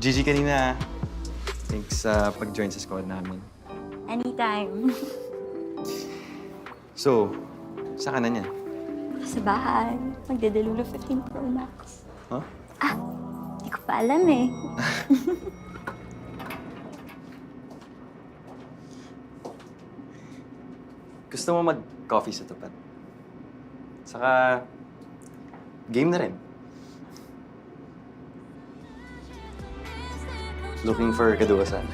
GG kanina. Thanks sa pag-join sa squad namin. Anytime. So, saan ka na niyan? Sa bahay. Magdedelulo 15 Pro Max. Huh? Hindi ko pa alam eh. Gusto mo mag-coffee sa tapat? Saka, game na rin. Looking for kaduwasan.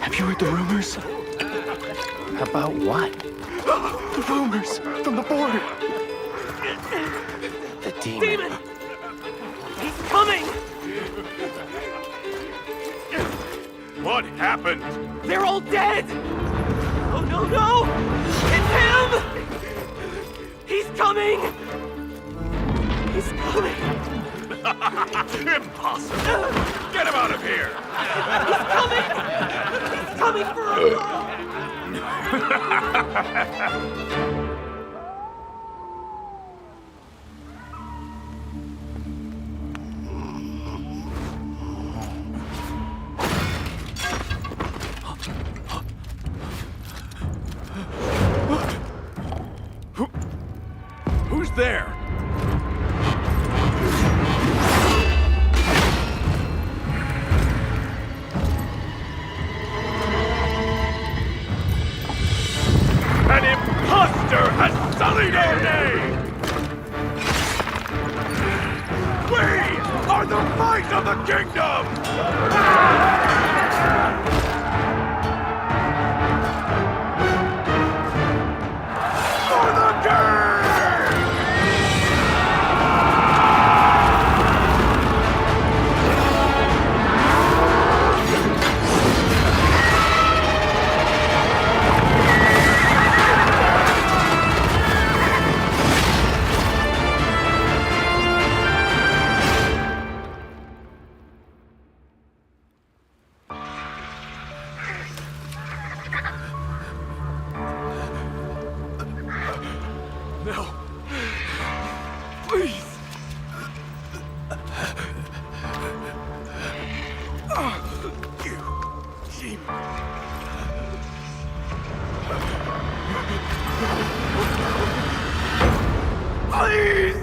Have you heard the rumors? About what? The rumors from the border. The demon. He's coming! What happened? They're all dead! Oh, no, no! It's him! He's coming! He's coming! Impossible! Get him out of here! He's coming! He's coming for us! Who's there? An imposter has sullied our name! We are the might of the kingdom! For the king! No. Please. You demon. Please.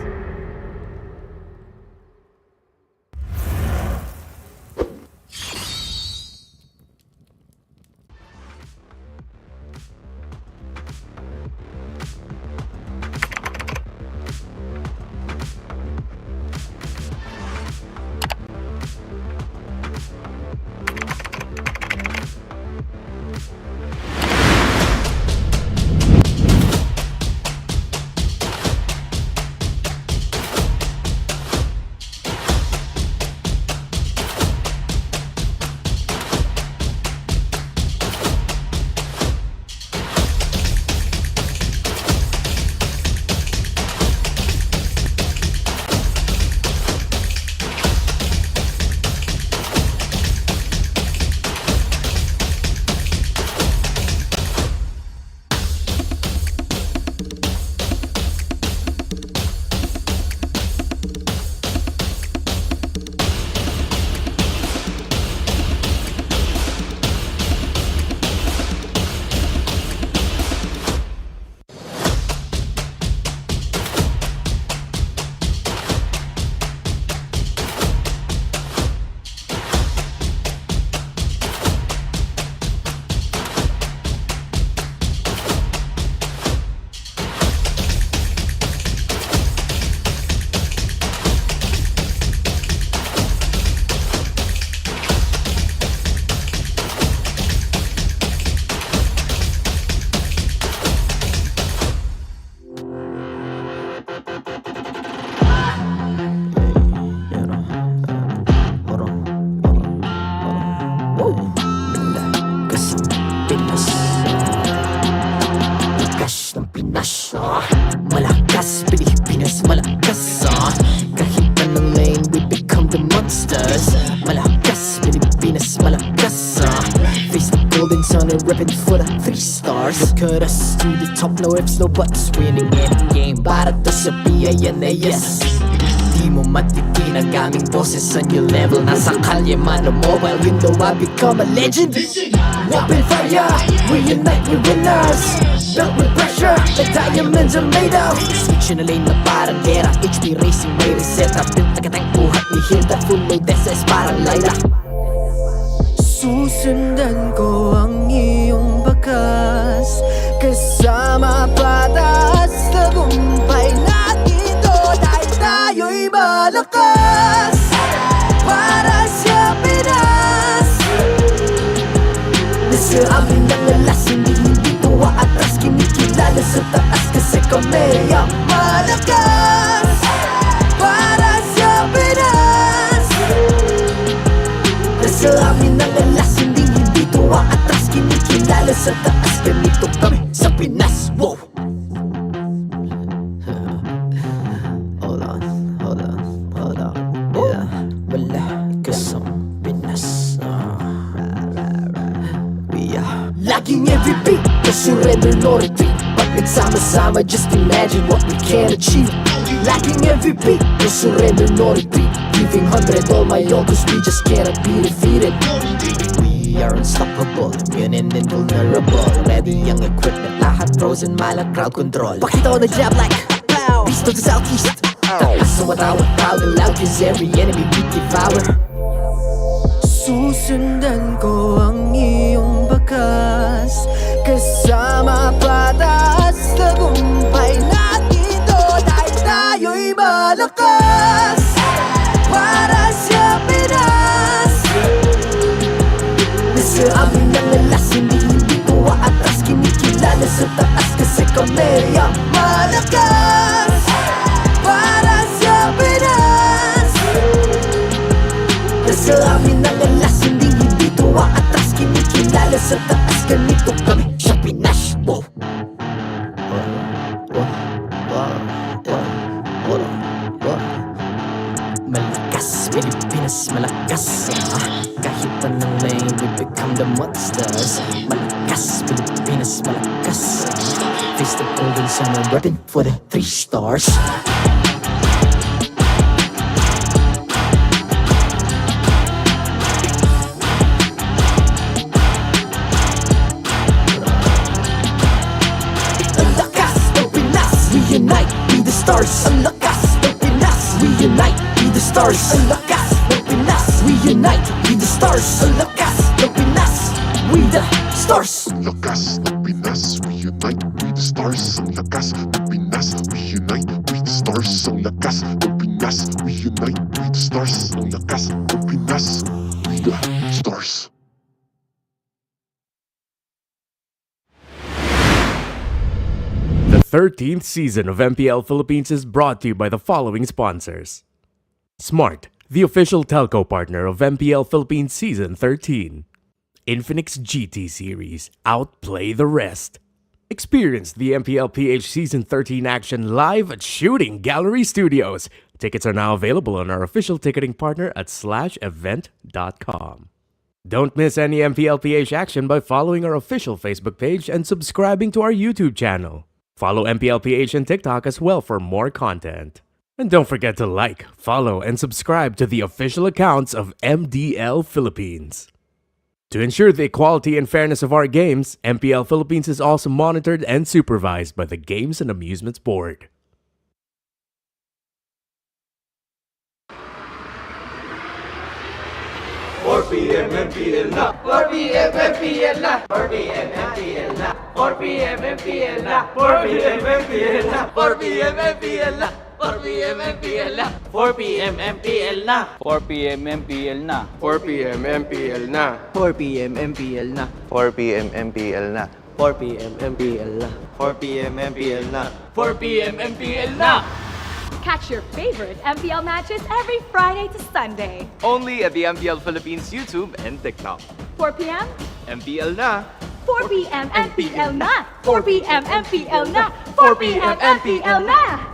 top, no ifs, no buts. Winning any game para to sa PINAS. Di mo matitinag aming boses sa new level. Nasa kalye man o mobile, you know I become a legend. Open fire, we unite, we winners. Built with pressure, the diamonds are made of. Switch na lane na parang gera, HP racing may reset up. Built agad ang buhat ni Hilda, full load SS parang Lyra. Susundan ko ang iyong bakas, kasama patas, tagumpay natin to. Dahil tayo'y malakas para sa Pinas. Nasa amin ang alas, hindi tuwa atras. Kinikilala sa taas kasi kami ang malakas para sa Pinas. Nasa amin ang alas, hindi tuwa atras. Kinikilala sa taas, ganito kami sa Pinas. Wow! Hold on, hold on, hold on. Yeah, wala ka sa Pinas. We are laging every beat, no surrender, no retreat. Pag nagsama-sama, just imagine what we can achieve. Lacking every beat, no surrender, no retreat. Giving 100 all my all, cause we just cannot be defeated. We are unstoppable, immune and invulnerable. Ready ang equipment, lahat frozen, malang crowd control. Pakita ko na jab like pow, beast of the southeast. Taas sa matawag, proud and loud, cause every enemy we devour. Susundan ko ang iyong bakas, kasama patas, tagumpay natin to. Dahil tayo'y malakas para sa Pinas. Nasa amin ang alas, hindi tuwa atras. Kinikilala sa taas kasi kami ang malakas para sa Pinas. Nasa amin ang alas, hindi tuwa atras. Kinikilala sa taas, ganito kami sa Pinas. Wow! Malakas, Pilipinas, malakas. Kahit anong lane, we become the monsters. Malakas, Pilipinas, malakas. Face the golden sun and repping for the 3 stars. Ang lakas ng Pinas, we unite, be the stars. Ang lakas ng Pinas, we unite, be the stars. Ang lakas ng Pinas, we unite, be the stars. Ang lakas ng Pinas, we the stars. Ang lakas ng Pinas, we unite, we the stars. Ang lakas ng Pinas, we unite, we the stars. Ang lakas ng Pinas, we unite, we the stars. Ang lakas ng Pinas, we the stars. The 13th season of MPL Philippines is brought to you by the following sponsors. Smart, the official telco partner of MPL Philippines Season 13. Infinix GT Series, outplay the rest. Experience the MPL PH Season 13 action live at Shooting Gallery Studios. Tickets are now available on our official ticketing partner at /event.com. Don't miss any MPL PH action by following our official Facebook page and subscribing to our YouTube channel. Follow MPL PH on TikTok as well for more content. And don't forget to like, follow, and subscribe to the official accounts of MDL Philippines. To ensure the equality and fairness of our games, MPL Philippines is also monitored and supervised by the Games and Amusements Board. MPL na 4PM MPL na 4PM MPL na 4PM MPL na 4PM MPL na 4PM MPL na 4PM MPL na 4PM MPL na 4PM MPL na 4PM MPL na 4PM MPL na 4PM MPL na 4PM MPL na 4PM MPL na 4PM MPL na. Catch your favorite MPL matches every Friday to Sunday. Only at the MPL Philippines YouTube and TikTok. 4 p.m. MPL na 4 p.m. MPL na 4 p.m. MPL na 4 p.m. MPL na.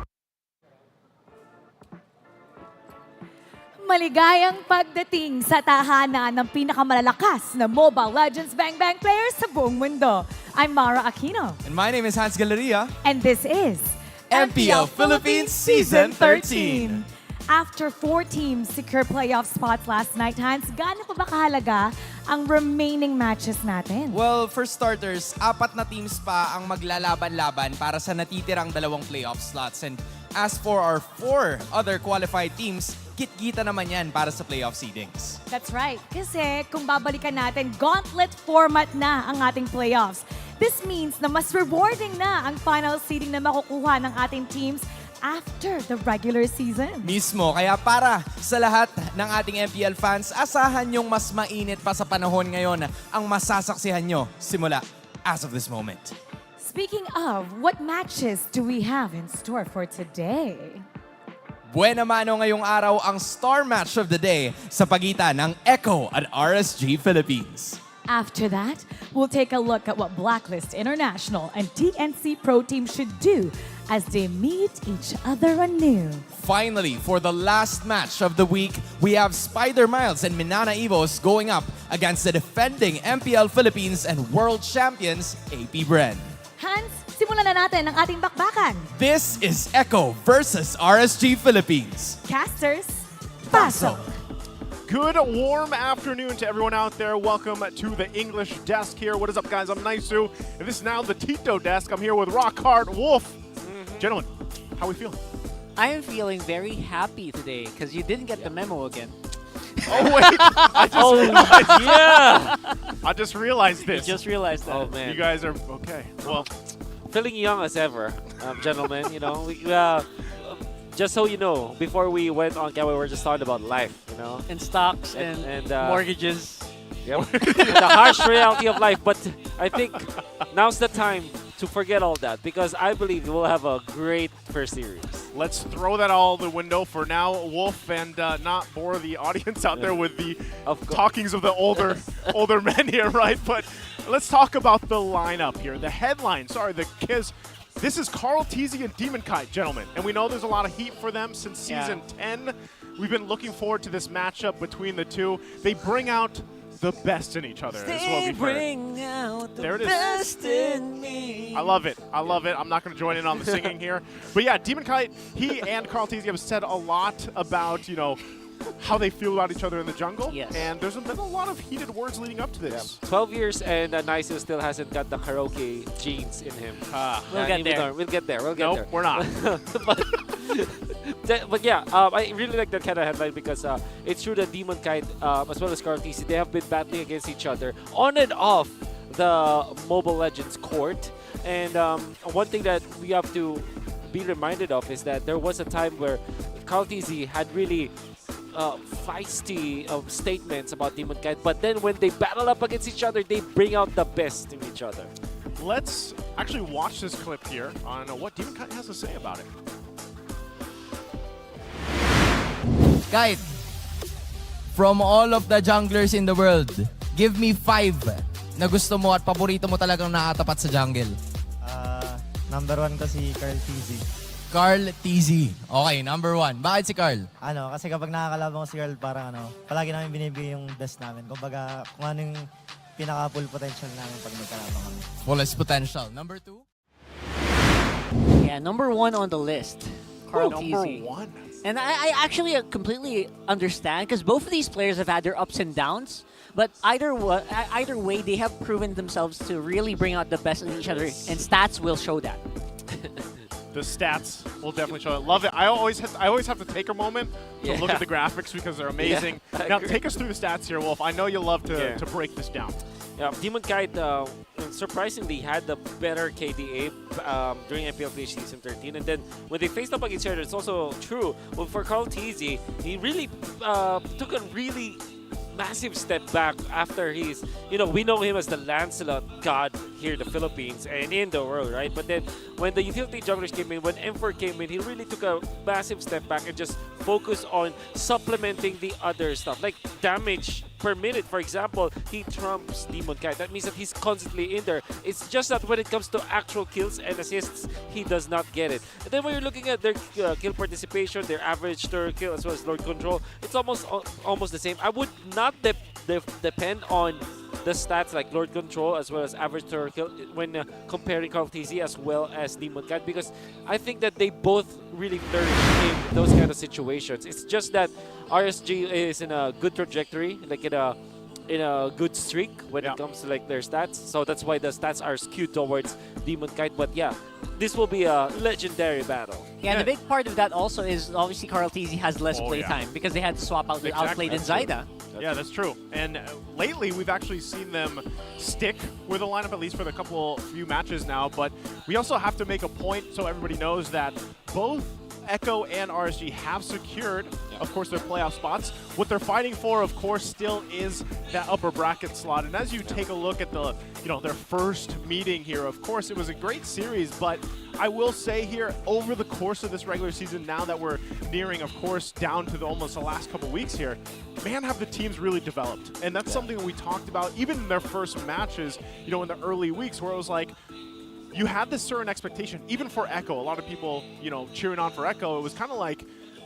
Maligayang pagdating sa tahanan ng pinakamalalakas na Mobile Legends Bang Bang players sa buong mundo. I'm Mara Aquino. And my name is Hans Galleria. And this is MPL Philippines Season 13. After 4 teams secure playoff spots last night, Hans, gaano pa ba kahalaga ang remaining matches natin? Well, for starters, 4 na teams pa ang maglalaban-laban para sa natitirang 2 playoff slots. And as for our 4 other qualified teams, kit-kita naman yan para sa playoff seedings. That's right. Kasi kung babalikan natin, gauntlet format na ang ating playoffs. This means na mas rewarding na ang final seeding na makukuha ng ating teams after the regular season. Mismo. Kaya para sa lahat ng ating MPL fans, asahan yung mas mainit pa sa panahon ngayon ang masasaksihan nyo simula as of this moment. Speaking of, what matches do we have in store for today? Buena mano ngayong araw ang star match of the day sa pagitan ng Echo at RSG Philippines. After that, we'll take a look at what Blacklist International and TNC Pro Team should do as they meet each other anew. Finally, for the last match of the week, we have Spider Miles and MNNE going up against the defending MPL Philippines and world champions APBR. Hans, simulan na natin ang ating bakbakan. This is Echo versus RSG Philippines. Casters, pasok! Good warm afternoon to everyone out there. Welcome to the English desk here. What is up, guys? I'm Naisu, and this is now the Tito desk. I'm here with Rockhard Wolf. Gentlemen, how we feeling? I am feeling very happy today because you didn't get the memo again. Oh wait! I just realized. Yeah! I just realized this. You just realized that. Oh man. You guys are okay. Well, Feeling young as ever, gentlemen. You know, just so you know, before we went on camera, we were just talking about life, you know? And stocks and mortgages. Yep. And the harsh reality of life. But I think now's the time to forget all that because I believe we'll have a great first series. let's throw that all out the window for now, Wolf, and not bore the audience out there with the talkings of the older men here, right? But let's talk about the lineup here. The headline, the Kiz. This is KarlTzy and Demonkite, gentlemen. And we know there's a lot of heat for them since Season 10. We've been looking forward to this matchup between the two. They bring out the best in each other. Is what we've heard. Out the there it is. Best in me. I love it. I love it. I'm not going to join in on the singing here. But yeah, Demonkite, he and KarlTzy have said a lot about, you know, how they feel about each other in the jungle. Yes. And there's been a lot of heated words leading up to this. Yeah. 12 years and Naisu still hasn't got the karaoke genes in him. We'll get there. We'll get there. Nope, we're not. but yeah, I really like that kind of headline because it's true that Demonkite as well as KarlTzy, they have been battling against each other on and off the Mobile Legends court. And one thing that we have to be reminded of is that there was a time where KarlTzy had really feisty statements about Demonkite, but then when they battle up against each other, they bring out the best in each other. Let's actually watch this clip here on what Demonkite has to say about it. Kite, from all of the junglers in the world, give me 5 na gusto mo at paborito mo talagang nakatapat sa jungle. Number 1 ko si KarlTzy. KarlTzy. Okay, number 1. Bakit si Karl? Kasi kapag nakakalaban ko si Karl, parang palagi namin binibigay yung best namin. Kumbaga, kung ano yung pinaka-full potential namin pag nagkalaban kami. Fullest potential. Number 2? Yeah, number 1 on the list. KarlTzy. Number 1. And I actually completely understand because both of these players have had their ups and downs. But either way, they have proven themselves to really bring out the best in each other, and stats will show that. The stats will definitely show it. Love it. I always have to take a moment to look at the graphics because they're amazing. Yeah, now, take us through the stats here, Wolf. I know you love to break this down. Yeah, Demonkite surprisingly had the better KDA during MPL PH Season 13, and then when they faced up against each other, it's also true. Well, for KarlTzy, he really took a really massive step back after he's, we know him as the Lancelot god here in the Philippines and in the world, right? But then when the utility junglers came in, when M4 came in, he really took a massive step back and just focused on supplementing the other stuff, like damage per minute, for example, he trumps Demonkite. That means that he's constantly in there. It's just that when it comes to actual kills and assists, he does not get it. And then when you're looking at their kill participation, their average per kill as well as Lord Control, it's almost the same. I would not depend on the stats like Lord Control as well as average per kill when comparing KarlTzy as well as Demonkite, because I think that they both really flourish in those kind of situations. It's just that RSG is in a good trajectory, like in a good streak when it comes to like their stats. So that's why the stats are skewed towards Demonkite. But yeah, this will be a legendary battle. Yeah, and the big part of that also is obviously KarlTzy has less playtime because they had to swap out with Outplayed and Zyda. Yeah, that's true. And lately, we've actually seen them stick with the lineup, at least for the few matches now. But we also have to make a point so everybody knows that both Echo and RSG have secured, of course, their playoff spots. What they're fighting for, of course, still is that upper bracket slot. And as you take a look at the, their first meeting here, of course, it was a great series. But I will say here, over the course of this regular season, now that we're nearing, of course, down to almost the last couple weeks here, man, have the teams really developed. And that's something that we talked about, even in their first matches, in the early weeks, where it was like, you had this certain expectation, even for Echo. A lot of people, cheering on for Echo. It was kind of like,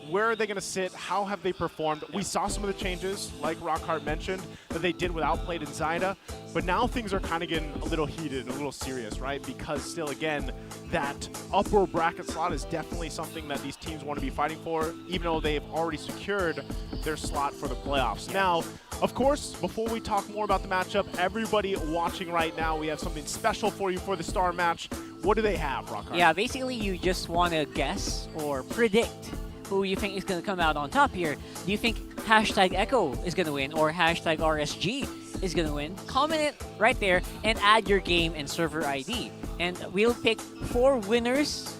where are they going to sit? How have they performed? We saw some of the changes, like Rockhart mentioned, that they did with Outplayed and Zyda. But now things are kind of getting a little heated, a little serious, right? Because still, again, that upper bracket slot is definitely something that these teams want to be fighting for, even though they've already secured their slot for the playoffs. Now, of course, before we talk more about the matchup, everybody watching right now, we have something special for you for the star match. What do they have, Rockhart? Yeah, basically you just want to guess or predict who you think is going to come out on top here. Do you think #Echo is going to win or #RSG is going to win? Comment it right there and add your game and server ID. And we'll pick 4 winners.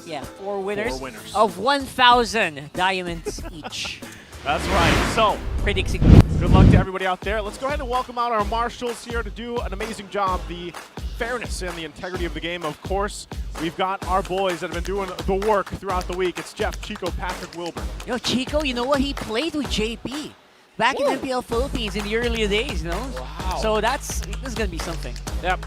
Yeah, 4 winners, of 1,000 diamonds each. That's right. So, predicting. Good luck to everybody out there. Let's go ahead and welcome out our marshals here to do an amazing job. The fairness and the integrity of the game, of course. We've got our boys that have been doing the work throughout the week. It's Jeff, Chico, Patrick, Wilbur. Yo, Chico, you know what? He played with JP back in MPL Philippines in the earlier days, Wow. So this is going to be something. Yep.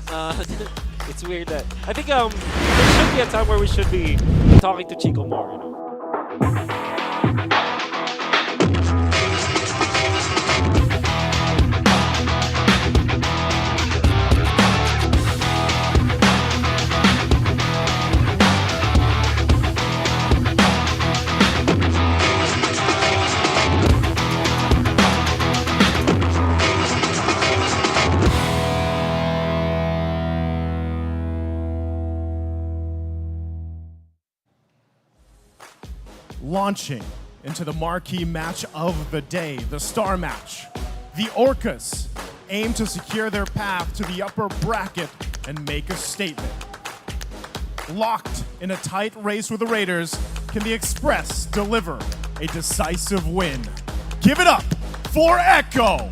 It's weird that I think there should be a time where we should be talking to Chico more, Launching into the marquee match of the day, the star match. The Orcas aim to secure their path to the upper bracket and make a statement. Locked in a tight race with the Raiders, can the Express deliver a decisive win? Give it up for Echo!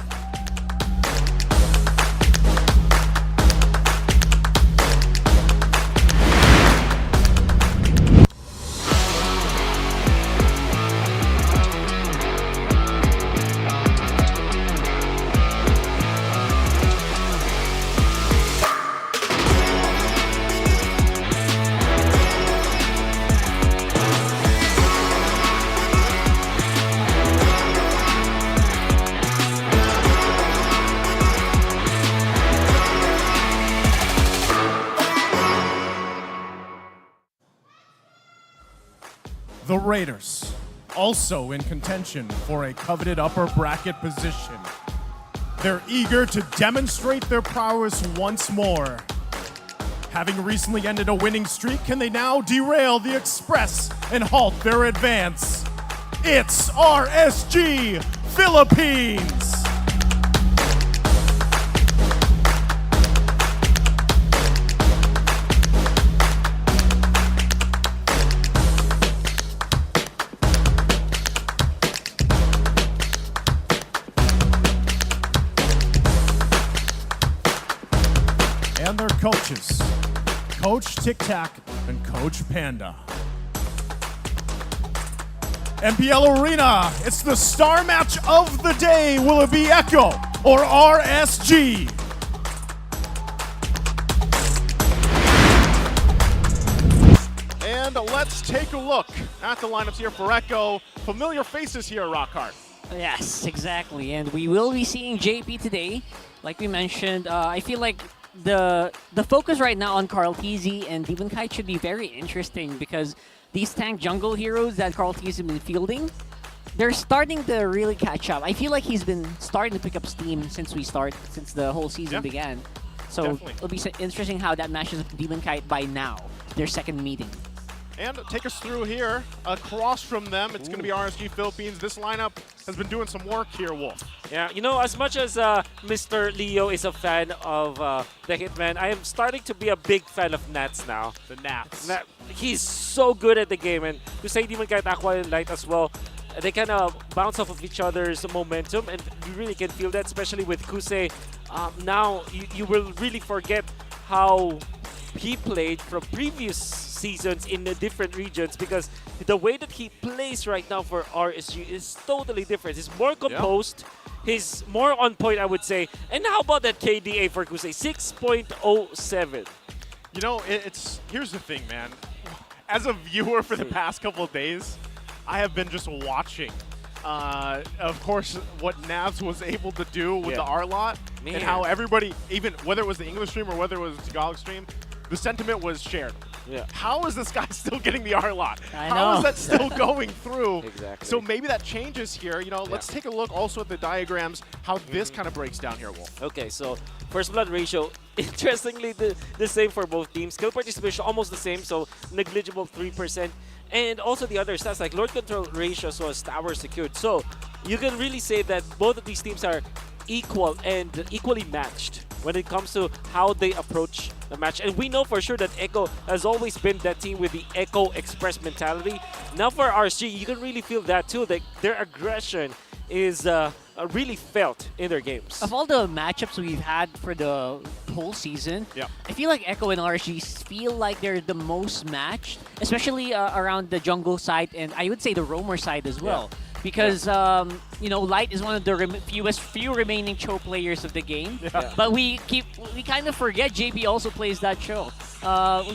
The Raiders, also in contention for a coveted upper bracket position. They're eager to demonstrate their prowess once more. Having recently ended a winning streak, can they now derail the Express and halt their advance? It's RSG Philippines! And their coaches, Coach Tic Tac and Coach Panda. MPL Arena, it's the star match of the day. Will it be Echo or RSG? And let's take a look at the lineups here for Echo. Familiar faces here, Rockhart. Yes, exactly. And we will be seeing JP today. Like we mentioned, I feel like the focus right now on KarlTzy and Demonkite should be very interesting because these tank jungle heroes that KarlTzy has been fielding, they're starting to really catch up. I feel like he's been starting to pick up steam since the whole season began. So Definitely. it'll be interesting how that matches up Demonkite by now, their second meeting. And take us through here, across from them, it's going to be RSG Philippines. This lineup has been doing some work here, Wolf. Yeah, you know, as much as Mr. Leo is a fan of the Hitman, I am starting to be a big fan of Nats now. The Nats. He's so good at the game, and to say Demonkite, Aqua, and Light as well, they kind of bounce off of each other's momentum, and you really can feel that, especially with Kusei. Now, you will really forget how he played from previous seasons in the different regions, because the way that he plays right now for RSG is totally different. He's more composed, he's more on point, I would say. And how about that KDA for Kusei? 6.07. You know, here's the thing, man. As a viewer for the past couple of days, I have been just watching, of course, what Navs was able to do with the R-Lot, and how everybody, even whether it was the English stream or whether it was the Tagalog stream, the sentiment was shared. Yeah. How is this guy still getting the R-Lot? I How know. is that still going through? Exactly. So maybe that changes here. You know, let's take a look also at the diagrams, how this kind of breaks down here, Wolf. Okay, so first blood ratio, interestingly, the same for both teams. Kill participation, almost the same, so negligible 3%. And also the other stats, like Lord Control ratio as well as tower secured. So you can really say that both of these teams are equal and equally matched when it comes to how they approach the match. And we know for sure that Echo has always been that team with the Echo Express mentality. Now for RSG, you can really feel that too, that their aggression is really felt in their games. Of all the matchups we've had for the whole season, I feel like Echo and RSG feel like they're the most matched, especially around the jungle side and I would say the roamer side as well. Because you know, Light is one of the few remaining Cho players of the game. But we kind of forget JP also plays that Cho.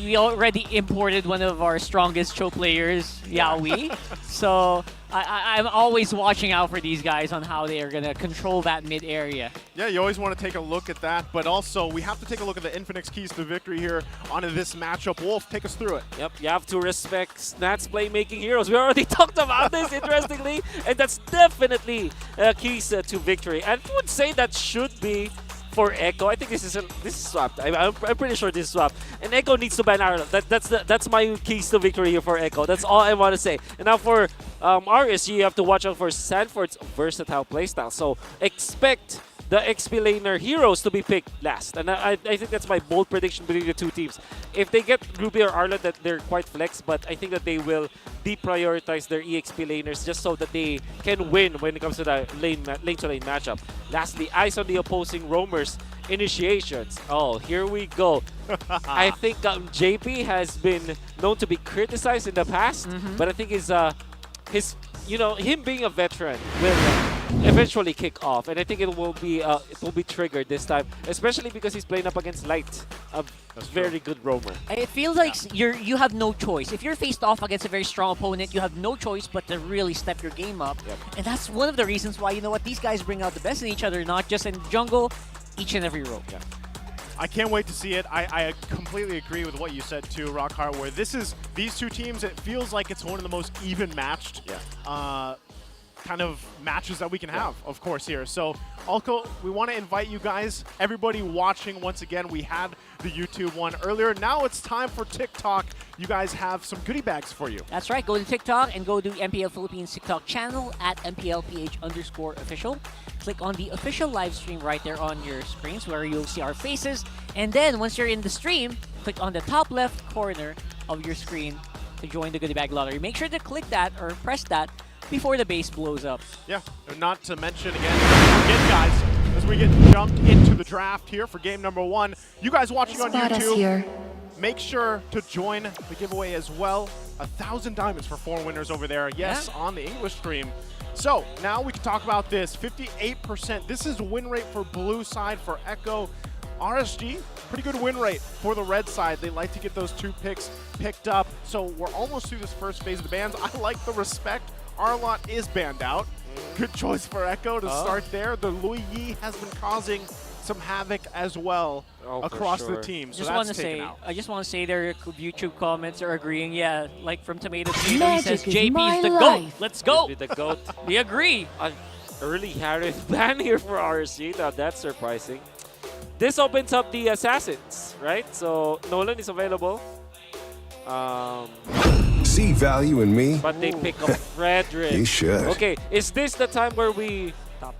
We already imported one of our strongest Cho players, Yaoi. So I'm always watching out for these guys on how they are gonna control that mid area. Yeah, you always want to take a look at that, but also we have to take a look at the Infinix keys to victory here on this matchup. Wolf, take us through it. Yep, you have to respect Snat's playmaking heroes. We already talked about this, interestingly, and that's definitely keys to victory. And I would say that should be for Echo. I think this is swapped. I'm pretty sure this is swapped. And Echo needs to ban Arnold. That's my keys to victory here for Echo. That's all I want to say. And now for RSG, you have to watch out for Sanford's versatile playstyle. So expect the XP laner heroes to be picked last. And I think that's my bold prediction between the two teams. If they get Ruby or Arlott, that they're quite flex, but I think that they will deprioritize their EXP laners just so that they can win when it comes to the lane-to-lane matchup. Lastly, eyes on the opposing roamers initiations. Oh, here we go. I think JP has been known to be criticized in the past, but I think him being a veteran will eventually kick off, and I think it will be triggered this time, especially because he's playing up against Light, a very good roamer. It feels like you have no choice. If you're faced off against a very strong opponent, you have no choice but to really step your game up. And that's one of the reasons why, you know what, these guys bring out the best in each other, not just in jungle, each and every row. I can't wait to see it. I completely agree with what you said too, Rockhart, where these two teams, it feels like it's one of the most even matched kind of matches that we can have, of course, here. So, Alco, we want to invite you guys, everybody watching once again. We had the YouTube one earlier. Now it's time for TikTok. You guys have some goodie bags for you. That's right. Go to TikTok and go to MPL Philippines TikTok channel at MPL PH_official. Click on the official live stream right there on your screens where you'll see our faces. And then once you're in the stream, click on the top left corner of your screen to join the goodie bag lottery. Make sure to click that or press that before the base blows up. Yeah, and not to mention again, don't forget guys, as we get jumped into the draft here for game number 1, you guys watching on YouTube, make sure to join the giveaway as well. 1,000 diamonds for 4 winners over there. Yes, on the English stream. So now we can talk about this. 58%. This is win rate for blue side for Echo. RSG, pretty good win rate for the red side. They like to get those 2 picks picked up. So we're almost through this first phase of the bans. I like the respect. Arlott is banned out. Good choice for Echo to start there. The Louis Yi has been causing some havoc as well across the team. So I just want to say their YouTube comments are agreeing. Yeah, like from Tomato Tomato, he says JP's the GOAT. Let's go. The GOAT. We agree. Early Harith ban here for RSG. Now that's surprising. This opens up the Assassins, right? So Nolan is available. See value in me? But they pick up Frederick. They should. Okay, is this the time where we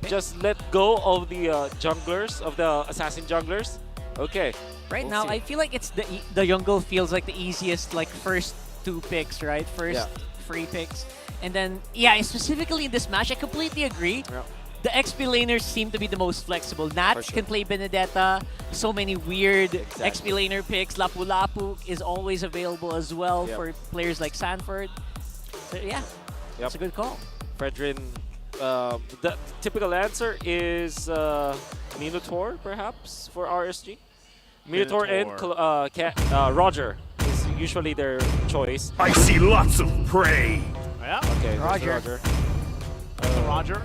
just let go of the junglers, of the assassin junglers? Okay. Right now, I feel like it's the jungle feels like the easiest, like first 2 picks, right? First free picks. And then, yeah, specifically in this match, I completely agree. Yeah. The XP laners seem to be the most flexible. Nats can play Benedetta. So many weird XP laner picks. Lapu Lapu is always available as well for players like Sanford. So yeah, it's a good call. Fredrin, the typical answer is Minotaur, perhaps, for RSG. Minotaur and Roger is usually their choice. I see lots of prey. Yeah. Okay, Roger. Roger.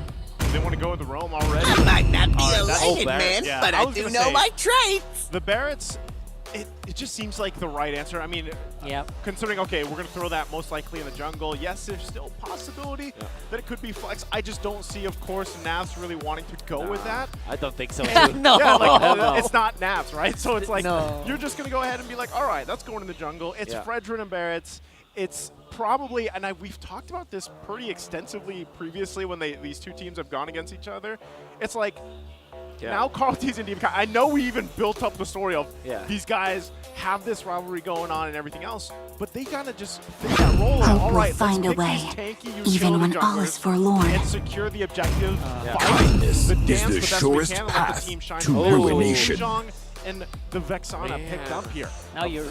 They want to go with the Roam already. I might not be a legend, man, but I do know my traits. The Barretts, it just seems like the right answer. I mean, considering, okay, we're going to throw that most likely in the jungle. Yes, there's still a possibility that it could be Flex. I just don't see, of course, Navs really wanting to go with that. I don't think so. No. Yeah, like, it's not Navs, right? So it's like, you're just going to go ahead and be like, all right, that's going in the jungle. It's Fredrin and Barretts. It's probably, and we've talked about this pretty extensively previously when these 2 teams have gone against each other. It's like, now KarlTzy and Demonkite, I know we even built up the story of these guys have this rivalry going on and everything else, but they gotta just fit that role. All right, find a way, even when all is forlorn. And secure the objective. Kindness the is the surest path to ruination. And the Vexana picked up here. Now you're,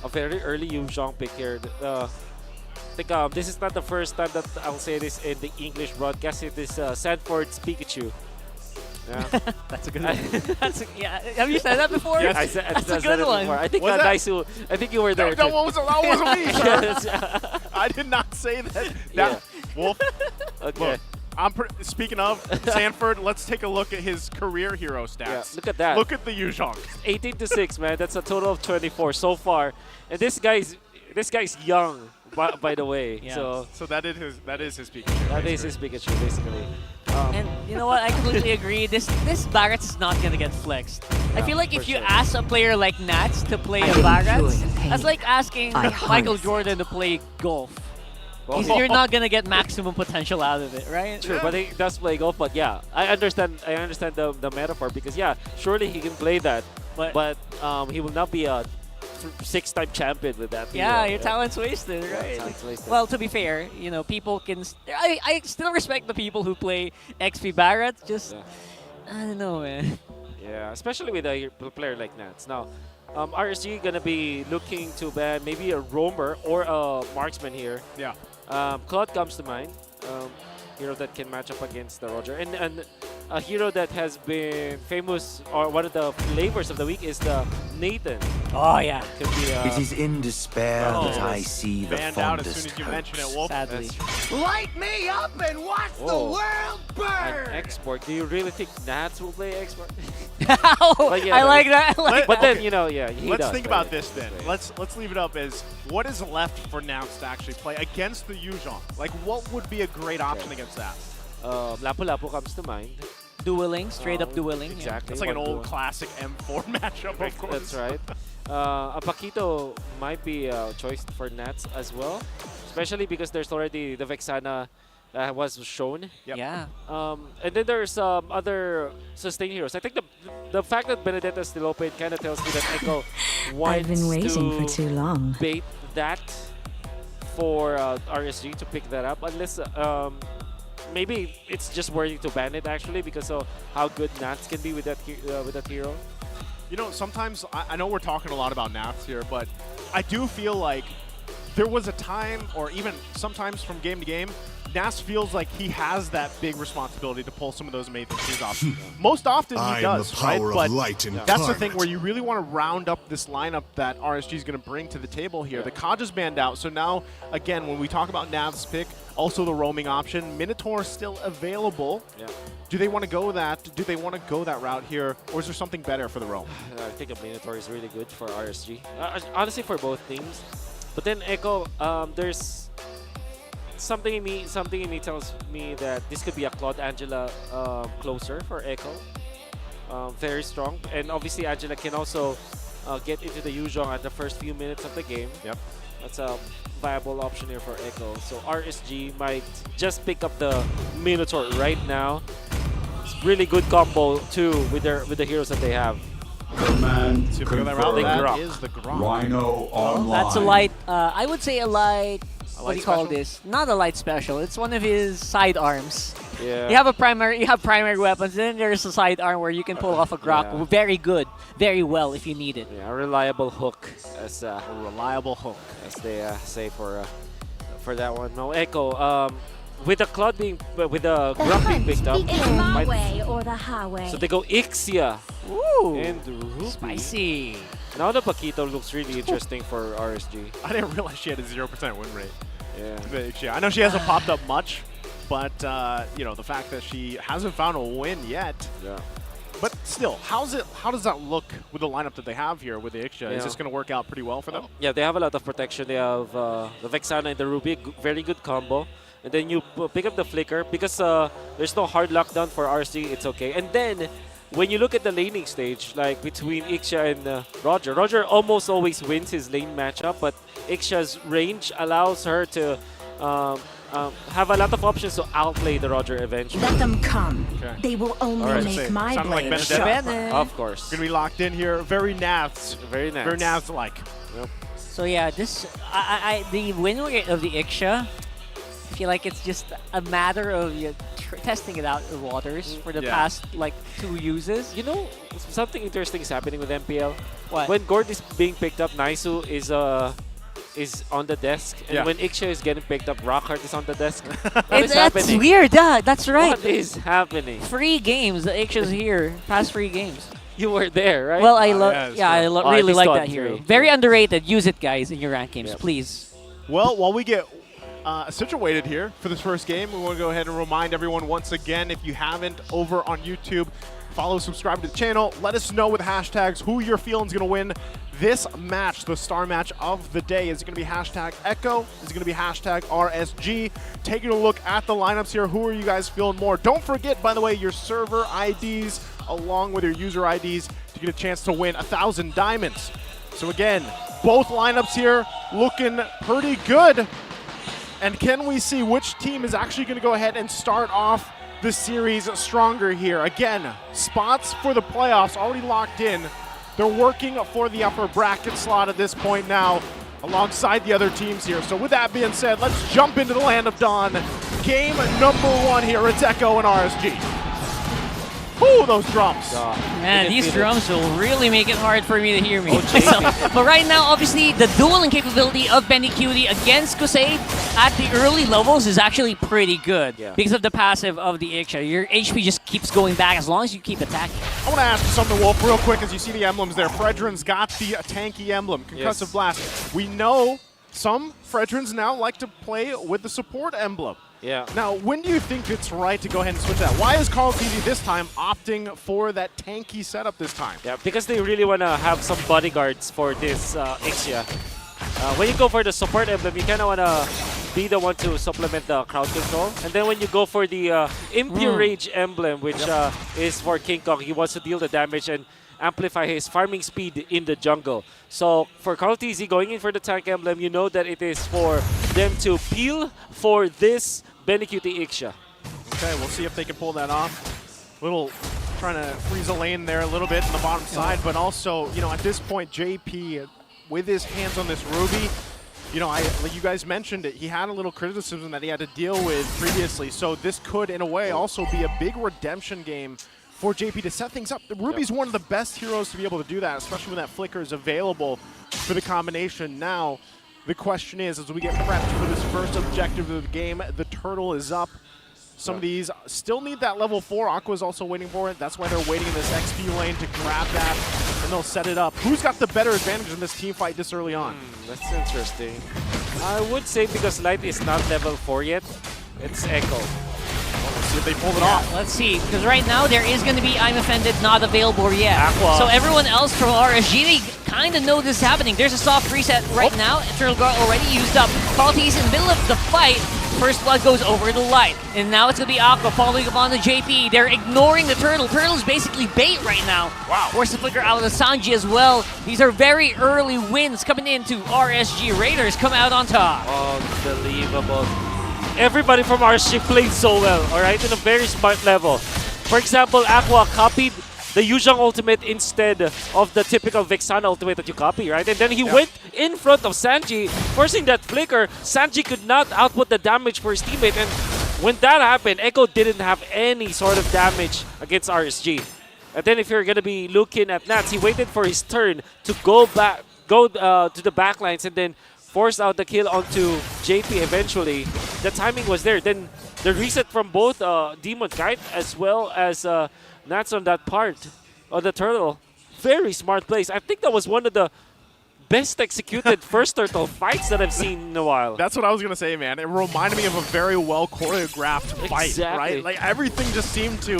a very early Yuzhong pick here. I think this is not the first time that I'll say this in the English broadcast. It is Sanford's Pikachu. Yeah. That's a good one. Have you said that before? Yes, that's a good one. I think Naisu, I think you were there. That wasn't me, sir. I did not say that. Wolf. Okay. Look, speaking of Sanford, let's take a look at his career hero stats. Yeah, look at that. Look at the Yuzhong. 18-6, man. That's a total of 24 so far. And this guy's young, by the way. So that is his Pikachu. That is his Pikachu, basically. And you know what? I completely agree. This Barretts is not gonna get flexed. I feel like if you ask a player like Nats to play a Barretts, that's like asking Michael Jordan to play golf. You're not gonna get maximum potential out of it, right? True, but he does play golf. But yeah, I understand the metaphor because surely he can play that, but he will not be a 6-time champion with that. Yeah, your talent's wasted, right? Talent's wasted. Well, to be fair, people can. I still respect the people who play XP Barretts. Just I don't know, man. Yeah, especially with a player like Nats. Now, RSG gonna be looking to ban maybe a roamer or a marksman here. Yeah. Claude comes to mind. Hero that can match up against the Roger. And a hero that has been famous, or one of the flavors of the week, is the Nathan. Oh, yeah. Could be, it is in despair that I see the fondest out as soon as you hopes. mention it, Wolf. Sadly. Light me up and watch the world burn! An export. Do you really think Nats will play export? I like that. But then, he Let's does, think about this then. Let's leave it up as what is left for Nats to actually play against the Yuzhong. Like, what would be a great option against that? Lapu Lapu comes to mind. Dueling, straight up dueling. Exactly. It's like an old classic M4 matchup, of course. That's right. A Paquito might be a choice for Nats as well, especially because there's already the Vexana that was shown. Yep. Yeah. And then there's other sustain heroes. I think the fact that Benedetta is still open kind of tells me that Echo wants I've been waiting to for too long. bait that for RSG to pick that up, unless maybe it's just worthy to ban it actually because of how good Nats can be with that hero. You know, sometimes, I know we're talking a lot about Naths here, but I do feel like there was a time, or even sometimes from game to game, Naths feels like he has that big responsibility to pull some of those amazing things off. Most often he does, right? But that's the thing where you really want to round up this lineup that RSG is going to bring to the table here. The Kaj is banned out, so now, again, when we talk about Naths' pick, also the roaming option, Minotaur is still available. Yeah. Do they want to go that? Do they want to go that route here, or is there something better for the roam? I think a Minotaur is really good for RSG. Honestly, for both teams. But then Echo, there's something in me tells me that this could be a Claude Angela closer for Echo. Very strong, and obviously Angela can also get into the Yuzhong at the first few minutes of the game. Yep, that's a viable option here for Echo. So RSG might just pick up the Minotaur right now. It's really good combo too with the heroes that they have. Command See if we go that route. That is the Gronk. Rhino online. That's a light, I would say a light, what do you call special? this? Not a light special, it's one of his sidearms. Yeah. You have primary weapons, then there's a sidearm where you can pull off a Grok. Yeah. Very good, very well if you need it. Yeah, a reliable hook, as A reliable hook. as they say for that one. No, Echo. With the Cloud being, with the Grok being picked up, It's my way or the highway. so they go Ixia Ooh, and Ruby. spicy. Now the Paquito looks really interesting for RSG. I didn't realize she had a 0% win rate. Yeah. I know she hasn't popped up much, but you know, the fact that she hasn't found a win yet. Yeah. But still, how does that look with the lineup that they have here with the Ixia? Yeah. Is this going to work out pretty well for them? Yeah, they have a lot of protection. They have the Vexana and the Ruby, very good combo. And then you pick up the Flicker because there's no hard lockdown for RC. It's okay. And then when you look at the laning stage, like between Ixia and Roger almost always wins his lane matchup, but Ixia's range allows her to have a lot of options to outplay the Roger eventually. Let them come. Okay. They will only make my Sounded like blade Benedetta. sharper. Of course. Going to be locked in here. Very Naths. Very Naths. Very Naths-like. Yep. So yeah, this the win rate of the Ixia, I feel like it's just a matter of testing it out in the waters for the past like 2 uses. You know, something interesting is happening with MPL. What? When Gord is being picked up, Naisu is on the desk, and when Ixia is getting picked up, Rockhart is on the desk. That's weird. Yeah, that's right. What is happening? Free games. The Ixia's here. Past free games. You were there, right? Well, I love. Yeah, I really like that hero. free. Very underrated. Use it, guys, in your rank games, please. Well, while we get situated here for this first game, we want to go ahead and remind everyone once again, if you haven't, over on YouTube, follow, subscribe to the channel. Let us know with hashtags who you're feeling is going to win this match, the star match of the day. Is it going to be hashtag Echo? Is it going to be hashtag RSG? Taking a look at the lineups here, who are you guys feeling more? Don't forget, by the way, your server IDs along with your user IDs to get a chance to win 1,000 diamonds. So again, both lineups here looking pretty good. And can we see which team is actually going to go ahead and start off the series stronger here? Again, spots for the playoffs already locked in. They're working for the upper bracket slot at this point now, alongside the other teams here. So with that being said, let's jump into the Land of Dawn. Game number 1 here. It's Echo and RSG. Ooh, those drums. Man, these drums will really make it hard for me to hear me. But right now, obviously, the dueling capability of Benny against Kusei at the early levels is actually pretty good because of the passive of the Ixia. Your HP just keeps going back as long as you keep attacking. I want to ask you something, Wolf, real quick, as you see the emblems there. Fredrin's got the tanky emblem, Concussive Blast. We know some Fredrins now like to play with the support emblem. Yeah. Now, when do you think it's right to go ahead and switch that? Why is KarlTzy this time opting for that tanky setup this time? Yeah, because they really want to have some bodyguards for this Ixia. When you go for the support emblem, you kind of want to be the one to supplement the crowd control. And then when you go for the Impure Rage emblem, which is for King Kong, he wants to deal the damage and amplify his farming speed in the jungle. So for KarlTzy going in for the tank emblem, you know that it is for them to peel for this Benny Ixia. Okay, we'll see if they can pull that off. Little trying to freeze a lane there a little bit on the bottom side, but also, you know, at this point, JP, with his hands on this Ruby, you know, like you guys mentioned it, he had a little criticism that he had to deal with previously, so this could, in a way, also be a big redemption game for JP to set things up. Ruby's one of the best heroes to be able to do that, especially when that flicker is available for the combination. Now, the question is, as we get prepped for this first objective of the game, the turtle is up. Some of these still need that level 4. Aqua's also waiting for it. That's why they're waiting in this XP lane to grab that, and they'll set it up. Who's got the better advantage in this team fight this early on? That's interesting. I would say because Light is not level 4 yet, it's Echo. Let's see if they pull it off. Let's see, because right now there is going to be I'm Offended not available yet. Aqua. So everyone else from RSG, they kind of know this is happening. There's a soft reset right now. Eternal Guard already used up. KarlTzy in the middle of the fight. First blood goes over to Light. And now it's going to be Aqua following up on the JP. They're ignoring the Turtle. Turtle's basically bait right now. Wow. Force the flicker out of the Sanji as well. These are very early wins coming into RSG. Raiders come out on top. Unbelievable. Everybody from RSG played so well, alright, in a very smart level. For example, Aqua copied the Yuzhang ultimate instead of the typical Vexana ultimate that you copy, right? And then he went in front of Sanji, forcing that flicker. Sanji could not output the damage for his teammate, and when that happened, Echo didn't have any sort of damage against RSG. And then if you're gonna be looking at Nats, he waited for his turn to go back, to the backlines, and then forced out the kill onto JP eventually. The timing was there. Then the reset from both Demonkite as well as Nats on that part of the turtle. Very smart plays. I think that was one of the best executed first turtle fights that I've seen in a while. That's what I was going to say, man. It reminded me of a very well choreographed fight, right? Like everything just seemed to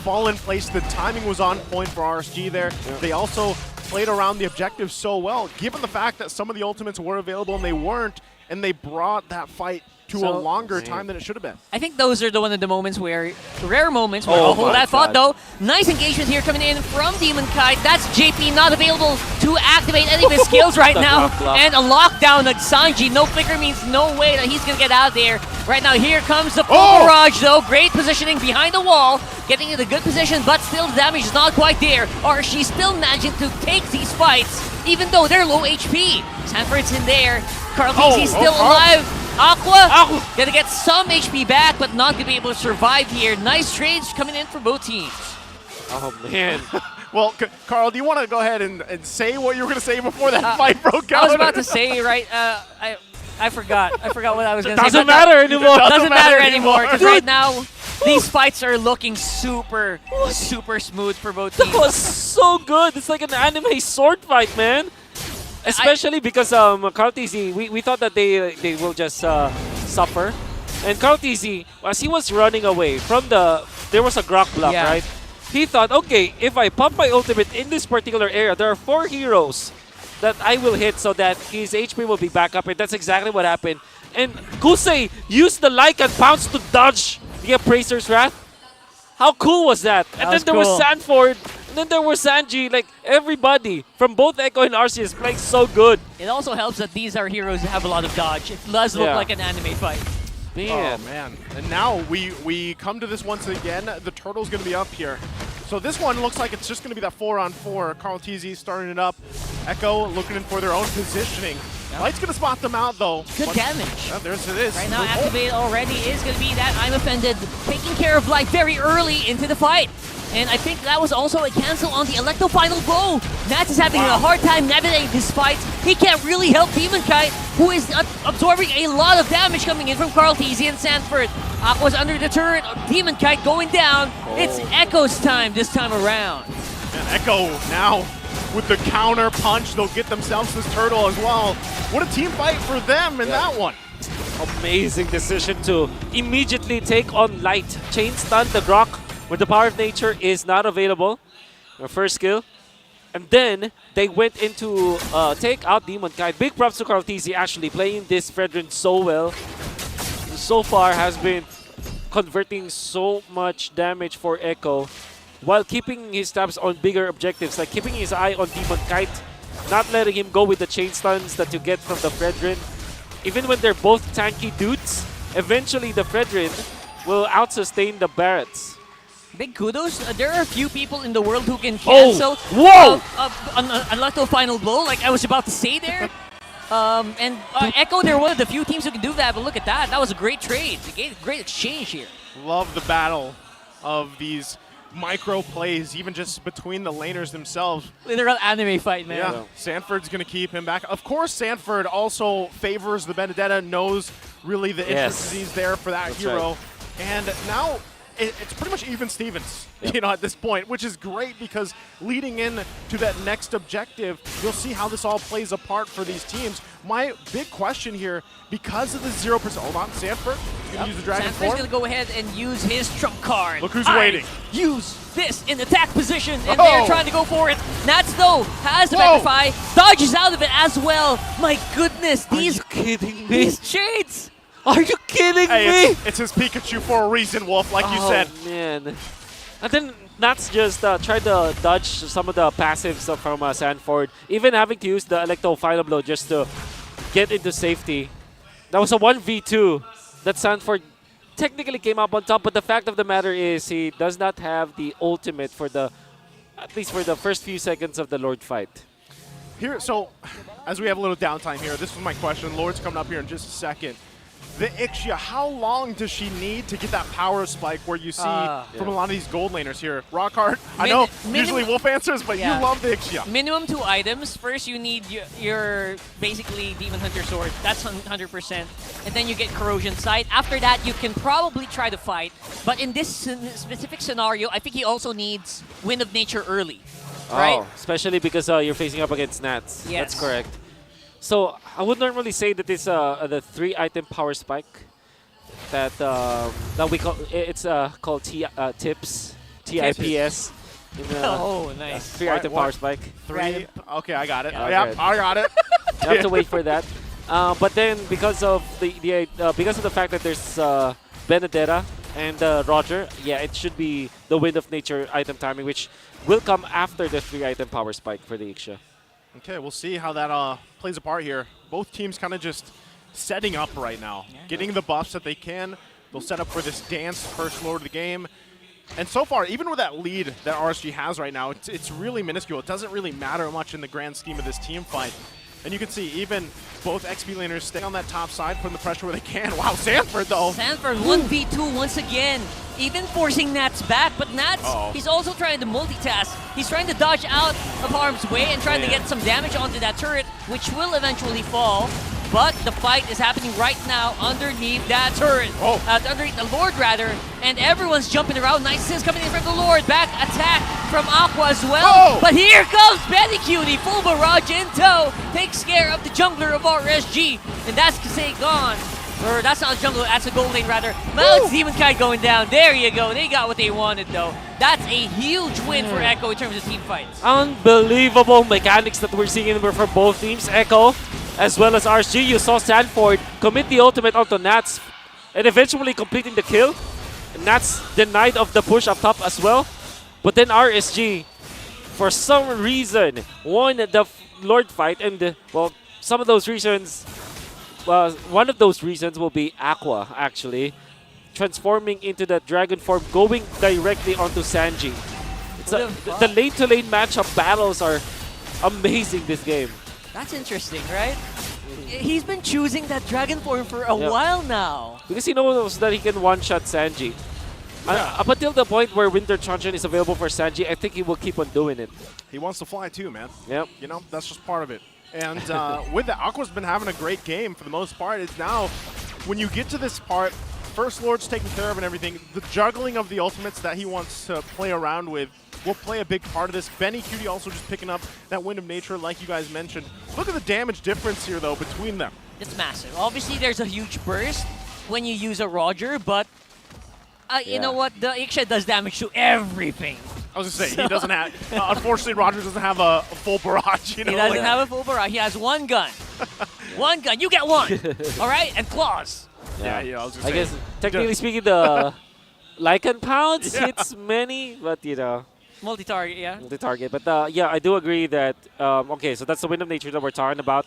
fall in place. The timing was on point for RSG there. Yeah. They also played around the objective so well, given the fact that some of the ultimates were available and they weren't, and they brought that fight to a longer time than it should have been. I think those are the one of the moments where, rare moments where, hold that thought though. Nice engagement here coming in from Demonkite. That's JP not available to activate any of his skills right now. And a lockdown of Sanji. No flicker means no way that he's going to get out there. Right now, here comes the full barrage though. Great positioning behind the wall. Getting into good position, but still the damage is not quite there. RSG still managing to take these fights, even though they're low HP. Sanford's in there. KarlTzy still alive. Aqua gonna get some HP back, but not gonna be able to survive here. Nice trades coming in for both teams. Oh man. Well, Karl, do you want to go ahead and say what you were gonna say before that fight broke out? I was about to say, right, I forgot. I forgot what I was gonna say. Doesn't matter anymore. Doesn't matter anymore, because right now, these fights are looking super smooth for both teams. That was so good. It's like an anime sword fight, man. Especially because KarlTzy, we thought that they will just suffer. And KarlTzy, as he was running away from there was a Grok block, right? He thought, okay, if I pump my ultimate in this particular area, there are 4 heroes that I will hit so that his HP will be back up. And that's exactly what happened. And Kusei used the Lycan pounce to dodge the Appraiser's Wrath. How cool was that? And then there was Sanford. And then there was Sanji. Like, everybody from both Echo and RC is playing so good. It also helps that these are heroes that have a lot of dodge. It does look like an anime fight. Man. Oh, man. And now we come to this once again. The turtle's going to be up here. So this one looks like it's just going to be that 4-on-4. KarlTzy starting it up. Echo looking in for their own positioning. Light's going to spot them out, though. Good damage. There's it is. Right now, activate already is going to be that I'm Offended, taking care of Light very early into the fight. And I think that was also a cancel on the Electro Final Blow. Nats is having a hard time navigating this fight. He can't really help Demonkite, who is absorbing a lot of damage coming in from KarlTzy and Sanford. Aqua's under the turret. Demonkite going down. It's Echo's time this time around. And Echo now with the counter punch. They'll get themselves this turtle as well. What a team fight for them in that one. Amazing decision to immediately take on Light. Chain stun the Grok where the Power of Nature is not available. Their first skill. And then they went into take out Demonkite. Big props to KarlTzy actually playing this Fredrin so well. So far has been converting so much damage for Echo while keeping his tabs on bigger objectives, like keeping his eye on Demonkite, not letting him go with the chain stuns that you get from the Fredrin. Even when they're both tanky dudes, eventually the Fredrin will out-sustain the Barretts. Big kudos. There are a few people in the world who can cancel an Electro Final Blow, like I was about to say there. Echo, they're one of the few teams who can do that, but look at that. That was a great trade. A great exchange here. Love the battle of these micro plays, even just between the laners themselves. Literal anime fight, man. Yeah, Sanford's going to keep him back. Of course, Sanford also favors the Benedetta, knows really the intricacies there for that hero. Right. And now it's pretty much even Stevens, you know, at this point, which is great because leading in to that next objective, you'll see how this all plays apart for these teams. My big question here, because of the 0%, hold on, Sanford is going to use the Dragon Sanford's Form. going to go ahead and use his trump card. Look who's waiting. Use this in attack position, and they're trying to go for it. Nats, though, has the Petrify, dodges out of it as well. My goodness, these shades. Are you kidding Hey, me? it's his Pikachu for a reason, Wolf, like you said. Oh, man. And then Nats just tried to dodge some of the passives from Sanford, even having to use the Electro Final Blow just to get into safety. That was a 1v2 that Sanford technically came up on top, but the fact of the matter is he does not have the ultimate for the, at least for the first few seconds of the Lord fight. Here, so as we have a little downtime here, this was my question. Lord's coming up here in just a second. The Ixia, how long does she need to get that power spike where you see from a lot of these gold laners here? Rockhart, I know usually Wolf answers, but you love the Ixia. Minimum 2 items. First, you need your basically Demon Hunter Sword. That's 100%. And then you get Corrosion Sight. After that, you can probably try to fight. But in this specific scenario, I think he also needs Wind of Nature early. Right? Oh, especially because you're facing up against Nats. Yes. That's correct. So I would normally say that it's the 3-item power spike that that we call called TIPS. Oh, nice. 3-item power spike. Okay, I got it. Yeah, Yep, I got it. You have to wait for that. But then because of because of the fact that there's Benedetta and Roger, yeah, it should be the Wind of Nature item timing, which will come after the 3-item power spike for the Ixia. Okay, we'll see how that plays a part here. Both teams kind of just setting up right now, getting the buffs that they can. They'll set up for this dance first lord of the game. And so far, even with that lead that RSG has right now, it's really minuscule. It doesn't really matter much in the grand scheme of this team fight. And you can see even both XP laners staying on that top side, putting the pressure where they can. Wow, Sanford though. Sanford 1v2 once again, even forcing Nats back. But Nats, he's also trying to multitask. He's trying to dodge out of harm's way and trying to get some damage onto that turret, which will eventually fall. But the fight is happening right now underneath that turret. Underneath the Lord, rather. And everyone's jumping around. Nice assist coming in from the Lord. Back attack from Aqua as well. But here comes Bettycutie. Full barrage in tow. Takes care of the jungler of RSG. And that's Kasei gone. Or that's not a jungler, that's a gold lane rather. Now it's Demonkite going down. There you go. They got what they wanted though. That's a huge win for Echo in terms of team fights. Unbelievable mechanics that we're seeing from both teams. Echo as well as RSG. You saw Sanford commit the ultimate onto Nats and eventually completing the kill. Nats denied of the push up top as well. But then RSG, for some reason, won the Lord fight. And, well, some of those reasons, one of those reasons will be Aqua, actually, transforming into the dragon form, going directly onto Sanji. The lane-to-lane matchup battles are amazing this game. That's interesting, right? He's been choosing that dragon form for a while now. Because he knows that he can one-shot Sanji. Up until the point where Winter Truncheon is available for Sanji, I think he will keep on doing it. He wants to fly too, man. Yep. You know, that's just part of it. And with that, Aqua's been having a great game for the most part. It's now, when you get to this part, First Lord's taken care of and everything, the juggling of the ultimates that he wants to play around with will play a big part of this. Bettycutie also just picking up that Wind of Nature like you guys mentioned. Look at the damage difference here though between them. It's massive. Obviously there's a huge burst when you use a Roger, but you know what? The Ixia does damage to everything. I was going to say, he doesn't have, unfortunately Roger doesn't have a full barrage. You know, he doesn't have a full barrage. He has one gun. One gun. You get one. All right? And claws. Yeah, I was I guess, technically speaking, the Lycan Pounds hits many, but you know. Multi-target, yeah. Multi-target. But yeah, I do agree that, okay, so that's the Wind of Nature that we're talking about.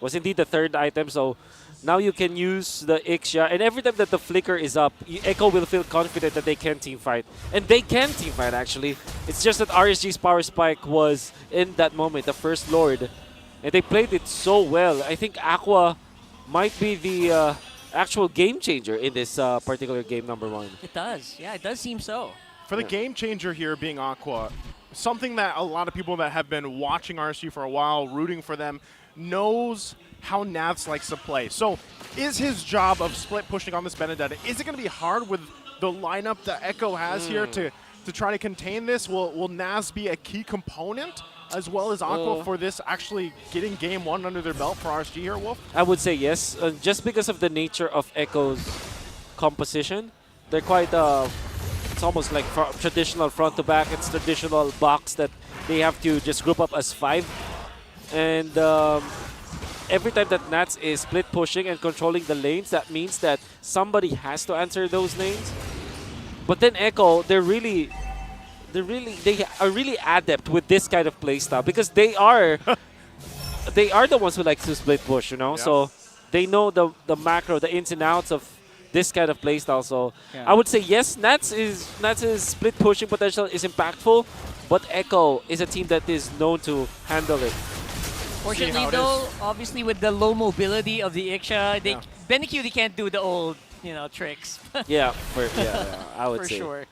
Was indeed the third item, so now you can use the Ixia, and every time that the flicker is up, Echo will feel confident that they can teamfight. And they can teamfight, actually. It's just that RSG's power spike was, in that moment, the first Lord. And they played it so well. I think Aqua might be the actual game changer in this particular game number 1. It does. Yeah, it does seem so. For the game changer here being Aqua, something that a lot of people that have been watching RSG for a while, rooting for them, knows how Navs likes to play. So is his job of split pushing on this Benedetta, is it going to be hard with the lineup that Echo has here to try to contain this? Will Navs be a key component as well as Aqua for this actually getting game 1 under their belt for RSG here, Wolf? I would say yes, just because of the nature of Echo's composition. They're quite, it's almost like traditional front to back. It's traditional box that they have to just group up as 5. And every time that Nats is split pushing and controlling the lanes, that means that somebody has to answer those lanes. But then Echo, they are really adept with this kind of playstyle because they are the ones who like to split push, you know. Yeah. So they know the macro, the ins and outs of this kind of playstyle. So I would say yes, Nats' split pushing potential is impactful, but Echo is a team that is known to handle it. Fortunately, though, obviously with the low mobility of the Iksha, BennyQt can't do the old, tricks. Yeah, I would for say. sure.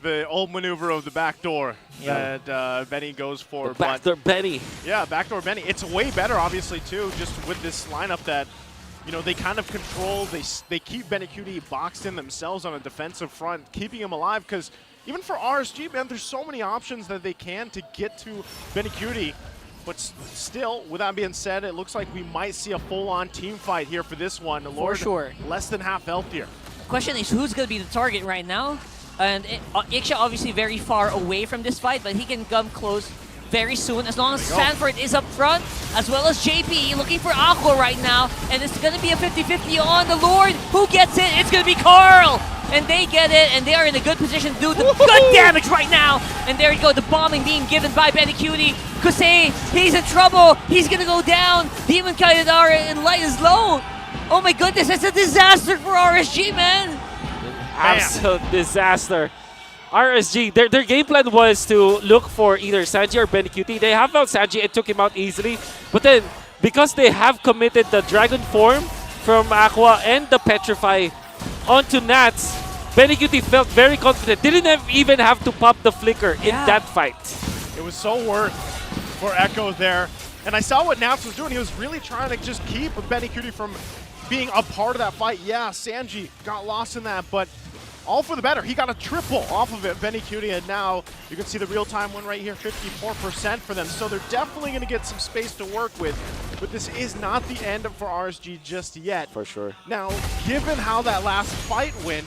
The old maneuver of the backdoor that Benny goes for. The backdoor Benny. Yeah, backdoor Benny. It's way better, obviously, too, just with this lineup that, they kind of control. They keep BennyQt boxed in themselves on a defensive front, keeping him alive. Because even for RSG, man, there's so many options that they can to get to BennyQt. But still, with that being said, it looks like we might see a full-on team fight here for this one. Lord, for sure. Less than half health here. Question is, who's going to be the target right now? And Iksha obviously very far away from this fight, but he can come close very soon as long as Sanford is up front, as well as JP looking for Aqua right now. And it's going to be a 50-50 on the Lord. Who gets it? It's going to be Karl! And they get it, and they are in a good position to do the good damage right now. And there you go, the bombing being given by BennyQt. Kusei, he's in trouble. He's going to go down. Demonkite and Light is low. Oh my goodness, it's a disaster for RSG, man. Absolute disaster. RSG, their game plan was to look for either Sanji or BennyQt. They have found Sanji and took him out easily. But then, because they have committed the Dragon Form from Aqua and the Petrify onto Nats, BennyQt felt very confident. Didn't even have to pop the flicker in that fight. It was so worth for Echo there. And I saw what Nats was doing. He was really trying to just keep BennyQt from being a part of that fight. Yeah, Sanji got lost in that, but all for the better. He got a triple off of it, BennyQt, and now you can see the real-time one right here, 54% for them. So they're definitely going to get some space to work with, but this is not the end for RSG just yet. For sure. Now, given how that last fight went,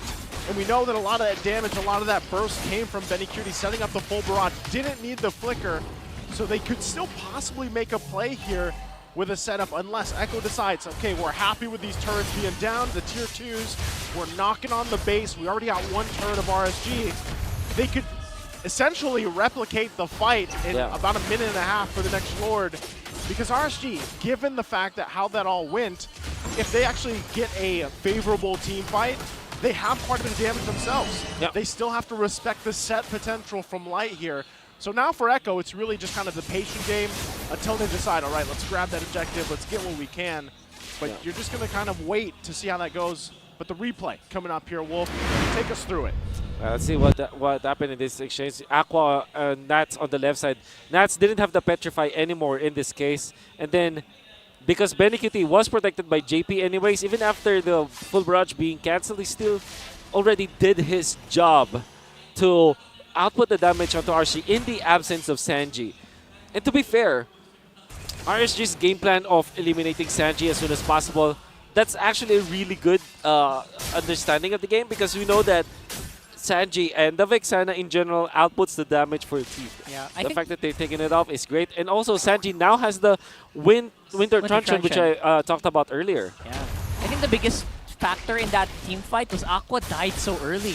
and we know that a lot of that damage, a lot of that burst came from BennyQt setting up the full barrage, didn't need the flicker, so they could still possibly make a play here with a setup unless Echo decides, okay, we're happy with these turrets being down, the tier 2s, we're knocking on the base, we already got one turret of RSG. They could essentially replicate the fight in about a minute and a half for the next Lord, because RSG, given the fact that how that all went, if they actually get a favorable team fight, they have quite a bit of damage themselves. They still have to respect the set potential from Light here. So now for Echo, it's really just kind of the patient game until they decide, all right, let's grab that objective, let's get what we can. But you're just going to kind of wait to see how that goes. But the replay coming up here, Wolf, take us through it. Let's see what happened in this exchange. Aqua and Nats on the left side. Nats didn't have the Petrify anymore in this case. And then, because BennyQt was protected by JP anyways, even after the full barrage being cancelled, he still already did his job to output the damage onto RSG in the absence of Sanji. And to be fair, RSG's game plan of eliminating Sanji as soon as possible, that's actually a really good understanding of the game, because we know that Sanji and the Vexana in general outputs the damage for the team. Yeah, the fact that they're taking it off is great. And also Sanji now has the Winter Truncheon, which I talked about earlier. Yeah, I think the biggest factor in that team fight was Aqua died so early.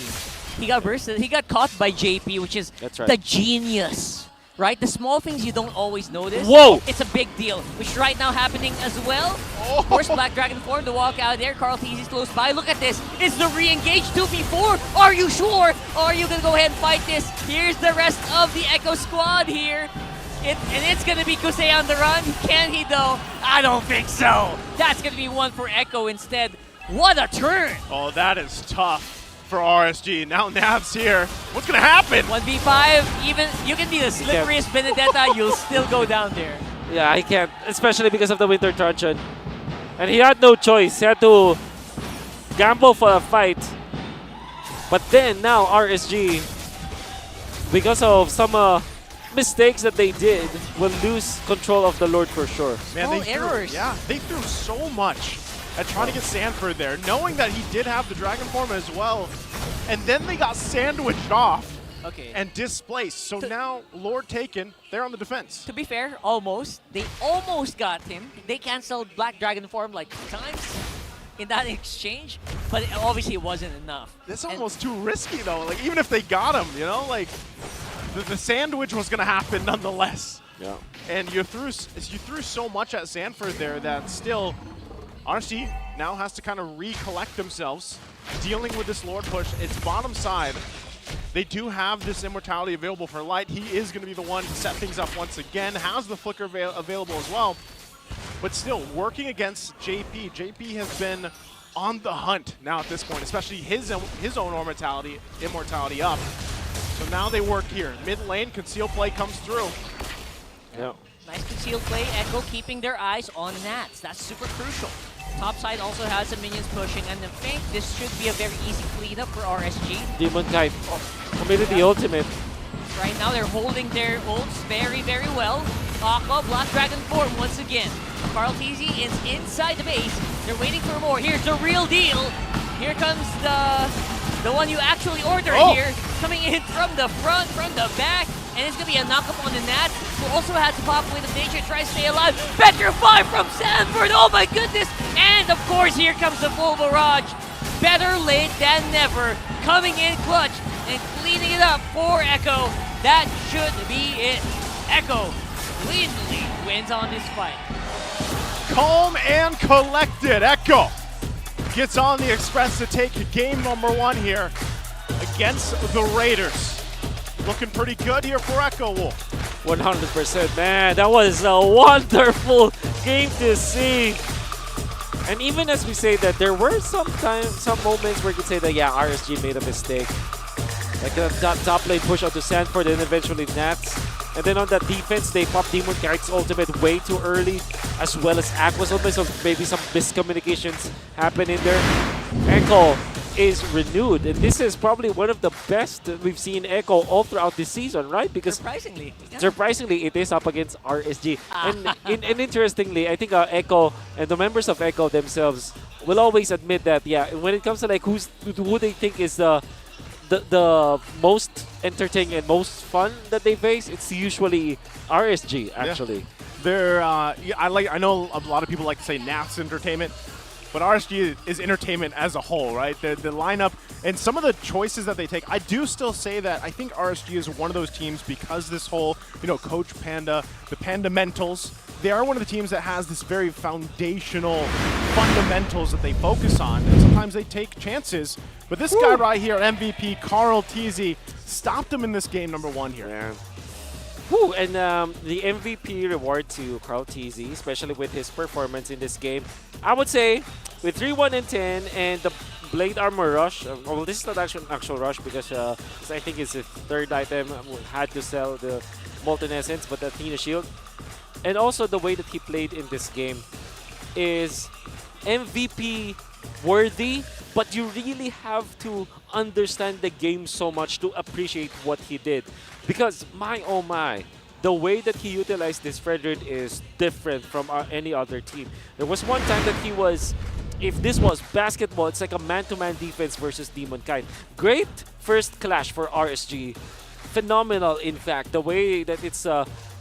He got bursted. He got caught by JP, which is the genius, right? The small things you don't always notice. Whoa! It's a big deal, which right now happening as well. Of course, Black Dragon form to walk out there. KarlTzy is close by. Look at this. It's the re-engage 2v4. Are you sure? Are you going to go ahead and fight this? Here's the rest of the Echo squad here. And it's going to be Kusei on the run. Can he, though? I don't think so. That's going to be one for Echo instead. What a turn. Oh, that is tough for RSG. Now Nav's here. What's going to happen? 1v5, even you can be the slipperiest Benedetta, you'll still go down there. Yeah, I can't, especially because of the Winter Truncheon. And he had no choice. He had to gamble for a fight. But then now RSG, because of some mistakes that they did, will lose control of the Lord for sure. Man, they threw so much at trying to get Sanford there, knowing that he did have the Dragon Form as well. And then they got sandwiched off and displaced. So now Lord taken, they're on the defense. To be fair, almost. They almost got him. They canceled Black Dragon Form like 2 times in that exchange, but obviously it wasn't enough. That's almost too risky though. Like even if they got him, you know, like the sandwich was gonna happen nonetheless. Yeah. And you threw so much at Sanford there that still RSG now has to kind of recollect themselves, dealing with this Lord push. It's bottom side. They do have this immortality available for Light. He is going to be the one to set things up once again. Has the flicker available as well. But still, working against JP. JP has been on the hunt now at this point, especially his own immortality up. So now they work here. Mid lane, conceal play comes through. Yeah. Nice concealed play. Echo keeping their eyes on Nats. That's super crucial. Top side also has some minions pushing, and I think this should be a very easy cleanup for RSG. Demonkite committed the ultimate. Right now they're holding their ults very, very well. Aqua, Black Dragon Form once again. KarlTzy is inside the base. They're waiting for more. Here's the real deal. Here comes the one you actually ordered here. Coming in from the front, from the back. And it's going to be a knockup on the Nat, who also has to pop away the nature, try to stay alive. Petrify from Sanford, oh my goodness! And of course, here comes the full barrage. Better late than never. Coming in clutch and cleaning it up for Echo. That should be it. Echo cleanly wins on this fight. Calm and collected. Echo gets on the Express to take game number 1 here against the Raiders. Looking pretty good here for Echo Wolf. 100%, man. That was a wonderful game to see. And even as we say that, there were some moments where you could say that, yeah, RSG made a mistake. Like that top lane push out to Sanford and eventually Nats. And then on that defense, they popped Demonkite's ultimate way too early, as well as Aqua's ultimate, so maybe some miscommunications happen in there. Echo is renewed, and this is probably one of the best that we've seen Echo all throughout this season, right? Because surprisingly, it is up against RSG. And interestingly, I think Echo and the members of Echo themselves will always admit that, yeah, when it comes to like who they think is the most entertaining and most fun that they face, it's usually RSG actually. Yeah. They're I know a lot of people like to say Nats Entertainment, but RSG is entertainment as a whole, right? The lineup and some of the choices that they take, I do still say that I think RSG is one of those teams because this whole, Coach Panda, the Pandamentals, they are one of the teams that has this very foundational fundamentals that they focus on, and sometimes they take chances. But this guy right here, MVP KarlTzy, stopped him in this game number 1 here. Yeah. Woo, and the MVP reward to KarlTzy, especially with his performance in this game, I would say with 3-1 and 10 and the Blade Armor Rush. Well, this is not actual rush because I think it's the 3rd item. Had to sell the Molten Essence, but the Athena Shield. And also the way that he played in this game is MVP worthy, but you really have to understand the game so much to appreciate what he did. Because my oh my, the way that he utilized this Fredrid is different from any other team. There was one time that he was, if this was basketball, it's like a man-to-man defense versus Demonkite. Great first clash for RSG. Phenomenal, in fact, the way that it's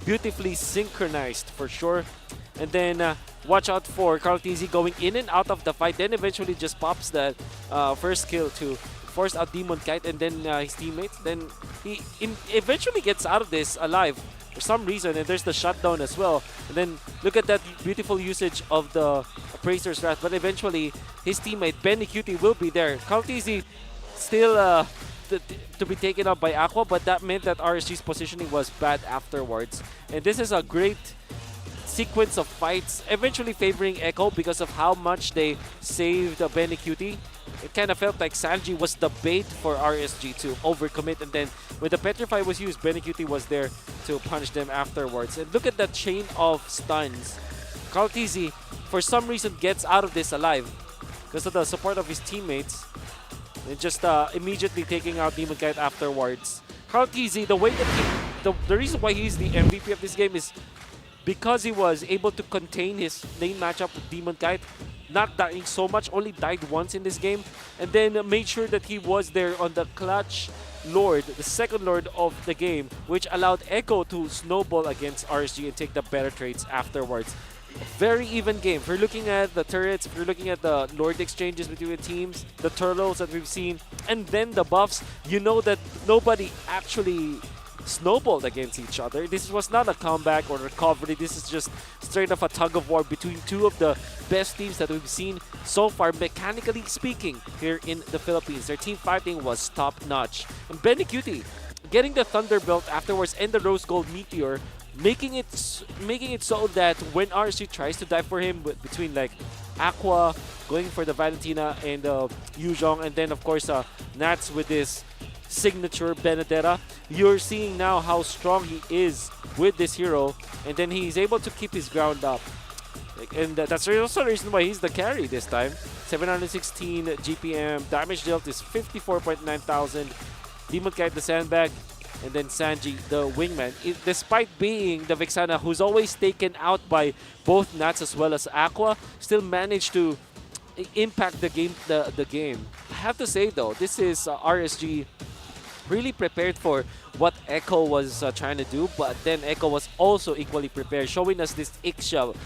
beautifully synchronized for sure. And then watch out for KarlTzy going in and out of the fight, then eventually just pops that first kill to force out Demonkite and then his teammates. Then he eventually gets out of this alive for some reason, and there's the shutdown as well. And then look at that beautiful usage of the Appraiser's Wrath, but eventually his teammate Benny Cutie will be there. KarlTzy still to be taken up by Aqua, but that meant that RSG's positioning was bad afterwards. And this is a great sequence of fights, eventually favoring Echo because of how much they saved Benny Cutie. it kind of felt like Sanji was the bait for RSG to overcommit, and then when the Petrify was used, BLCK was there to punish them afterwards. And look at that chain of stuns. KarlTzy, for some reason, gets out of this alive because of the support of his teammates. And just immediately taking out Demonkite afterwards. KarlTzy, the way that the reason why he's the MVP of this game is because he was able to contain his lane matchup with Demonkite, not dying so much, only died once in this game, and then made sure that he was there on the clutch Lord, the second Lord of the game, which allowed Echo to snowball against RSG and take the better trades afterwards. Very even game. If you're looking at the turrets, if you're looking at the Lord exchanges between the teams, the turtles that we've seen, and then the buffs, you know that nobody actually snowballed against each other. This was not a comeback or recovery. This is just straight up a tug of war between two of the best teams that we've seen so far, mechanically speaking, here in the Philippines. Their team fighting was top-notch. And BLCK getting the Thunderbolt afterwards and the Rose Gold Meteor, making it so that when RSG tries to dive for him between like Aqua, going for the Valentina and Yuzhong, and then of course Nats with this signature Benedetta, you're seeing now how strong he is with this hero, and then he's able to keep his ground up. And that's also the reason why he's the carry this time. 716 GPM, damage dealt is 54.9 thousand. Demonkite the sandbag, and then Sanji the wingman. Despite being the Vexana who's always taken out by both Nats as well as Aqua, still managed to impact the game. The game. I have to say though, this is RSG really prepared for what Echo was trying to do, but then Echo was also equally prepared, showing us this Ixia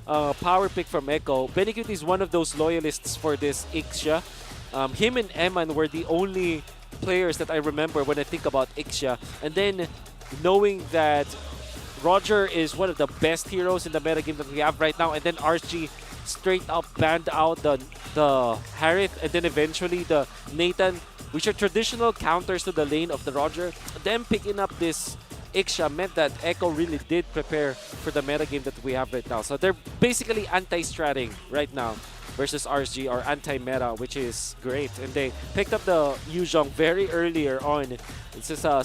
power pick from Echo. BLCK is one of those loyalists for this Ixia. Him and Eman were the only players that I remember when I think about Ixia. And then knowing that Roger is one of the best heroes in the metagame that we have right now, and then RSG straight up banned out the Harith, and then eventually the Nathan, which are traditional counters to the lane of the Roger. Them picking up this Ixia meant that Echo really did prepare for the metagame that we have right now. So they're basically anti-stratting right now versus RSG, or anti-meta, which is great. And they picked up the Yuzhong very earlier on. This is a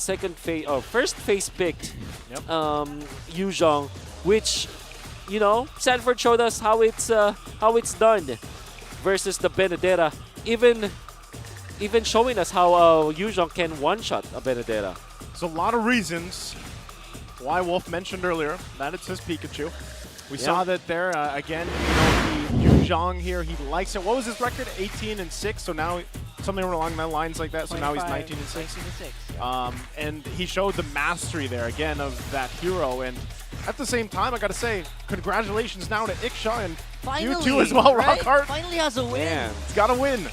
first phase picked Yuzhong, which, you know, Sanford showed us how it's done versus the Benedetta. Even showing us how Yuzhong can one-shot a Benedetta. There's a lot of reasons why Wolf mentioned earlier that it's his Pikachu. We saw that there again. You know, the Yuzhong here, he likes it. What was his record? 18-6. So now something along the lines like that. So now he's 19-6. And he showed the mastery there again of that hero. And at the same time, I gotta say, congratulations now to Ixia and you too as well, right? Rockhart. Finally has a win. Yeah, he's got to win.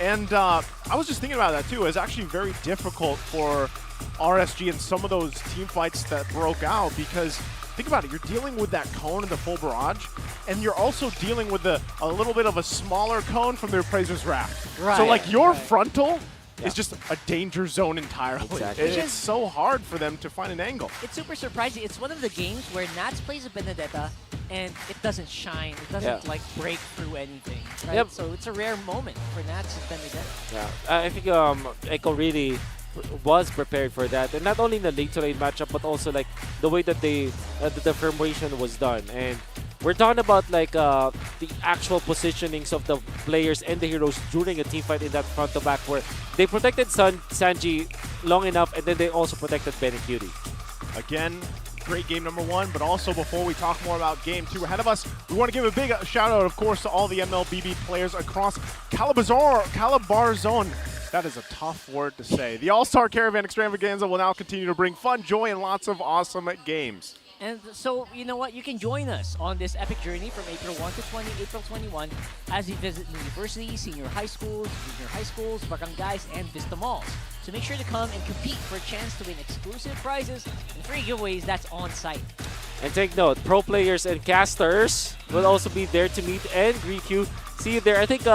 And I was just thinking about that too. It's actually very difficult for RSG in some of those team fights that broke out, because think about it, you're dealing with that cone in the full barrage, and you're also dealing with a little bit of a smaller cone from their Appraiser's Wrath. Right. So like your frontal is just a danger zone entirely. Exactly. It's so hard for them to find an angle. It's super surprising. It's one of the games where Nats plays a Benedetta and it doesn't shine. It doesn't like break through anything. Right? Yep. So it's a rare moment for Nats and Benedetta. Yeah, I think Echo really was prepared for that, and not only in the late to lane matchup, but also like the way that the formation was done. And we're talking about like the actual positionings of the players and the heroes during a team fight in that front to back, where they protected Sanji long enough, and then they also protected BLCK. Again, great game number one, but also before we talk more about game two ahead of us, we want to give a big shout out, of course, to all the MLBB players across Calabarzon. That is a tough word to say. The All-Star Caravan Extravaganza will now continue to bring fun, joy, and lots of awesome games. And so, you know what? You can join us on this epic journey from April 1 to April 21 as we visit universities, senior high schools, junior high schools, barangays, and Vista malls. So make sure to come and compete for a chance to win exclusive prizes and free giveaways that's on site. And take note, pro players and casters will also be there to meet and greet you. See you there. I think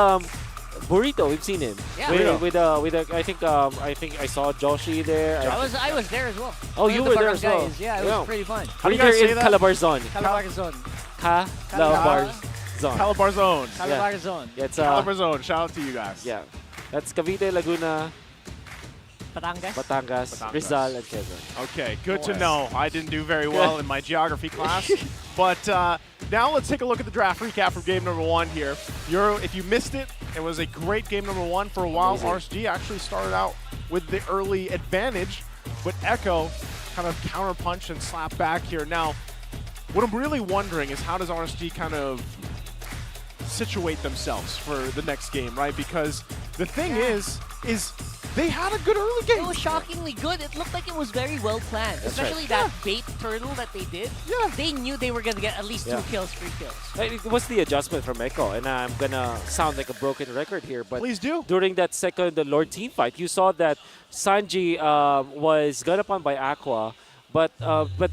Burrito, we've seen him. Yeah. With I think I saw Joshi there. I was there as well. Oh, you were there as well. Yeah, it was pretty fun. How do you guys say that? Calabarzon. Calabarzon. Calabarzon. Calabarzon. Calabarzon. Yeah, it's Calabarzon. Shout out to you guys. Yeah. That's Cavite, Laguna, Batangas. Rizal, and Quezon. Okay, good to know. I didn't do very well in my geography class. But now let's take a look at the draft recap from game number 1 here. If you missed it, it was a great game number 1. For a while, RSG actually started out with the early advantage, but Echo kind of counterpunched and slapped back here. Now, what I'm really wondering is how does RSG kind of situate themselves for the next game, right? Because the thing is they had a good early game. It was shockingly good. It looked like it was very well planned, especially that bait turtle that they did. Yeah. They knew they were going to get at least 2 kills, 3 kills. It was the adjustment from Echo, and I'm gonna sound like a broken record here, but please do. During that second Lord team fight, you saw that Sanji was got upon by Aqua, but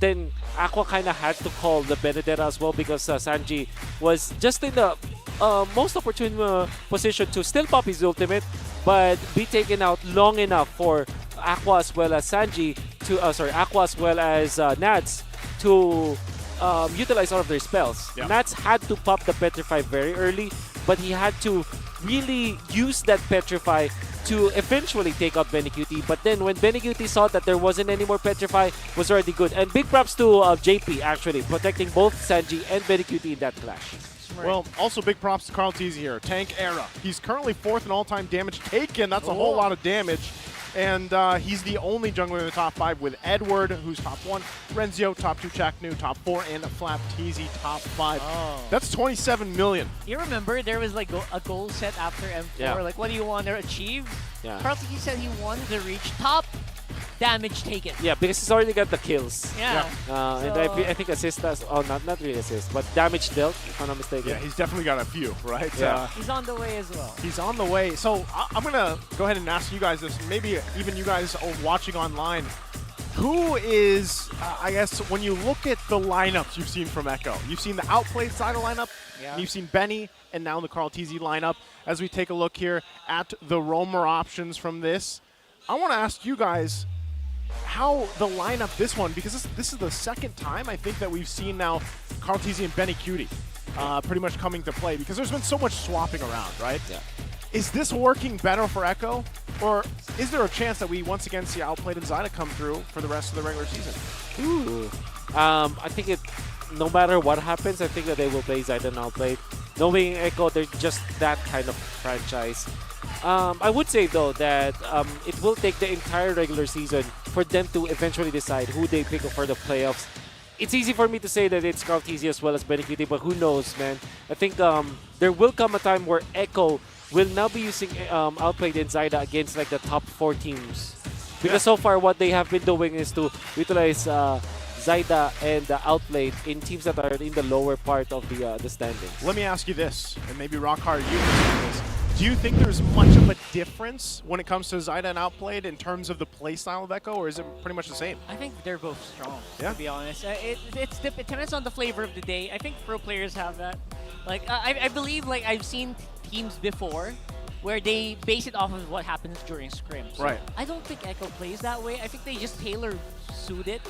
then Aqua kind of had to call the Benedetta as well because Sanji was just in the most opportune position to still pop his ultimate, but be taken out long enough for Aqua as well as Sanji to Aqua as well as Nats to utilize all of their spells. Yeah. Nats had to pop the Petrify very early, but he had to really use that Petrify to eventually take out BennyQt. But then when BennyQt saw that there wasn't any more Petrify, was already good. And big props to JP actually protecting both Sanji and BennyQt in that clash. Well, also big props to KarlTzy here, tank era. He's currently 4th in all-time damage taken. That's a whole lot of damage. And he's the only jungler in the top 5 with Edward, who's top 1, Renzio, top 2, Chaknu, top 4, and FlapTzy, top 5. That's 27 million. You remember there was like a goal set after M4, Yeah. like what do you want to achieve? Yeah. KarlTzy said he wanted to reach top damage taken. Yeah, because he's already got the kills. Yeah. And I think assist as, not really assist, but damage dealt, if I'm not mistaken. Yeah, he's definitely got a few, right? Yeah. He's on the way as well. He's on the way. So I'm going to go ahead and ask you guys this, maybe even you guys watching online. Who is, I guess, when you look at the lineups you've seen from Echo, you've seen the outplayed side of lineup, you've seen Benny, and now the KarlTzy lineup. As we take a look here at the roamer options from this, I want to ask you guys how the lineup this one, because this is the second time I think that we've seen now KarlTzy and BennyQt pretty much coming to play, because there's been so much swapping around, right? Yeah. Is this working better for Echo, or is there a chance that we once again see Outplayed and Zyda come through for the rest of the regular season? Ooh. I think no matter what happens, I think that they will play Zyda and Outplayed. Knowing Echo, they're just that kind of franchise. I would say though that it will take the entire regular season for them to eventually decide who they pick for the playoffs. It's easy for me to say that it's KarlTzy as well as BennyQt, but who knows, man? I think there will come a time where Echo will now be using Outplayed and Zyda against like the top 4 teams. Because so far what they have been doing is to utilize Zyda and Outplayed in teams that are in the lower part of the standings. Let me ask you this, and maybe Rockhard, you can do this. Do you think there's much of a difference when it comes to Zyda and Outplayed in terms of the playstyle of Echo, or is it pretty much the same? I think they're both strong, Yeah. to be honest. It depends on the flavor of the day. I think pro players have that. Like, I believe, like, I've seen teams before where they base it off of what happens during scrims. Right. I don't think Echo plays that way. I think they just tailor-suit it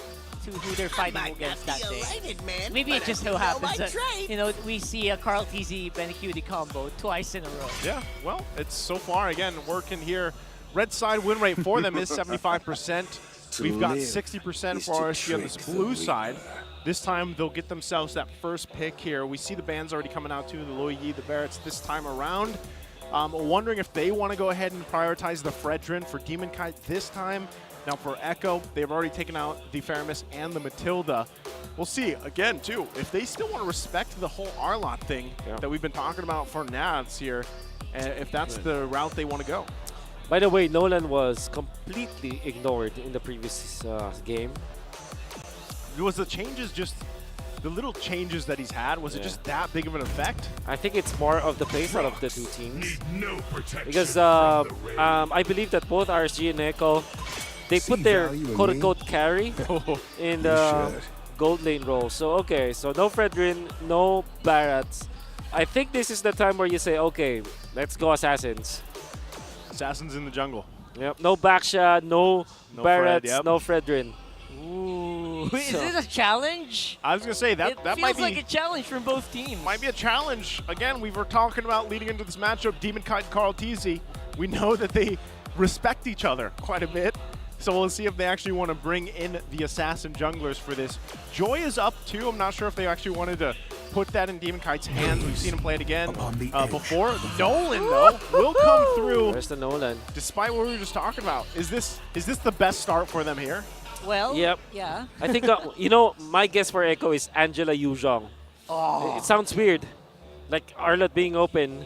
to who they're fighting against that day. Maybe it just so happens that, you know, we see a KarlTzy BennyQt combo twice in a row. Yeah, well, it's so far, again, working here. Red side win rate for them is 75%. We've got 60% for RSG on this blue side. This time, they'll get themselves that first pick here. We see the bands already coming out too, the Loyi, the Barretts this time around. Wondering if they want to go ahead and prioritize the Fredrin for Demonkite this time. Now for Echo, they've already taken out the Faramis and the Matilda. We'll see, again, too, if they still want to respect the whole Arlot thing that we've been talking about for Nats here, if that's the route they want to go. By the way, Nolan was completely ignored in the previous game. Was the changes just, the little changes that he's had, was it just that big of an effect? I think it's more of the playstyle of the two teams. No protection Because I believe that both RSG and Echo, they put their quote-unquote carry in the gold lane role. So, okay, so no Fredrin, no Barretts. I think this is the time where you say, okay, let's go Assassins. Assassins in the jungle. Yep, no Backshot, no Barretts, Fred, no Fredrin. Ooh, is this a challenge? I was going to say, that might be... It feels like a challenge from both teams. Might be a challenge. Again, we were talking about leading into this matchup, Demonkite and KarlTzy. we know that they respect each other quite a bit. So we'll see if they actually want to bring in the assassin junglers for this. Joy is up too. I'm not sure if they actually wanted to put that in Demonkite's hands. We've seen him play it again before. Nolan, though, will come through. Where's the Nolan? Despite what we were just talking about. Is this the best start for them here? Well, yep. Yeah. I think, you know, my guess for Echo is Angela Yuzhong. Oh. It sounds weird, like Arlott being open,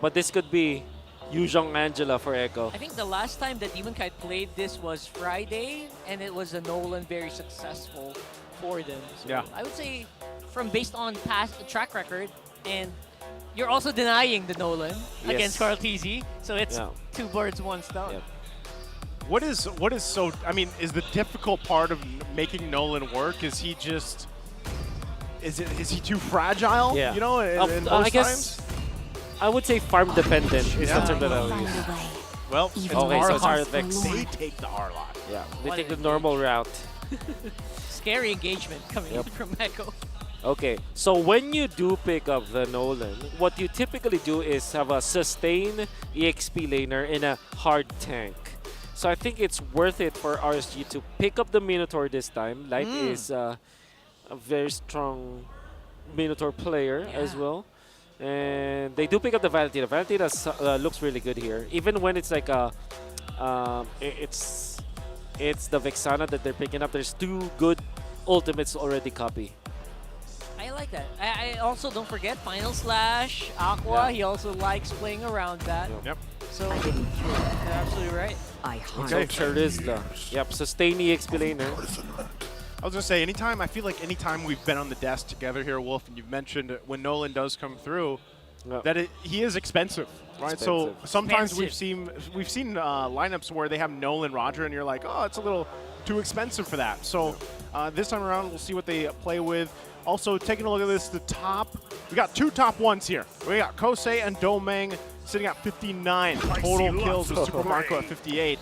but this could be Yuzhong Angela for Echo. I think the last time that Demonkite played this was Friday, and it was a Nolan very successful for them. So yeah. I would say, based on past track record, and you're also denying the Nolan against KarlTzy, so it's two birds, one stone. Yep. What is so? I mean, is the difficult part of making Nolan work? Is he just? Is he too fragile? Yeah. You know, in I most guess times? I would say farm dependent is the term that I would use. Well, it's so it's Arvex. They take the R lot. Yeah, they take the normal route. Scary engagement coming in from Echo. Okay, so when you do pick up the Nolan, what you typically do is have a sustain EXP laner in a hard tank. So I think it's worth it for RSG to pick up the Minotaur this time. Light is a very strong Minotaur player as well. And they do pick up the Valentina. Valentina looks really good here. Even when it's like it's the Vexana that they're picking up. There's two good ultimates already copy. I like that. I also don't forget Final Slash, Aqua. Yeah. He also likes playing around that. Yep. So you're absolutely right. Okay, Charizla. Yep, sustain EXP laner. I was gonna say, I feel like anytime we've been on the desk together here, Wolf, and you've mentioned when Nolan does come through, that he is expensive, right? So sometimes we've seen lineups where they have Nolan Roger, and you're like, oh, it's a little too expensive for that. So this time around, we'll see what they play with. Also, taking a look at this, we got two top ones here. We got Kosei and Domeng sitting at 59 total kills with Super Marco at 58.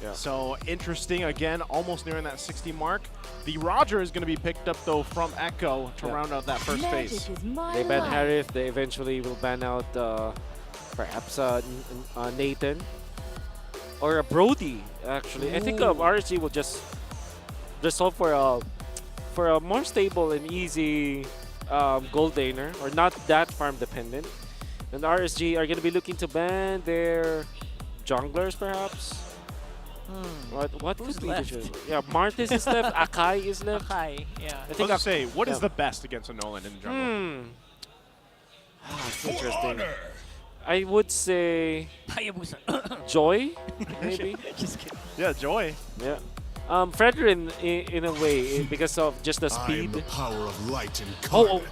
Yeah. So interesting, again, almost nearing that 60 mark. The Roger is going to be picked up, though, from Echo to round out that first phase. They ban Harith. They eventually will ban out perhaps Nathan or a Brody, actually. I think RSG will just resolve for a more stable and easy gold laner, or not that farm dependent. And RSG are going to be looking to ban their junglers, perhaps. What Who's could be left? Yeah, Martis is left. Akai is left. Akai, yeah. I think I'll say, what is the best against a Nolan in the jungle? That's interesting. I would say Joy, maybe. Just kidding. Yeah, Joy. Yeah. Fredrin in a way because of just the speed. The power of light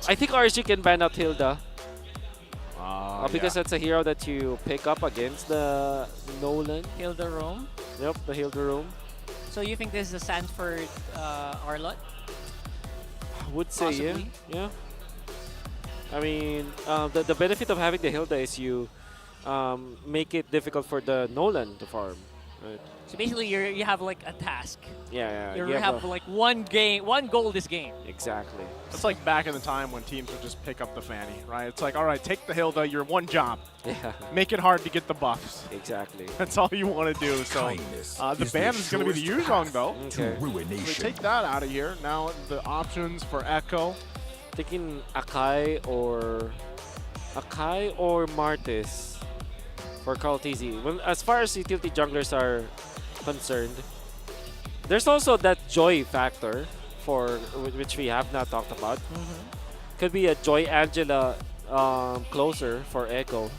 I think RSG can ban out Hilda. Because that's a hero that you pick up against the Nolan. Hilda Rome. Yep, the Hilda Rome. So you think this is a Sanford Arlott? I would say Possibly. yeah. I mean, the benefit of having the Hilda is you make it difficult for the Nolan to farm. Right? So basically, you have like a task. Yeah. You have like one goal this game. Exactly. It's like back in the time when teams would just pick up the Fanny, right? It's like, all right, take the Hilda, your one job. Yeah. Make it hard to get the buffs. Exactly. That's all you want to do. So the ban is going to be the Yuzhong, though. Okay. So take that out of here. Now the options for Echo. Thinking Akai or Martis for KarlTzy. Well, as far as utility junglers are concerned, there's also that Joy factor for which we have not talked about. Could be a Joy Angela closer for Echo.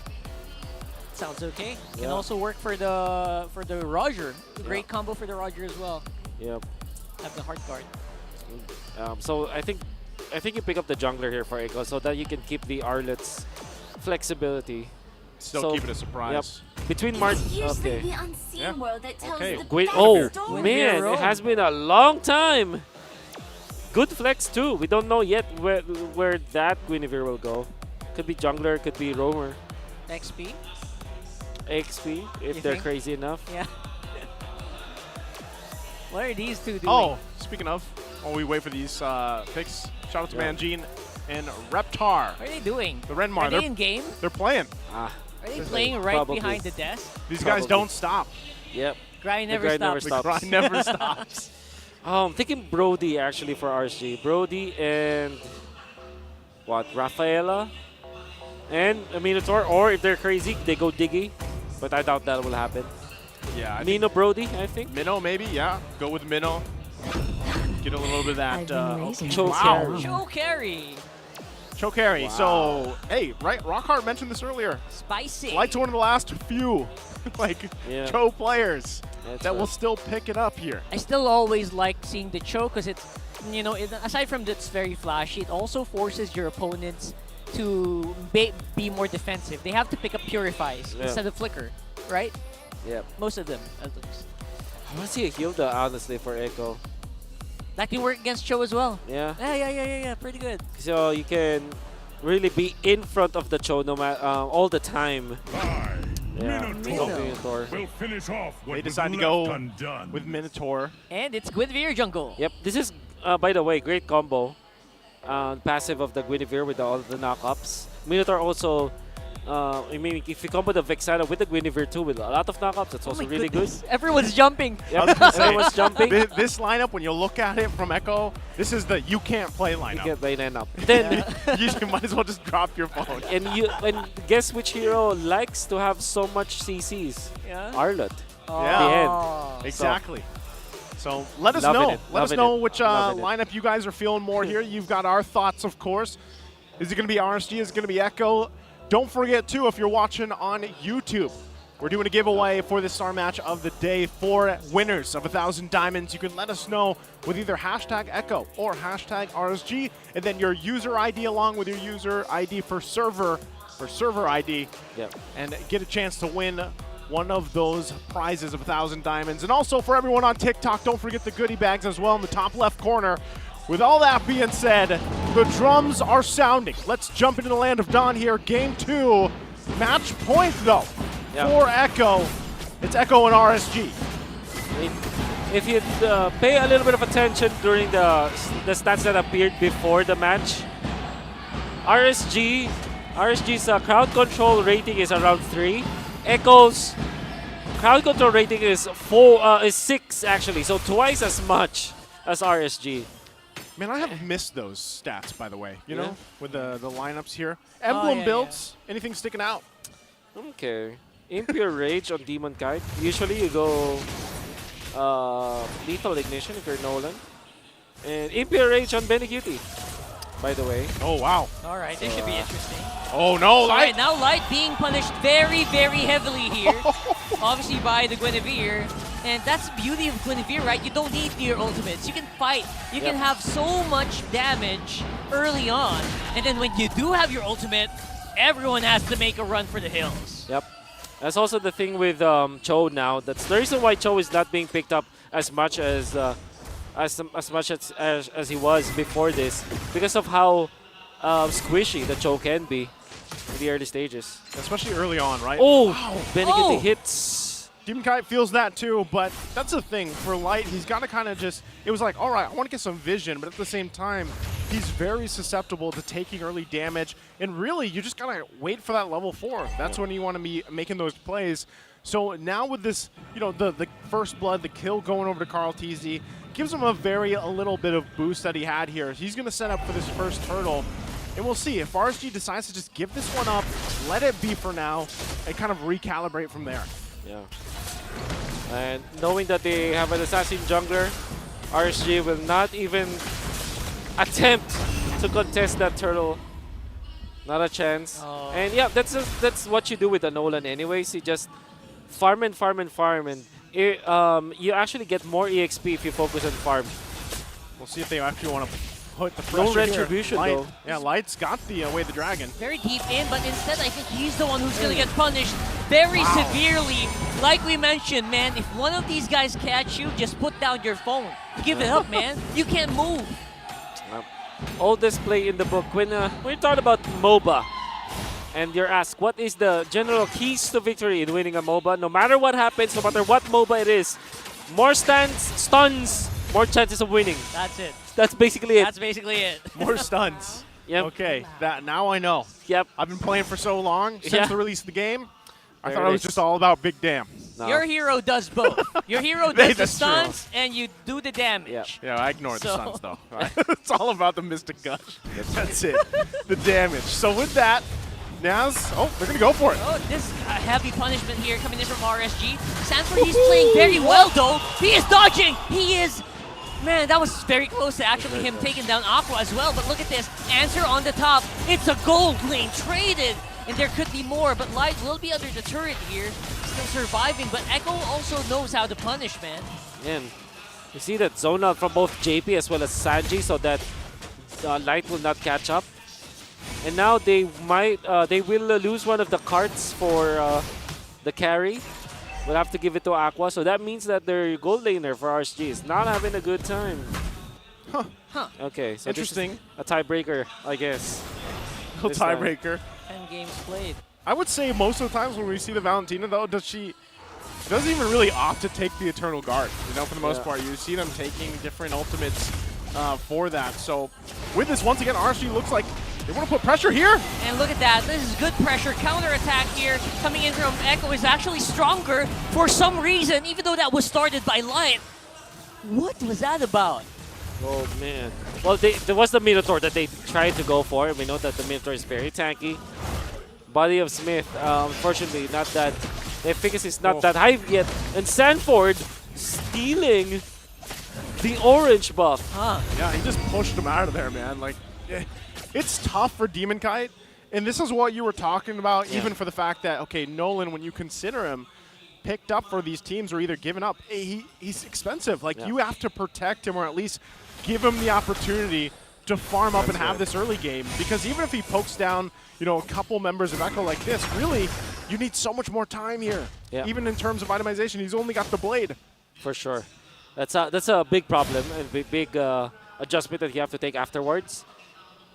Sounds okay. Can Yeah. also work for the Roger. Great combo for the Roger as well. Yep. Have the heart guard. So I think you pick up the jungler here for Echo so that you can keep the Arlott's flexibility. Still keep it a surprise. Yep. Between Mark. Usually Okay. the unseen world that tells the Oh story. man, it has been a long time. Good flex too. We don't know yet where that Guinevere will go. Could be jungler, could be roamer. XP. XP if You they're think? crazy enough. Yeah. What are these two doing? Oh, speaking of, while we wait for these picks, shout out to Manjin and Reptar. What are they doing? The Renmar. Are they in game? They're playing. Are they playing right Probably. behind the desk? These guys don't stop. Yep. Grind The never grind stops. never stops. The grind never stops. I'm thinking Brody actually for RSG. Brody and what? Rafaela and a Minotaur, or if they're crazy, they go Diggy. But I doubt that will happen. Yeah. Mino Brody, I think. Minnow, maybe. Yeah. Go with Minnow. Get a little bit of that. Choke wow. carry. Show carry. Choke carry. Wow. So, hey, right? Rockhart mentioned this earlier. Spicy. Light's one of the last few, Cho players that will still pick it up here. I still always like seeing the choke because it's, you know, aside from that it's very flashy, it also forces your opponents to be more defensive. They have to pick up Purifies instead of Flicker, right? Yep. Most of them, at least. I want to see a heal though, honestly, for Echo. That can work against Cho as well. Yeah. Yeah, pretty good. So you can really be in front of the Cho no matter all the time. Yeah. Minotaur. We'll finish off what They was decide to left go undone. with Minotaur. And it's Guinevere jungle. Yep. This is, by the way, great combo. Passive of the Guinevere with all the knockups. Minotaur also, I mean, if you combo the Vexana with the Guinevere too with a lot of knockups, that's also really good. Everyone's jumping. Yep. Everyone's jumping. This lineup, when you look at it from Echo, this is the you can't play lineup. You can't play lineup. Then you might as well just drop your phone. and guess which hero likes to have so much CCs? Yeah. Arlott. Yeah. Exactly. So let us know. Let us know which lineup you guys are feeling more here. You've got our thoughts, of course. Is it going to be RSG? Is it going to be Echo? Don't forget, too, if you're watching on YouTube, we're doing a giveaway for the star match of the day for winners of 1,000 diamonds. You can let us know with either hashtag Echo or hashtag RSG, and then your user ID along with your user ID for server ID, and get a chance to win one of those prizes of 1,000 diamonds. And also for everyone on TikTok, don't forget the goodie bags as well in the top left corner. With all that being said, the drums are sounding. Let's jump into the land of Dawn here. Game 2, match point though for Echo. It's Echo and RSG. If you pay a little bit of attention during the stats that appeared before the match, RSG's crowd control rating is around 3. Echo's crowd control rating is 6 actually, so twice as much as RSG. Man, I have missed those stats, by the way, you know, with the lineups here. Emblem builds, anything sticking out? Okay. Impure Rage on Demonkite. Usually you go Lethal Ignition if you're Nolan. And Impure Rage on Benecutie, by the way. Oh, wow. All right, this should be interesting. Oh, no, All Light. right, now Light being punished very, very heavily here. Obviously by the Guinevere. And that's the beauty of Guinevere, right? You don't need your ultimates. You can fight. You can have so much damage early on. And then when you do have your ultimate, everyone has to make a run for the hills. Yep. That's also the thing with Cho now. That's the reason why Cho is not being picked up as much as he was before this, because of how squishy the Cho can be in the early stages. Especially early on, right? Oh, wow. Benecutie hits. Demonkite feels that too, but that's the thing for Light. He's got to kind of just, it was like, all right, I want to get some vision, but at the same time, he's very susceptible to taking early damage. And really, you just got to wait for that level 4. That's when you want to be making those plays. So now with this, you know, the first blood, the kill going over to KarlTzy, gives him a little bit of boost that he had here. He's going to set up for this first turtle. And we'll see if RSG decides to just give this one up, let it be for now, and kind of recalibrate from there. Yeah. And knowing that they have an assassin jungler, RSG will not even attempt to contest that turtle. Not a chance. Oh. And yeah, that's what you do with the Nolan anyways. You just farm and farm and farm, and you actually get more EXP if you focus on farm. We'll see if they actually want to put the No pressure retribution here. though. Yeah, Light's got the Way of the Dragon. Very deep in, but instead I think he's the one who's going to get punished very severely. Like we mentioned, man, if one of these guys catch you, just put down your phone. Give it up, man. You can't move. Oldest play in the book. When you talk about MOBA, and you're asked, what is the general keys to victory in winning a MOBA? No matter what happens, no matter what MOBA it is, more stuns, more chances of winning. That's it. That's basically it. That's basically it. More stuns. Yep. Okay, that now I know. Yep. I've been playing for so long since the release of the game. I There thought it it was is. just all about Big Damn. No. Your hero does both. Your hero does the That's true. stunts and you do the damage. Yeah, I ignored the So- stuns though. Right? It's all about the Mystic Gush. That's it. The damage. So with that, Naz, they're gonna go for it. Oh, this heavy punishment here coming in from RSG. Sanford, he's playing very well though. He is dodging. He is. Man, that was very close to actually him taking down Aqua as well. But look at this. Answer on the top. It's a gold lane traded. And there could be more, but Light will be under the turret here. Still surviving, but Echo also knows how to punish, man. And you see that zone out from both JP as well as Sanji so that Light will not catch up. And now they will lose one of the cards for the carry. We'll have to give it to Aqua. So that means that their gold laner for RSG is not having a good time. Huh. Okay, so Interesting. This is a tiebreaker, I guess. Little This time. tiebreaker. 10 games played. I would say most of the times when we see the Valentina though, she doesn't even really opt to take the Eternal Guard. You know, for the most part, you see them taking different ultimates for that. So with this, once again, RSG looks like they want to put pressure here. And look at that. This is good pressure. Counter-attack here coming in from Echo is actually stronger for some reason, even though that was started by Light. What was that about? Oh, man. Well, there was the Minotaur that they tried to go for. We know that the Minotaur is very tanky. Body of Smith, unfortunately, not that. The efficacy is not that high yet. And Sanford stealing the orange buff. Yeah, he just pushed him out of there, man. Like, it's tough for Demonkite. And this is what you were talking about, even for the fact that, okay, Nolan, when you consider him picked up for these teams or either given up, he's expensive. Like, you have to protect him or at least give him the opportunity to farm up and have this early game. Because even if he pokes down, you know, a couple members of Echo like this, really, you need so much more time here. Yeah. Even in terms of itemization, he's only got the blade. For sure. That's a big problem and big adjustment that you have to take afterwards.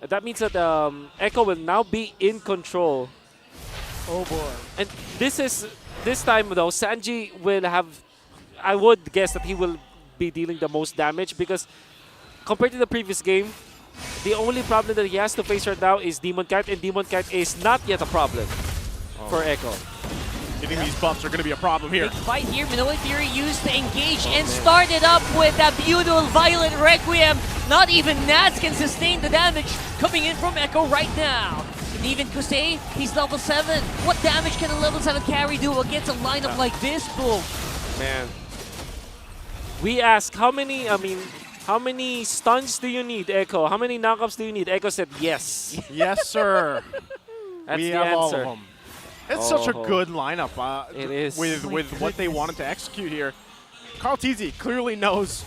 And that means that Echo will now be in control. Oh boy. And this time though, Sanji will have, I would guess that he will be dealing the most damage because compared to the previous game, the only problem that he has to face right now is Demonkite, and Demonkite is not yet a problem for Echo. You think these buffs are going to be a problem here? Big fight here. Minoan Fury used to engage and started up with that beautiful Violet Requiem. Not even Nats can sustain the damage coming in from Echo right now. And even Kusei, he's level 7. What damage can a level 7 carry do against a lineup like this, Boom? Man. We asked how many stuns do you need, Echo? How many knockups do you need? Echo said yes. Yes, sir. That's we the have answer. all of them. It's such a good lineup it is. with what they wanted to execute here. KarlTzy clearly knows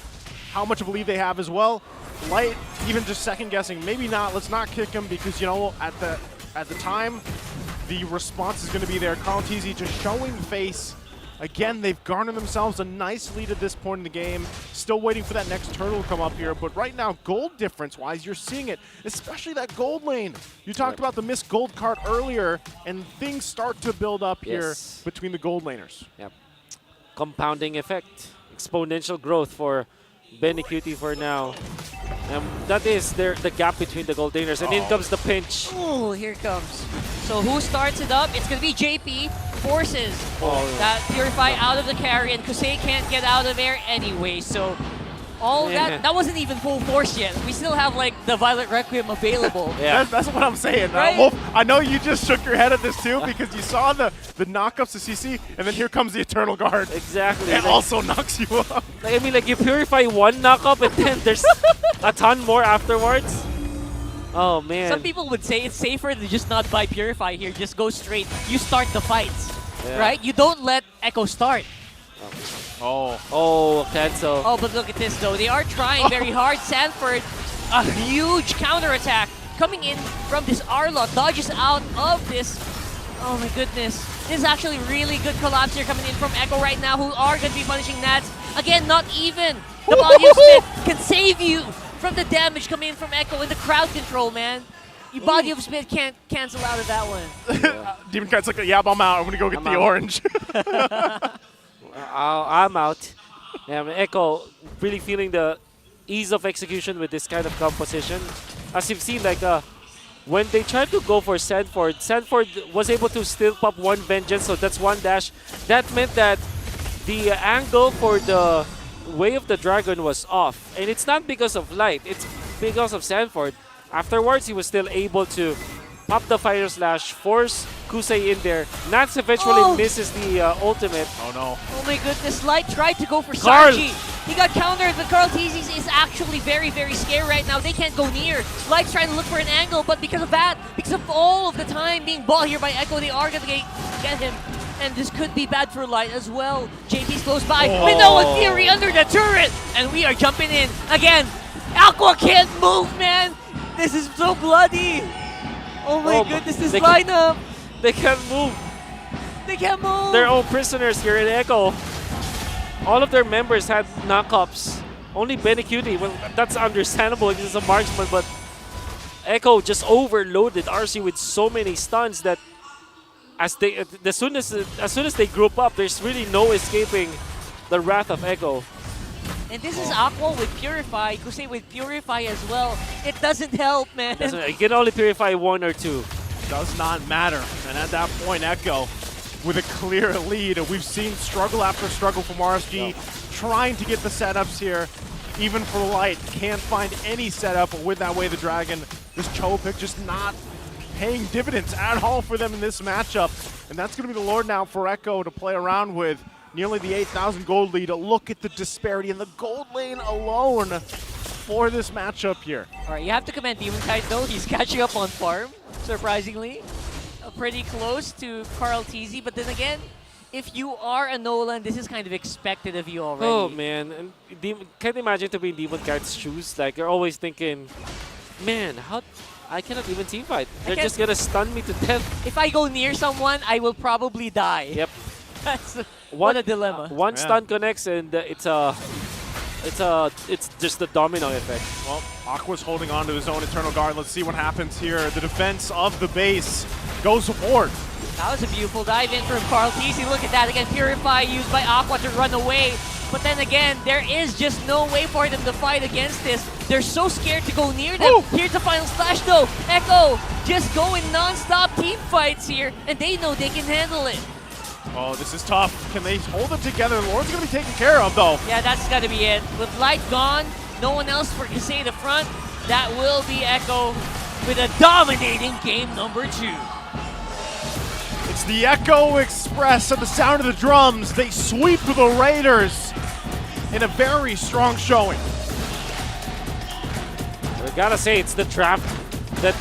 how much of a lead they have as well. Light, even just second guessing, maybe not. Let's not kick him because, you know, at the time, the response is going to be there. KarlTzy just showing face. Again, they've garnered themselves a nice lead at this point in the game. Still waiting for that next turtle to come up here. But right now, gold difference-wise, you're seeing it, especially that gold lane. You talked about the missed gold card earlier, and things start to build up here between the gold laners. Yep. Compounding effect. Exponential growth for Benny Cutie for now. That is the gap between the gold laners. And in comes the pinch. Oh, here it comes. So who starts it up? It's going to be JP. Forces that Purify out of the carry, and Kusei can't get out of there anyway. So all that wasn't even full force yet. We still have like the Violet Requiem available. That's what I'm saying. Right? Wolf, I know you just shook your head at this too because you saw the knockups to CC, and then here comes the Eternal Guard. Exactly. It also knocks you up. Like, I mean, like you purify one knockup and then there's a ton more afterwards. Oh man. Some people would say it's safer to just not buy Purify here. Just go straight. You start the fights, right? You don't let Echo start. Oh, cancel. Oh, but look at this though. They are trying very hard. Sanford, a huge counterattack coming in from this Arlot. Dodges out of this. Oh my goodness. This is actually really good collapse here coming in from Echo right now, who are going to be punishing Nats. Again, not even. The Body of Smith can save you from the damage coming in from Echo and the crowd control, man. Your Body of Smith can't cancel out of that one. Demonkite's like, yeah, I'm out. I'm going to go get the orange. I'm out. Yeah, Echo really feeling the ease of execution with this kind of composition. As you've seen, like when they tried to go for Sanford, Sanford was able to still pop one Vengeance, so that's one dash. That meant that the angle for the Way of the Dragon was off. And it's not because of Light, it's because of Sanford. Afterwards, he was still able to pop the Fire Slash, force Kusei in there. Nats eventually misses the ultimate. Oh no. Oh my goodness, Light tried to go for Karl! Sarchi. He got countered, but KarlTzy is actually very, very scared right now. They can't go near. Light's trying to look for an angle, but because of that, because of all of the time being bought here by Echo, they are going to get him. And this could be bad for Light as well. JP's close by. We know a Fury under the turret. And we are jumping in again. Aqua can't move, man. This is so bloody. Oh my goodness, this lineup. They can't move. They can't move. They're all prisoners here in Echo. All of their members had knockups. Only Benny Cutie, well, that's understandable. He's a marksman, but Echo just overloaded RC with so many stuns that as soon as they group up, there's really no escaping the wrath of Echo. And this is Aqua with Purify, Kusei with Purify as well. It doesn't help, man. You can only purify one or two. Does not matter. And at that point, Echo with a clear lead. We've seen struggle after struggle from RSG, trying to get the setups here. Even for Light, can't find any setup with that Way of the Dragon. This Cho pick just not paying dividends at all for them in this matchup. And that's going to be the Lord now for Echo to play around with. Nearly the 8,000 gold lead. Look at the disparity in the gold lane alone for this matchup here. All right, you have to commend Demonkite though. He's catching up on farm, surprisingly. Pretty close to KarlTzy, but then again, if you are a Nolan, this is kind of expected of you already. Oh man, and can't imagine to be in Demonkite's shoes. Like, you're always thinking, man, how I cannot even team fight. They're just gonna stun me to death. If I go near someone, I will probably die. Yep. That's what a dilemma. One stun connects, and it's just the domino effect. Well, Aqua's holding on to his own Eternal Guard. Let's see what happens here. The defense of the base goes forward. That was a beautiful dive in from KarlTzy. Look at that again. Purify used by Aqua to run away. But then again, there is just no way for them to fight against this. They're so scared to go near them. Here's the final slash though. Echo just going non-stop team fights here, and they know they can handle it. Oh, this is tough. Can they hold it together? Lord's going to be taken care of, though. Yeah, that's got to be it. With Light gone, no one else for Kusei the front. That will be Echo with a dominating game number 2. It's the Echo Express at the sound of the drums. They sweep the Raiders in a very strong showing. I gotta say, it's the draft that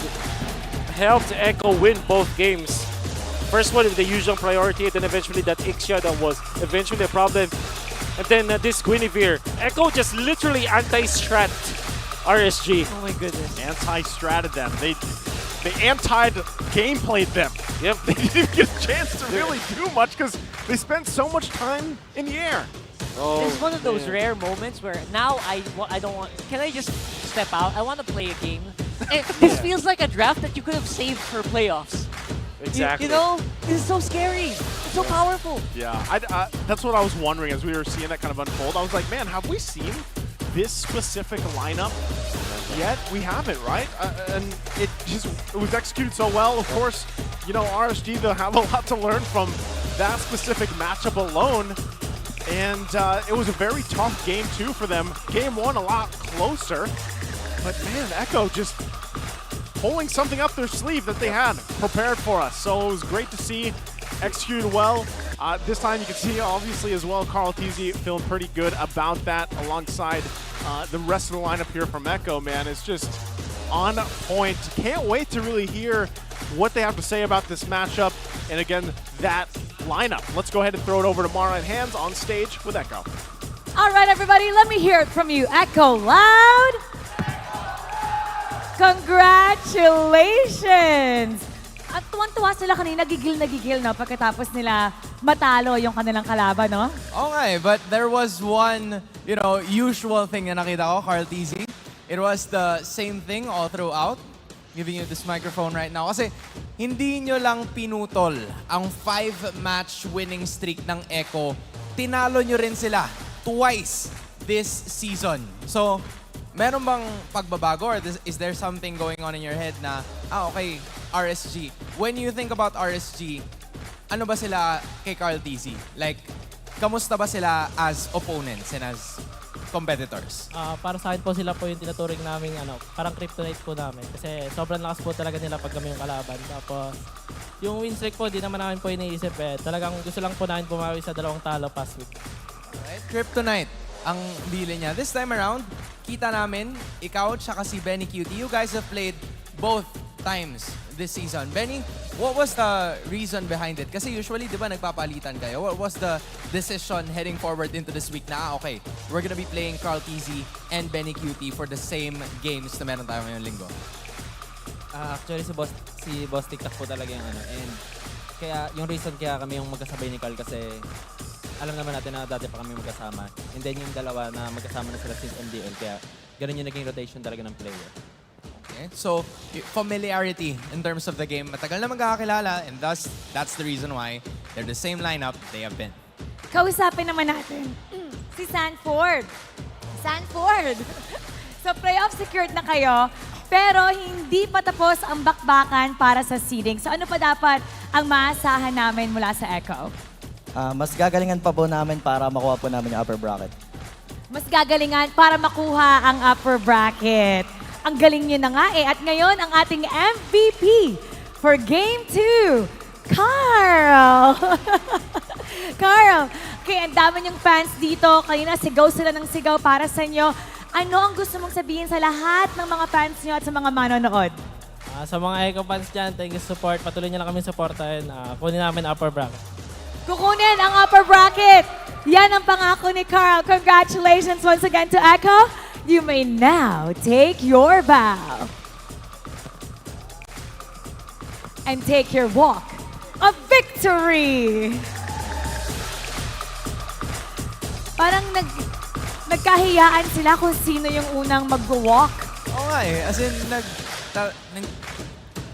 helped Echo win both games. First one with the usual priority, and then eventually that Ixia that was eventually a problem. And then this Guinevere. Echo just literally anti-strat RSG. Oh my goodness. Anti-stratted them. They anti-gameplayed them. Yep. They didn't even get a chance to really do much because they spent so much time in the air. Oh, it's one of those rare moments where now I don't want... Can I just step out? I want to play a game. And this feels like a draft that you could have saved for playoffs. Exactly. You know, this is so scary. It's so powerful. Yeah, that's what I was wondering as we were seeing that kind of unfold. I was like, man, have we seen this specific lineup yet? We haven't, right? And it was executed so well. Of course, you know, RSG, they'll have a lot to learn from that specific matchup alone. And it was a very tough game, too, for them. Game 1 a lot closer. But, man, Echo just pulling something up their sleeve that they had prepared for us. So it was great to see, executed well. This time you can see, obviously, as well, KarlTzy feeling pretty good about that alongside the rest of the lineup here from Echo, man. It's just on point. Can't wait to really hear what they have to say about this matchup. And again, that lineup. Let's go ahead and throw it over to Mara and Hands on stage with Echo. All right, everybody, let me hear it from you. Echo loud. Congratulations! At tuwan-tuwa sila kanina, gigil na pagkatapos nila matalo yung kanilang kalaban, no? Okay, but there was one, you know, usual thing na nakita ko, KarlTzy. It was the same thing all throughout. Giving you this microphone right now. Kasi hindi nyo lang pinutol ang 5-match winning streak ng Echo. Tinalo nyo rin sila twice this season. So, meron bang pagbabago or is there something going on in your head na, okay, RSG. When you think about RSG, ano ba sila kay KarlTzy? Like, kamusta ba sila as opponents and as competitors? Para sa akin po sila po yung tinuturing namin parang kryptonite po namin. Kasi sobrang lakas po talaga nila pag kami yung kalaban. Tapos yung win streak po, di naman namin po iniisip eh. Talagang gusto lang po namin pumawi sa 2 talo past week. Alright, kryptonite ang bili niya. This time around, kita namin, ikaw at si Benny Cutie, you guys have played both times this season. Benny, what was the reason behind it? Kasi usually, di ba, nagpapalitan kayo. What was the decision heading forward into this week na, okay, we're gonna be playing KarlTzy and Benny Cutie for the same games na meron tayo ngayong linggo? Actually, si Boss TikTok po talaga yung and kaya yung reason kaya kami yung magkasabay ni Karl kasi alam naman natin na dati pa kami magkasama. And then yung dalawa na magkasama na sila since MDL. Kaya ganun yung naging rotation talaga ng player. Okay. So, familiarity in terms of the game. Matagal na magkakakilala and thus, that's the reason why they're the same lineup they have been. Kausapin naman natin si Sanford. Sanford! So, playoff secured na kayo, pero hindi pa tapos ang bakbakan para sa seeding. So, ano pa dapat ang maasahan namin mula sa Echo? Mas gagalingan pa po namin para makuha po namin yung upper bracket. Mas gagalingan para makuha ang upper bracket. Ang galing nyo na nga eh. At ngayon, ang ating MVP for Game 2, Karl! Karl, kaya ang dami niyong fans dito. Kanina sigaw sila ng sigaw para sa inyo. Ano ang gusto mong sabihin sa lahat ng mga fans niyo at sa mga manonood? Sa mga Echo fans dyan, thank you support. Patuloy niyo lang kami supportahin. Kunin namin upper bracket. Kukunin ang upper bracket. Yan ang pangako ni Karl. Congratulations once again to Echo. You may now take your bow. And take your walk of victory. Parang nagkahiyaan sila kung sino yung unang mag-walk. Oo nga eh. As in,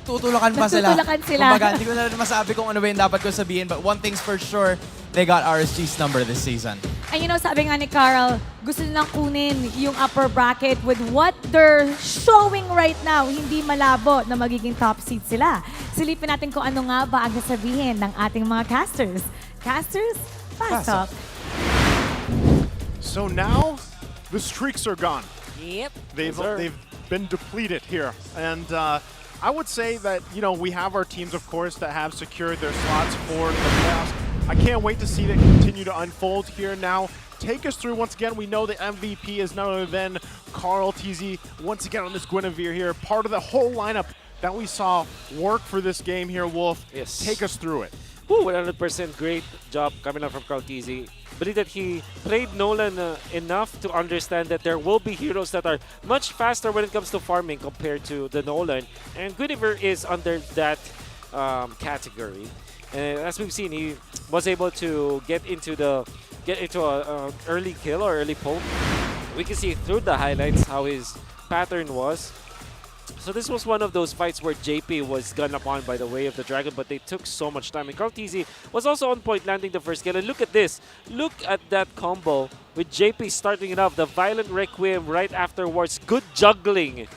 tutulakan pa sila. Nagtutulakan sila. Kumbaga, hindi ko na masabi kung ano ba yung dapat ko sabihin. But one thing's for sure, they got RSG's number this season. And you know, sabi nga ni Karl, gusto nilang kunin yung upper bracket with what they're showing right now. Hindi malabo na magiging top seed sila. Silipin natin kung ano nga ba ang sasabihin ng ating mga casters. Casters, pasok. So now, the streaks are gone. Yep. They've been depleted here. And I would say that, you know, we have our teams, of course, that have secured their slots for the playoffs. I can't wait to see them continue to unfold here now. Take us through, once again, we know the MVP is none other than KarlTzy. Once again on this Guinevere here, part of the whole lineup that we saw work for this game here, Wolf. Yes. Take us through it. Woo, 100% great job coming up from KarlTzy. Believe that he played Nolan enough to understand that there will be heroes that are much faster when it comes to farming compared to the Nolan. And Guinevere is under that category. And as we've seen, he was able to get into a early kill or early poke. We can see through the highlights how his pattern was. So this was one of those fights where JP was gunned upon by the way of the dragon, but they took so much time. And KarlTzy was also on point, landing the first kill. And look at this. Look at that combo with JP starting it off. The Violent Requiem right afterwards. Good juggling.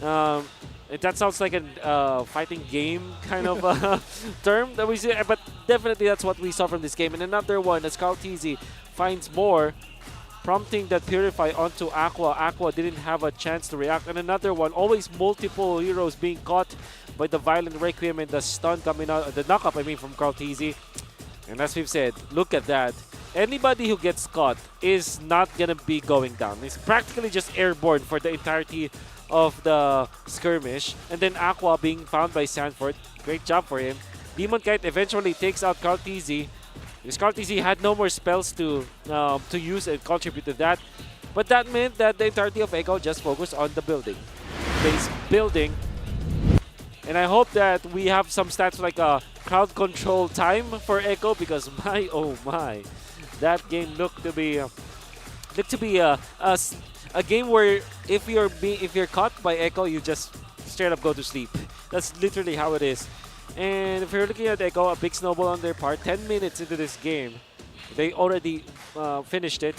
That sounds like a fighting game kind of term that we see. But definitely that's what we saw from this game. And another one as KarlTzy finds more, prompting that Purify onto Aqua. Aqua didn't have a chance to react. And another one, always multiple heroes being caught by the Violent Requiem and the stun coming out, the knockup, I mean, from KarlTzy. And as we've said, look at that. Anybody who gets caught is not going to be going down. It's practically just airborne for the entirety of the skirmish. And then Aqua being found by Sanford. Great job for him. Demonkite eventually takes out KarlTzy. Because KarlTzy had no more spells to use and contribute to that. But that meant that the entirety of Echo just focused on the building. Base building. And I hope that we have some stats like a crowd control time for Echo, because my oh my, that game looked to be a game where if you're caught by Echo, you just straight up go to sleep. That's literally how it is. And if you're looking at Echo, a big snowball on their part. 10 minutes into this game, they already finished it.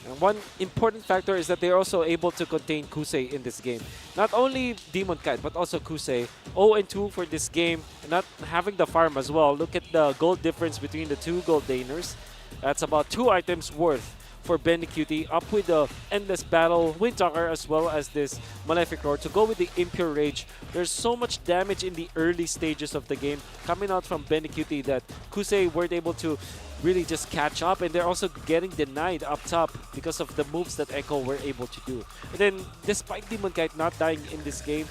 And one important factor is that they're also able to contain Kusei in this game. Not only Demonkite, but also Kusei. 0-2 for this game, not having the farm as well. Look at the gold difference between the two gold laners. That's about 2 items worth for Benecutie, up with the Endless Battle, Windtalker, as well as this Malefic Roar to go with the Impure Rage. There's so much damage in the early stages of the game coming out from Benecutie that Kusei weren't able to really just catch up, and they're also getting denied up top because of the moves that Echo were able to do. And then, despite Demonkite not dying in this game,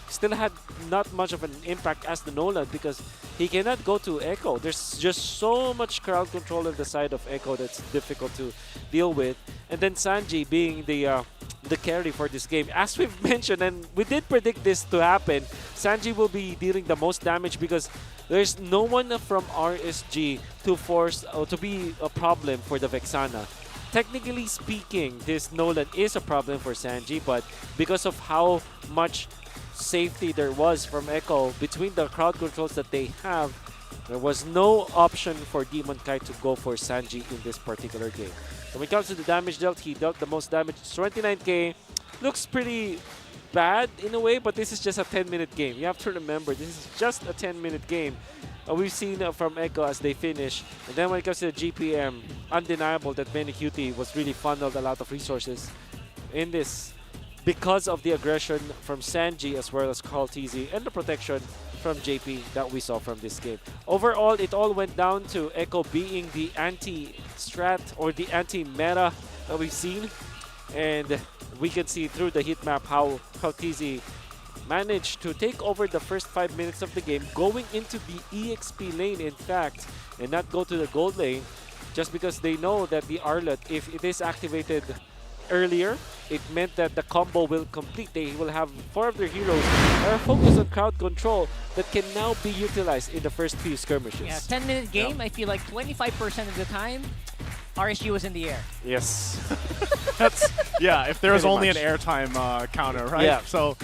still had not much of an impact as the Nolan because he cannot go to Echo. There's just so much crowd control on the side of Echo that's difficult to deal with. And then Sanji being the carry for this game. As we've mentioned, and we did predict this to happen, Sanji will be dealing the most damage because there's no one from RSG to force to be a problem for the Vexana. Technically speaking, this Nolan is a problem for Sanji, but because of how much safety there was from Echo between the crowd controls that they have, there was no option for Demonkite to go for Sanji in this particular game. So when it comes to the damage dealt, he dealt the most damage. 29k looks pretty bad in a way, but this is just a 10-minute game. You have to remember, this is just a 10-minute game. We've seen from Echo as they finish. And then when it comes to the GPM, undeniable that Benecutie was really funneled a lot of resources in this because of the aggression from Sanji as well as KarlTzy and the protection from JP that we saw from this game. Overall, it all went down to Echo being the anti-strat or the anti-meta that we've seen. And we can see through the heat map how KarlTzy managed to take over the first 5 minutes of the game, going into the EXP lane, in fact, and not go to the gold lane, just because they know that the Arlet, if it is activated earlier, it meant that the combo will complete. They will have 4 of their heroes that are focused on crowd control that can now be utilized in the first few skirmishes. Yeah, 10-minute game, I feel like 25% of the time, RSG was in the air. Yes. That's, yeah, if there was only an airtime counter, right? Yeah. So,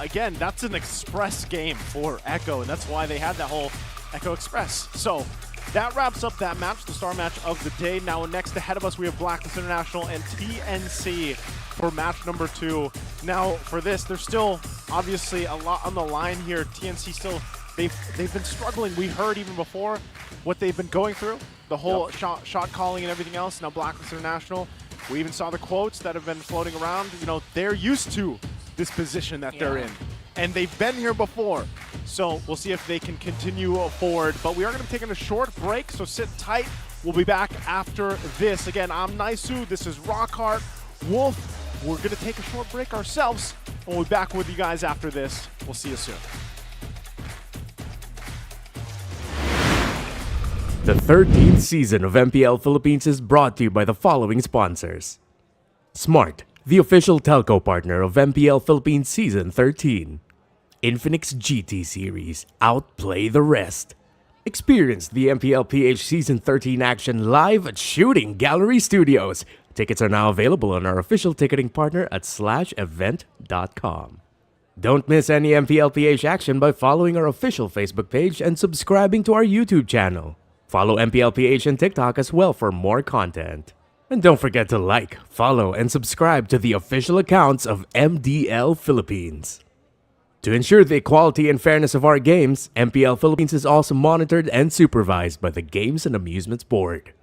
again, that's an express game for Echo, and that's why they had that whole Echo Express. So, that wraps up that match, the star match of the day. Now, next ahead of us, we have Blacklist International and TNC for match number 2. Now, for this, there's still obviously a lot on the line here. TNC still, they've been struggling. We heard even before what they've been going through, the whole shot calling and everything else. Now, Blacklist International, we even saw the quotes that have been floating around. You know, they're used to this position that they're in, and they've been here before. So we'll see if they can continue forward. But we are going to be taking a short break, so sit tight. We'll be back after this. Again, I'm Naisu. This is Rockhart, Wolf. We're going to take a short break ourselves, and we'll be back with you guys after this. We'll see you soon. The 13th season of MPL Philippines is brought to you by the following sponsors. Smart, the official telco partner of MPL Philippines Season 13. Infinix GT Series, outplay the rest. Experience the MPL PH Season 13 action live at Shooting Gallery Studios. Tickets are now available on our official ticketing partner at /event.com. Don't miss any MPL PH action by following our official Facebook page and subscribing to our YouTube channel. Follow MPL PH on TikTok as well for more content. And don't forget to like, follow, and subscribe to the official accounts of MDL Philippines. To ensure the equality and fairness of our games, MPL Philippines is also monitored and supervised by the Games and Amusements Board.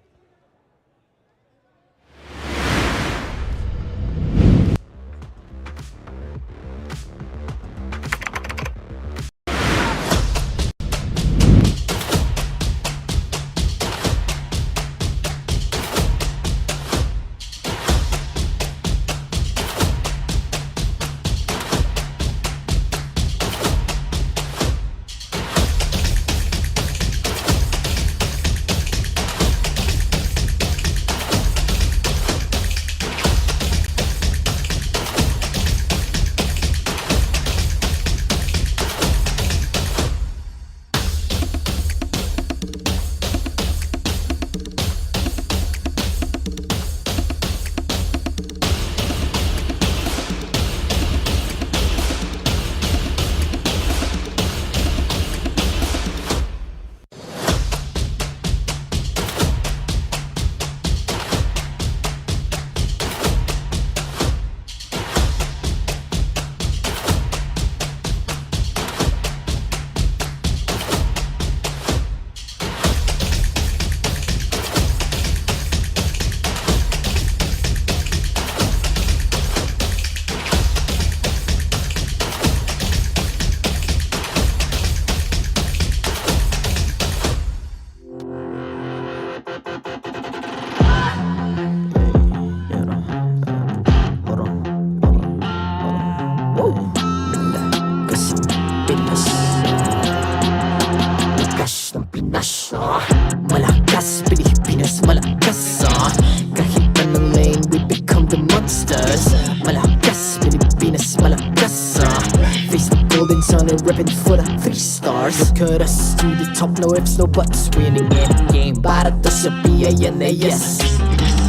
zone and ripping for the 3 stars. Look at us to the top, no ifs, no buts. Winning any game para to sa PNS.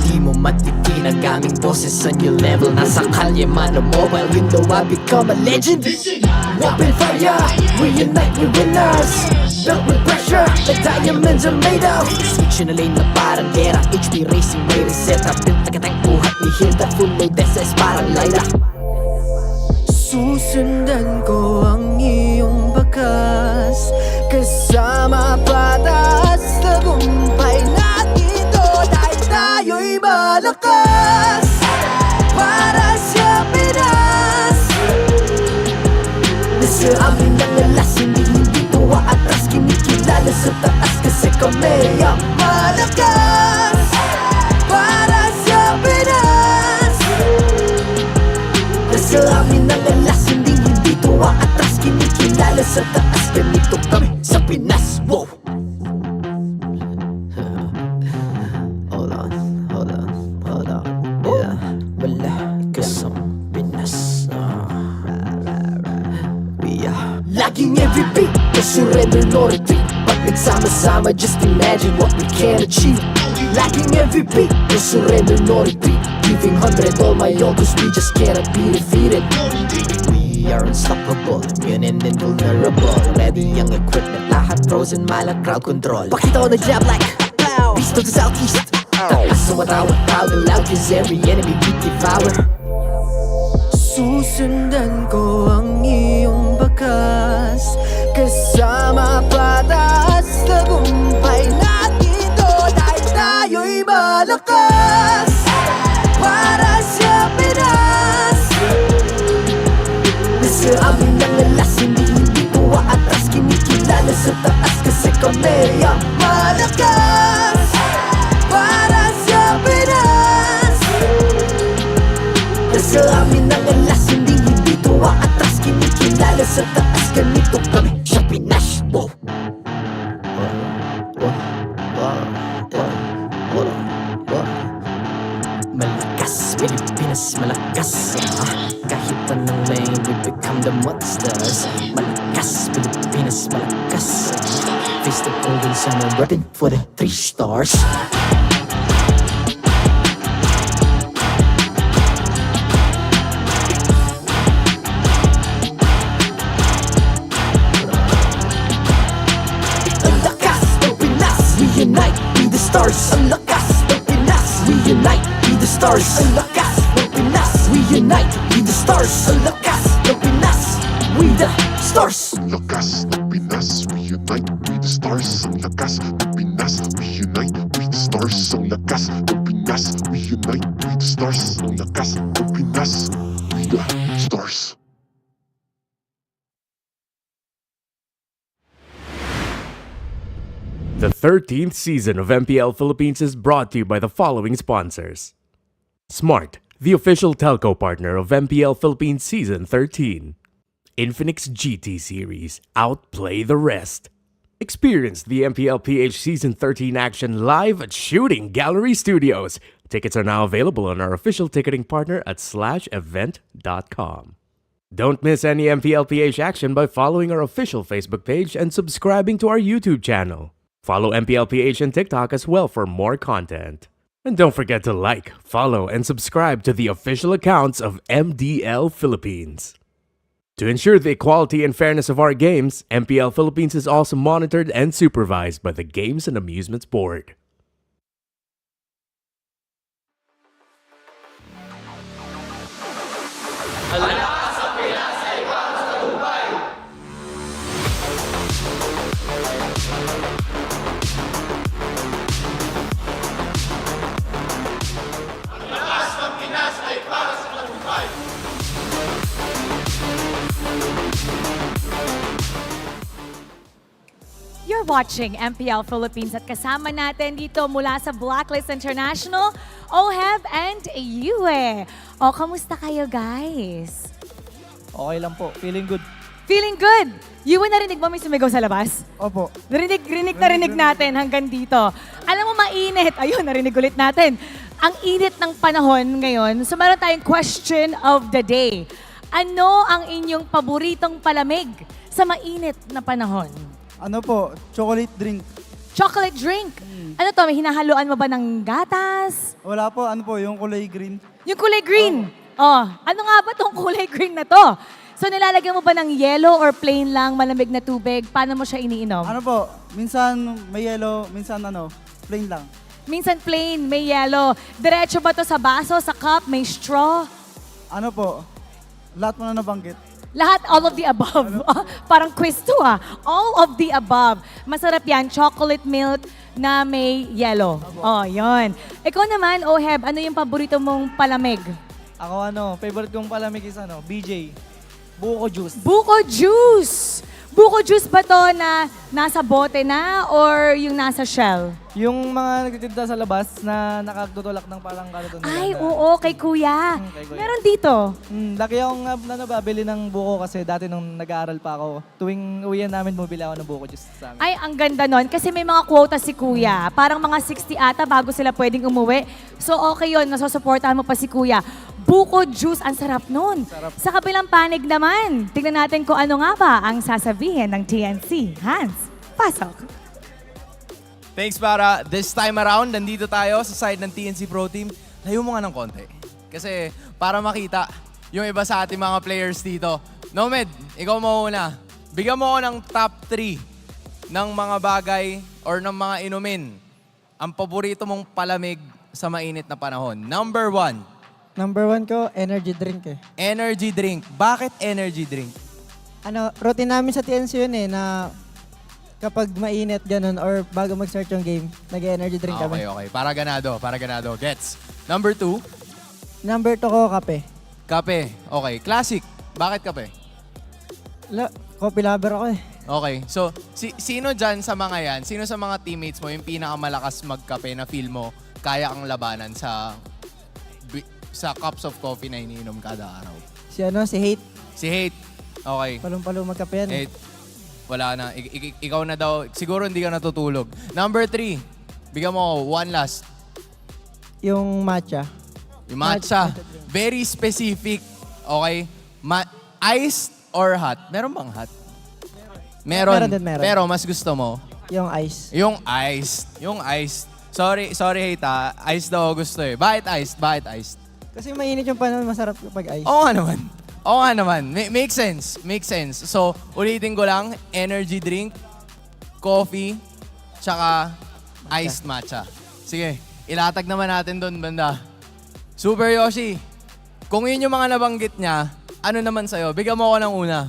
Di mo matitinag aming boses sa new level. Nasa kalye man o mobile, you know I become a legend. Open fire, reunite with winners. Built with pressure, like diamonds are made of. Switching na lane na parang gera. HP racing, may reset. Built na katang buhat ni Hilda. Full load SS parang Lyra. Susundan ko ang iyong bakas. Kasama patas, tagumpay natin to. Dahil tayo'y malakas para sa Pinas. Nasa amin ang alas, hindi tuwa atras. Kinikilala sa taas kasi kami ang malakas para sa Pinas. Nasa amin ang alas, hindi tuwa atras. Kinikilala sa taas, ganito kami sa Pinas. Wow! Hold on. Yeah, wala ka sa Pinas. We are laging every beat, no surrender, no retreat. Pag nagsama-sama, just imagine what we can achieve. Lacking every beat, no surrender, no retreat. Giving 100 all my all, cause we just cannot be defeated. We are unstoppable, immune and invulnerable. Ready ang equipment, lahat frozen, malang crowd control. Pakita ko na jab like pow, beast of the southeast. Taas sa matawag, proud and loud, cause every enemy we devour. Susundan ko ang iyong bakas. Kasama patas, tagumpay natin to. Dahil tayo'y malakas para sa Pinas. Nasa amin ang alas, hindi tuwa atras. Kinikilala sa taas kasi kami ang malakas para sa Pinas. Nasa amin ang alas, hindi tuwa atras. Kinikilala sa taas, ganito kami sa Pinas. Wow! Malakas, Pilipinas, malakas. Kahit anong lane, we become the monsters. Malakas, Pilipinas, malakas. Face the golden sun and repping for the 3 stars. Ang lakas ng Pinas, reunite, be the stars. Ang lakas ng Pinas, reunite, be the stars. Ang lakas ng Pinas, reunite, be the stars. Ang lakas ng Pinas, we the stars. Ang lakas ng Pinas, reunite, we the stars. Ang lakas ng Pinas, reunite, we the stars. Ang lakas ng Pinas, reunite, we the stars. Ang lakas ng Pinas, we the stars. The 13th season of MPL Philippines is brought to you by the following sponsors. Smart, the official telco partner of MPL Philippines Season 13. Infinix GT Series, outplay the rest. Experience the MPL PH Season 13 action live at Shooting Gallery Studios. Tickets are now available on our official ticketing partner at /event.com. Don't miss any MPL PH action by following our official Facebook page and subscribing to our YouTube channel. Follow MPL PH on TikTok as well for more content. And don't forget to like, follow, and subscribe to the official accounts of MDL Philippines. To ensure the equality and fairness of our games, MPL Philippines is also monitored and supervised by the Games and Amusements Board. You're watching MPL Philippines at kasama natin dito mula sa Blacklist International, OHEB and Yue. O, kamusta kayo guys? Okay lang po. Feeling good. Feeling good! Yue, narinig mo may sumigaw sa labas? Opo. Narinig natin hanggang dito. Alam mo, mainit. Ayun, narinig ulit natin. Ang init ng panahon ngayon, so meron tayong question of the day. Ano ang inyong paboritong palamig sa mainit na panahon? Ano po, chocolate drink. Chocolate drink. Ano to, may hinahaluan mo ba ng gatas? Wala po, ano po, yung kulay green. Yung kulay green. Oh, ano nga ba tong kulay green na to? So nilalagyan mo ba ng yellow or plain lang malamig na tubig? Paano mo siya iniinom? Ano po, minsan may yellow, minsan plain lang. Minsan plain, may yellow. Diretso ba to sa baso, sa cup, may straw? Ano po, lahat mo na nabanggit. Lahat, all of the above. Parang quiz to All of the above. Masarap yan, chocolate milk na may yellow. Oh, yon. Ikaw naman, Oheb, ano yung paborito mong palamig? Ako favorite kong palamig is BJ. Buko juice. Buko juice! Buko juice ba to na nasa bote na or yung nasa shell? Yung mga nagtitinda sa labas na nakatutulak ng parang karton. Ay, oo, kay Kuya. Meron dito. Laki akong nababili ng buko kasi dati nung nag-aaral pa ako, tuwing uwian namin bumili ako ng buko juice sa amin. Ay, ang ganda nun kasi may mga quota si Kuya. Parang mga 60 ata bago sila pwedeng umuwi. So okay yun, nasusuportahan mo pa si Kuya. Buko juice, ang sarap nun. Sa kabilang panig naman, tingnan natin kung ano nga ba ang sasabihin ng TNC. Hans, pasok. Thanks, para. This time around, nandito tayo sa side ng TNC Pro Team. Layo mo nga ng konti. Kasi para makita yung iba sa ating mga players dito. Nomed, ikaw mauna. Bigyan mo ako ng top 3 ng mga bagay or ng mga inumin. Ang paborito mong palamig sa mainit na panahon. Number 1. Number 1 ko, energy drink Energy drink. Bakit energy drink? Routine namin sa TNC yun na kapag mainit ganun or bago mag-start yung game, nag-energy drink kami. Okay. Para ganado. Gets. Number 2. Number 2 ko, kape. Kape. Okay. Classic. Bakit kape? Coffee lover ako Okay. So, sino dyan sa mga yan, sino sa mga teammates mo yung pinakamalakas magkape na feel mo kaya kang labanan sa cups of coffee na iniinom kada araw? Si Hate. Si Hate. Okay. Palong-palo magkape yan. Hate. Wala na. Ikaw na daw. Siguro hindi ka natutulog. Number 3. Bigyan mo one last. Yung matcha. Yung matcha. Very specific. Okay? Iced or hot? Meron bang hot? Meron. Pero mas gusto mo? Yung ice. Yung iced. Sorry Hate Iced daw gusto eh. Bakit iced? Kasi mainit yung panahon, masarap kapag ice. Oo nga naman. Makes sense. So, ulitin ko lang, energy drink, coffee, tsaka iced matcha. Sige, ilatag naman natin doon, banda. Super Yoshi, kung yun yung mga nabanggit niya, ano naman sa'yo? Bigyan mo ako ng una.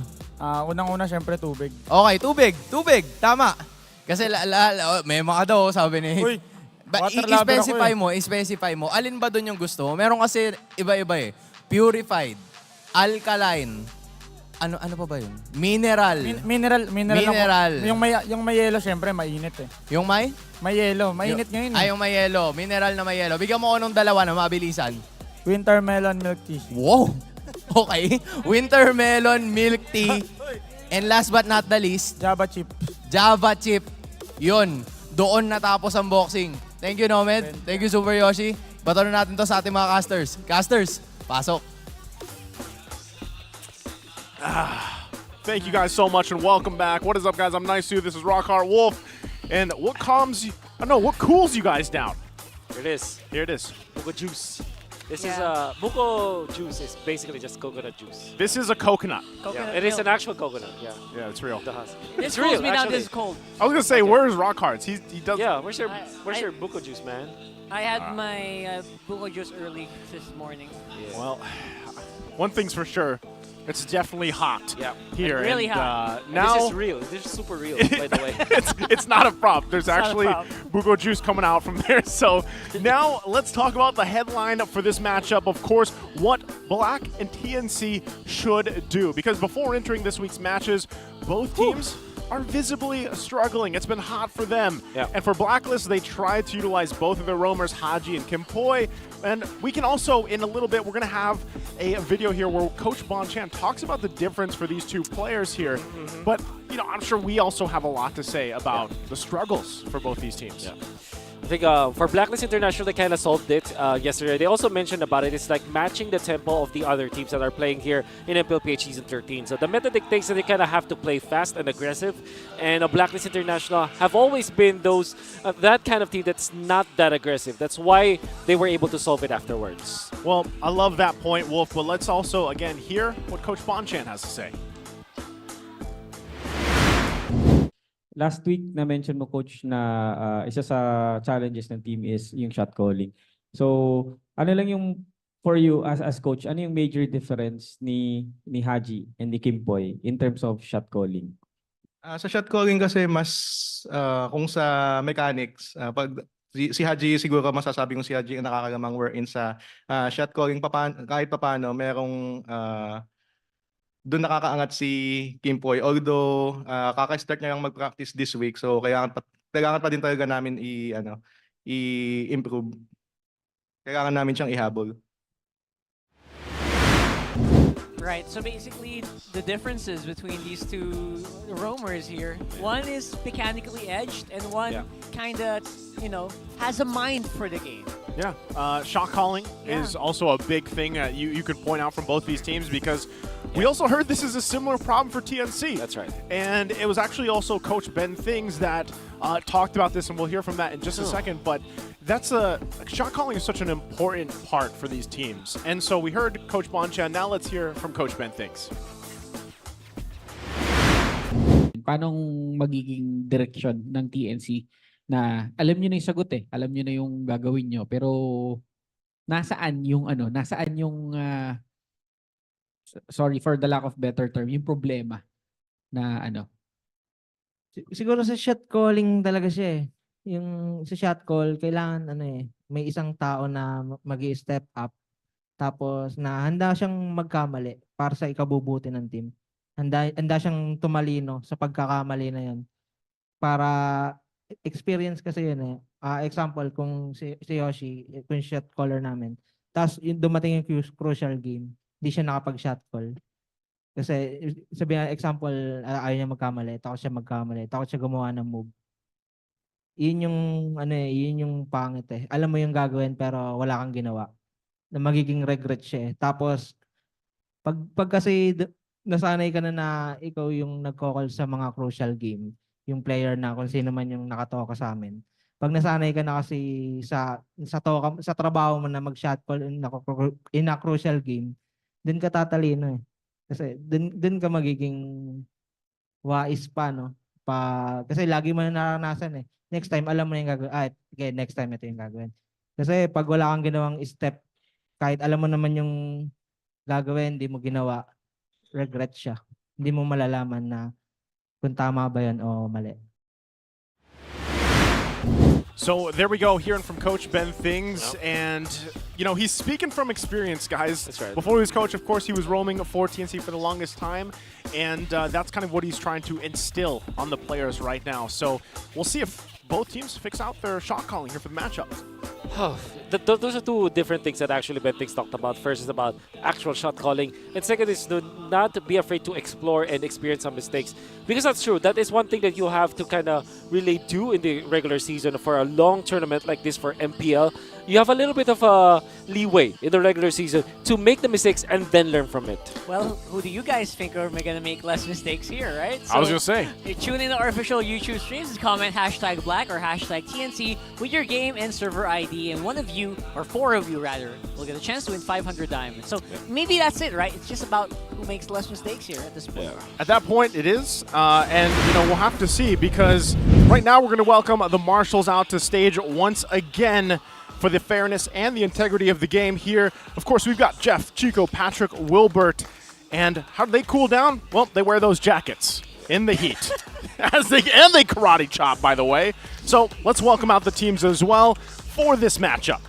Unang-una, syempre, tubig. Okay, tubig. Tama. Kasi may mga daw, sabi ni... Uy, I-specify mo. Alin ba doon yung gusto mo? Meron kasi iba-iba eh. Purified, alkaline, ano pa ba yun? Mineral. Mineral. Yung may yelo, syempre, mainit eh. Yung may? May yelo. Mainit ngayon eh. Yung may yelo. Mineral na may yelo. Bigyan mo ko ng dalawa na mabilisan. Winter melon milk tea. Wow! Okay. Winter melon milk tea. And last but not the least, Java chip. Yun. Doon natapos ang boxing. Thank you, Nomed. Thank you, Super Yoshi. Bato na natin to sa ating mga casters. Casters, pasok. Thank you guys so much and welcome back. What is up, guys? I'm Nice2. This is Rockhart Wolf. And what cools you guys down? Here it is. Buko juice. This is buko juice is basically just coconut juice. This is a coconut. It is an actual coconut. Yeah, it's real. It's real. Me now. This is cold. I was gonna say, where's Rockhart's? He does. Yeah, where's your buko juice, man? I had my buko juice early this morning. Yeah. Well, one thing's for sure. It's definitely hot here. And really hot. Now, this is real. This is super real, by the way. it's not a prop. There's actually buko juice coming out from there. So now let's talk about the headline for this matchup. Of course, what Black and TNC should do. Because before entering this week's matches, both teams are visibly struggling. It's been hot for them. And for Blacklist, they tried to utilize both of their roamers, Haji and Kimpoi. And we can also, in a little bit, we're going to have a video here where Coach Bonchan talks about the difference for these two players here. But, I'm sure we also have a lot to say about the struggles for both these teams. think for Blacklist International, they kind of solved it yesterday. They also mentioned about it. It's like matching the tempo of the other teams that are playing here in MPL PH Season 13. So the meta dictates that they kind of have to play fast and aggressive. And Blacklist International have always been those that kind of team that's not that aggressive. That's why they were able to solve it afterwards. Well, I love that point, Wolf. But let's also, again, hear what Coach Bonchan has to say. Last week na-mention mo, Coach, na isa sa challenges ng team is yung shot calling. So, ano lang yung, for you as coach, ano yung major difference ni Haji and ni Kimpoy in terms of shot calling? Sa shot calling kasi mas, kung sa mechanics, pag si Haji siguro masasabi kong si Haji ang nakakagamang wherein sa shot calling, kahit papano, merong doon nakakaangat si Kimpoy. Although, kaka-start niya lang mag-practice this week. So, kailangan pa din talaga namin i-improve. Kailangan namin siyang ihabol. Right, so basically the differences between these two roamers here, one is mechanically edged and one kind of, you know, has a mind for the game. Yeah, shot calling is also a big thing you could point out from both these teams, because we also heard this is a similar problem for TNC. That's right. And it was actually also Coach Ben Things that talked about this, and we'll hear from that in just a second. But that's shot calling is such an important part for these teams. And so we heard Coach Bonchan. Now let's hear from Coach Ben Things. Paano magiging direction ng TNC na alam niyo na yung sagot eh, alam niyo na yung gagawin niyo, pero nasaan yung sorry for the lack of better term, yung problema na Siguro sa shot calling talaga siya eh. Yung sa shot call, kailangan may isang tao na mag-i-step up, tapos na handa siyang magkamali para sa ikabubuti ng team. Handa siyang tumalino sa pagkakamali na yan. Para experience kasi yun eh. Example, kung si Yoshi, kung shot caller namin, tapos dumating yung crucial game, hindi siya nakapag-shot call. Kasi sabihin, example, ayaw niya magkamali, takot siya magkamali, takot siya gumawa ng move. Yun yung pangit eh. Alam mo yung gagawin pero wala kang ginawa. Na magiging regret siya eh. Tapos, pag kasi nasanay ka na ikaw yung nagko-call sa mga crucial game, yung player na kung sino man yung nakatoka sa amin. Pag nasanay ka na kasi sa trabaho mo na mag-shot call in a crucial game, dun ka tatalino eh. Kasi dun ka magiging wais pa, no? Kasi lagi mo na naranasan eh. Next time, alam mo na yung gagawin. Okay, next time ito yung gagawin. Kasi pag wala kang ginawang step, kahit alam mo naman yung gagawin, hindi mo ginawa, regret siya. Hindi mo malalaman na kung tama ba yan o mali. So there we go, hearing from Coach Ben Things, and you know, he's speaking from experience, guys. That's right. Before he was coach, of course, he was roaming for TNC for the longest time, and that's kind of what he's trying to instill on the players right now. So we'll see if both teams fix out their shot calling here for the matchup. Those are two different things that actually Ben Things talked about. First is about actual shot calling, and second is to not be afraid to explore and experience some mistakes. Because that's true. That is one thing that you have to kind of really do in the regular season for a long tournament like this for MPL. You have a little bit of a leeway in the regular season to make the mistakes and then learn from it. Well, who do you guys think are going to make less mistakes here, right? I was going to say. Tune in to our official YouTube streams and comment #Black or #TNC with your game and server ID, and one of you, or four of you rather, will get a chance to win 500 diamonds. So maybe that's it, right? It's just about who makes less mistakes here at this point. At that point, it is, and you know, we'll have to see, because right now we're going to welcome the marshals out to stage once again for the fairness and the integrity of the game here. Of course, we've got Jeff, Chico, Patrick, Wilbert, and how do they cool down? Well, they wear those jackets in the heat. And they karate chop, by the way. So let's welcome out the teams as well for this matchup.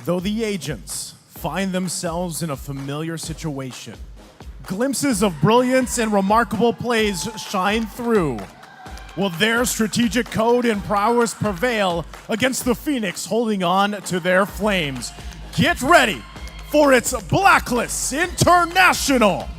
Though the agents find themselves in a familiar situation, glimpses of brilliance and remarkable plays shine through. Will their strategic code and prowess prevail against the Phoenix holding on to their flames? Get ready for its Blacklist International!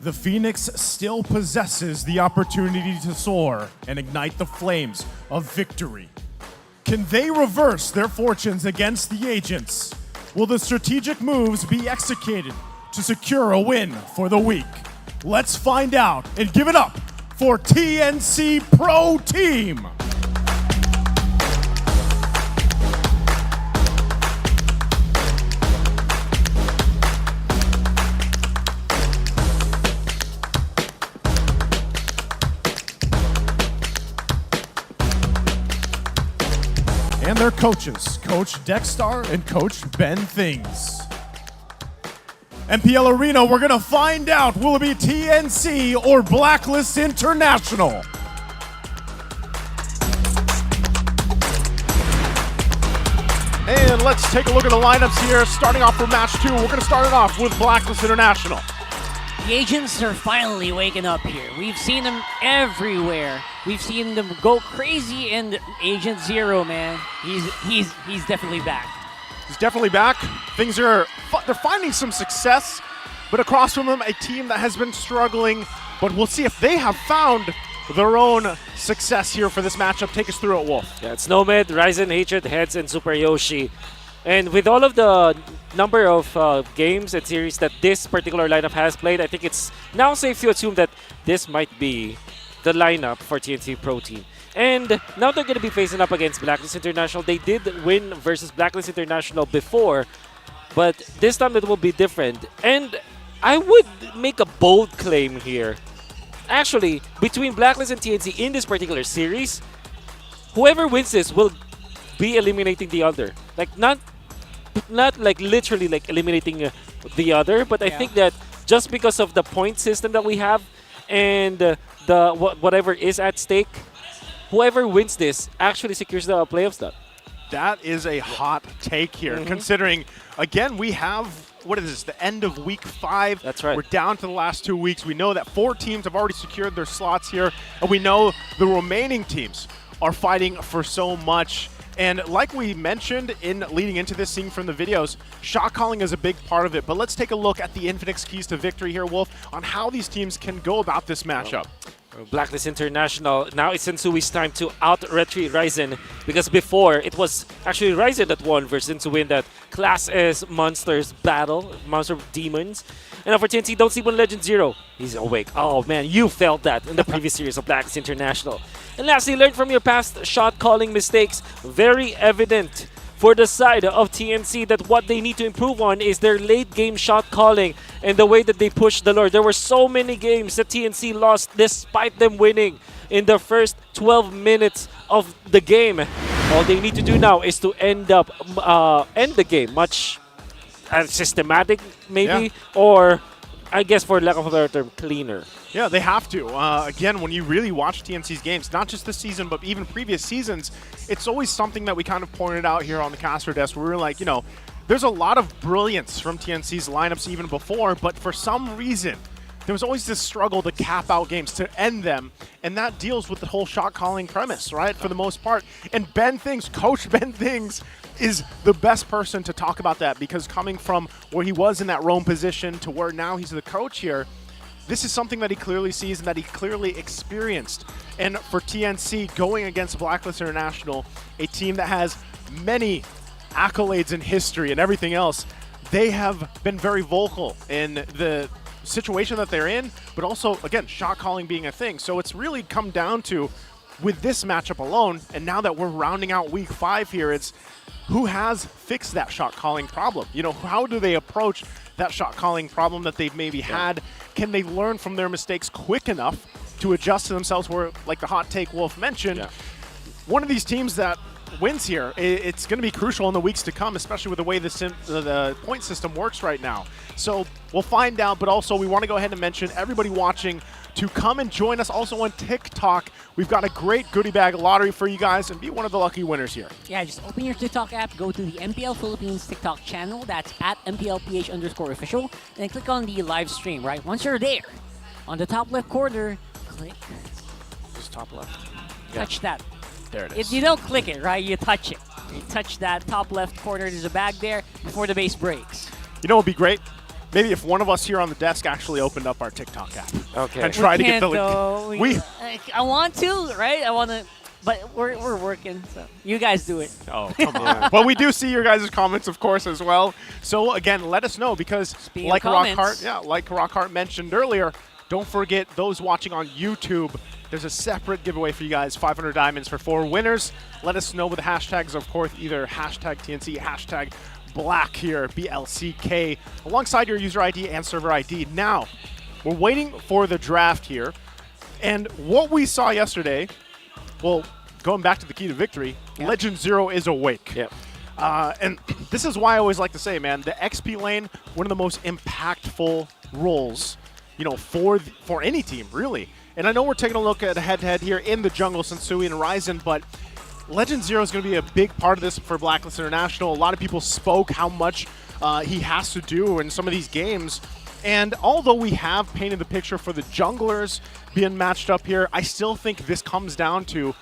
The Phoenix still possesses the opportunity to soar and ignite the flames of victory. Can they reverse their fortunes against the agents? Will the strategic moves be executed to secure a win for the week? Let's find out and give it up for TNC Pro Team. And their coaches, Coach Dexstar and Coach Ben Things. MPL Arena, we're gonna find out, will it be TNC or Blacklist International? And let's take a look at the lineups here. Starting off for match 2, we're gonna start it off with Blacklist International. The agents are finally waking up here. We've seen them everywhere. We've seen them go crazy, and Agent Zero, man, he's definitely back. He's definitely back. Things are, they're finding some success, but across from them, a team that has been struggling, but we'll see if they have found their own success here for this matchup. Take us through it, Wolf. Yeah, it's Nomad, Ryzen, Hatred, Heads, and Super Yoshi. And with all of the number of games and series that this particular lineup has played, I think it's now safe to assume that this might be the lineup for TNC Pro Team. And now they're going to be facing up against Blacklist International. They did win versus Blacklist International before, but this time it will be different. And I would make a bold claim here. Actually, between Blacklist and TNC in this particular series, whoever wins this will be eliminating the other. Like not like literally like eliminating the other, but I think that just because of the point system that we have and the whatever is at stake, whoever wins this actually secures the playoff slot. That is a hot take here, considering, again, we have, what is this, the end of week 5. That's right. We're down to the last 2 weeks. We know that 4 teams have already secured their slots here, and we know the remaining teams are fighting for so much. And like we mentioned in leading into this, seeing from the videos, shot calling is a big part of it. But let's take a look at the Infinix keys to victory here, Wolf, on how these teams can go about this matchup. Blacklist International, now it's Insui's time to out-retreat Ryzen, because before it was actually Ryzen that won versus Insui in that Class S Monsters battle, Monster Demons. And now for TNC, don't sleep on Legend Zero. He's awake. Oh man, you felt that in the previous series of Blacklist International. And lastly, learn from your past shot calling mistakes. Very evident for the side of TNC that what they need to improve on is their late game shot calling and the way that they push the Lord. There were so many games that TNC lost despite them winning in the first 12 minutes of the game. All they need to do now is to end the game much systematic maybe, or I guess for lack of a better term, cleaner. Yeah, they have to. Again, when you really watch TNC's games, not just this season, but even previous seasons, it's always something that we kind of pointed out here on the caster desk where we were like, you know, there's a lot of brilliance from TNC's lineups even before, but for some reason, there was always this struggle to cap out games, to end them, and that deals with the whole shot calling premise, right, for the most part. And Ben Things, Coach Ben Things, is the best person to talk about that, because coming from where he was in that roam position to where now he's the coach here, this is something that he clearly sees and that he clearly experienced. And for TNC, going against Blacklist International, a team that has many accolades in history and everything else, they have been very vocal in the situation that they're in, but also, again, shot calling being a thing. So it's really come down to, with this matchup alone, and now that we're rounding out week 5 here, it's who has fixed that shot calling problem? You know, how do they approach that shot calling problem that they've maybe had? Can they learn from their mistakes quick enough to adjust to themselves where, like the hot take Wolf mentioned, one of these teams that wins here, it's going to be crucial in the weeks to come, especially with the way the point system works right now. So we'll find out, but also we want to go ahead and mention everybody watching to come and join us also on TikTok. We've got a great goodie bag lottery for you guys, and be one of the lucky winners here. Yeah, just open your TikTok app, go to the MPL Philippines TikTok channel, that's at MPL PH_official, and then click on the live stream, right? Once you're there, on the top left corner, click. Just top left. Touch that. There it is. You don't click it, right? You touch it. You touch that top left corner, there's a bag there before the base breaks. You know what would be great? Maybe if one of us here on the desk actually opened up our TikTok app. Okay. And try to get the link. I want to, right? I want to, but we're working, so you guys do it. Oh, come on. Well, we do see your guys' comments, of course, as well. So, again, let us know, because like Rockhart mentioned earlier, don't forget those watching on YouTube, there's a separate giveaway for you guys, 500 diamonds for 4 winners. Let us know with the hashtags, of course, either hashtag TNC, hashtag Black here, BLCK, alongside your user ID and server ID. Now, we're waiting for the draft here, and what we saw yesterday, well, going back to the key to victory, Legend Zero is awake. Yep. And this is why I always like to say, man, the XP lane, one of the most impactful roles, you know, for any team, really. And I know we're taking a look at a head-to-head here in the jungle, Sensui and Ryzen, but Legend Zero is going to be a big part of this for Blacklist International. A lot of people spoke how much he has to do in some of these games. And although we have painted the picture for the junglers being matched up here, I still think this comes down to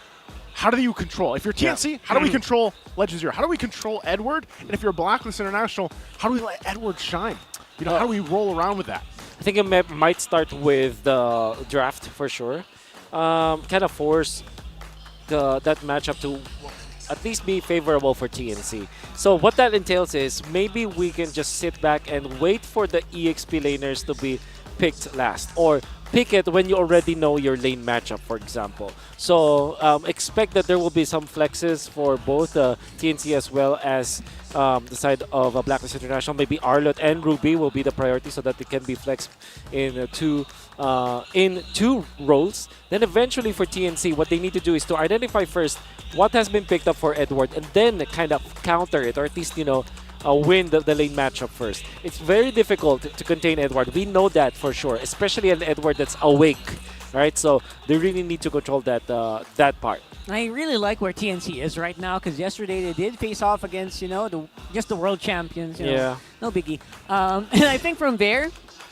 how do you control? If you're TNC, how do we control Legend Zero? How do we control Edward? And if you're Blacklist International, how do we let Edward shine? You know, how do we roll around with that? I think it might start with the draft for sure. Kind of force that matchup to at least be favorable for TNC. So what that entails is maybe we can just sit back and wait for the EXP laners to be picked last, or pick it when you already know your lane matchup, for example. So expect that there will be some flexes for both TNC as well as the side of Blacklist International. Maybe Arlott and Ruby will be the priority so that they can be flexed in two roles. Then eventually for TNC, what they need to do is to identify first what has been picked up for Edward, and then kind of counter it, or at least, you know, win the lane matchup first. It's very difficult to contain Edward. We know that for sure, especially an Edward that's awake, right? So they really need to control that part. I really like where TNC is right now, because yesterday they did face off against, you know, just the world champions. You know, no biggie. And I think from there,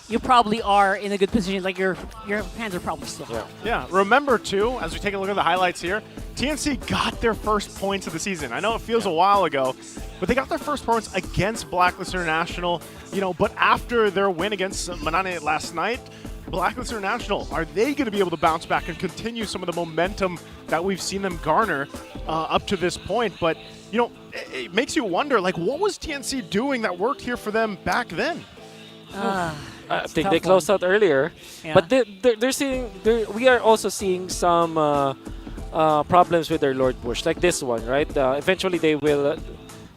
you probably are in a good position. Like your hands are probably still hot. Yeah. Remember too, as we take a look at the highlights here, TNC got their first points of the season. I know it feels a while ago, but they got their first points against Blacklist International. You know, but after their win against MNNE last night, Blacklist International, are they going to be able to bounce back and continue some of the momentum that we've seen them garner up to this point? But, you know, it makes you wonder, like, what was TNC doing that worked here for them back then? I think they closed out earlier, but they're seeing. We are also seeing some problems with their Lord Bush, like this one, right? Eventually, they will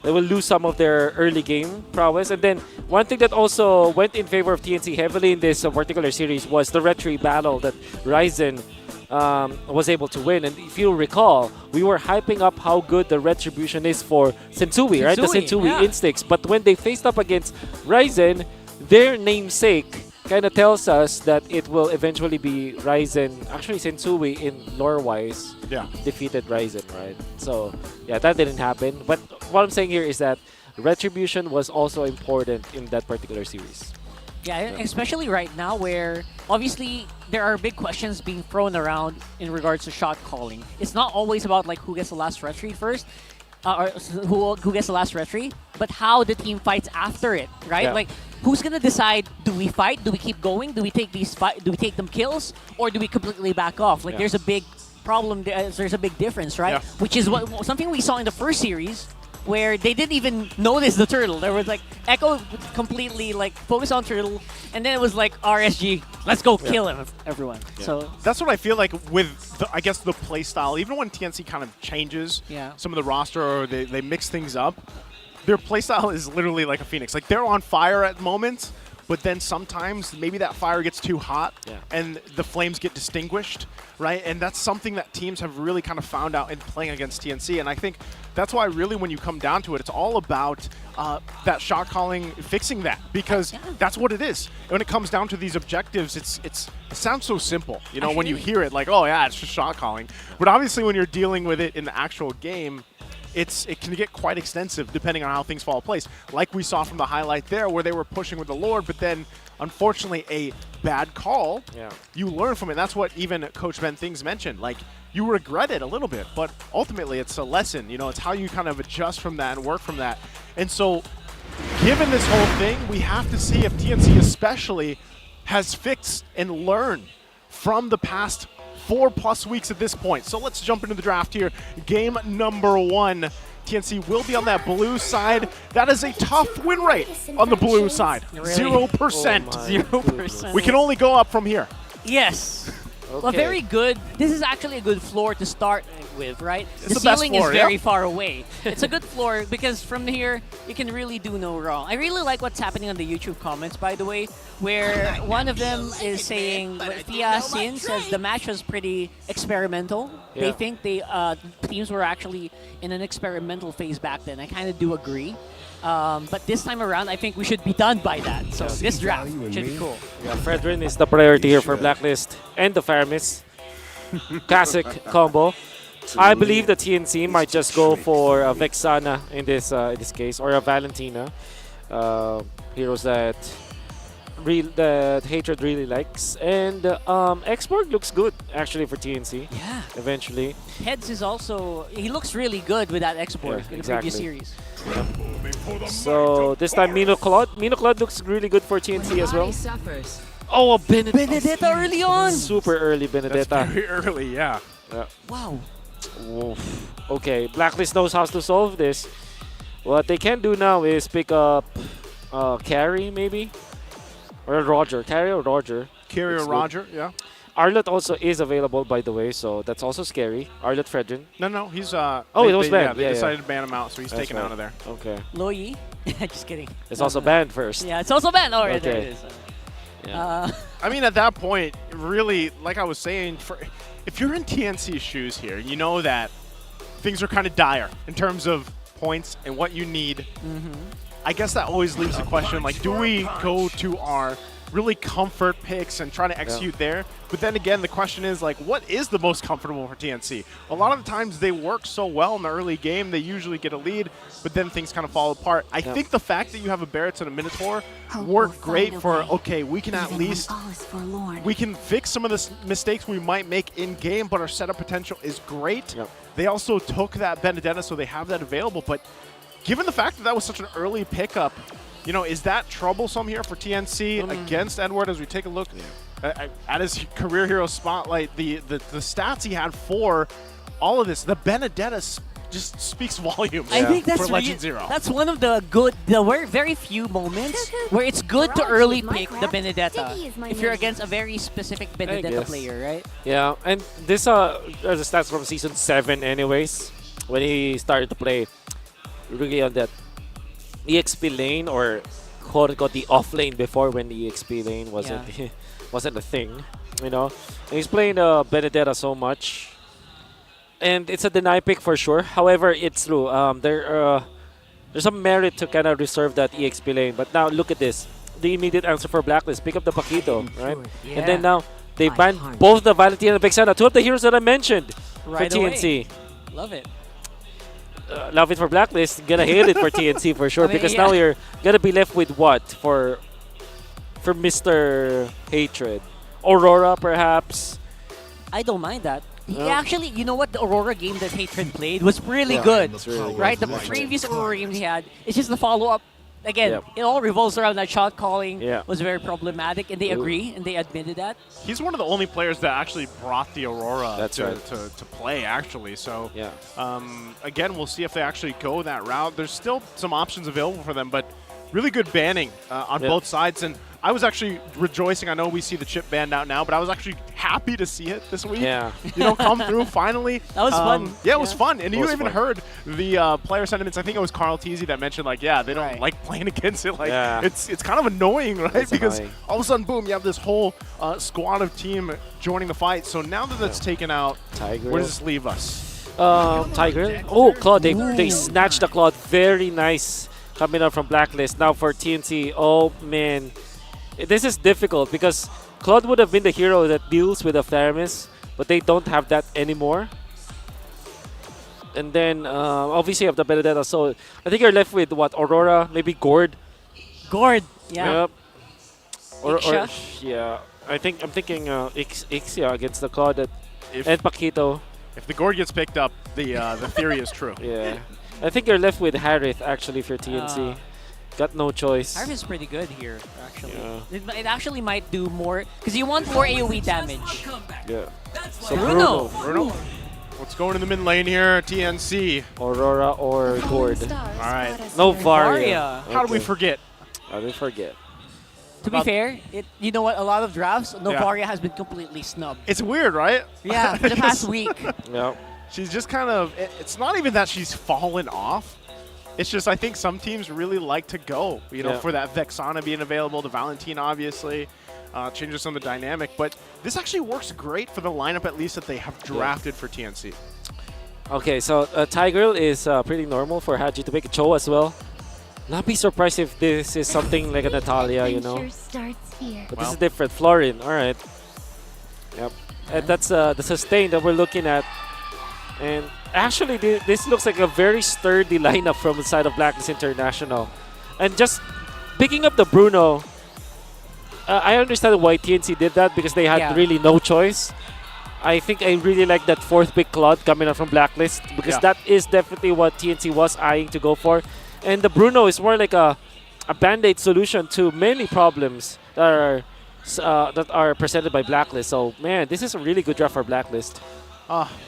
lose some of their early game prowess. And then one thing that also went in favor of TNC heavily in this particular series was the retry battle that Ryzen was able to win. And if you recall, we were hyping up how good the retribution is for Sensui, right? The Sensui instincts. But when they faced up against Ryzen, their namesake kind of tells us that it will eventually be Ryzen. Actually, Sensui in lore-wise defeated Ryzen, right? So, yeah, that didn't happen. But what I'm saying here is that retribution was also important in that particular series. Yeah, especially right now where obviously there are big questions being thrown around in regards to shot calling. It's not always about like who gets the last retry first, or who gets the last retry, but how the team fights after it, right? Yeah. Like, who's gonna decide? Do we fight? Do we keep going? Do we take Do we take them kills, or do we completely back off? Like, there's a big problem. There's a big difference, right? Which is something we saw in the first series, where they didn't even notice the turtle. There was like Echo completely like focused on turtle, and then it was like RSG, let's go kill him, everyone. So that's what I feel like with I guess the play style. Even when TNC kind of changes some of the roster or they mix things up, their play style is literally like a phoenix. Like they're on fire at moments, but then sometimes maybe that fire gets too hot and the flames get distinguished, right? And that's something that teams have really kind of found out in playing against TNC. And I think that's why really when you come down to it, it's all about that shot calling, fixing that, because that's what it is. And when it comes down to these objectives, it sounds so simple, you know, when you hear it, like, oh yeah, it's just shot calling. But obviously when you're dealing with it in the actual game, it can get quite extensive depending on how things fall in place. Like we saw from the highlight there where they were pushing with the Lord, but then unfortunately a bad call, you learn from it. That's what even Coach Ben Things mentioned. Like, you regret it a little bit, but ultimately it's a lesson. You know, it's how you kind of adjust from that and work from that. And so given this whole thing, we have to see if TNC especially has fixed and learned from the past 4+ weeks at this point. So let's jump into the draft here. Game number 1. TNC will be on that blue side. That is a tough win rate on the blue side. Really? 0%. 0%. We can only go up from here. Yes. Okay. Well, very good. This is actually a good floor to start with, right? It's the the best ceiling floor, is very far away. It's a good floor because from here, you can really do no wrong. I really like what's happening on the YouTube comments, by the way, where one of them is saying, Fia Sin says the match was pretty experimental. They think teams were actually in an experimental phase back then. I kind of do agree. But this time around, I think we should be done by that. So this draft should be cool. Yeah, Fredrin is the priority here for Blacklist and the Faramis. Classic combo. I believe the TNC might just go for a Vexana in this case, or a Valentina. Heroes that Hatred really likes. And Xborg looks good, actually, for TNC. Yeah. Eventually. Heads is also, he looks really good with that Xborg in the previous series. So this time Mino Claude looks really good for TNC as well. Oh, a Benedetta early on! Super early Benedetta. That's very early, yeah. Wow. Oof. Okay, Blacklist knows how to solve this. What they can do now is pick up Carry, maybe? Or Roger. Carry or Roger. Carry or Roger, yeah. Arlott also is available, by the way, so that's also scary. Arlott Fredrin. No, he's... it was banned. They decided to ban him out, so he's taken out of there. Okay. Loyi? Just kidding. It's also banned first. Yeah, it's also banned. Alright, there it is. I mean, at that point, really, like I was saying, if you're in TNC's shoes here, you know that things are kind of dire in terms of points and what you need. I guess that always leaves the question, like, do we go to our really comfort picks and try to execute there? But then again, the question is, like, what is the most comfortable for TNC? A lot of the times they work so well in the early game, they usually get a lead, but then things kind of fall apart. I think the fact that you have a Barretts and a Minotaur work great for, okay, we can at least, we can fix some of the mistakes we might make in game, but our setup potential is great. They also took that Benedetta, so they have that available, but given the fact that that was such an early pickup, you know, is that troublesome here for TNC against Edward as we take a look at his career hero spotlight? The stats he had for all of this, the Benedetta just speaks volumes I think that's for Legend Zero. That's one of the very few moments where it's good to early pick the Benedetta if you're against a very specific Benedetta player, right? Yeah, and this are the stats from Season 7 anyways, when he started to play really on that EXP lane, or quote-unquote the off lane before, when the EXP lane wasn't a thing, you know. And he's playing Benedetta so much, and it's a deny pick for sure. However, it's true. There's some merit to kind of reserve that EXP lane. But now look at this. The immediate answer for Blacklist: pick up the Paquito, right? And then now they banned both the Valentina and Vexana, two of the heroes that I mentioned for TNC. Love it. Love it for Blacklist. Gonna hate it for TNC for sure, because now you're gonna be left with what for Mr. Hatred? Aurora, perhaps. I don't mind that. Actually, you know what? The Aurora game that Hatred played was really good, Really right? good. The previous Aurora game he had, it's just the follow-up Again, it all revolves around that shot calling Yeah. was very problematic, and they agree and they admitted that. He's one of the only players that actually brought the Aurora That's to, right. to play, actually. So, Yeah. Again, we'll see if they actually go that route. There's still some options available for them, but really good banning on Yeah. both sides. And I was actually rejoicing. I know we see the chip banned out now, but I was actually happy to see it this week. Yeah. Come through finally. That was fun. Yeah, it was fun. And It you was even fun. heard the player sentiments. I think it was KarlTzy that mentioned, like, yeah, they don't like playing against it. Like, Yeah. it's kind of annoying, right? It's Because annoying. all of a sudden, boom, you have this whole squad of team joining the fight. So now that that's taken out, Tiger. where does this leave us? Tiger. Oh, Claude. They snatched the Claude. Very nice coming up from Blacklist. Now for TNC. Oh, man. This is difficult because Claude would have been the hero that deals with the Theramis, but they don't have that anymore. And then, obviously, you have the Benedetta. So I think you're left with what? Aurora, maybe Gord. Gord, yeah. Yep. Or Ixia? yeah. I'm thinking Ixia against the Claude and Paquito. If the Gord gets picked up, the theory is true. Yeah. I think you're left with Harith, actually, for TNC. Got no choice. Harith is pretty good here, actually. Yeah. It actually might do more, because you want more AoE damage. Yeah. So Bruno. Bruno. What's going in the mid lane here? TNC. Aurora or Gord. All right. No Varia. How do we forget? How do we forget? To be fair, you know what? A lot of drafts, Yeah. Novaria has been completely snubbed. It's weird, right? Yeah, for the past week. Yeah. She's just kind of, it's not even that she's fallen off. It's just I think some teams really like to go, Yeah. for that Vexana being available, the Valentina obviously, changes some of the dynamic. But this actually works great for the lineup at least that they have drafted for TNC. Okay, so Tiger is pretty normal for Haji to pick a Cho as well. Not be surprised if this is something like a Natalia, you know. But this is different. Florin, all right. Yep. And that's the sustain that we're looking at. And actually, this looks like a very sturdy lineup from the side of Blacklist International. And just picking up the Bruno, I understand why TNC did that because they had really no choice. I think I really like that fourth pick Claude coming out from Blacklist because that is definitely what TNC was eyeing to go for. And the Bruno is more like a band-aid solution to many problems that are presented by Blacklist. So, man, this is a really good draft for Blacklist.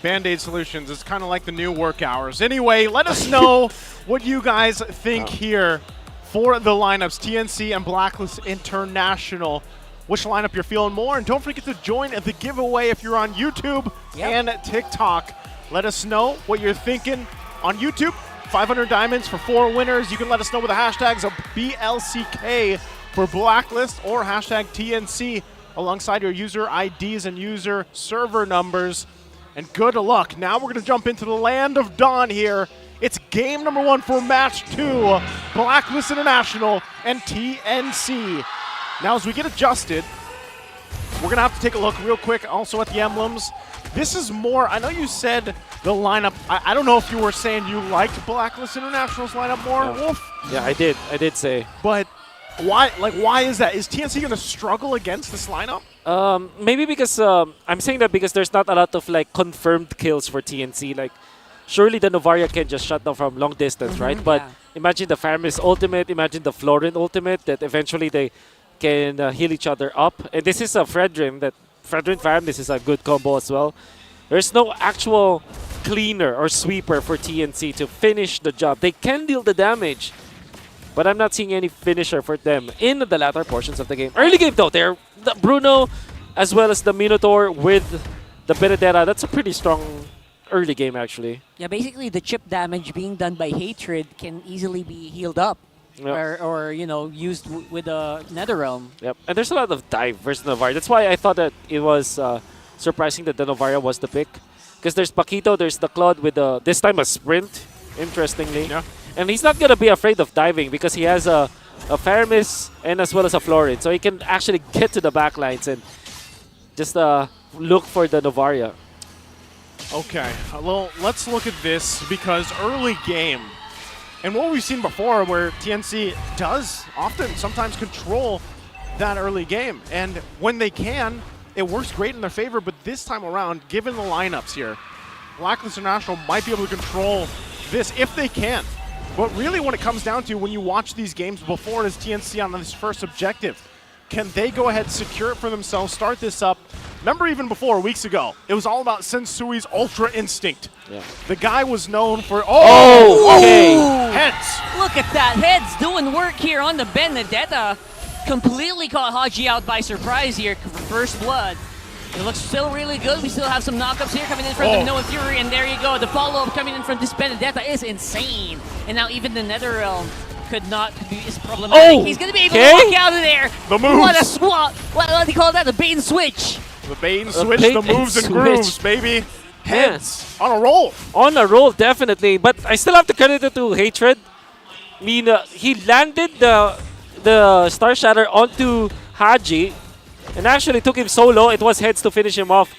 Band-Aid Solutions. It's kind of like the new work hours. Anyway, let us know what you guys think here for the lineups, TNC and Blacklist International. Which lineup you're feeling more? And don't forget to join the giveaway if you're on YouTube and TikTok. Let us know what you're thinking on YouTube. 500 diamonds for 4 winners. You can let us know with the hashtags of BLCK for Blacklist or hashtag TNC alongside your user IDs and user server numbers. And good luck. Now we're going to jump into the land of Dawn here. It's game number 1 for match 2, Blacklist International and TNC. Now as we get adjusted, we're going to have to take a look real quick also at the emblems. This is more, I know you said the lineup, I don't know if you were saying you liked Blacklist International's lineup more, Wolf? Yeah, I did say. But why is that? Is TNC going to struggle against this lineup? Maybe because I'm saying that because there's not a lot of like confirmed kills for TNC. Like, surely the Novaria can just shut down from long distance, right? But imagine the Faramis ultimate, imagine the Florin ultimate that eventually they can heal each other up. And this is a Fredrin Faramis is a good combo as well. There's no actual cleaner or sweeper for TNC to finish the job. They can deal the damage, but I'm not seeing any finisher for them in the latter portions of the game. Early game though, the Bruno as well as the Minotaur with the Benedetta. That's a pretty strong early game actually. Yeah, basically the chip damage being done by Hatred can easily be healed up. Yep. Or used with the Netherrealm. Yep, and there's a lot of dive versus Novaria. That's why I thought that it was surprising that the Novaria was the pick. Because there's Paquito, there's the Claude with this time a sprint, interestingly. Yeah. And he's not going to be afraid of diving because he has a Faramis and as well as a Florin. So he can actually get to the backlines and just look for the Novaria. Okay, well, let's look at this because early game, and what we've seen before where TNC does often sometimes control that early game. And when they can, it works great in their favor. But this time around, given the lineups here, Blacklist International might be able to control this if they can. But really what it comes down to when you watch these games before is TNC on this first objective. Can they go ahead, secure it for themselves, start this up? Remember even before, weeks ago, it was all about Sensui's Ultra Instinct. Yeah. The guy was known for, okay. Heads. Look at that, Heads doing work here on the Benedetta. Completely caught Haji out by surprise here for first blood. It looks still really good. We still have some knockups here coming in from the Noah Fury, and there you go. The follow-up coming in from this Benedetta is insane. And now even the NetherRealm could not be as problematic. He's gonna be able to walk out of there. The moves. What a swap. What do you call that? The bait and switch. The bait and switch, the moves and grooves, baby. Heads on a roll. On a roll, definitely. But I still have to credit it to Hatred. I mean, he landed the Star Shatter onto Haji and actually took him solo. It was Heads to finish him off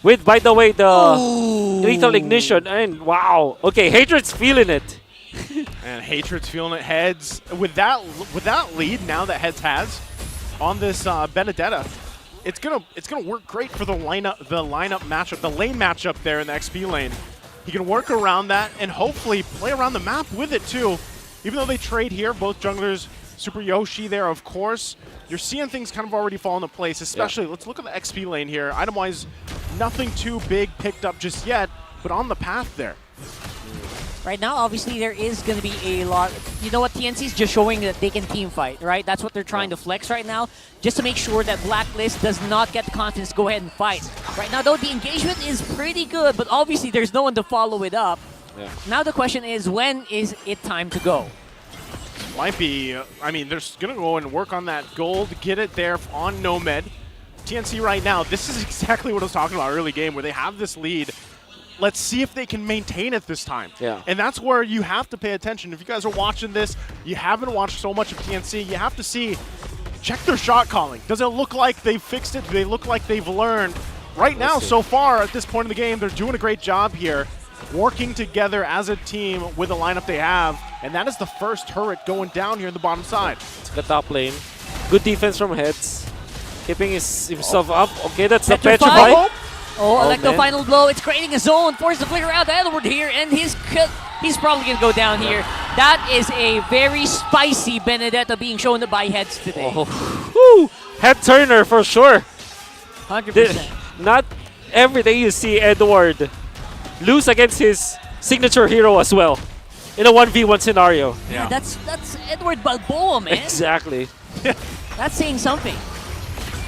with, by the way, the Lethal Ignition. And wow. Okay, Hatred's feeling it. And Hatred's feeling it. Heads with that lead now that Heads has on this Benedetta, it's gonna work great for the lineup matchup, the lane matchup there in the XP lane. He can work around that and hopefully play around the map with it too. Even though they trade here, both junglers, Super Yoshi there, of course, you're seeing things kind of already fall into place. Especially, let's look at the XP lane here. Item-wise, nothing too big picked up just yet, but on the path there. Right now, obviously, there is going to be a lot. You know what? TNC's just showing that they can team fight, right? That's what they're trying to flex right now, just to make sure that Blacklist does not get the confidence to go ahead and fight. Right now, though, the engagement is pretty good, but obviously, there's no one to follow it up. Yeah. Now the question is, when is it time to go? Might be, I mean, they're going to go and work on that gold, get it there on Nomad. TNC right now, this is exactly what I was talking about early game, where they have this lead. Let's see if they can maintain it this time. Yeah. And that's where you have to pay attention. If you guys are watching this, you haven't watched so much of TNC, you have to see, check their shot calling. Does it look like they've fixed it? Do they look like they've learned? Right now, so far, at this point in the game, they're doing a great job here, working together as a team with the lineup they have. And that is the first turret going down here in the bottom side. It's the top lane. Good defense from Heads. Keeping himself up. Okay, that's the Petrify. Oh, Electro final blow. It's creating a zone. Force the flicker out Edward here, and he's probably going to go down here. That is a very spicy Benedetta being shown by Heads today. Head turner for sure. 100%. Not every day you see Edward lose against his signature hero as well in a 1v1 scenario. Yeah, that's Edward Balboa, man. Exactly. That's saying something.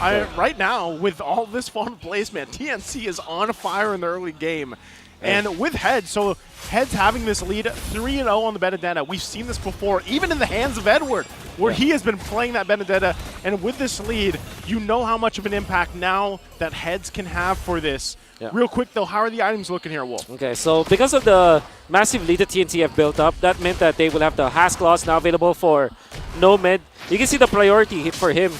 Right now, with all this fun placement, TNC is on fire in the early game. And with Heads, so Heads having this lead 3-0 on the Benedetta. We've seen this before, even in the hands of Edward, where he has been playing that Benedetta. And with this lead, you know how much of an impact now that Heads can have for this. Yeah. Real quick, though, how are the items looking here, Wolf? Okay, so because of the massive lead that TNT have built up, that meant that they will have the Hask Claws now available for Nomad. You can see the priority hit for him.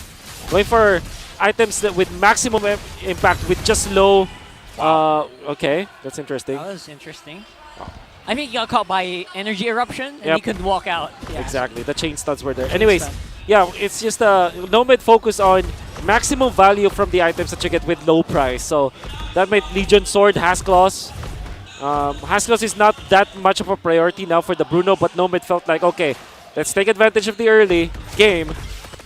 Going for items that with maximum impact with just low. Okay, that's interesting. That was interesting. I think he got caught by Energy Eruption and he couldn't walk out. Yeah. Exactly, the chain studs were there. Anyways, yeah, it's just Nomad focus on maximum value from the items that you get with low price. So that made Legion Sword, Hask Claws. Hask Claws is not that much of a priority now for the Bruno, but Nomad felt like, okay, let's take advantage of the early game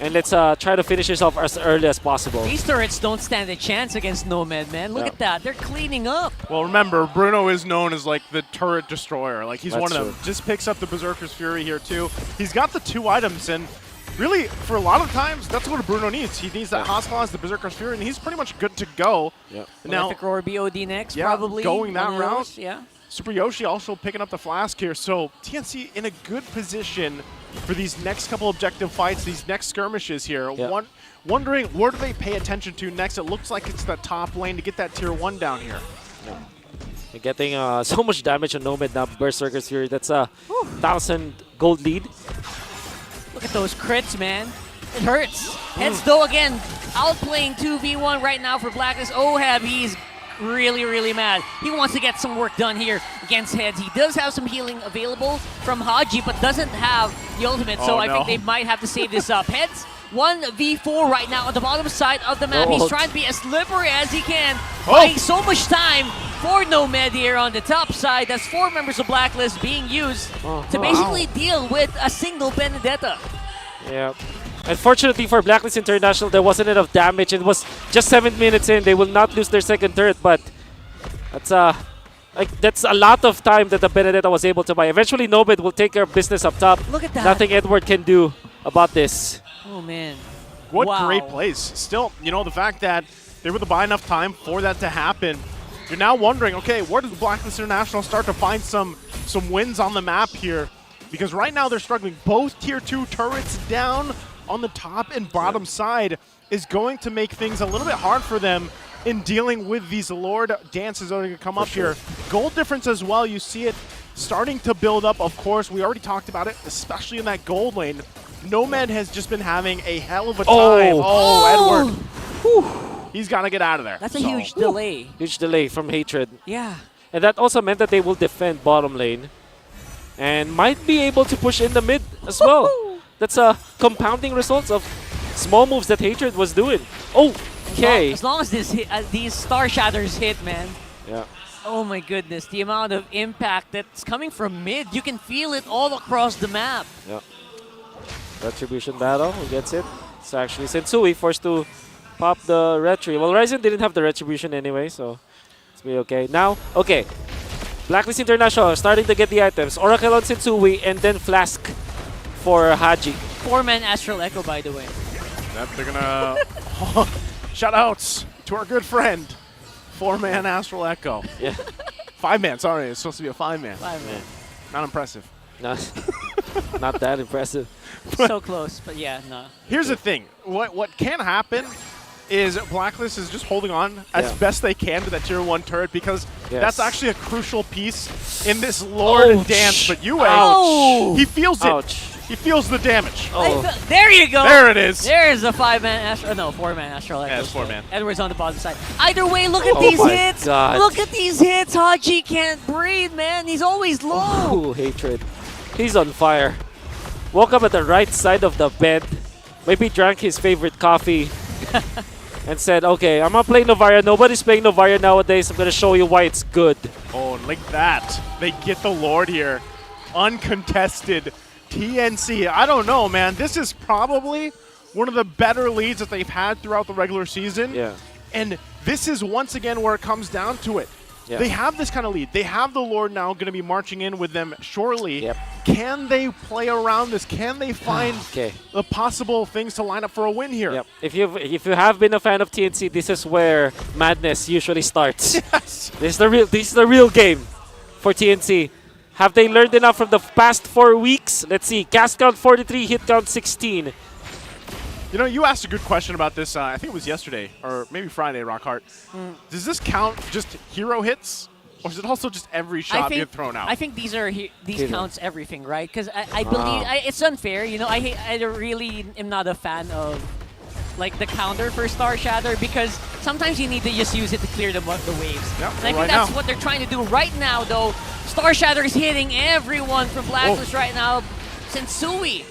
and let's try to finish this off as early as possible. These turrets don't stand a chance against Nomad, man. Look at that. They're cleaning up. Well, remember, Bruno is known as like the turret destroyer. Like, he's That's one of them. true. Just picks up the Berserker's Fury here, too. He's got the 2 items, and really, for a lot of times, that's what a Bruno needs. He needs that Hask Claws, the Berserker's Fury, and he's pretty much good to go. Now, Prolific Roar BOD next, yeah, probably. going that One of route. those, yeah. Super Yoshi also picking up the flask here, so TNC in a good position for these next couple objective fights, these next skirmishes here. Wondering where do they pay attention to next? It looks like it's the top lane to get that tier 1 down here. You're getting so much damage on Nomad now, Berserker's Fury. That's a 1,000 gold lead. Look at those crits, man. It hurts. Heads though again, outplaying 2v1 right now for Blacklist. Ohab, he's really mad. He wants to get some work done here against Heads. He does have some healing available from Haji, but doesn't have the ultimate, so I think they might have to save this up. Heads 1v4 right now on the bottom side of the map. He's trying to be as slippery as he can, buying so much time for Nomad here on the top side. That's 4 members of Blacklist being used to basically deal with a single Benedetta. Yeah. Unfortunately for Blacklist International, there wasn't enough damage. It was just 7 minutes in. They will not lose their second turret, but that's a lot of time that the Benedetta was able to buy. Eventually, Nomad will take care of business up top. Look at that. Nothing Edward can do about this. Oh, man. What Wow. great plays. Still, you know, the fact that they were able to buy enough time for that to happen. You're now wondering, okay, where does Blacklist International start to find some wins on the map here? Because right now they're struggling. Both Tier 2 turrets down on the top and bottom side is going to make things a little bit hard for them in dealing with these Lord dances that are going to come up here. Gold difference as well, you see it starting to build up. Of course, we already talked about it, especially in that gold lane. Nomad has just been having a hell of a time. Edward. Whew. He's got to get out of there. That's a huge delay. Huge delay from Hatred. Yeah. And that also meant that they will defend bottom lane and might be able to push in the mid as well. That's a compounding results of small moves that Hatred was doing. Okay. As long as these Star Shatters hit, man. Yeah. Oh my goodness, the amount of impact that's coming from mid, you can feel it all across the map. Yeah. Retribution battle, who gets it? It's actually Sensui forced to pop the Retri. Well, Ryzen didn't have the Retribution anyway, so it's be okay. Now, okay. Blacklist International starting to get the items. Oracle on Sensui and then Flask for Haji. 4-man Astral Echo, by the way. They're gonna shout outs to our good friend, 4-man Astral Echo. Yeah. 5-man, sorry, it's supposed to be a 5-man. 5-man. Not impressive. Not that impressive. So close, but yeah, no. Here's the thing. What can happen is Blacklist is just holding on as best they can to that Tier 1 turret because that's actually a crucial piece in this Lord dance. But UA, he feels it. He feels the damage. There you go. There it is. There's a 5-man Astral, no, 4-man Astral Echo. Yeah, it's 4-man. Edward's on the bottom side. Either way, look at these hits. God. Look at these hits. Haji can't breathe, man. He's always low. Ooh, Hatred. He's on fire. Woke up at the right side of the bed. Maybe drank his favorite coffee. And said, okay, I'm going to play Novaria. Nobody's playing Novaria nowadays. I'm going to show you why it's good. Oh, like that. They get the Lord here. Uncontested. TNC. I don't know, man. This is probably one of the better leads that they've had throughout the regular season. Yeah. And this is once again where it comes down to it. Yeah. They have this kind of lead. They have the Lord now going to be marching in with them shortly. Yep. Can they play around this? Can they find the possible things to line up for a win here? Yep. If you have been a fan of TNC, this is where madness usually starts. Yes. This is the real game for TNC. Have they learned enough from the past 4 weeks? Let's see. Cast count 43, hit count 16. You know, you asked a good question about this. I think it was yesterday or maybe Friday, Rockhart. Does this count just hero hits, or is it also just every shot being thrown out? I think these counts everything, right? Because I believe it's unfair. You know, I really am not a fan of like the counter for Star Shatter because sometimes you need to just use it to clear the waves. Yep, And I think that's what they're trying to do right now, though. Star Shatter is hitting everyone from Blacklist right now. Sensui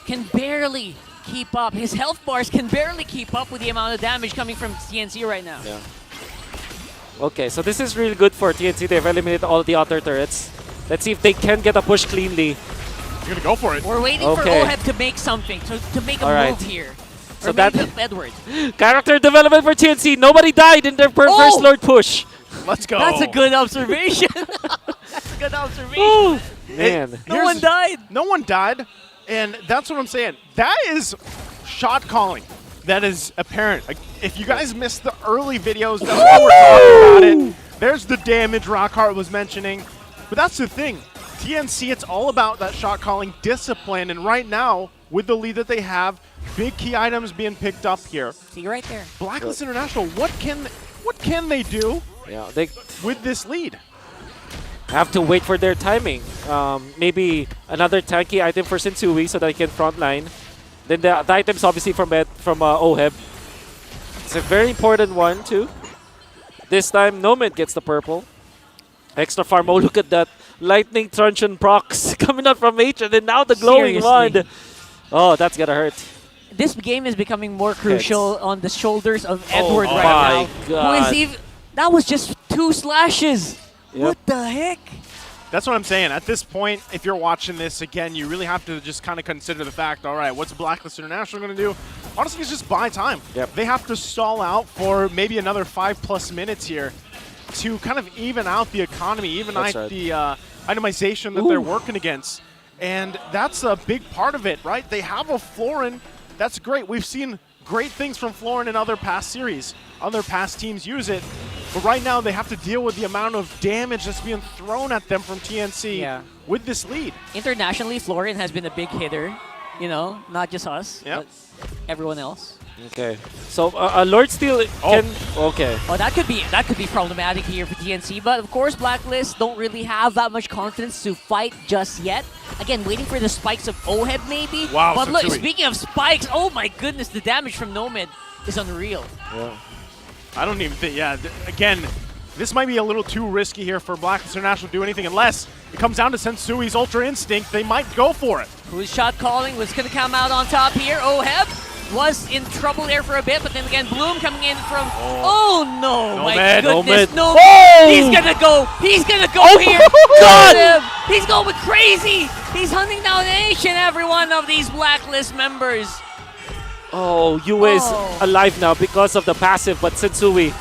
can barely keep up. His health bars can barely keep up with the amount of damage coming from TNC right now. Yeah. Okay, so this is really good for TNC. They've eliminated all the other turrets. Let's see if they can get a push cleanly. You're gonna go for it. We're waiting for Oheb to make something, to make a move here. So or that Edward. Character development for TNC. Nobody died in their first Lord push. Let's go. That's a good observation. That's a good observation. Ooh, man. No one died. No one died. And that's what I'm saying. That is shot calling. That is apparent. Like, if you guys missed the early videos, that's why we're talking about it. There's the damage Rockhart was mentioning. But that's the thing. TNC, it's all about that shot calling discipline. And right now, with the lead that they have, big key items being picked up here. See right there. Blacklist International, what can they do with this lead? Have to wait for their timing. Maybe another tanky item for Sensui so that he can frontline. Then the items obviously from Oheb. It's a very important one too. This time Nomad gets the purple. Extra farm. Oh, look at that. Lightning Truncheon procs coming out from H, and then now the glowing wand. Oh, that's gonna hurt. This game is becoming more crucial on the shoulders of Edward right now. God. Who is that was just 2 2 slashes. Yep. What the heck? That's what I'm saying. At this point, if you're watching this again, you really have to just kind of consider the fact, all right, what's Blacklist International going to do? Honestly, it's just buy time. Yep. They have to stall out for maybe another 5+ minutes here to kind of even out the economy, even out the itemization that they're working against. And that's a big part of it, right? They have a Florin. That's great. We've seen great things from Florin in other past series. Other past teams use it. But right now, they have to deal with the amount of damage that's being thrown at them from TNC with this lead. Internationally, Florin has been a big hitter. You know, not just us, Yep. but everyone else. Okay. So Lord Steel can... Okay. Well, that could be problematic here for TNC, but of course, Blacklist don't really have that much confidence to fight just yet. Again, waiting for the spikes of Oheb maybe. Wow, but look, Satsui. speaking of spikes, oh my goodness, the damage from Nomad is unreal. Yeah. I don't even think, again, this might be a little too risky here for Blacklist International to do anything unless it comes down to Sensui's Ultra Instinct. They might go for it. Who's shot calling was going to come out on top here. Oheb was in trouble there for a bit, but then again, Bloom coming in from... Oh, no, my goodness, no. He's going to go. He's going to go here. God! He's going crazy. He's hunting down each and every one of these Blacklist members. Oh, Yue is alive now because of the passive, but Sensui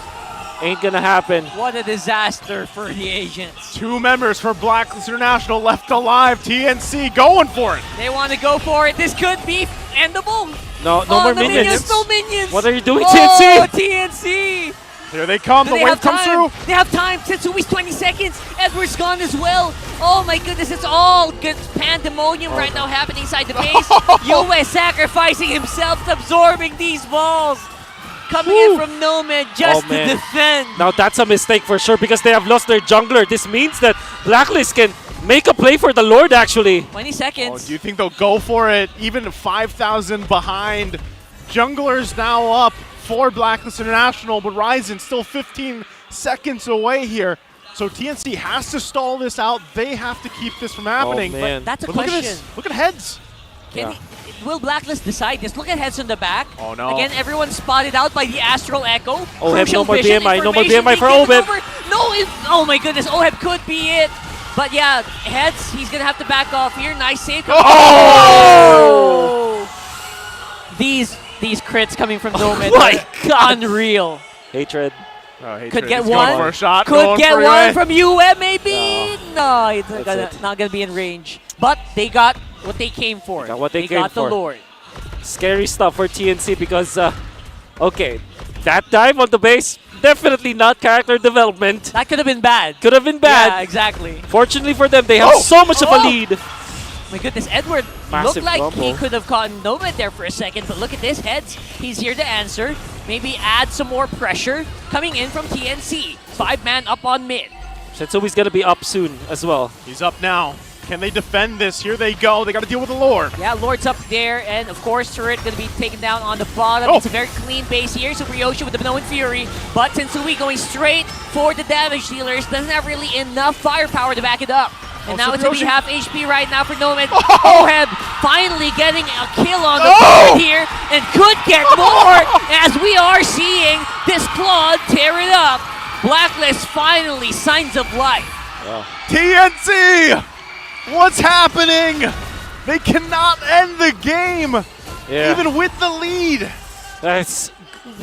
ain't gonna happen. What a disaster for the agents. 2 members for Blacklist International left alive. TNC going for it. They want to go for it. This could be endable. No more minions. No minions. What are you doing, TNC? TNC? TNC. Here they come. The wave comes through. They have time. Tetsui's 20 seconds. Edward's gone as well. Oh my goodness, it's all good pandemonium right now happening inside the base. Yue sacrificing himself, absorbing these balls. Coming in from Nomad just to defend. Now that's a mistake for sure because they have lost their jungler. This means that Blacklist can make a play for the Lord actually. 20 seconds. Do you think they'll go for it? Even 5,000 behind. Junglers now up for Blacklist International, but Ryzen still 15 seconds away here. So TNC has to stall this out. They have to keep this from happening. man. But that's a But question. Look at this. Look at Heads. Will Blacklist decide this? Look at Heads in the back. Oh no. Again, everyone's spotted out by the Astral Echo. Oheb, no more Vision BMI. No more information BMI for being given Oheb. over. No, oh my goodness, Oheb could be it. But yeah, Heads, he's going to have to back off here. Nice save. Oh! These crits coming from Nomad. Oh my God. Unreal. Hatred. Could get He's one. going for a shot. Could get for one Yue. from Yue maybe. No, he's That's not gonna be in range. But they got what they came for. Got what they came got the for. Lord. Scary stuff for TNC because, okay, that dive on the base, definitely not character development. That could have been bad. Could have been bad. Yeah, exactly. Fortunately for them, they have so much of a lead. My goodness, Edward Massive looked like he rumble. could have caught Nomad there for a second, but look at this, Heads. He's here to answer. Maybe add some more pressure coming in from TNC. 5-man up on mid. Sensui's gonna be up soon as well. He's up now. Can they defend this? Here they go. They got to deal with the Lord. Yeah, Lord's up there, and of course, Turret going to be taken down on the bottom. It's a very clean base here. Super Yoshi with the Minoan Fury, but Sensui going straight for the damage dealers. Doesn't have really enough firepower to back it up. And now it's going to be half HP right now for Nomad. Oheb finally getting a kill on the board here, and could get more, as we are seeing this Claude tear it up. Blacklist finally, signs of life. TNC! What's happening? They cannot end the game, even with the lead. That's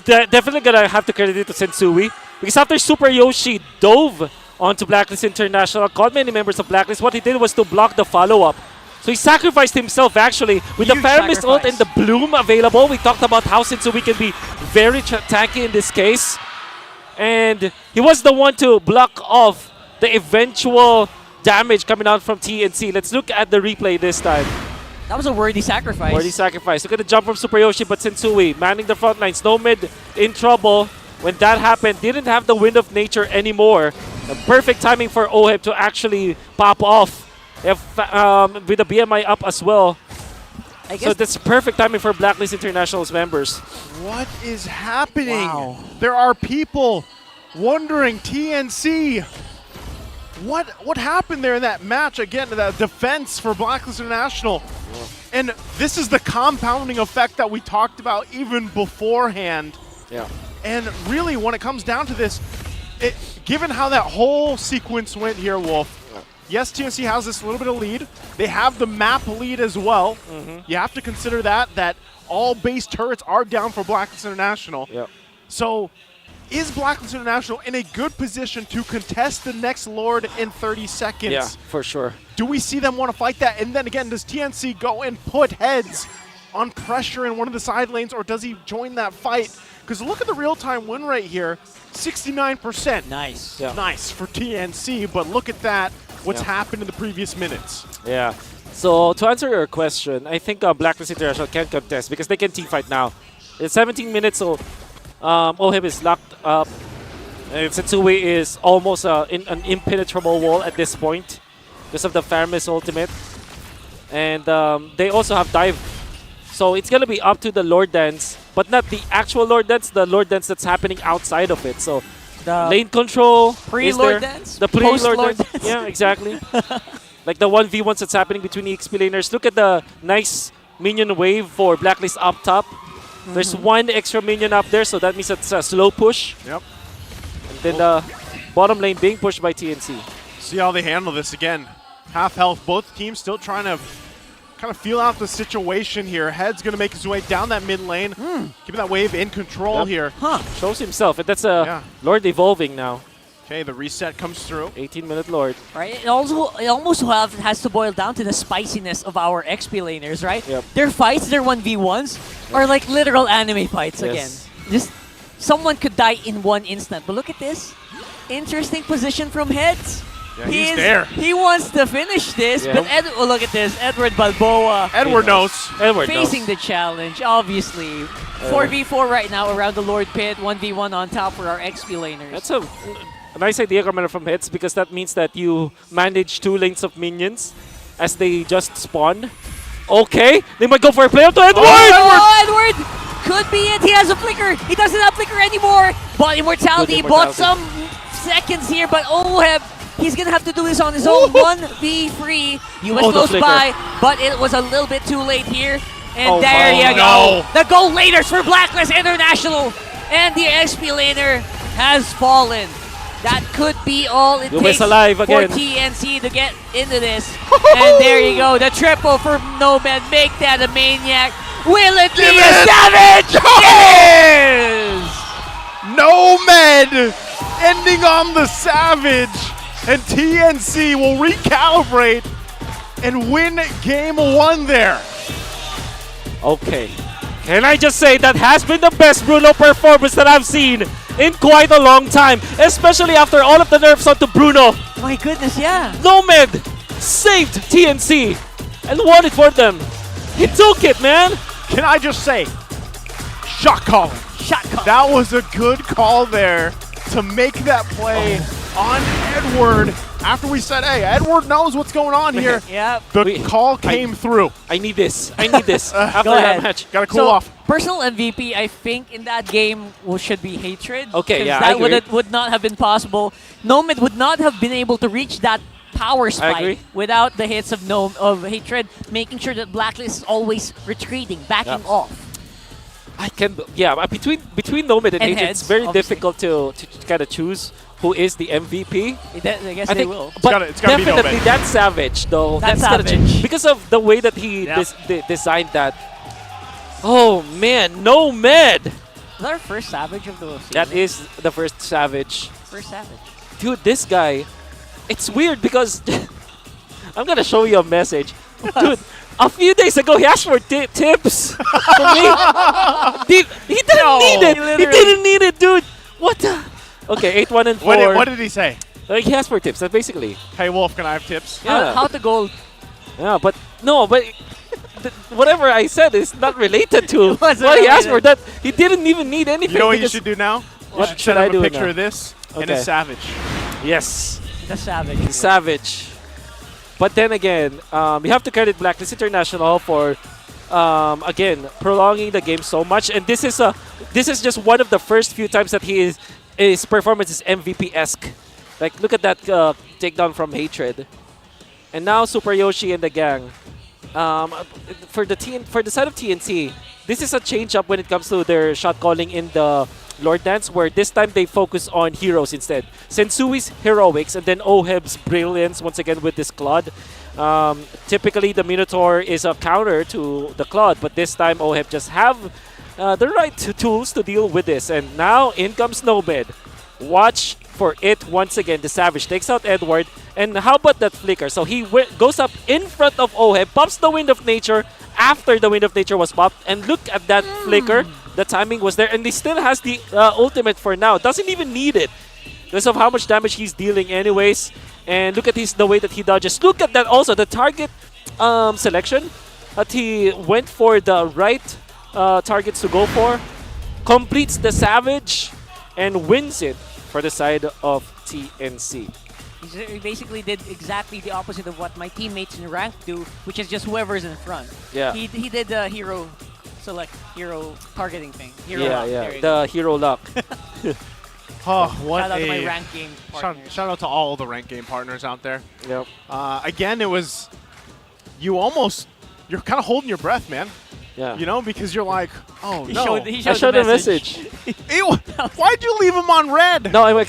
definitely gonna have to credit it to Sensui because after Super Yoshi dove onto Blacklist International, called many members of Blacklist, what he did was to block the follow-up. So he sacrificed himself actually with the Paramis ult and the Bloom available. We talked about how Sensui can be very tanky in this case. And he was the one to block off the eventual damage coming out from TNC. Let's look at the replay this time. That was a worthy sacrifice. Worthy sacrifice. Look at the jump from Super Yoshi, but Sensui manning the front lines. Nomad in trouble. When that happened, didn't have the Wind of Nature anymore. The perfect timing for Oheb to actually pop off with the BMI up as well. So that's perfect timing for Blacklist International's members. What is happening? Wow. There are people wondering, TNC, what happened there in that match? Again, that defense for Blacklist International. And this is the compounding effect that we talked about even beforehand. Yeah. And really, when it comes down to this, Given how that whole sequence went here, Wolf, yes, TNC has this little bit of lead. They have the map lead as well. You have to consider that all base turrets are down for Blacklist International. Yep. So is Blacklist International in a good position to contest the next Lord in 30 seconds? Yeah, for sure. Do we see them want to fight that? And then again, does TNC go and put heads on pressure in one of the side lanes, or does he join that fight? Because look at the real-time win rate here, 69%. Nice. Yeah. Nice for TNC, but look at that, what's happened in the previous minutes. Yeah. So to answer your question, I think Blacklist International can contest because they can team fight now. It's 17 minutes, so Ohim is locked up. And Setsui is almost in an impenetrable wall at this point because of the Faramis ultimate. And they also have dive. So it's going to be up to the Lord Dance, but not the actual Lord Dance, the Lord Dance that's happening outside of it. So The lane control. pre-Lord Dance? The pre-Lord Post-Lord Dance. Dance? Yeah, exactly. Like the 1v1s that's happening between the XP laners. Look at the nice minion wave for Blacklist up top. There's one extra minion up there, so that means it's a slow push. Yep. And then the bottom lane being pushed by TNC. See how they handle this again. Half health, both teams still trying to kind of feel out the situation here. Head's going to make his way down that mid lane, keeping that wave in control here. Shows himself, and that's a Lord evolving now. Okay, the reset comes through. 18-minute Lord. Right. It almost has to boil down to the spiciness of our XP laners, right? Yep. Their fights, their 1v1s, are like literal anime fights again. Just someone could die in one instant. But look at this. Interesting position from Heads. Yeah, he's there. He wants to finish this, but look at this. Edward Balboa. Edward knows. Edward facing the challenge, obviously. 4v4 right now around the Lord Pit. 1v1 on top for our XP laners. That's a nice idea, Commander, from Hits, because that means that you manage 2 lanes of minions as they just spawn. Okay, they might go for a play up to Edward! Oh, Edward! Could be it. He has a flicker. He doesn't have flicker anymore. But Immortality bought some seconds here, but he's going to have to do this on his own. 1v3. US close by, but it was a little bit too late here. And there you go. The goal laters for Blacklist International. And the XP laner has fallen. That could be all it takes alive for again. TNC to get into this. And there you go. The triple for Nomad. Make that a maniac. Will it be a savage? It is! Nomad ending on the savage. And TNC will recalibrate and win game 1 there. Okay. Can I just say that has been the best Bruno performance that I've seen in quite a long time, especially after all of the nerfs onto Bruno. My goodness, yeah. Nomad saved TNC and won it for them. He took it, man. Can I just say, shot calling. Shot call. That was a good call there to make that play on Edward. After we said, hey, Edward knows what's going on here. Yep. The call came through. I need this. I need this. After Go that ahead. match. Gotta cool off. Personal MVP, I think, in that game should be Hatred. Okay, yeah, that I agree. would not have been possible. Nomad would not have been able to reach that power spike without the hits of Hatred, making sure that Blacklist is always retreating, backing off. I can, between Nomad and Hatred, it's very difficult to kind of choose who is the MVP. I guess they will. But it's gotta be definitely Nomad. that's Savage, though. That's gotta Savage. change. Because of the way that he designed that. Oh, man, Nomad! Is that our first Savage of the season? That is the first Savage. First Savage. Dude, this guy, it's weird because I'm gonna show you a message. Dude, a few days ago, he asked for tips from me. He didn't need it. He didn't need it, dude. What the? Okay, 8-1 and 4. What did he say? He asked for tips, basically. Hey, Wolf, can I have tips? Yeah. How to gold. Yeah, but no, but whatever I said is not related to what wasn't he asked related. for. That he didn't even need anything. You know what you because- should do now? What You should set I up do a picture now? of this and Okay. a savage. Yes. The Savage. Savage. But then again, you have to credit Blacklist International for again prolonging the game so much. And this is just one of the first few times that his performance is MVP-esque. Like, look at that takedown from Hatred. And now Super Yoshi and the gang. For the side of TNC, this is a change up when it comes to their shot calling in the Lord Dance, where this time they focus on heroes instead. Sensui's heroics and then Oheb's brilliance once again with this Claude. Typically, the Minotaur is a counter to the Claude, but this time Oheb just have the right tools to deal with this. And now in comes Nomad. Watch for it once again. The Savage takes out Edward. And how about that flicker? So he goes up in front of Oheb, pops the Wind of Nature after the Wind of Nature was popped. And look at that flicker. The timing was there. And he still has the ultimate for now. Doesn't even need it because of how much damage he's dealing anyways. And look at the way that he dodges. Look at that also. The target selection that he went for the right targets to go for. Completes the Savage and wins it for the side of TNC. He basically did exactly the opposite of what my teammates in rank do, which is just whoever's in front. Yeah. He did the hero targeting thing. Hero yeah, lock. yeah. The hero luck. Oh, what shout out to my a rank game partners. shout out to all the rank game partners out there. Yep. Again, it was you're kind of holding your breath, man. Yeah. You know, because you're like, oh He no. showed I showed a message. Ew, why'd you leave him on red? No, I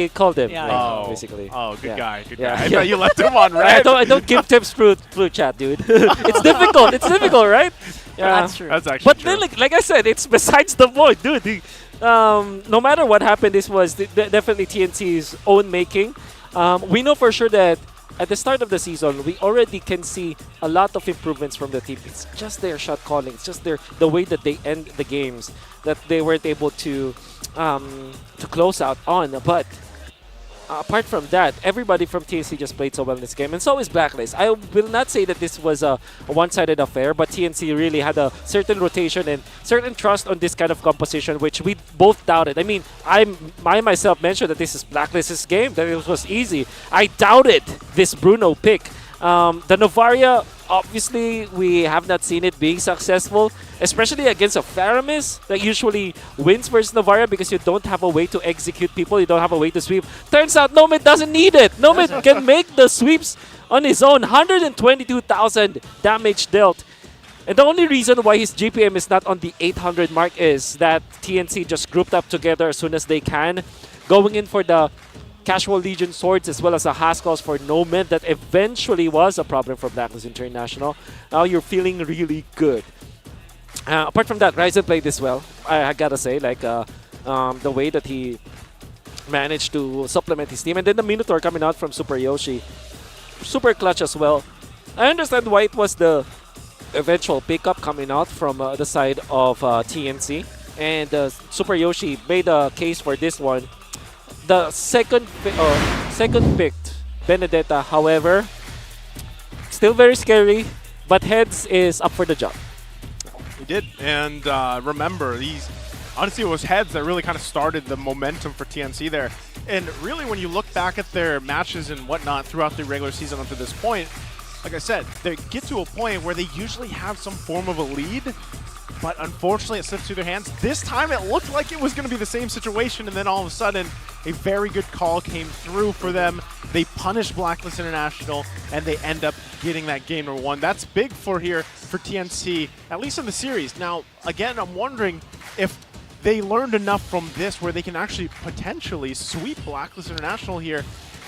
called him. Yeah, like, basically. Oh, good Yeah. guy. Good Yeah. guy. I thought you left him on red. I don't give tips through chat, dude. It's difficult. It's difficult, right? Yeah. That's true. That's actually But true. then, like I said, it's besides the point, dude. No matter what happened, this was definitely TNC's own making. We know for sure that at the start of the season, we already can see a lot of improvements from the team. It's just their shot calling. It's just the way that they end the games that they weren't able to close out on. But apart from that, everybody from TNC just played so well in this game, and so is Blacklist. I will not say that this was a one-sided affair, but TNC really had a certain rotation and certain trust on this kind of composition, which we both doubted. I mean, I myself mentioned that this is Blacklist's game, that it was easy. I doubted this Bruno pick. The Novaria, obviously, we have not seen it being successful, especially against a Faramis that usually wins versus Novaria because you don't have a way to execute people, you don't have a way to sweep. Turns out Nomad doesn't need it. Nomad can make the sweeps on his own. 122,000 damage dealt. And the only reason why his GPM is not on the 800 mark is that TNC just grouped up together as soon as they can, going in for the Casual Legion swords as well as the Haskells for Nomad. That eventually was a problem for Blacklist International. Now you're feeling really good. Apart from that, Ryzen played this well. I gotta say, like the way that he managed to supplement his team, and then the Minotaur coming out from Super Yoshi, super clutch as well. I understand why it was the eventual pickup coming out from the side of TNC, and Super Yoshi made a case for this one. The second picked Benedetta, however, still very scary, but Heads is up for the job. He did, and remember, honestly, it was Heads that really kind of started the momentum for TNC there. And really, when you look back at their matches and whatnot throughout the regular season up to this point, like I said, they get to a point where they usually have some form of a lead, but unfortunately it slips through their hands. This time it looked like it was going to be the same situation, and then all of a sudden a very good call came through for them. They punished Blacklist International, and they end up getting that game number 1. That's big for TNC, at least in the series. Now, again, I'm wondering if they learned enough from this where they can actually potentially sweep Blacklist International here,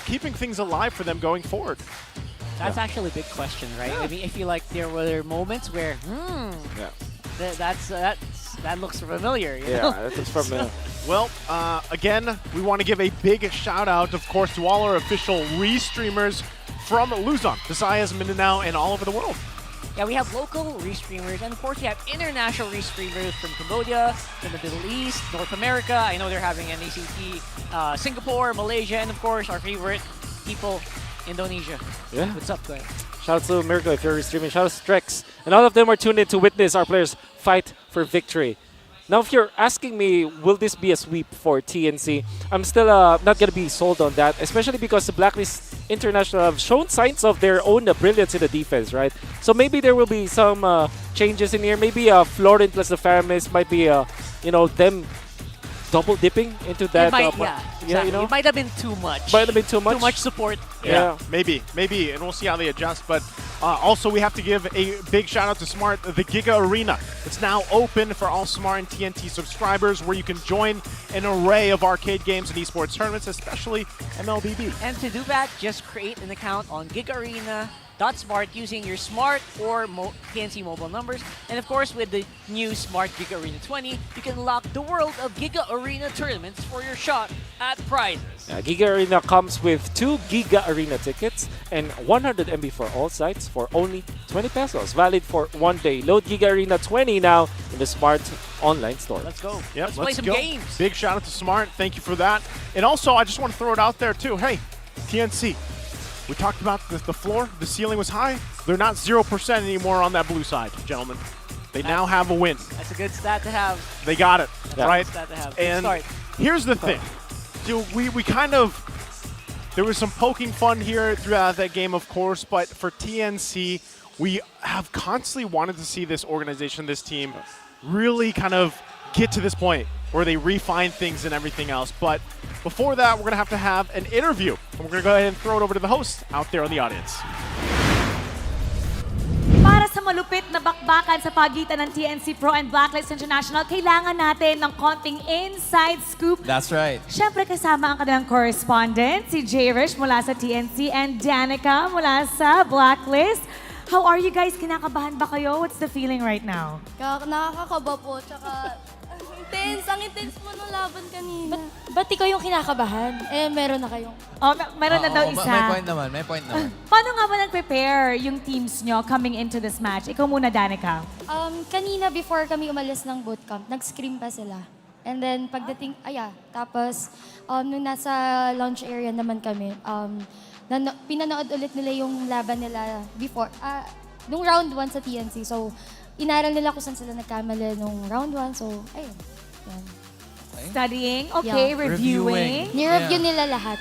keeping things alive for them going forward. That's actually a big question, right? I mean, I feel like there were moments where, that looks familiar. You know? That looks familiar. Well, again, we want to give a big shout out, of course, to all our official restreamers from Luzon, Visayas, Mindanao, and all over the world. Yeah, we have local restreamers, and of course we have international restreamers from Cambodia, from the Middle East, North America. I know they're having an ACT, Singapore, Malaysia, and of course our favorite people, Indonesia. Yeah. What's up, guys? Shout out to Mirko if you're streaming. Shout out to Strex. And all of them are tuned in to witness our players fight for victory. Now, if you're asking me, will this be a sweep for TNC? I'm still not going to be sold on that, especially because the Blacklist International have shown signs of their own brilliance in the defense, right? So maybe there will be some changes in here. Maybe Florin plus the Faramis might be, them double dipping into that. It might, yeah, exactly. you know, It might have been too much. might have been too much. Too much support. Yeah, maybe, and we'll see how they adjust. But also, we have to give a big shout out to Smart. The Giga Arena. It's now open for all Smart and TNT subscribers, where you can join an array of arcade games and esports tournaments, especially MLBB. And to do that, just create an account on gigarena.smart using your Smart or TNC mobile numbers. And of course, with the new Smart Giga Arena 20, you can lock the world of Giga Arena tournaments for your shot at prizes. Giga Arena comes with 2 Giga Arena tickets and 100 MB for all sites for only 20 pesos. Valid for 1 day. Load Giga Arena 20 now in the Smart online store. Let's go. Yep, Let's play some games. Big shout out to Smart. Thank you for that. And also, I just want to throw it out there too. Hey, TNC. We talked about the floor. The ceiling was high. They're not 0% anymore on that blue side, gentlemen. They now have a win. That's a good stat to have. They got it, That's right? a good stat to have. And Start. here's the thing. Dude, we kind of, there was some poking fun here throughout that game, of course, but for TNC, we have constantly wanted to see this organization, this team, really kind of get to this point where they refine things and everything else. But before that, we're going to have an interview. And we're going to go ahead and throw it over to the host out there in the audience. Para sa malupit na bakbakan sa pagitan ng TNC Pro and Blacklist International, kailangan natin ng konting inside scoop. That's right. Siyempre kasama ang kanilang correspondent, si J-Rish mula sa TNC and Danica mula sa Blacklist. How are you guys? Kinakabahan ba kayo? What's the feeling right now? Nakakakaba po, tsaka ang intense po nung laban kanina. Ba't ikaw yung kinakabahan? Eh, meron na kayong... Oh, meron na daw isa. May point naman. Paano nga ba nag-prepare yung teams nyo coming into this match? Ikaw muna, Danica. Kanina before kami umalis ng bootcamp, nag-scrim pa sila. And then pagdating, tapos nung nasa launch area naman kami, pinanood ulit nila yung laban nila before, nung round 1 sa TNC. So, inaral nila kung saan sila nagkamali nung round 1. So, ayun. Yan. Studying, okay, reviewing. Ni-review nila lahat.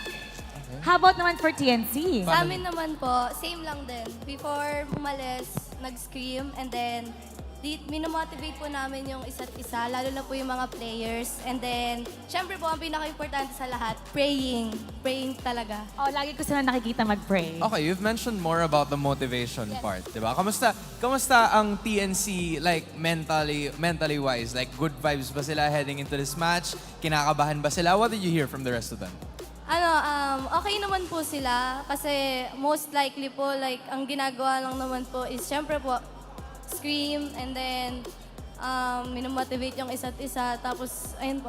How about naman for TNC? Sa amin naman po, same lang din. Before umalis, nag-scream, and then minomotivate po namin yung isa't isa, lalo na po yung mga players. And then, syempre po, ang pinaka-importante sa lahat, praying. Praying talaga. Oh, lagi ko sila nakikita mag-pray. Okay, you've mentioned more about the motivation part, diba? Kamusta ang TNC, like, mentally wise? Like, good vibes ba sila heading into this match? Kinakabahan ba sila? What did you hear from the rest of them? Okay naman po sila kasi most likely po, like, ang ginagawa lang naman po is, syempre po, scream, and then minomotivate yung isa't isa, tapos ayun po.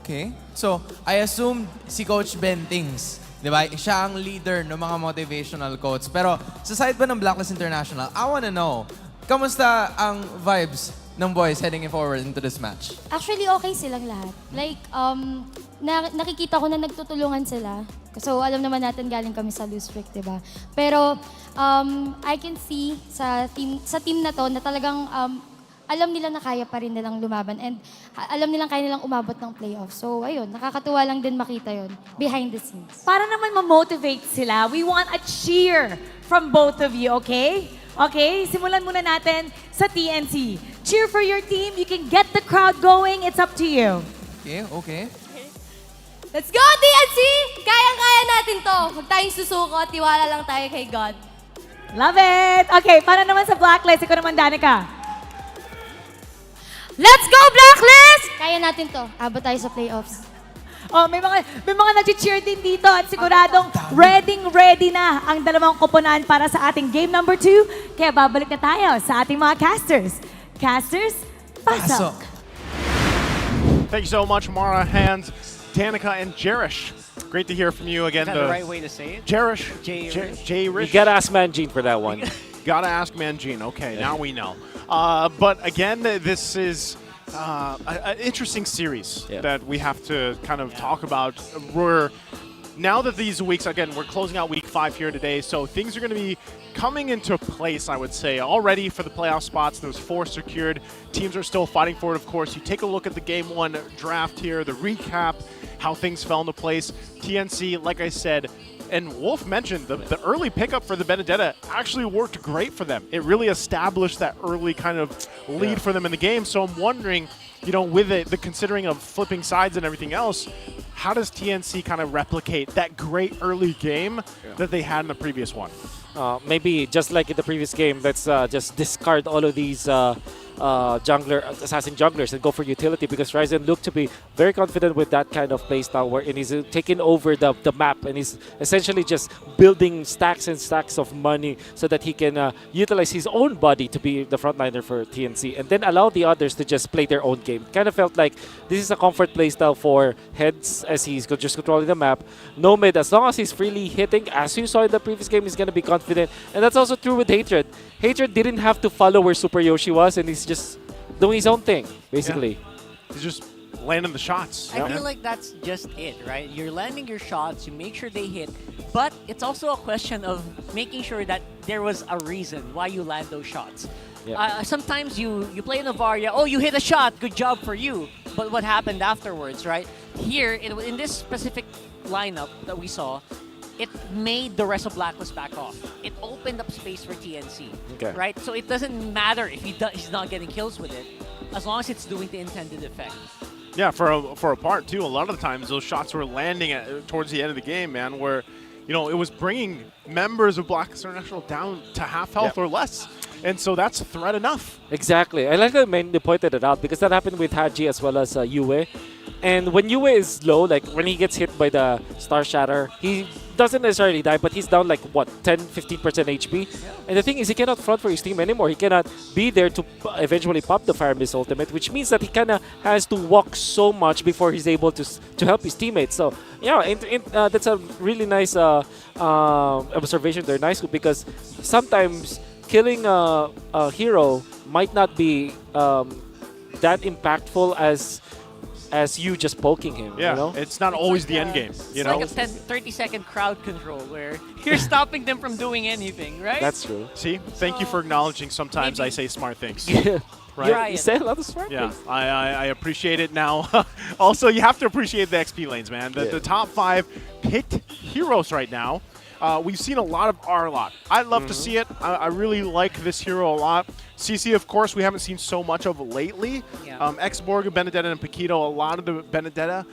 Okay. So, I assume si Coach Ben Tings, di ba? Siya ang leader ng mga motivational quotes. Pero sa side ba ng Blacklist International, I wanna know, kamusta ang vibes ng boys heading forward into this match? Actually, okay silang lahat. Like, nakikita ko na nagtutulungan sila. So, alam naman natin galing kami sa lose streak, di ba? Pero, I can see sa team na to na talagang alam nila na kaya pa rin nilang lumaban and alam nilang kaya nilang umabot ng playoffs. So, ayun, nakakatuwa lang din makita yon behind the scenes. Para naman ma-motivate sila, we want a cheer from both of you, okay? Okay, simulan muna natin sa TNC. Cheer for your team. You can get the crowd going. It's up to you. Okay. Let's go, TNC! Kayang-kaya natin to. Huwag tayong susuko, tiwala lang tayo kay God. Love it! Okay, para naman sa Blacklist, ikaw naman, Danica. Let's go, Blacklist! Kaya natin to. Abot tayo sa playoffs. Oh, may mga nag-cheer din dito at siguradong ready na ang dalawang koponan para sa ating game number 2. Kaya babalik na tayo sa ating mga casters. Casters, pasok! Thank you so much, Mara, Hans, Danica, and Jerish. Great to hear from you again. Is that the right way to say it? Jerish. You gotta ask Manjin for that one. Gotta ask Manjin. Okay, now we know. But again, this is an interesting series that we have to kind of talk about. Now that these weeks, again, we're closing out week 5 here today, so things are going to be coming into place, I would say, already for the playoff spots. There's 4 secured. Teams are still fighting for it, of course. You take a look at the Game 1 draft here, the recap, how things fell into place. TNC, like I said, And Wolf mentioned the early pickup for the Benedetta actually worked great for them. It really established that early kind of lead for them in the game. So I'm wondering, you know, with the considering of flipping sides and everything else, how does TNC kind of replicate that great early game that they had in the previous one? Maybe just like in the previous game, let's just discard all of these assassin junglers and go for utility, because Ryzen looked to be very confident with that kind of playstyle where he's taking over the map and he's essentially just building stacks and stacks of money so that he can utilize his own body to be the frontliner for TNC and then allow the others to just play their own game. Kind of felt like this is a comfort playstyle for Heads as he's just controlling the map. Nomad, as long as he's freely hitting, as you saw in the previous game, he's going to be confident. And that's also true with Hatred. Hatred didn't have to follow where Super Yoshi was, and he's just doing his own thing, basically. Yeah. He's just landing the shots. I feel like that's just it, right? You're landing your shots, you make sure they hit, but it's also a question of making sure that there was a reason why you land those shots. Yeah. Sometimes you play in a Varia, oh, you hit a shot, good job for you, but what happened afterwards, right? Here, in this specific lineup that we saw, it made the rest of Blacklist back off. It opened up space for TNC, right? So it doesn't matter if he's not getting kills with it, as long as it's doing the intended effect. Yeah, for a part too. A lot of the times those shots were landing towards the end of the game, man, where you know it was bringing members of Blacklist International down to half health or less, and so that's threat enough. Exactly. I like that you pointed it out because that happened with Haji as well as Yue. And when Yue is low, like when he gets hit by the Star Shatter, he doesn't necessarily die, but he's down like what, 10-15% HP. And the thing is, he cannot front for his team anymore. He cannot be there to eventually pop the Fire Mist ultimate, which means that he kind of has to walk so much before he's able to help his teammates. So yeah, that's a really nice observation there, nice, because sometimes killing a hero might not be that impactful as you just poking him. Yeah, you know? It's not always the end game. You know, It's like a 30-second crowd control where you're stopping them from doing anything, right? That's true. See, thank you for acknowledging. Sometimes I say smart things. Right? You say a lot of smart things. I appreciate it now. Also, you have to appreciate the XP lanes, man. The top 5 picked heroes right now. We've seen a lot of Arlot. I love to see it. I really like this hero a lot. CC, of course, we haven't seen so much of lately. X-Borg, Benedetta, and Paquito, a lot of the Benedetta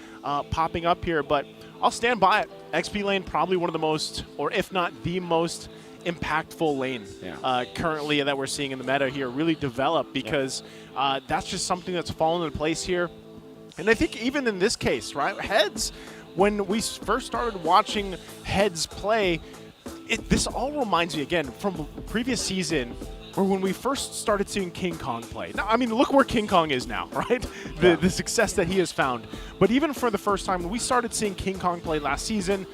popping up here, but I'll stand by it. XP lane, probably one of the most, or if not the most impactful lane currently that we're seeing in the meta here really develop, because that's just something that's fallen into place here. And I think even in this case, right, Heads, when we first started watching Heads play, this all reminds me, again, from previous season, or when we first started seeing King Kong play. Now, I mean, look where King Kong is now, right? The success that he has found. But even for the first time, when we started seeing King Kong play last season,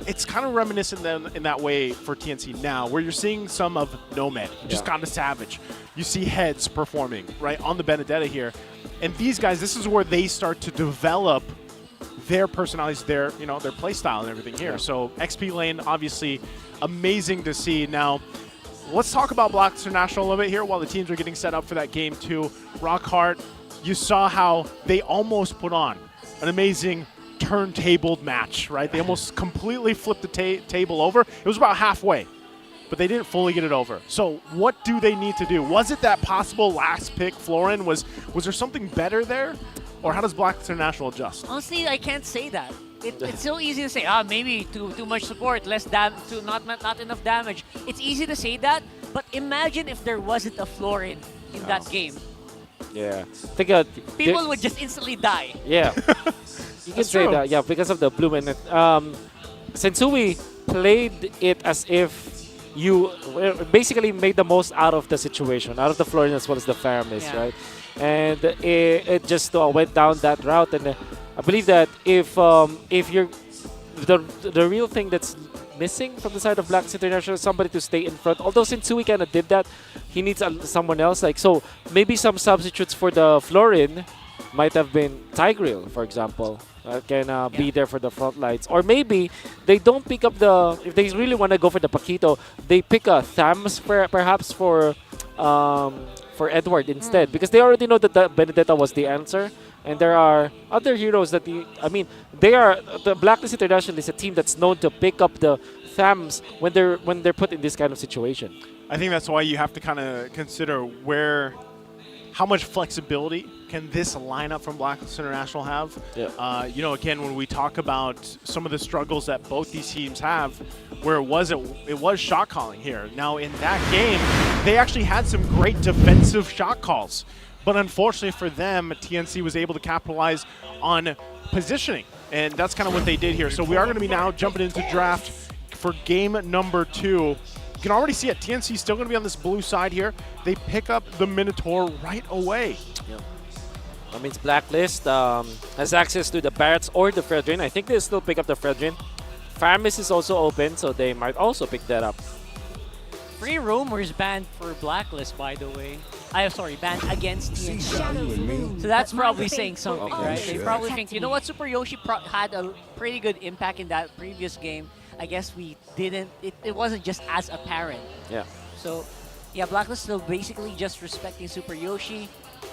it's kind of reminiscent in that way for TNC now, where you're seeing some of Nomad, just kind of savage. You see Heads performing, right, on the Benedetta here. And these guys, this is where they start to develop their personalities, their play style and everything here. So XP lane, obviously amazing to see. Now, let's talk about Blacklist International a little bit here while the teams are getting set up for that game 2. Rockhart, you saw how they almost put on an amazing turntabled match, right? They almost completely flipped the table over. It was about halfway, but they didn't fully get it over. So what do they need to do? Was it that possible last pick, Florin? Was there something better there? Or how does Blacklist International adjust? Honestly, I can't say that. It's so easy to say, maybe too much support, not enough damage. It's easy to say that, but imagine if there wasn't a Florin in that game. Yeah. People would just instantly die. Yeah. You can say that, yeah, because of the bloom. And Sensui played it as if you basically made the most out of the situation, out of the Florin as well as the Faramis, right? And it just went down that route. And I believe that if you're the real thing that's missing from the side of Blacklist International is somebody to stay in front. Although Sensui kind of did that, he needs someone else. Like, so maybe some substitutes for the Florin might have been Tigreal, for example. Can be there for the front lines. Or maybe they don't pick up if they really want to go for the Paquito, they pick a Thams perhaps for for Edward instead, because they already know that the Benedetta was the answer, and there are other heroes that the Blacklist International is a team that's known to pick up the Thams when they're put in this kind of situation. I think that's why you have to kind of consider how much flexibility can this lineup from Blacklist International have? Yeah. Again, when we talk about some of the struggles that both these teams have, where it was shot calling here. Now, in that game, they actually had some great defensive shot calls. But unfortunately for them, TNC was able to capitalize on positioning. And that's kind of what they did here. So we are going to be now jumping into draft for game number 2. You can already see it. TNC still going to be on this blue side here. They pick up the Minotaur right away. Yeah. That means Blacklist has access to the Barretts or the Fredrin. I think they'll still pick up the Fredrin. Faramis is also open, so they might also pick that up. Free Roamers banned for Blacklist, by the way. Banned against TNC. So that's probably saying something, right? They probably think, you know what, Super Yoshi had a pretty good impact in that previous game. I guess we didn't, it wasn't just as apparent. Yeah. So, yeah, Blacklist still basically just respecting Super Yoshi,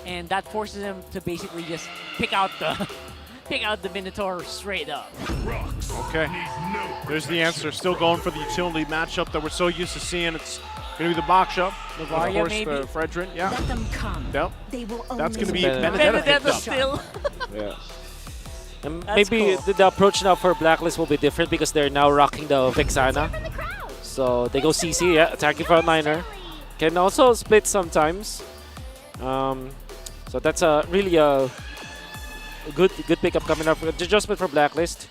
and that forces them to basically just pick out the Minotaur straight up. Okay, there's the answer. Still going for the utility matchup that we're so used to seeing. It's going to be the Baksha, of course, the Fredrin. Yeah. Let them come. Yep. They will That's going to be Benedetta Benedetta still. Yeah. And That's maybe cool. the approach now for Blacklist will be different because they're now rocking the Vexana. So they go CC, yeah, attacking frontliner. Can also split sometimes. So that's really a good pickup coming up. Adjustment for Blacklist.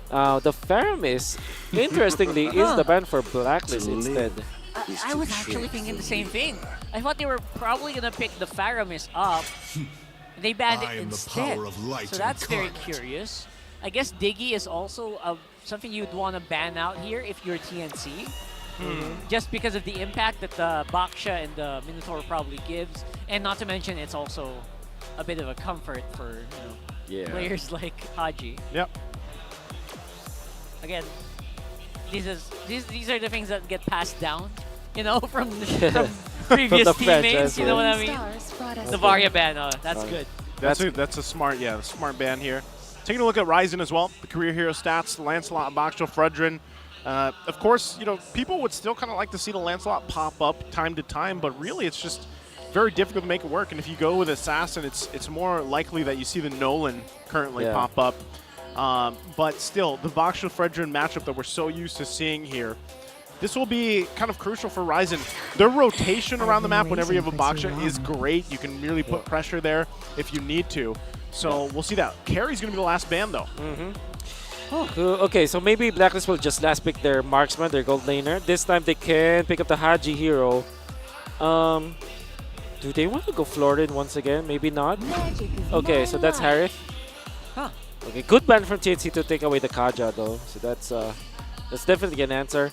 The Faramis, interestingly, is the ban for Blacklist instead. I was actually thinking the same thing. I thought they were probably going to pick the Faramis up. They banned it instead. So that's very curious. I guess Diggy is also something you'd want to ban out here if you're TNC. Just because of the impact that the Baksha and the Minotaur probably gives. And not to mention, it's also a bit of a comfort for players like Haji. Yep. Again, these are the things that get passed down, from previous the teammates. franchise, You know what I mean? The Varya ban, that's good. That's a smart ban here. Taking a look at Ryzen as well, the career hero stats, Lancelot, Baksha, Fredrin. Of course, people would still kind of like to see the Lancelot pop up time to time, but really it's just very difficult to make it work. And if you go with Assassin, it's more likely that you see the Nolan currently pop up. But still, the Baksha Fredrin matchup that we're so used to seeing here, this will be kind of crucial for Ryzen. Their rotation around the map whenever you have a Baksha is great. You can really put pressure there if you need to. So we'll see that. Carry's going to be the last ban, though. Okay, so maybe Blacklist will just last pick their marksman, their gold laner. This time they can pick up the Haji hero. Do they want to go Florin once again? Maybe not. Okay, so that's Harith. Okay, good ban from TNC to take away the Kaja though. So that's definitely an answer.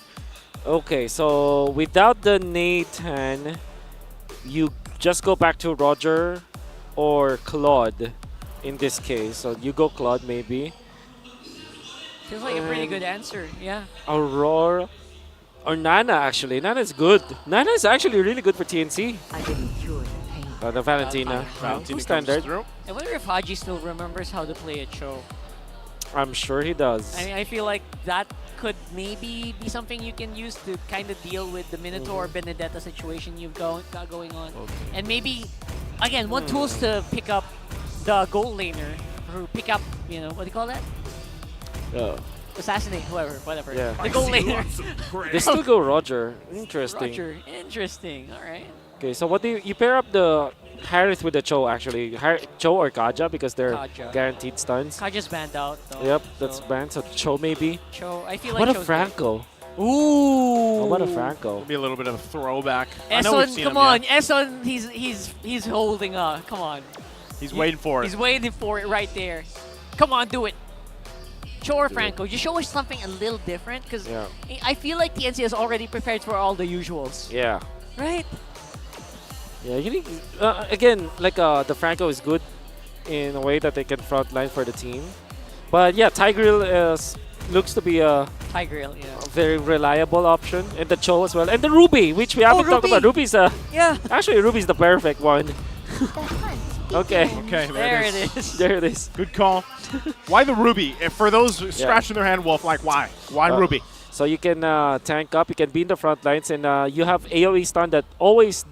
Okay, so without the Nathan, you just go back to Roger or Claude in this case. So you go Claude maybe. Feels like a pretty good answer, yeah. Aurora or Nana actually. Nana is good. Nana is actually really good for TNC. I didn't cure the pain. The Valentina. Valentina Standard. I wonder if Haji still remembers how to play a Cho. I'm sure he does. I feel like that could maybe be something you can use to kind of deal with the Minotaur Benedetta situation you've got going on. And maybe, again, one tool is to pick up the gold laner, or pick up, what do you call that? Assassinate, whatever. Yeah. The gold laner. They still go Roger. Interesting. Roger, interesting. All right. Okay, so what do you pair up the Harith with the Cho actually? Cho or Kaja because they're Kaja. guaranteed stuns. Kaja's banned out though. Yep, that's banned. So Cho maybe. Cho, I feel like What a Cho's Franco. Ooh. How about a Franco? It'll be a little bit of a throwback. I know we've Esson, seen come him, on. yeah. Esson, he's holding come on. He's waiting for it. He's waiting for it right there. Come on, do it. Show or Franco, just show us something a little different because I feel like TNC is already prepared for all the usuals. Yeah. Right? Yeah, you need, again, like the Franco is good in a way that they can frontline for the team. But yeah, Tigreal is looks to be a Tigreal, yeah. very reliable option. And the Cho as well. And the Ruby, which we haven't talked about. Ruby's yeah. Actually, Ruby's the perfect one. Okay. Okay, There it is. There it is. Good call. Why the Ruby? If for those scratching their hand, Wolf, like why? Why Ruby? So you can tank up, you can be in the front lines, and you have AoE stun that always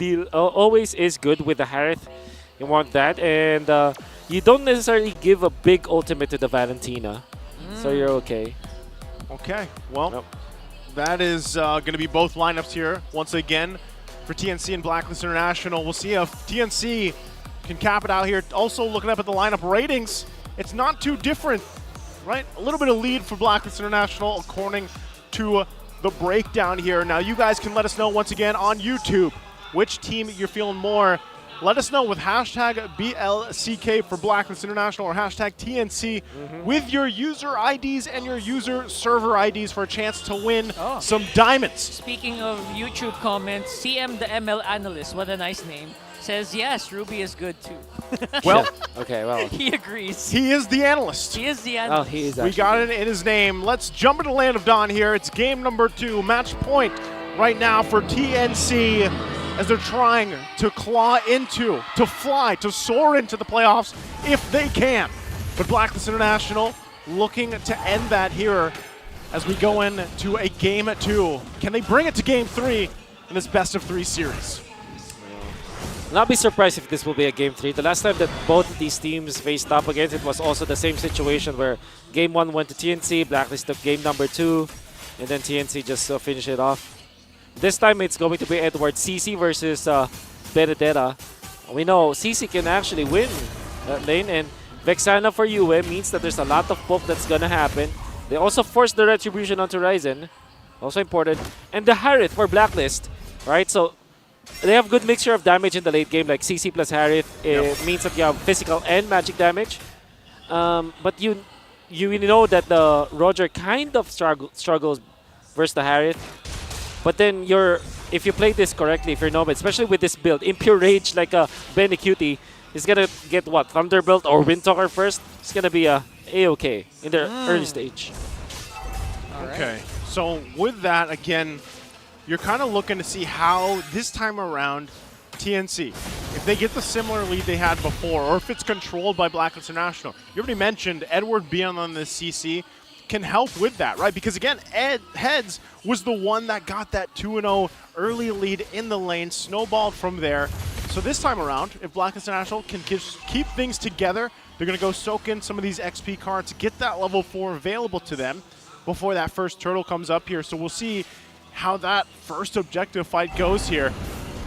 is good with the Harith. You want that, and you don't necessarily give a big ultimate to the Valentina, so you're okay. Okay, well, that is going to be both lineups here once again for TNC and Blacklist International. We'll see if TNC can cap it out here. Also looking up at the lineup ratings, it's not too different, right? A little bit of lead for Blacklist International according to the breakdown here. Now you guys can let us know once again on YouTube which team you're feeling more. Let us know with hashtag BLCK for Blacklist International or hashtag TNC with your user IDs and your user server IDs for a chance to win some diamonds. Speaking of YouTube comments, CM the ML Analyst, what a nice name, says yes, Ruby is good too. Well, okay, well. He agrees. He is the analyst. He is the analyst. Oh, he is. We got it in his name. Let's jump into Land of Dawn here. It's game number 2, match point right now for TNC as they're trying to claw into, to fly, to soar into the playoffs if they can. But Blacklist International looking to end that here as we go into a game 2. Can they bring it to game 3 in this best of 3 series? Not be surprised if this will be a game 3. The last time that both of these teams faced up against it was also the same situation where game 1 went to TNC, Blacklist took game number 2, and then TNC just finished it off. This time it's going to be Edward CC versus Benedetta. We know CC can actually win that lane, and Vexana for UM means that there's a lot of poke that's gonna happen. They also force the Retribution onto Ryzen, also important. And the Harith for Blacklist, right? So they have good mixture of damage in the late game, like CC plus Harith. It means that you have physical and magic damage. But you know that the Roger kind of struggles versus the Harith. But then if you play this correctly, if you're Nomad, especially with this build, Impure Rage like a Benny Cutie, is gonna get what? Thunderbolt or Windtalker first? It's gonna be A-okay in the early stage. Okay, so with that, again, you're kind of looking to see how this time around TNC, if they get the similar lead they had before, or if it's controlled by Blacklist International. You already mentioned Edward being on the CC can help with that, right? Because again, Heads was the one that got that 2-0 early lead in the lane, snowballed from there. So this time around, if Blacklist International can keep things together, they're going to go soak in some of these XP cards, get that level 4 available to them before that first turtle comes up here. So we'll see how that first objective fight goes here.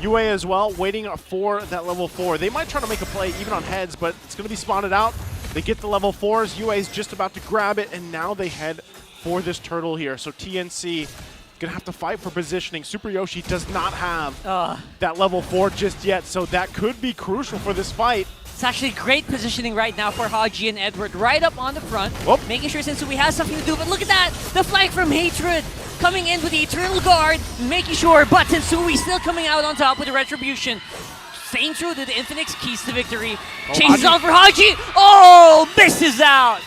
UA as well, waiting for that level 4. They might try to make a play even on Heads, but it's going to be spotted out. They get the level 4s, UA is just about to grab it, and now they head for this turtle here. So TNC gonna have to fight for positioning. Super Yoshi does not have that level 4 just yet, so that could be crucial for this fight. It's actually great positioning right now for Haji and Edward, right up on the front, making sure Sensui has something to do. But look at that, the flank from Hatred coming in with the Eternal Guard, making sure, but Sensui still coming out on top with the Retribution. Staying true to the Infinix, keys to victory. Chases on for Haji. Oh, misses out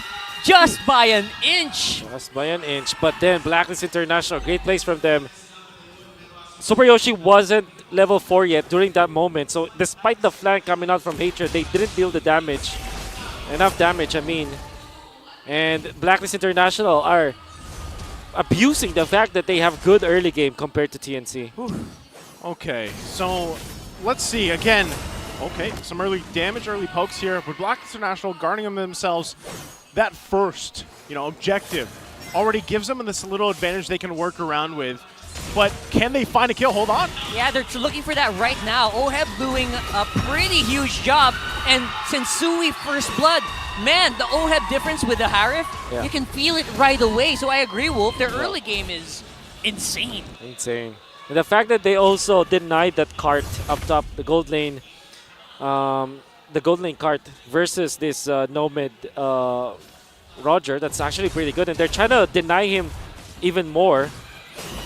just by an inch. Just by an inch. But then Blacklist International, great plays from them. Super Yoshi wasn't level 4 yet during that moment. So despite the flank coming out from Hatred, they didn't deal the damage. Enough damage, I mean. And Blacklist International are abusing the fact that they have good early game compared to TNC. Okay, so let's see again. Okay, some early damage, early pokes here, but Blacklist International guarding themselves. That first, objective already gives them this little advantage they can work around with. But can they find a kill? Hold on. Yeah, they're looking for that right now. Oheb doing a pretty huge job, and Sensui first blood. Man, the Oheb difference with the Harith, you can feel it right away. So I agree, Wolf. Their early game is insane. Insane. And the fact that they also denied that cart up top, the gold lane cart versus this Nomad Roger, that's actually pretty good. And they're trying to deny him even more.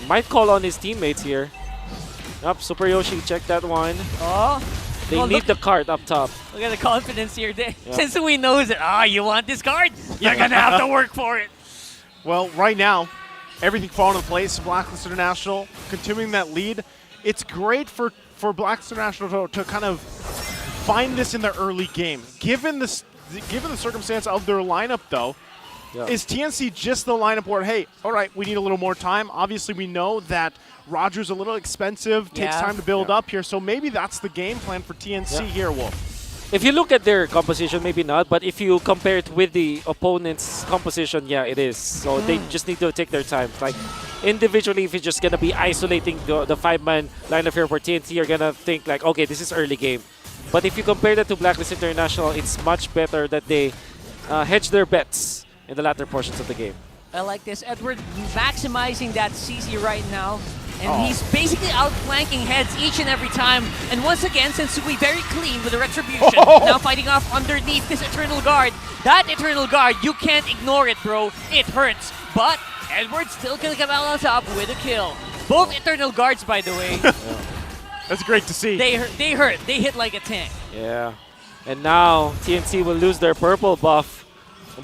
Might call on his teammates here. Up, Super Yoshi, check that one. They need the cart up top. Look at the confidence here. Sensui knows it. You want this card? You're going to have to work for it. Well, right now, everything falling into place. Blacklist International continuing that lead. It's great for Blacklist International to kind of find this in the early game. Given the circumstance of their lineup, though, is TNC just the lineup where, hey, all right, we need a little more time? Obviously, we know that Roger's a little expensive, takes time to build up here, so maybe that's the game plan for TNC here, Wolf. If you look at their composition, maybe not, but if you compare it with the opponent's composition, yeah, it is. So they just need to take their time. Like, individually, if you're just going to be isolating the 5-man lineup here for TNC, you're going to think like, okay, this is early game. But if you compare that to Blacklist International, it's much better that they hedge their bets in the latter portions of the game. I like this. Edward maximizing that CC right now. And he's basically outflanking heads each and every time. And once again, Sensui very clean with the retribution. Now fighting off underneath this Eternal Guard. That Eternal Guard, you can't ignore it, bro. It hurts. But Edward's still gonna come out on top with a kill. Both Eternal Guards, by the way. That's great to see. They hurt. They hit like a tank. Yeah. And now TNC will lose their purple buff.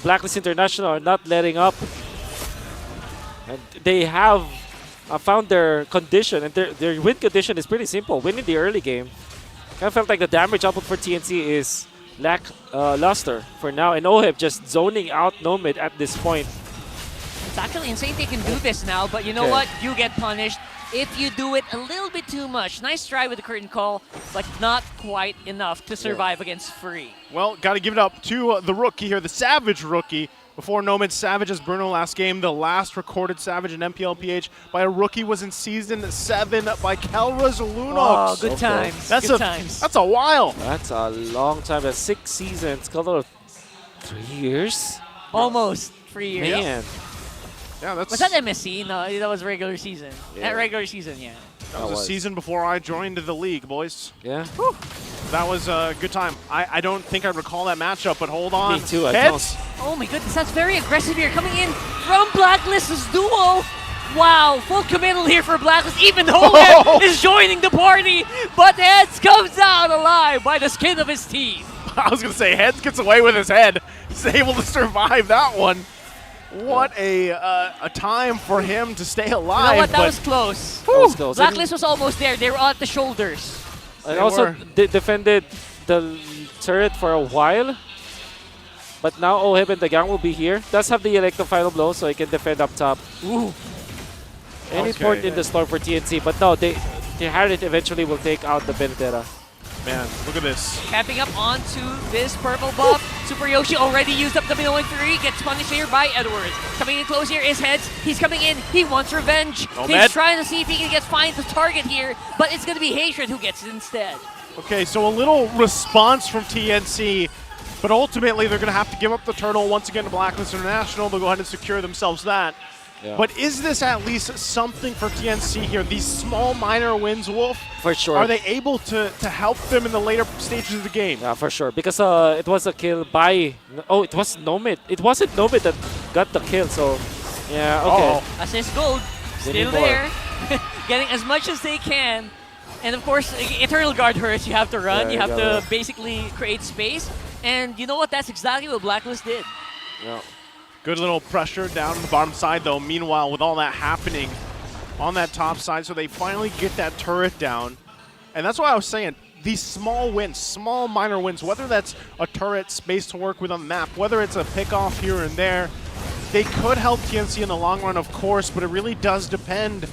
Blacklist International are not letting up. And they have found their condition, and their win condition is pretty simple. Winning the early game. Kind of felt like the damage output for TNC is lackluster for now, and OHIP just zoning out Nomad at this point. It's actually insane they can do this now, but you know what? You get punished if you do it a little bit too much. Nice try with the curtain call, but not quite enough to survive against Free. Well, got to give it up to the rookie here, the Savage rookie. Before Nomad Savage as Bruno last game, the last recorded Savage in MPL PH by a rookie was in Season 7 by Kelras Lunox. Oh, good times. That's good times. That's a while. That's a long time. That's 6 seasons. Couple of 3 years? Almost 3 years. Man. Yeah, that's... Was that MSC? No, that was regular season. Yeah. At regular season, yeah. That was a season before I joined the league, boys. Yeah. Whew. That was a good time. I don't think I recall that matchup, but hold on. Me too. Heads. Oh my goodness, that's very aggressive here. Coming in from Blacklist's duo. Wow, full committal here for Blacklist. Even Hogan is joining the party, but Heads comes out alive by the skin of his teeth. I was going to say, Heads gets away with his head. He's able to survive that one. What a time for him to stay alive. You know what? That was close. That was close. Blacklist was almost there. They were at the shoulders. And also defended the turret for a while. But now OHIP and the gang will be here. Does have the electro final blow, so he can defend up top. Ooh. Any port in the store for TNC, but no, the Harriet eventually will take out the Benedetta. Man, look at this. Capping up onto this purple buff. Super Yoshi already used up the Minoan 3. Gets punished here by Edwards. Coming in close here is Heads. He's coming in. He wants revenge. He's trying to see if he can find the target here, but it's going to be Hatred who gets it instead. Okay, so a little response from TNC, but ultimately they're going to have to give up the turtle once again to Blacklist International. They'll go ahead and secure themselves that. Yeah. But is this at least something for TNC here? These small minor wins, Wolf? For sure. Are they able to help them in the later stages of the game? Yeah, for sure. Because it was a kill by... Oh, it was Nomad. It wasn't Nomad that got the kill, so... Yeah, okay. Assist gold. Still there. Getting as much as they can. And of course, Eternal Guard hurts. You have to run. Yeah, you have to basically create space. And you know what? That's exactly what Blacklist did. Yeah. Good little pressure down on the bottom side, though. Meanwhile, with all that happening on that top side, so they finally get that turret down. And that's why I was saying, these small wins, small minor wins, whether that's a turret space to work with on the map, whether it's a pick-off here and there, they could help TNC in the long run, of course, but it really does depend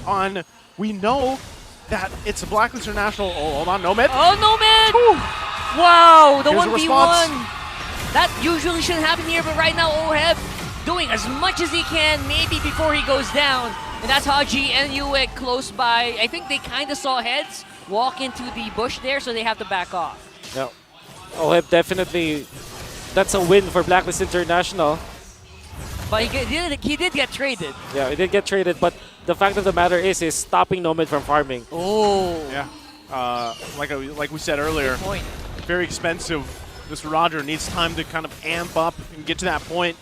on, we know that it's a Blacklist International. Oh, hold on, Nomad. Oh, Nomad! Wow, the Here's 1v1. That usually shouldn't happen here, but right now OHIP doing as much as he can, maybe before he goes down. And that's Haji and Uek close by. I think they kind of saw Heads walk into the bush there, so they have to back off. Yeah. OHIP definitely, that's a win for Blacklist International. But he did get traded. Yeah, he did get traded, but the fact of the matter is stopping Nomad from farming. Oh. Yeah. Like we said earlier, very expensive. This Roger needs time to kind of amp up and get to that point.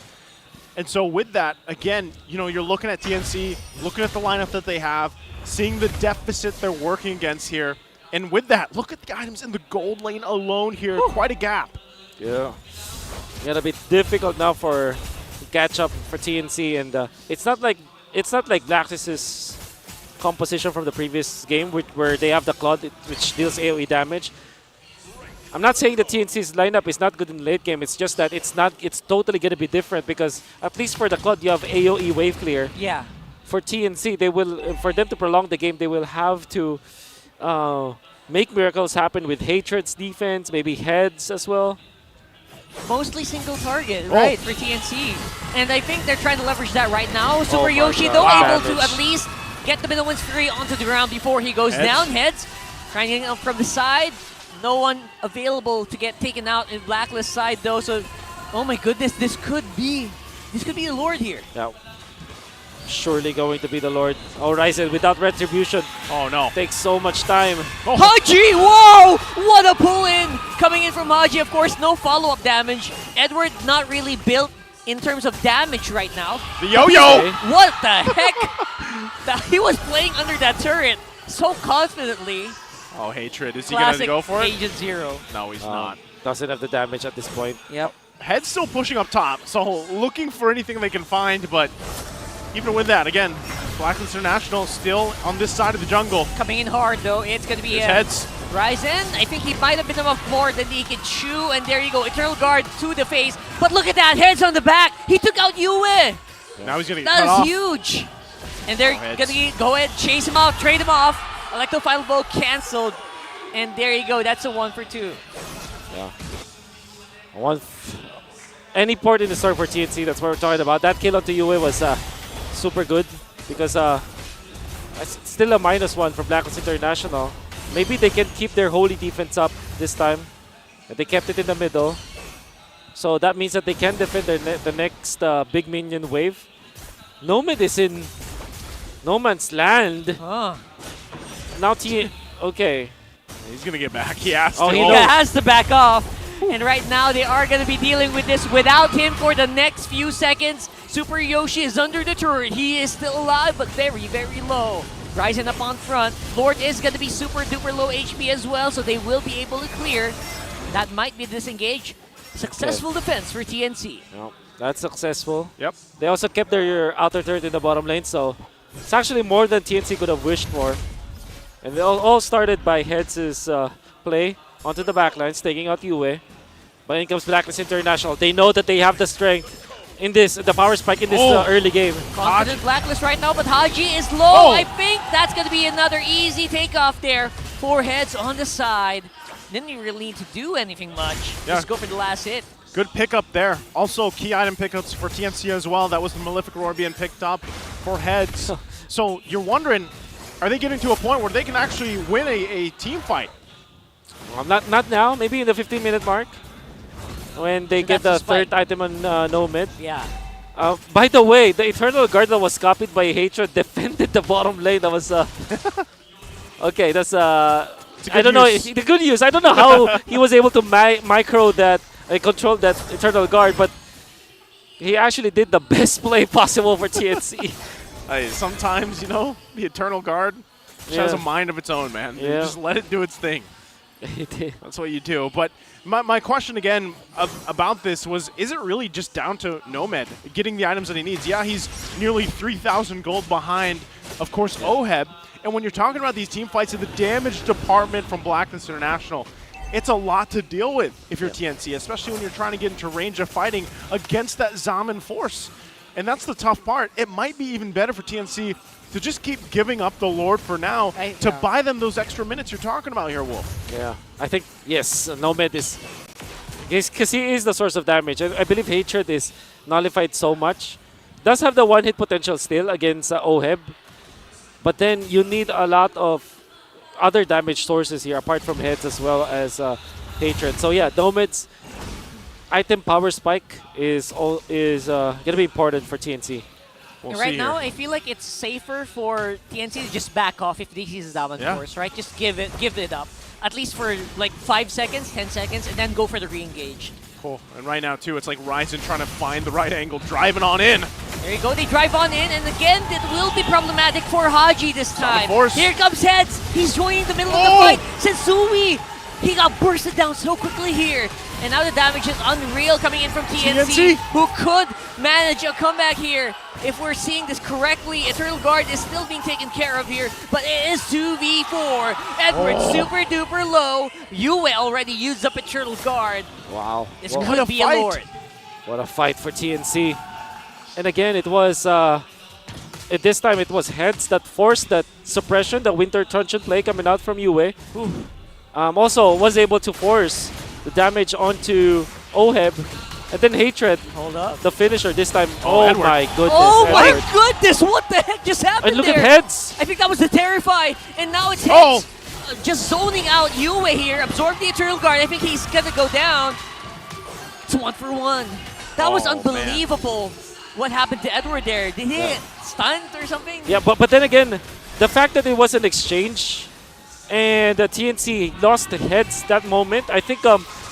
And so with that, again, you know, you're looking at TNC, looking at the lineup that they have, seeing the deficit they're working against here. And with that, look at the items in the gold lane alone here. Quite a gap. Yeah. Gonna be difficult now for catch up for TNC, and it's not like Blacklist's composition from the previous game, where they have the Claude, which deals AoE damage. I'm not saying that TNC's lineup is not good in late game. It's just that it's totally gonna be different, because at least for the Claude you have AoE wave clear. Yeah. For TNC, for them to prolong the game, they will have to make miracles happen with Hatred's defense, maybe Heads as well. Mostly single target, right, for TNC. And I think they're trying to leverage that right now. Super Yoshi, though, able to at least get the middle one's free onto the ground before he goes down. Heads trying to get up from the side. No one available to get taken out in Blacklist side, though. So, oh my goodness, this could be the Lord here. Yeah. Surely going to be the Lord. Oh, Ryzen without retribution. Oh no. Takes so much time. Haji! Whoa! What a pull-in! Coming in from Haji, of course, no follow-up damage. Edward not really built in terms of damage right now. The yo-yo! What the heck? He was playing under that turret so confidently. Oh, Hatred. Is he going to go for it? Agent Zero. No, he's not. Doesn't have the damage at this point. Yep. Head's still pushing up top, so looking for anything they can find, but even with that, again, Blacklist International still on this side of the jungle. Coming in hard, though. It's going to be Heads. Ryzen. I think he might have been enough more than he could chew, and there you go. Eternal Guard to the face. But look at that. Heads on the back. He took out Yue. Now he's going to get That cut is off. huge. And they're going to go ahead, chase him off, trade him off. Electro Final Bow canceled. And there you go. That's a 1 for 2. Yeah. Any port in the store for TNC, that's what we're talking about. That kill onto Yue was super good, because it's still a -1 for Blacklist International. Maybe they can keep their holy defense up this time. They kept it in the middle. So that means that they can defend the next big minion wave. Nomad is in no man's land. Now okay. He's going to get back. He has to. He has to back off. And right now, they are going to be dealing with this without him for the next few seconds. Super Yoshi is under the turret. He is still alive, but very, very low. Rising up on front. Lord is going to be super duper low HP as well, so they will be able to clear. That might be disengage. Successful defense for TNC. Yep, that's successful. Yep. They also kept their outer turret in the bottom lane, so it's actually more than TNC could have wished for. And they all started by Heads' play onto the backlines, taking out Yue. But in comes Blacklist International. They know that they have the strength in the power spike in this early game. Confident Blacklist right now, but Haji is low. I think that's going to be another easy takeoff there. 4 Heads on the side. Didn't even really need to do anything much. Just go for the last hit. Good pickup there. Also, key item pickups for TNC as well. That was the Malefic Roar being picked up for Heads. So you're wondering, are they getting to a point where they can actually win a team fight? Well, not now. Maybe in the 15-minute mark, when they get the third item on Nomad. Yeah. By the way, the Eternal Guard that was copied by Hatred defended the bottom lane. That was okay. That's I don't know. The good news. I don't know how he was able to micro that, control that Eternal Guard, but he actually did the best play possible for TNC. Hey, sometimes, you know, the Eternal Guard has a mind of its own, man. You just let it do its thing. That's what you do. But my question again about this was, is it really just down to Nomad getting the items that he needs? Yeah, he's nearly 3,000 gold behind, of course, Oheb. And when you're talking about these team fights in the damage department from Blacklist International, it's a lot to deal with if you're TNC, especially when you're trying to get into range of fighting against that Zaman force. And that's the tough part. It might be even better for TNC to just keep giving up the Lord for now to buy them those extra minutes you're talking about here, Wolf. Yeah, I think, yes, Nomad is, because he is the source of damage. I believe Hatred is nullified so much. Does have the one-hit potential still against Oheb, but then you need a lot of other damage sources here, apart from Heads as well as Hatred. So yeah, Nomad's item power spike is going to be important for TNC. Right now, I feel like it's safer for TNC to just back off if this is Zaman Force, right? Just give it up. At least for like 5 seconds, 10 seconds, and then go for the re-engage. Cool. And right now, too, it's like Ryzen trying to find the right angle, driving on in. There you go. They drive on in, and again, it will be problematic for Haji this time. Here comes Heads. He's joining the middle of the fight. Sensui, he got bursted down so quickly here. And now the damage is unreal coming in from TNC, who could manage a comeback here. If we're seeing this correctly, Eternal Guard is still being taken care of here, but it is 2v4. Edward super duper low. Yue already used up Eternal Guard. Wow. This could be a Lord. What a fight for TNC. And again, it was, at this time, it was Heads that forced that suppression, the Winter Truncheon play coming out from Yue. Also was able to force the damage onto Oheb. And then Hatred, hold up, the finisher this time. Oh Edward. my goodness. Oh my Edward. goodness, what the heck just happened And look there? at Heads. I think that was the Terrify, and now it's Heads. Just zoning out Yue here, absorb the Eternal Guard. I think he's gonna go down. It's 1 for 1. That was unbelievable. What happened to Edward there? Did he get stunned or something? Yeah, but then again, the fact that it was an exchange and the TNC lost the Heads that moment, I think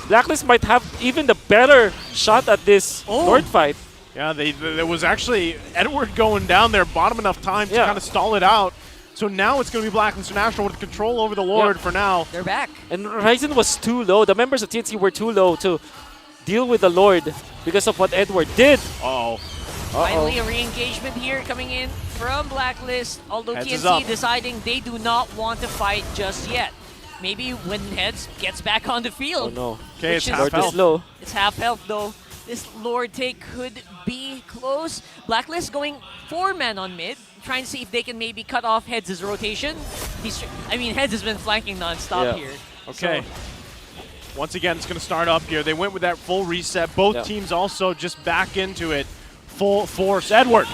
Blacklist might have even the better shot at this Lord fight. Yeah, there was actually Edward going down there, bottom enough time to kind of stall it out. So now it's going to be Blacklist International with control over the Lord for now. They're back. And Ryzen was too low. The members of TNC were too low to deal with the Lord because of what Edward did. Finally, a re-engagement here coming in from Blacklist, although Heads is TNC up. deciding they do not want to fight just yet. Maybe when Heads gets back on the field. Oh no. Okay, it's half health. Low. It's half health though. This Lord take could be close. Blacklist going 4-man on mid, trying to see if they can maybe cut off Heads' rotation. Heads has been flanking non-stop here. Okay. So, Once again, it's going to start up here. They went with that full reset. Both teams also just back into it. Full force. Edward's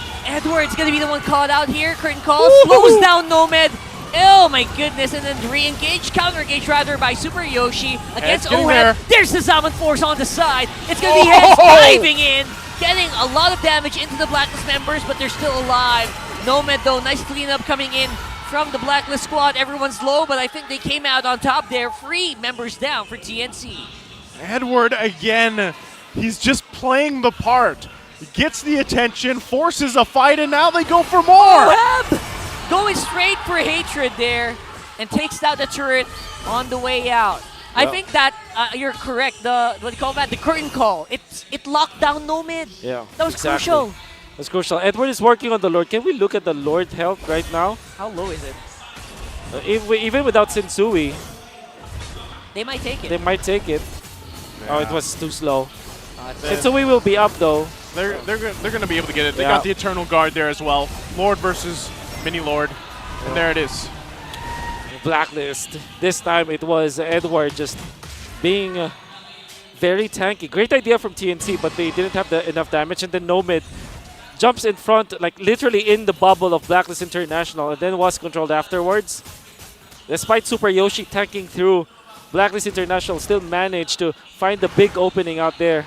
going to be the one caught out here. Curtain call, slows down Nomad. Oh my goodness, and then re-engage, counter-engage rather by Super Yoshi against Oheb. There's the Zaman Force on the side. It's going to be Heads diving in, getting a lot of damage into the Blacklist members, but they're still alive. Nomad though, nice cleanup coming in from the Blacklist squad. Everyone's low, but I think they came out on top there. 3 members down for TNC. Edward again. He's just playing the part. Gets the attention, forces a fight, and now they go for more. Oheb going straight for Hatred there and takes out the turret on the way out. I think that you're correct. What do you call that? The curtain call. It locked down Nomad. Yeah, that was crucial. That's crucial. Edward is working on the Lord. Can we look at the Lord health right now? How low is it? Even without Sensui, they might take it. They might take it. Yeah. Oh, it was too slow. Sensui will be up though. They're going to be able to get it. They got the Eternal Guard there as well. Lord versus Mini Lord. And there it is. Blacklist. This time it was Edward just being very tanky. Great idea from TNC, but they didn't have enough damage. And then Nomad jumps in front, like literally in the bubble of Blacklist International, and then was controlled afterwards. Despite Super Yoshi tanking through, Blacklist International still managed to find the big opening out there.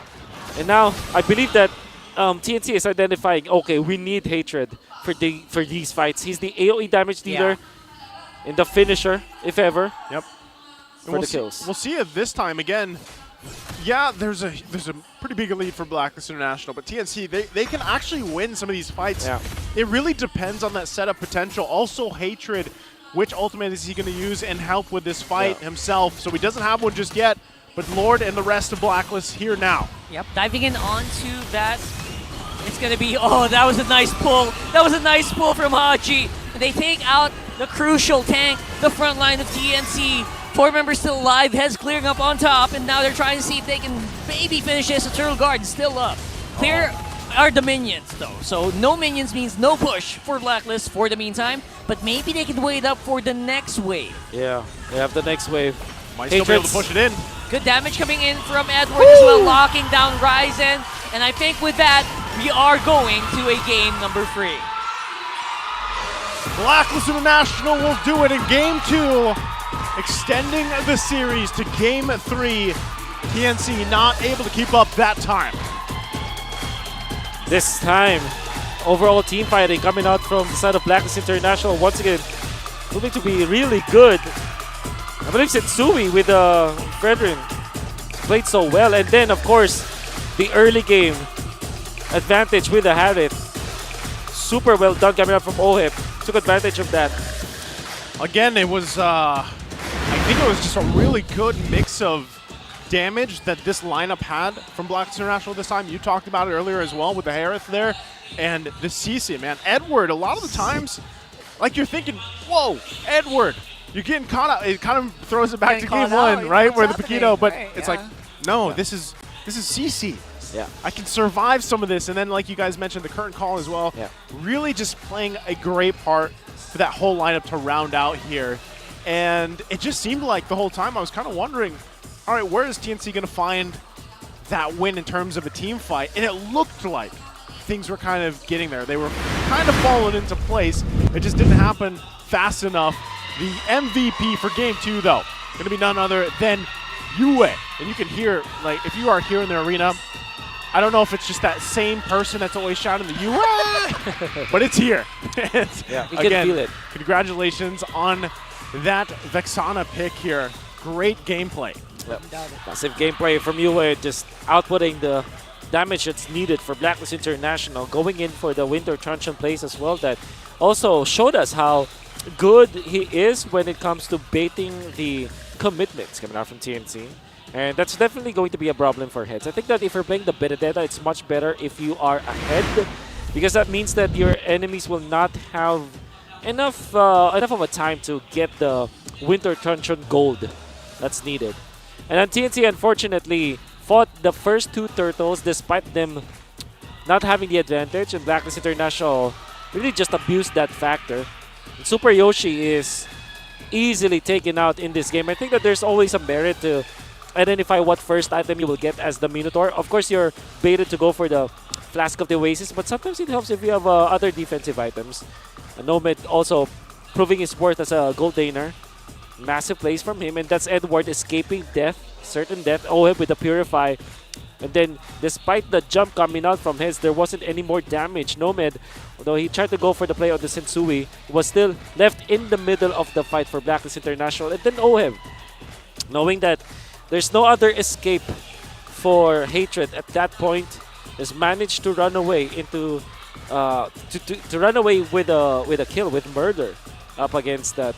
And now, I believe that TNC is identifying, okay, we need Hatred for these fights. He's the AoE damage dealer in the finisher, if ever. Yep. For the kills. We'll see it this time again. Yeah, there's a pretty big lead for Blacklist International, but TNC, they can actually win some of these fights. Yeah. It really depends on that setup potential. Also, Hatred, which ultimate is he going to use and help with this fight himself? So he doesn't have one just yet, but Lord and the rest of Blacklist here now. Yep, diving in onto that. It's going to be, that was a nice pull. That was a nice pull from Haji. They take out the crucial tank, the front line of TNC. 4 members still alive, Heads clearing up on top, and now they're trying to see if they can maybe finish this. Eternal Guard is still up. Clear are the minions, though. So no minions means no push for Blacklist for the meantime, but maybe they can wait up for the next wave. Yeah, they have the next wave. Might still be able to push it in. Good damage coming in from Edward as well, locking down Ryzen. And I think with that, we are going to a game number 3. Blacklist International will do it in game 2, extending the series to game 3. TNC not able to keep up that time. This time, overall team fighting coming out from the side of Blacklist International once again, proving to be really good. I believe Sensui with Fredrin played so well, and then of course the early game advantage with the Harith. Super well done coming up from Oheb. Took advantage of that. Again, it was, I think it was just a really good mix of damage that this lineup had from Black International this time. You talked about it earlier as well with the Harith there. And the CC, man. Edward, a lot of the times, like you're thinking, whoa, Edward, you're getting caught out. It kind of throws it back to game one, right? Where the Paquito, but it's like, no, this is CC. Yeah. I can survive some of this. And then, like you guys mentioned, the current call as well. Yeah. Really just playing a great part for that whole lineup to round out here. And it just seemed like the whole time I was kind of wondering, all right, where is TNC going to find that win in terms of a team fight? And it looked like things were kind of getting there. They were kind of falling into place. It just didn't happen fast enough. The MVP for game 2, though, going to be none other than Yue. And you can hear, like, if you are here in the arena, I don't know if it's just that same person that's always shouting the Yue, but it's here. Yeah, you Again, can feel it. Congratulations on that Vexana pick here. Great gameplay. Yep. Massive gameplay from Yue, just outputting the damage that's needed for Blacklist International, going in for the Winter Truncheon plays as well. That also showed us how good he is when it comes to baiting the commitments coming out from TNC. And that's definitely going to be a problem for Heads. I think that if you're playing the Benedetta, it's much better if you are ahead, because that means that your enemies will not have enough of a time to get the Winter Truncheon gold that's needed. And then TNC, unfortunately, fought the first 2 turtles despite them not having the advantage, and Blacklist International really just abused that factor. And Super Yoshi is easily taken out in this game. I think that there's always a merit to identify what first item you will get as the Minotaur. Of course, you're baited to go for the Flask of the Oasis, but sometimes it helps if you have other defensive items. Nomad also proving his worth as a gold laner. Massive plays from him, and that's Edward escaping death, certain death. Oheb with the Purify. And then, despite the jump coming out from his, there wasn't any more damage. Nomad, although he tried to go for the play on the Sensui, was still left in the middle of the fight for Blacklist International. And then Oheb, knowing that there's no other escape for Hatred at that point, has managed to run away into to run away with a kill, with murder up against that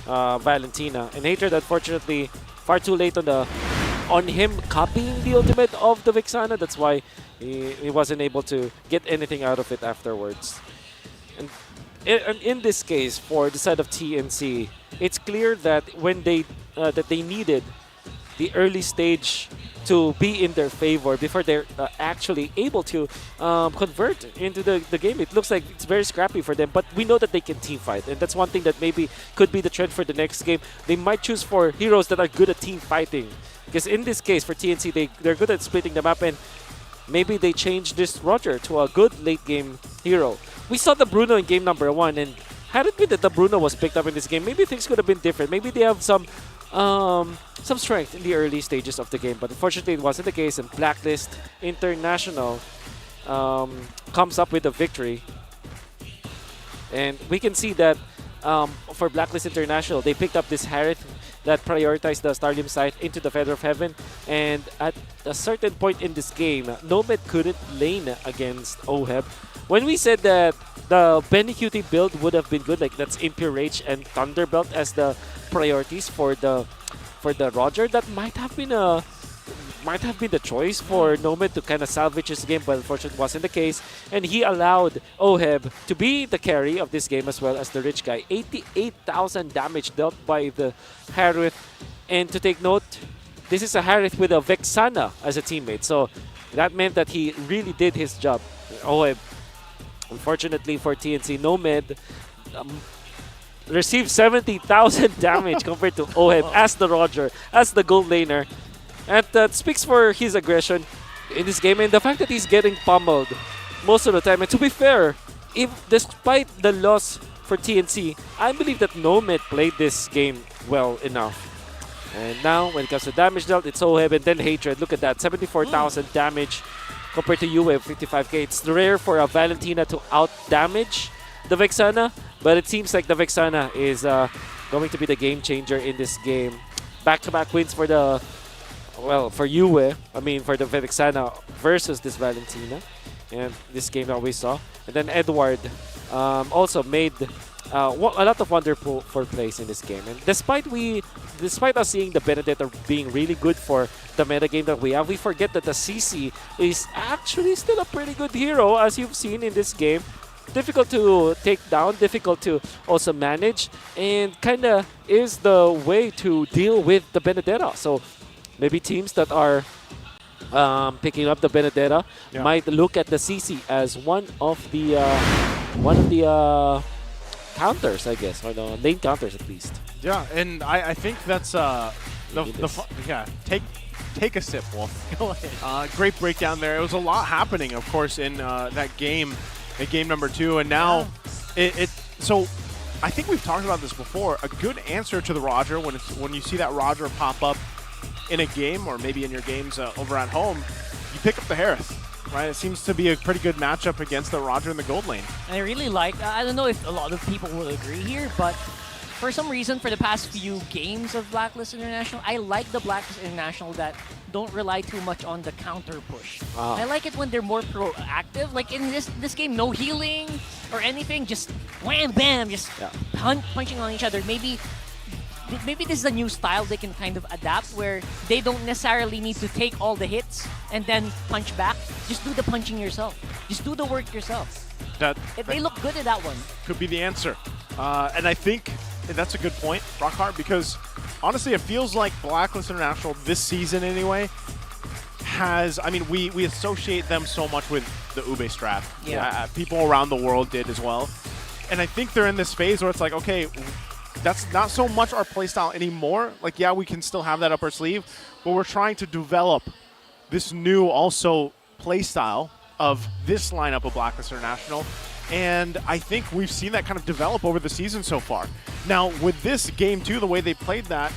Valentina. And Hatred, unfortunately, far too late on him copying the ultimate of the Vexana. That's why he wasn't able to get anything out of it afterwards. And in this case, for the side of TNC, it's clear that when they needed the early stage to be in their favor before they're actually able to convert into the game. It looks like it's very scrappy for them, but we know that they can team fight, and that's one thing that maybe could be the trend for the next game. They might choose for heroes that are good at team fighting, because in this case for TNC, they're good at splitting the map, and maybe they change this Roger to a good late game hero. We saw the Bruno in game number 1, and had it been that the Bruno was picked up in this game, maybe things could have been different. Maybe they have some strength in the early stages of the game, but unfortunately it wasn't the case, and Blacklist International comes up with a victory. And we can see that for Blacklist International, they picked up this Harith that prioritized the Stardom site into the Feather of Heaven, and at a certain point in this game, Nomad couldn't lane against Oheb. When we said that the Benny QT build would have been good, like that's Impure Rage and Thunderbelt as the priorities for the Roger, that might have been the choice for Nomad to kind of salvage his game, but unfortunately it wasn't the case, and he allowed Oheb to be the carry of this game as well as the rich guy. 88,000 damage dealt by the Harith, and to take note, this is a Harith with a Vexana as a teammate, so that meant that he really did his job. Oheb, unfortunately for TNC, Nomad received 70,000 damage compared to Oheb as the Roger, as the gold laner. And that speaks for his aggression in this game, and the fact that he's getting pummeled most of the time. And to be fair, despite the loss for TNC, I believe that Nomad played this game well enough. And now, when it comes to damage dealt, it's Oheb and then Hatred. Look at that, 74,000 damage compared to Yue, 55k. It's rare for a Valentina to out-damage the Vexana, but it seems like the Vexana is going to be the game changer in this game. Back-to-back wins for the, well, for Yue, for the Vexana versus this Valentina. And this game that we saw. And then Edward also made a lot of wonderful plays in this game. And despite us seeing the Benedetta being really good for the metagame that we have, we forget that the CC is actually still a pretty good hero, as you've seen in this game. Difficult to take down, difficult to also manage, and kind of is the way to deal with the Benedetta. So maybe teams that are picking up the Benedetta might look at the CC as one of the counters, I guess, or the lane counters at least. Yeah, and I think that's take a sip, Wolf. Go ahead. Great breakdown there. It was a lot happening, of course, in that game. Game number 2, and now so I think we've talked about this before. A good answer to the Roger when you see that Roger pop up in a game, or maybe in your games over at home, you pick up the Harith, right? It seems to be a pretty good matchup against the Roger in the gold lane. And I really like, I don't know if a lot of people will agree here, but for some reason, for the past few games of Blacklist International, I like the Blacklist International that don't rely too much on the counter push. Wow. I like it when they're more proactive. Like in this game, no healing or anything, just wham bam, just punching on each other. Maybe this is a new style they can kind of adapt, where they don't necessarily need to take all the hits and then punch back. Just do the punching yourself. Just do the work yourself. They look good at that one. Could be the answer. And I think that's a good point, Rockhart, because honestly, it feels like Blacklist International this season anyway has, I mean, we associate them so much with the Ube strat. Yeah. People around the world did as well. And I think they're in this phase where it's like, okay, that's not so much our playstyle anymore. Like, yeah, we can still have that up our sleeve, but we're trying to develop this new also playstyle of this lineup of Blacklist International. And I think we've seen that kind of develop over the season so far. Now, with this game, too, the way they played that,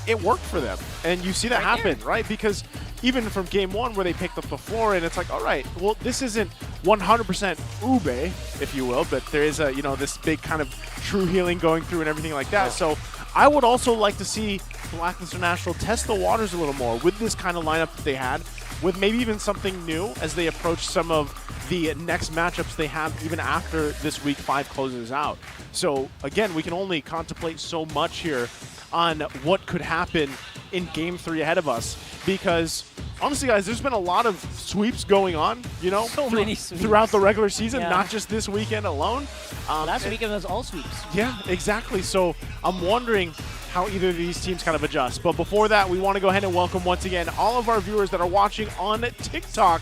it worked for them. And you see that happen, right? Because even from game 1 where they picked up the floor, and it's like, all right, well, this isn't 100% Ube, if you will, but there is a, this big kind of true healing going through and everything like that. So I would also like to see Blacklist International test the waters a little more with this kind of lineup that they had, with maybe even something new as they approach some of the next matchups they have even after this week 5 closes out. So again, we can only contemplate so much here on what could happen in game 3 ahead of us, because honestly, guys, there's been a lot of sweeps going on, So many sweeps throughout the regular season, not just this weekend alone. Last weekend was all sweeps. Yeah, exactly. So I'm wondering how either of these teams kind of adjust. But before that, we want to go ahead and welcome once again all of our viewers that are watching on TikTok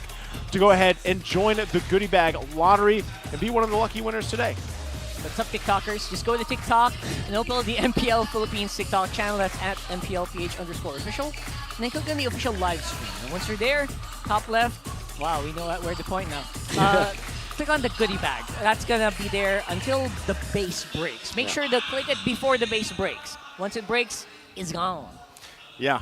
to go ahead and join the Goodie Bag Lottery and be one of the lucky winners today. What's up, TikTokers? Just go to TikTok and open the MPL Philippines TikTok channel. That's at MPL PH_official. And then click on the official live stream. And once you're there, top left, wow, we know where to point now. Click on the goodie bag. That's gonna be there until the base breaks. Make sure to click it before the base breaks. Once it breaks, it's gone. Yeah,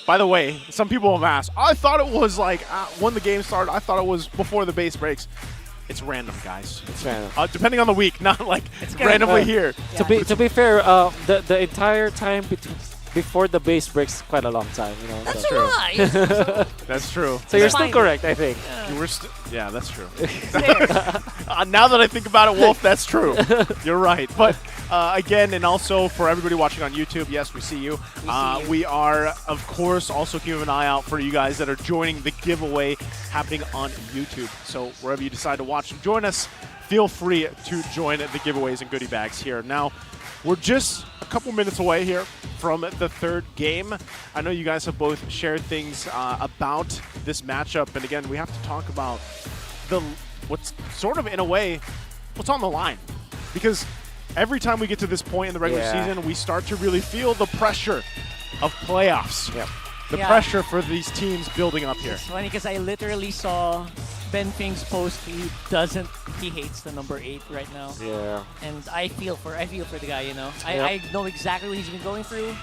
by the way, some people have asked, I thought it was like when the game started, I thought it was before the base breaks. It's random, guys. It's random. Depending on the week, not like randomly here. Yeah. To be fair, the entire time before the base breaks quite a long time. That's true. That's true. So you're still correct, I think. You were yeah, that's true. Now that I think about it, Wolf, that's true. You're right. But again, and also for everybody watching on YouTube, yes, we see you. We are, of course, also keeping an eye out for you guys that are joining the giveaway happening on YouTube. So wherever you decide to watch and join us, feel free to join the giveaways and goodie bags here. Now, we're just a couple minutes away here from the 3rd game. I know you guys have both shared things about this matchup, and again, we have to talk about what's sort of, in a way, what's on the line. Because every time we get to this point in the regular season, we start to really feel the pressure of playoffs. Yep. The pressure for these teams building up here. It's funny because I literally saw Ben Fing's post. He hates the number 8 right now. Yeah. And I feel for the guy, I know exactly what he's been going through.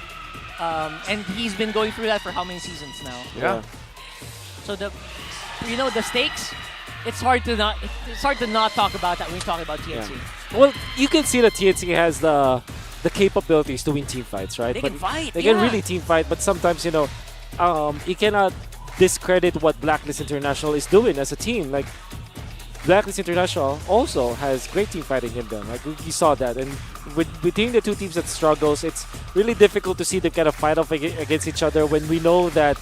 And he's been going through that for how many seasons now? Yeah. So the stakes, it's hard to not talk about that when you talk about TNC. Yeah. Well, you can see that TNC has the capabilities to win team fights, right? They can fight. They can really team fight, but sometimes, you cannot discredit what Blacklist International is doing as a team. Like, Blacklist International also has great team fighting in them. Like we saw that, and between the two teams that struggles, it's really difficult to see them kind of fight off against each other when we know that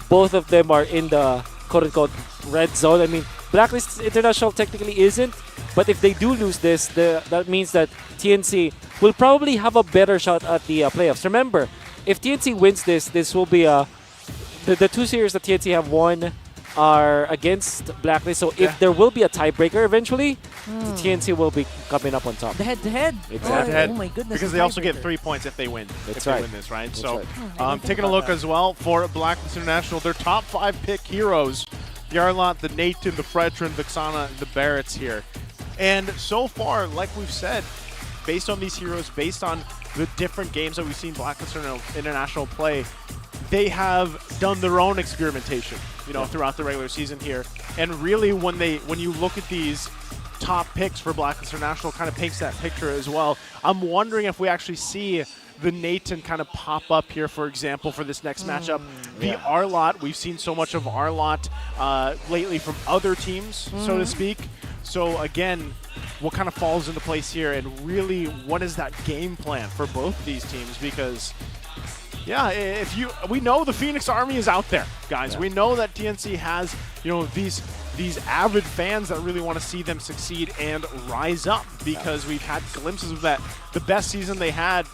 both of them are in the quote-unquote red zone. I mean, Blacklist International technically isn't, but if they do lose this, that means that TNC will probably have a better shot at the playoffs. Remember, if TNC wins this, this will be the two series that TNC have won are against Blacklist. So if there will be a tiebreaker eventually, the TNC will be coming up on top. The head-to-head. Exactly. Oh my goodness. Because they also get 3 points if they win. That's They right. win this, right? That's So right. taking a look as well for Blacklist International, their top 5 pick heroes, the Arlott, the Nathan, the Fredrin, the Xana, the Barretts here. And so far, like we've said, based on these heroes, based on the different games that we've seen Blacklist International play, they have done their own experimentation, throughout the regular season here. And really, when you look at these top picks for Blacklist International, kind of paints that picture as well. I'm wondering if we actually see the Nathan kind of pop up here, for example, for this next matchup. The Arlott, we've seen so much of Arlott lately from other teams, so to speak. So again, what kind of falls into place here, and really, what is that game plan for both of these teams? Because we know the Phoenix Army is out there, guys. We know that TNC has, these avid fans that really want to see them succeed and rise up, because we've had glimpses of that. The best season they had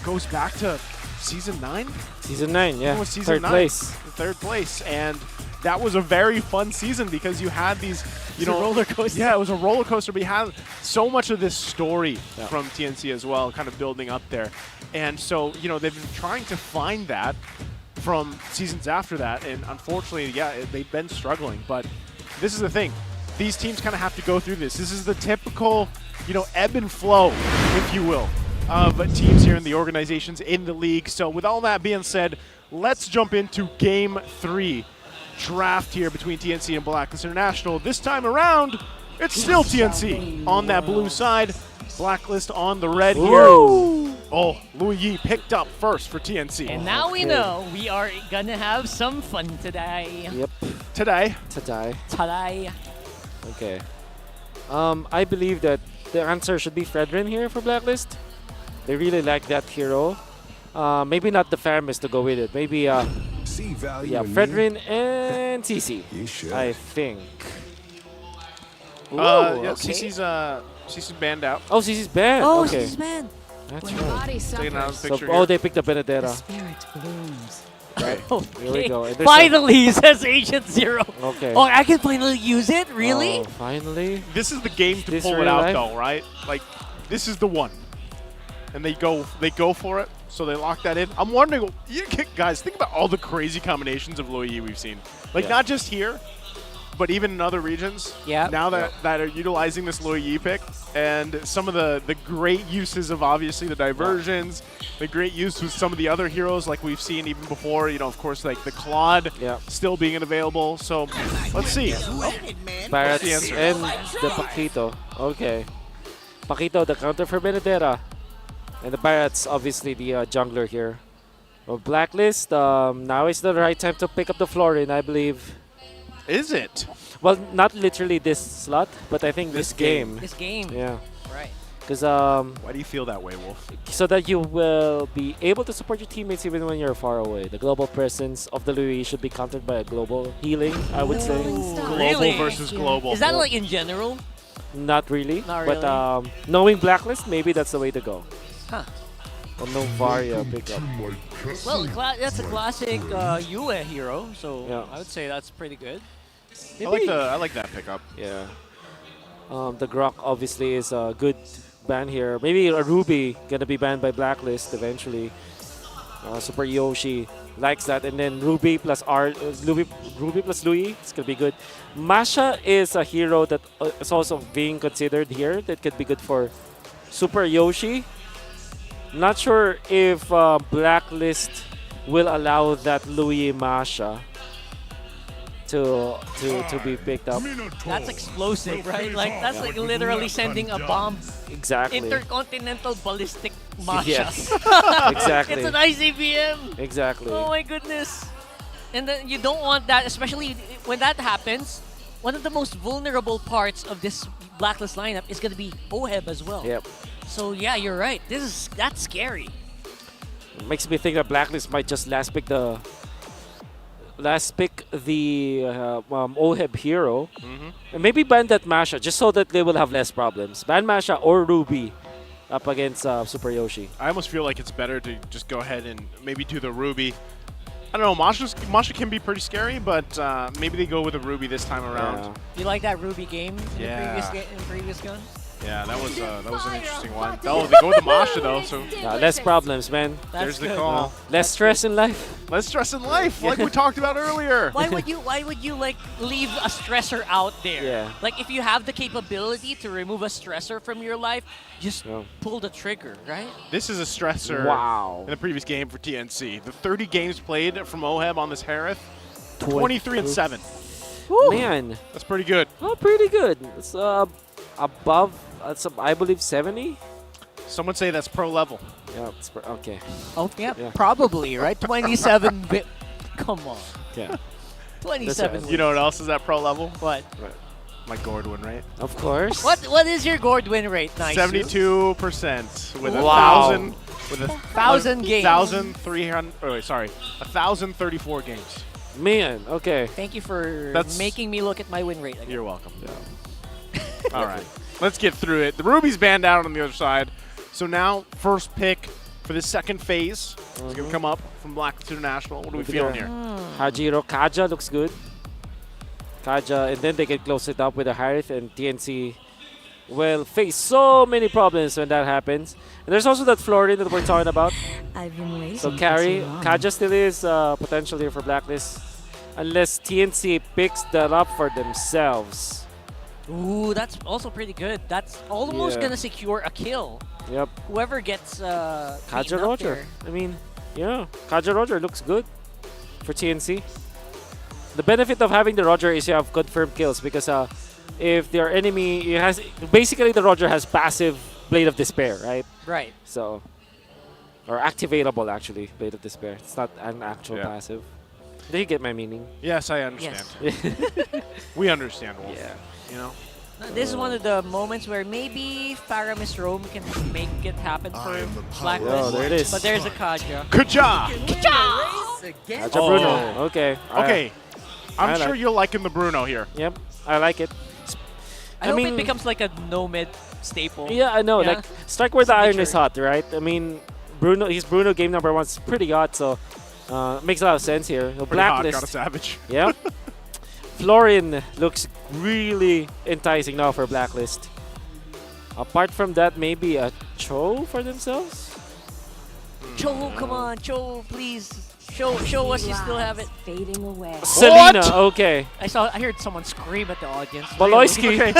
goes back to season 9. Season 9, yeah. It was season 9. Third place, and that was a very fun season because you had these, It's a roller coaster. Yeah, it was a roller coaster, but you had so much of this story from TNC as well, kind of building up there. And so, they've been trying to find that from seasons after that, and unfortunately, they've been struggling. But this is the thing. These teams kind of have to go through this. This is the typical, ebb and flow, if you will, of teams here in the organizations in the league. So with all that being said, let's jump into Game 3 draft here between TNC and Blacklist International. This time around, it's still TNC on that blue side, Blacklist on the red here. Oh, Louis Yi picked up first for TNC. And now we know we are gonna have some fun today. Yep. Today. Today. Okay. I believe that the answer should be Fredrin here for Blacklist. They really like that hero. Maybe not the Faramis to go with it. Maybe Fredrin and CC. I think. CC's banned out. Oh, CC's banned. Oh, okay. CC's banned. That's When the body Taking out a suffers, picture oh, here. they picked up the Benedetta. spirit blooms. Right. Here we Okay. go. And there's Finally, says Agent Zero. Okay. Oh, I can finally use it? Really? Oh, finally. This is the game to This pull it real out, life? though, right? Like, this is the one. And they go for it, so they lock that in. I'm wondering, guys, think about all the crazy combinations of Louis Yi we've seen. Like, not just here, but even in other regions. Yeah. Now that are utilizing this Louis Yi pick, and some of the great uses of obviously the diversions, the great use with some of the other heroes like we've seen even before. Of course, like the Claude still being available. So let's see. Barretts and the Paquito. Okay. Paquito, the counter for Benedetta. And the Barretts, obviously the jungler here. Well, Blacklist, now is the right time to pick up the Florin, I believe. Is it? Well, not literally this slot, but I think this game. This game. Yeah. Right. Because why do you feel that way, Wolf? So that you will be able to support your teammates even when you're far away. The global presence of the Louis should be countered by a global healing, I would say. Global versus global. Is that like in general? Not really. Not But knowing Blacklist, maybe that's the way to go. Huh. Or no Varia pickup. Well, that's a classic Yue hero, so I would say that's pretty good. I like that pickup. Yeah. The Grok obviously is a good ban here. Maybe a Ruby gonna be banned by Blacklist eventually. Super Yoshi likes that, and then Ruby plus Ruby plus Louis. It's gonna be good. Masha is a hero that is also being considered here. That could be good for Super Yoshi. Not sure if Blacklist will allow that Louis Masha to be picked up. That's explosive, right? Like that's like literally sending a bomb. Exactly. Intercontinental ballistic Masha. Yes. Exactly. It's an ICBM. Exactly. Oh my goodness. And then you don't want that, especially when that happens. one of the most vulnerable parts of this Blacklist lineup is going to be OHEB as well. Yep. So yeah, you're right. That's scary. Makes me think that Blacklist might just last pick the OHEB hero, and maybe ban that Masha just so that they will have less problems. Ban Masha or Ruby up against Super Yoshi. I almost feel like it's better to just go ahead and maybe do the Ruby. I don't know, Masha can be pretty scary, but maybe they go with a Ruby this time around. You like that Ruby game Yeah. in previous gun? Yeah, that was an interesting one. Oh, they go with the Masha though, so Less problems, man. there's the call. Less stress in life. Less stress in life, like we talked about earlier. Why would you like leave a stressor out there? Yeah. Like if you have the capability to remove a stressor from your life, just pull the trigger, right? This is a stressor in the previous game for TNC. The 30 games played from OHEB on this Harith, 23-7. Man. That's pretty good. Oh, pretty good. It's above, I believe, 70? Some would say that's pro level. Yeah, it's okay. Oh, yeah, probably, right? 27 bit. Come on. Yeah. 27. You know what else is at pro level? What? My gourd win rate. Of course. What is your gourd win rate? Nice. 72% with Wow. 1,000 with 1,000 games. 1,300. Oh, wait, sorry, 1,034 games. Man, okay. Thank you for making me look at my win rate again. You're welcome. All right, let's get through it. The Ruby's banned out on the other side. So now, first pick for the second phase is going to come up from Blacklist International. What are we feeling here? Hajiro Kaja looks good. Kaja, and then they can close it up with a Harith, and TNC will face so many problems when that happens. And there's also that Florin that we're talking about. I've been waiting So for carry, too long. Kaja still is potential here for Blacklist. Unless TNC picks that up for themselves. Ooh, that's also pretty good. That's almost Yeah. gonna secure a kill. Yep. Whoever gets Kaja beaten up Roger. there. I mean, yeah, Kaja Roger looks good for TNC. The benefit of having the Roger is you have confirmed kills because if their enemy has basically the Roger has passive Blade of Despair, right? Right. So, or activatable actually Blade of Despair. It's not an actual passive. Do you get my meaning? Yes, I understand. We understand, Wolf. Yeah. You know? This is one of the moments where maybe Faramis Rome can make it happen for Blacklist. Oh, there it is. But there's a Kaja. Kaja! Kaja Bruno. Okay. Okay. I'm I sure like- you're liking the Bruno here. Yep. I like it. I hope it becomes like a no-mid staple. Yeah, I know. Yeah? Like, strike where the iron is Signature. hot, right? I mean, his Bruno game number 1's pretty hot, so makes a lot of sense here. The Pretty hot, Blacklist. got a savage. Yeah. Florin looks really enticing now for Blacklist. Apart from that, maybe a Cho for themselves? Cho, come on, Cho, please. Show us you still have it. Fading away. Selena, okay. I heard someone scream at the audience. Baloyski. Okay.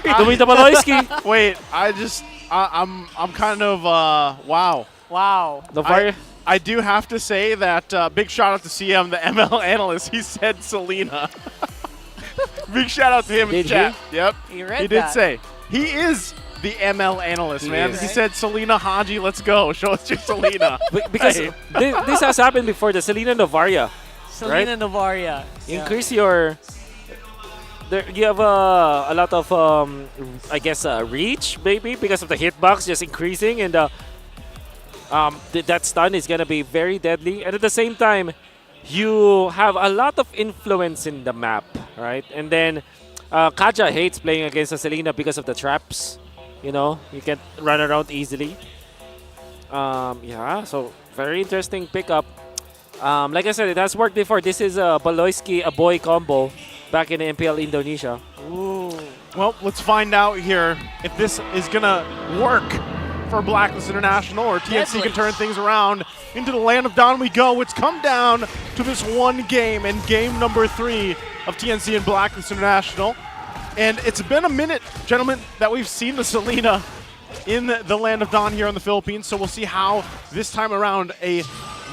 Dumita Baloyski. Wait, I'm kind of wow. Wow. I do have to say that big shout out to CM, the ML analyst. He said Selena. Big shout out to him in Did the chat. he? Yep. He read He did that. say. He is the ML analyst, He man. is. He said, Selena Haji, let's go. Show us your Selena. Because Hey. this has happened before, the Selena Novaria. Selena right? Novaria. Yeah. Increase your... you have a lot of, I guess, reach, maybe, because of the hitbox just increasing. And that stun is going to be very deadly. And at the same time, you have a lot of influence in the map, right? And then Kaja hates playing against a Selena because of the traps. You know, you can run around easily. Yeah, so very interesting pickup. Like I said, it has worked before. This is a Baloyski, a boy combo back in MPL Indonesia. Ooh. Well, let's find out here if this is going to work for Blacklist International or TNC can turn things around. Into the land of Dawn we go. It's come down to this one game and game number 3 of TNC and Blacklist International. And it's been a minute, gentlemen, that we've seen the Selena in the land of Dawn here in the Philippines. So we'll see how this time around a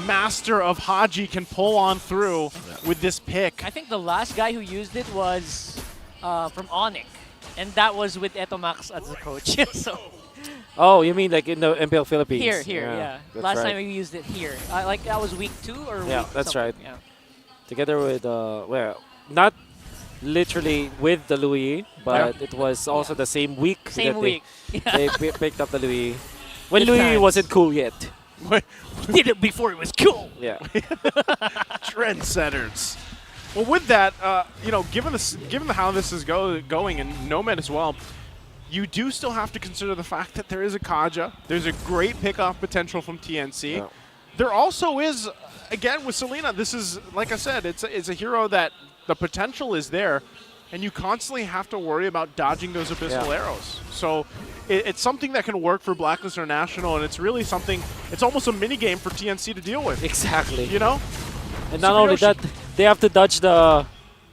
master of Haji can pull on through with this pick. I think the last guy who used it was from Onyx, and that was with Etomax as the coach. So Oh, you mean like in the MPL Philippines? here, yeah. That's Last right. time we used it here. Like that was week 2 or Yeah, week that's something. right. Yeah. Together with, well, not literally with the Louis, but it was also the same week Same that week. they picked up the Louis. When Good Louis times. wasn't cool yet. Did it before it was cool. Yeah. Trendsetters. Well, with that, you know, given how this is going, and Nomad as well, you do still have to consider the fact that there is a Kaja. There's a great pickoff potential from TNC. Yeah. There also is, again, with Selena, this is, like I said, it's a hero that the potential is there, and you constantly have to worry about dodging those abyssal arrows. So it's something that can work for Blacklist International, and it's really something, it's almost a mini game for TNC to deal with. Exactly. You know? And not only that, they have to dodge the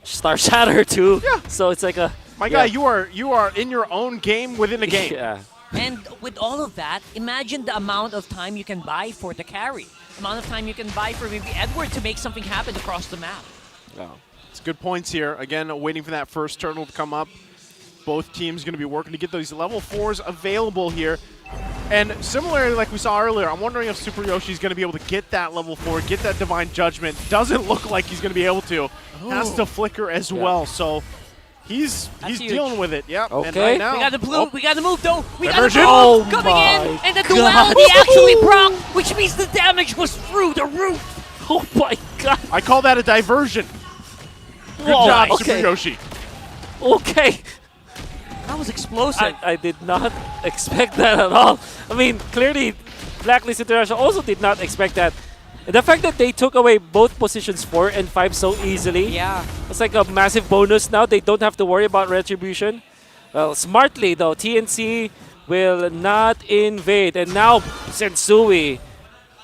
Star Shatter too. Yeah. So it's like a... My guy, you are in your own game within a game. Yeah. And with all of that, imagine the amount of time you can buy for the carry. The amount of time you can buy for maybe Edward to make something happen across the map. Yeah. It's good points here. Again, waiting for that first turtle to come up. Both teams going to be working to get those level 4s available here. And similarly, like we saw earlier, I'm wondering if Super Yoshi's going to be able to get that level 4, get that Divine Judgment. Doesn't look like he's going to be able to. Has to flicker as well. So he's huge. dealing with it. Yep. And Okay. right now, We got the blue. We got the move though. We got the Diversion. blue Oh coming in, my and the God. duality actually proc, which means the damage was through the roof. Oh my god. I call that a diversion. Good Whoa, job, okay. Super Yoshi. Okay. That was explosive. I did not expect that at all. I mean, clearly, Blacklist International also did not expect that. And the fact that they took away both positions 4 and 5 so easily, Yeah. it's like a massive bonus now. They don't have to worry about retribution. Well, smartly though, TNC will not invade. And now, Sensui,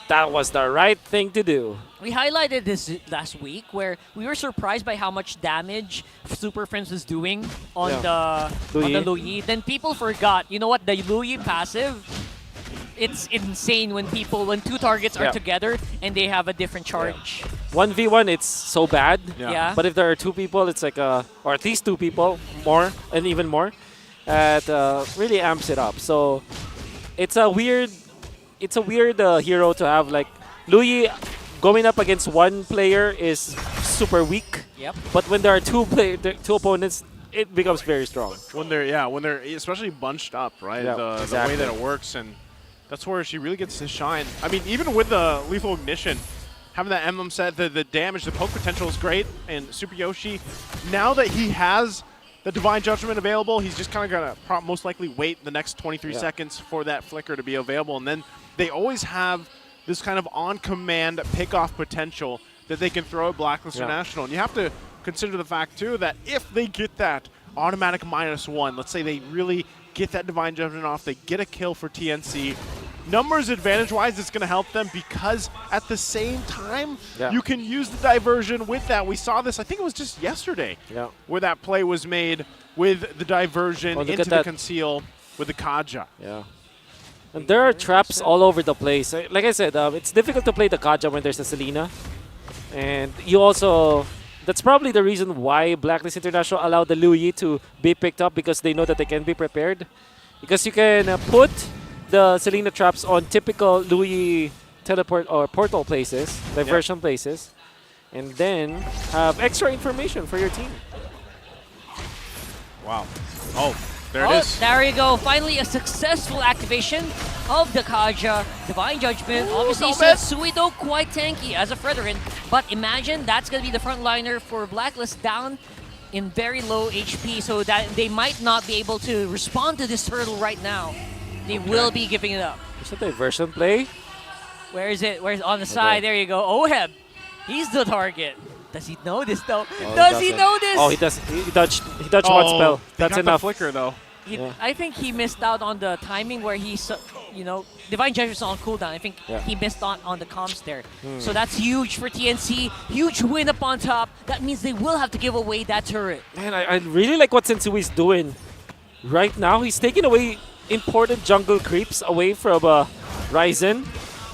that was the right thing to do. We highlighted this last week where we were surprised by how much damage Super Friends was doing on the Louis. Then people forgot. You know what? The Louis passive, it's insane when two targets are together and they have a different charge. 1v1, it's so bad. Yeah. But if there are 2 people, it's like or at least 2 people, more and even more, it really amps it up. So it's a weird hero to have. Like Louis going up against one player is super weak. Yep. But when there are two opponents, it becomes very strong. When they're especially bunched up, right? Yeah, the exactly. way that it works, and that's where she really gets to shine. I mean, even with the lethal ignition, having that emblem set, the damage, the poke potential is great. And Super Yoshi, now that he has the Divine Judgment available, he's just kind of gonna most likely wait the next 23 seconds for that flicker to be available, and then they always have this kind of on-command pick-off potential that they can throw at Blacklist International. And you have to consider the fact, too, that if they get that automatic -1, let's say they really get that Divine Judgment off, they get a kill for TNC, numbers advantage-wise, it's going to help them because at the same time, you can use the diversion with that. We saw this, I think it was just yesterday, where that play was made with the diversion into the conceal with the Kaja. Yeah. And there are traps all over the place. Like I said, it's difficult to play the Kaja when there's a Selena. And you also... That's probably the reason why Blacklist International allowed the Louis to be picked up, because they know that they can be prepared. Because you can put the Selena traps on typical Louis teleport or portal places, diversion places, and then have extra information for your team. Wow. Oh, there it is. There you go. Finally, a successful activation of the Kaja. Divine Judgment. Obviously, Sensui though quite tanky as a Frederick. But imagine that's going to be the frontliner for Blacklist down in very low HP, so that they might not be able to respond to this turtle right now. They will be giving it up. Is that a diversion play? Where is it? Where's on the side? There you go. Oheb. He's the target. Does he know this though? Does he know this? Oh, he does. He dodged one spell. That's enough. The flicker though. I think he missed out on the timing where he, Divine Judgment's on cooldown. I think he missed on the comms there. So that's huge for TNC. Huge win up on top. That means they will have to give away that turret. Man, I really like what Sensui is doing right now. He's taking away important jungle creeps away from Ryzen.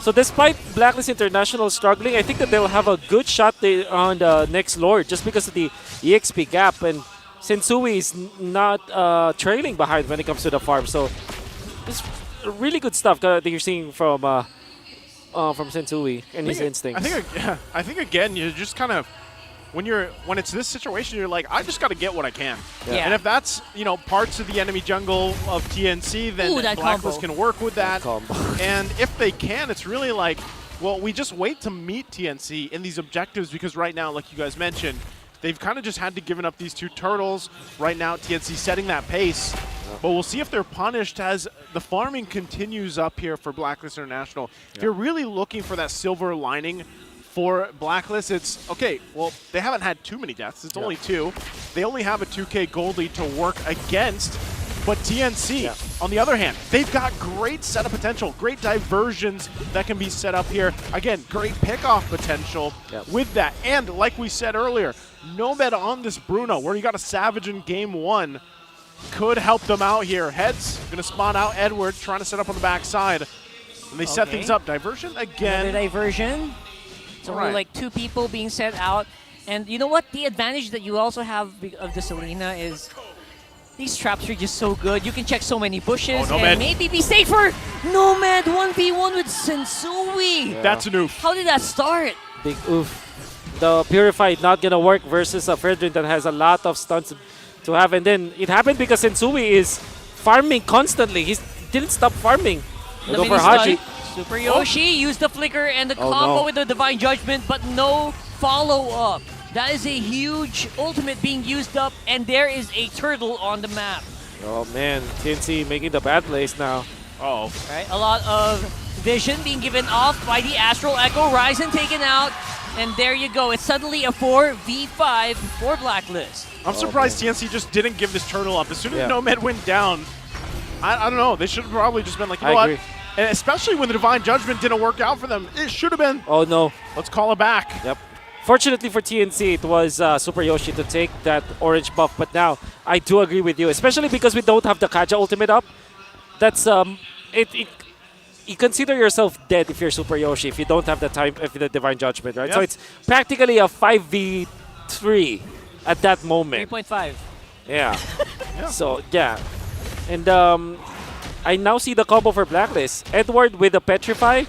So despite Blacklist International struggling, I think that they'll have a good shot on the next Lord just because of the EXP gap. And Sensui is not trailing behind when it comes to the farm. So it's really good stuff that you're seeing from Sensui and his instinct. I think again, you're just kind of when it's this situation, you're like, I just got to get what I can. Yeah. And if that's parts of the enemy jungle of TNC, then Ooh, that Blacklist combo. can work with that. combo. And if they can, it's really like, well, we just wait to meet TNC in these objectives because right now, like you guys mentioned, they've kind of just had to give up these 2 turtles. Right now, TNC setting that pace. But we'll see if they're punished as the farming continues up here for Blacklist International. If you're really looking for that silver lining for Blacklist, it's, okay, well, they haven't had too many deaths. It's only 2. They only have a 2K gold lead to work against. But TNC, on the other hand, they've got great setup potential, great diversions that can be set up here. Again, great pickoff potential with that. And like we said earlier, Nomad on this Bruno, where you got a Savage in game 1, could help them out here. Heads going to spawn out Edward, trying to set up on the backside. And they set things up. Diversion again. Another diversion. It's only like 2 people being sent out. And you know what? The advantage that you also have of the Selena is these traps are just so good. You can check so many bushes and maybe be safer. Nomad 1v1 with Sensui. That's an oof. How did that start? Big oof. The Purified not gonna work versus a Fredrin that has a lot of stunts to have. And then it happened because Sensui is farming constantly. He didn't stop farming. Go for Haji. Super Yoshi used the flicker and the combo with the Divine Judgment, but no follow-up. That is a huge ultimate being used up, and there is a turtle on the map. Oh man, TNC making the bad plays now. Uh-oh. Right, a lot of vision being given off by the Astral Echo. Ryzen taken out, and there you go. It's suddenly a 4v5 for Blacklist. I'm surprised TNC just didn't give this turtle up. As soon as Nomad went down, I don't know. They should have probably just been like, you know what? And especially when the Divine Judgment didn't work out for them. It should have been. Oh no. Let's call it back. Yep. Fortunately for TNC, it was Super Yoshi to take that orange buff. But now, I do agree with you, especially because we don't have the Kaja ultimate up. That's you consider yourself dead if you're Super Yoshi if you don't have the time if the Divine Judgment, right? Yep. So it's practically a 5v3 at that moment. 3.5. Yeah. So yeah, and I now see the combo for Blacklist. Edward with the Petrify.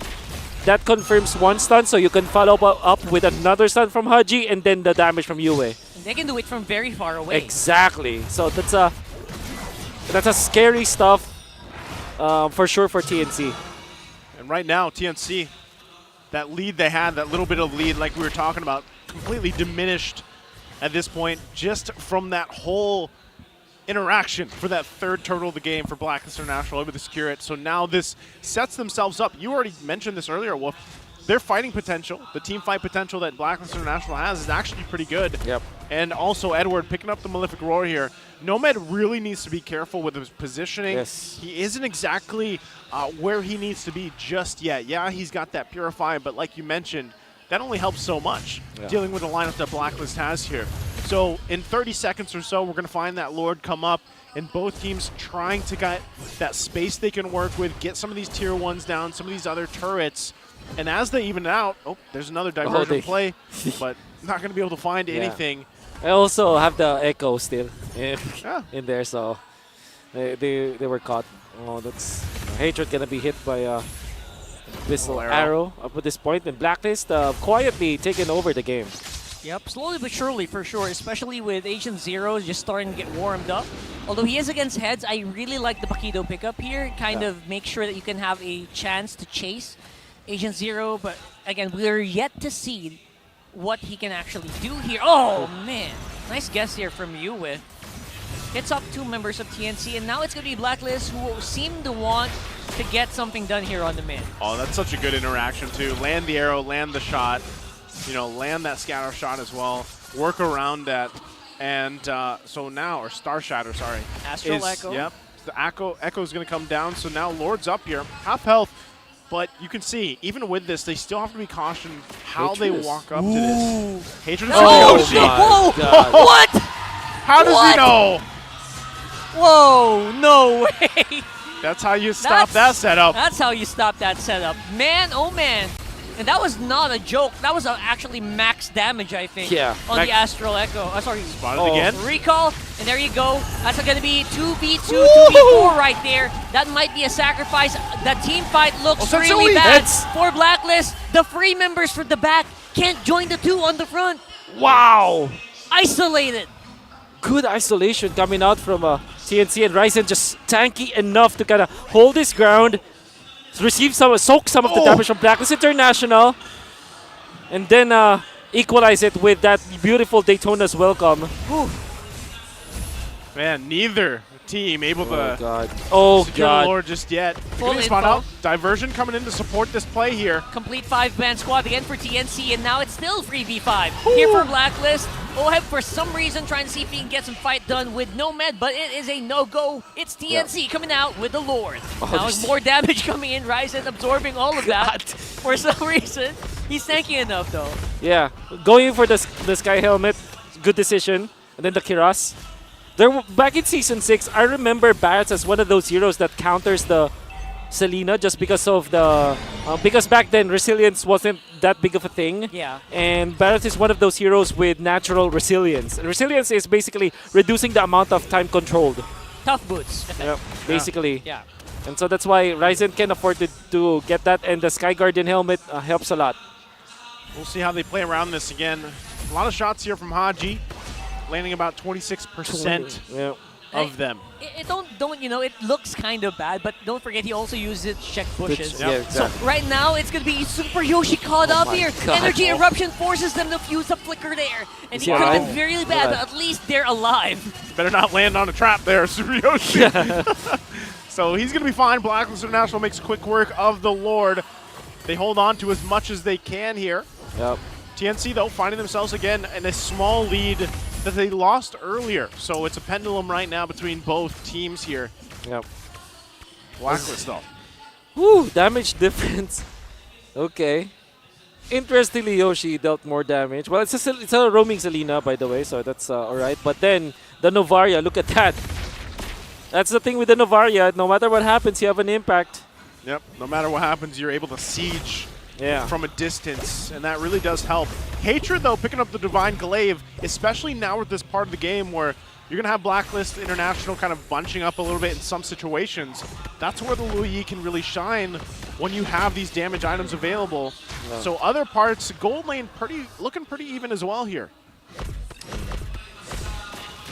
That confirms 1 stun, so you can follow up with another stun from Haji and then the damage from Yue. They can do it from very far away. Exactly. So that's a scary stuff for sure for TNC. And right now, TNC, that lead they had, that little bit of lead like we were talking about, completely diminished at this point just from that whole interaction for that 3rd turtle of the game for Blacklist International over the Securite. So now this sets themselves up. You already mentioned this earlier, Wolf. Their fighting potential, the team fight potential that Blacklist International has is actually pretty good. Yep. And also Edward picking up the Malefic Roar here. Nomad really needs to be careful with his positioning. Yes. He isn't exactly where he needs to be just yet. Yeah, he's got that Purify, but like you mentioned, that only helps so much dealing with the lineup that Blacklist has here. So in 30 seconds or so, we're going to find that Lord come up, and both teams trying to get that space they can work with, get some of these tier 1s down, some of these other turrets. And as they even out, there's another diversion play, but not going to be able to find anything. I also have the Echo still in there, so they were caught. Oh, that's Hatred going to be hit by a Whistle Arrow up at this point, and Blacklist quietly taking over the game. Yep, slowly but surely for sure, especially with Agent Zero just starting to get warmed up. Although he is against Heads, I really like the Bakido pickup here. Kind of make sure that you can have a chance to chase Agent Zero, but again, we're yet to see what he can actually do here. Oh man, nice guess here from you with. Hits up 2 members of TNC, and now it's going to be Blacklist who seem to want to get something done here on the mid. Oh, that's such a good interaction too. Land the arrow, land the shot, land that scatter shot as well, work around that. And so now, or Star Shatter, sorry. Astral Echo. Yep, the Echo is going to come down, so now Lord's up here, half health. But you can see, even with this, they still have to be cautioned how they walk up to this. Hatred is Yoshi. Whoa! What? How does he know? Whoa, no way. That's how you stop that setup. That's how you stop that setup. Man, oh man. And that was not a joke. That was actually max damage, I think, on the Astral Echo. Sorry. Spotted again. Recall, and there you go. That's going to be 2v2, 2v4 right there. That might be a sacrifice. The team fight looks really bad for Blacklist. The free members from the back can't join the 2 on the front. Wow! Isolated. Good isolation coming out from TNC, and Ryzen just tanky enough to kind of hold his ground, soak some of the damage from Blacklist International, and then equalize it with that beautiful Daytona's welcome. Whew. Man, neither team able to secure the Lord just yet. Full Good spot info. out. Diversion coming in to support this play here. Complete 5-man squad again for TNC, and now it's still 3v5. Here for Blacklist, Oheb for some reason trying to see if he can get some fight done with Nomad, but it is a no-go. It's TNC coming out with the Lord. Now more damage coming in, Ryzen absorbing all of that. For some reason, he's tanky enough though. Yeah, going for the Sky Helmet, good decision. And then the Kiras. Back in Season 6, I remember Barretts as one of those heroes that counters the Selena just because of the... because back then, resilience wasn't that big of a thing. Yeah. And Barretts is one of those heroes with natural resilience. And resilience is basically reducing the amount of time controlled. Tough boots. Yep, basically. Yeah. And so that's why Ryzen can afford to get that, and the Sky Guardian helmet helps a lot. We'll see how they play around this again. A lot of shots here from Haji, landing about 26% of them. It don't you know, it looks kind of bad, but don't forget he also uses check bushes. Yeah, exactly. So right now it's gonna be Super Yoshi caught up here. God. Energy eruption forces them to fuse a flicker there, and Is he he could have alive? been really bad, but at least they're alive. Better not land on a trap there, Super Yoshi. So he's going to be fine. Blacklist International makes quick work of the Lord. They hold on to as much as they can here. Yep. TNC, though, finding themselves again in a small lead that they lost earlier. So it's a pendulum right now between both teams here. Yep. Blacklist, though. Woo, damage difference. Okay. Interestingly, Yoshi dealt more damage. Well, it's a roaming Selena, by the way, so that's alright. But then, the Novaria, look at that. That's the thing with the Novaria. No matter what happens, you have an impact. Yep. No matter what happens, you're able to siege Yeah. from a distance, and that really does help. Hatred, though, picking up the Divine Glaive, especially now with this part of the game where you're going to have Blacklist International kind of bunching up a little bit in some situations. That's where the Lu Yi can really shine when you have these damage items available. Yeah. So other parts, gold lane looking pretty even as well here.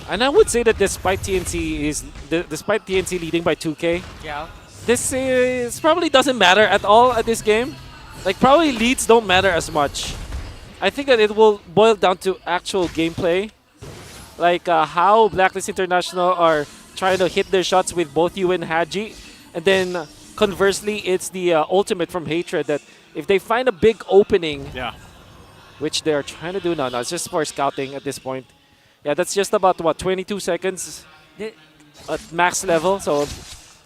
And I would say that despite TNC leading by 2K, Yeah. this probably doesn't matter at all at this game. Like, probably leads don't matter as much. I think that it will boil down to actual gameplay. Like how Blacklist International are trying to hit their shots with both you and Haji. And then conversely, it's the ultimate from Hatred that if they find a big opening, which they're trying to do now, it's just for scouting at this point. Yeah, that's just about, what, 22 seconds at max level. So,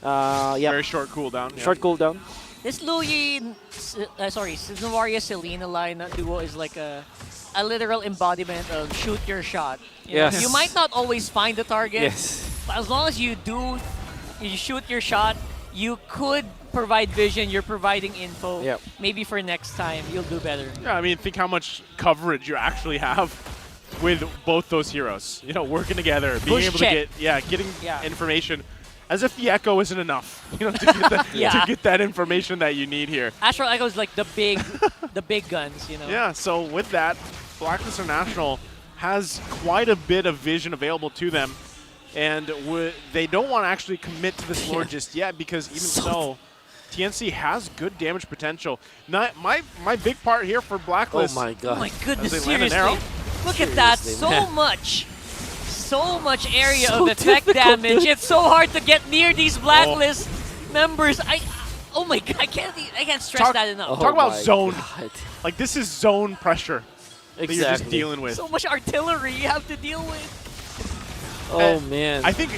yeah. Very short cooldown. Short cooldown. This Novaria Selena line duo is like a literal embodiment of shoot your shot. You know, Yes. you might not always find the target, Yes. but as long as you shoot your shot, you could provide vision, you're providing info. Yep. Maybe for next time, you'll do better. Yeah, I mean, think how much coverage you actually have with both those heroes. You know, working together, being Push able check. to getting information. As if the echo isn't enough, you know, to get that, to get that information that you need here. Astral Echo is like the big guns, you know. Yeah, so with that, Blacklist International has quite a bit of vision available to them, and they don't want to actually commit to this lore just yet because even so, TNC has good damage potential. My big part here for Blacklist. Oh my god. Oh my goodness, as they land an seriously. arrow. Look at that, Seriously, so much area So of effect difficult, damage. dude. It's so hard to get near these Blacklist members. Oh my god, I can't stress that enough. Talk about zone. Like, this is zone pressure that you're just Exactly. dealing with. So much artillery you have to deal with. Oh, man. I think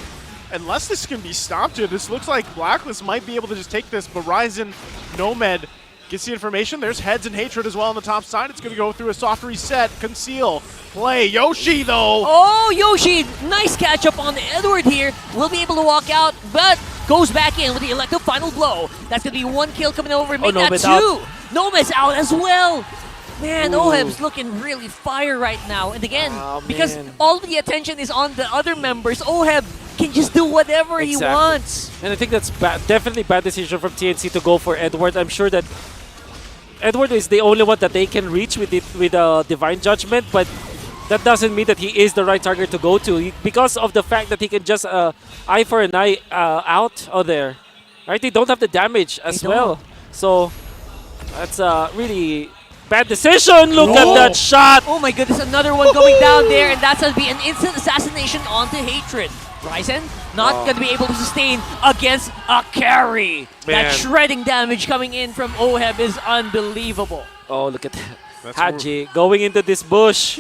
unless this can be stopped here, this looks like Blacklist might be able to just take this. But Ryzen, Nomad gets the information. There's Heads and Hatred as well on the top side. It's going to go through a soft reset. Conceal. Play. Yoshi, though. Oh, Yoshi, nice catch up on Edward here. Will be able to walk out, but goes back in with the elective final blow. That's going to be one kill coming over. Make that Nomad's two. out. Nomad's out as well. Man, Ooh. Oheb's looking really fire right now. And again, because man. all of the attention is on the other members, Oheb can just do whatever he Exactly. wants. And I think that's definitely bad decision from TNC to go for Edward. I'm sure that Edward is the only one that they can reach with Divine Judgment, but that doesn't mean that he is the right target to go to because of the fact that he can just eye for an eye out there. Right? They don't have the damage as well. So that's a really bad decision. Look at that shot. Oh my goodness, another one going down there, and that's going to be an instant assassination onto Hatred. Ryzen not going to be able to sustain against a carry. That shredding damage coming in from Oheb is unbelievable. Oh, look at that. Haji going into this bush.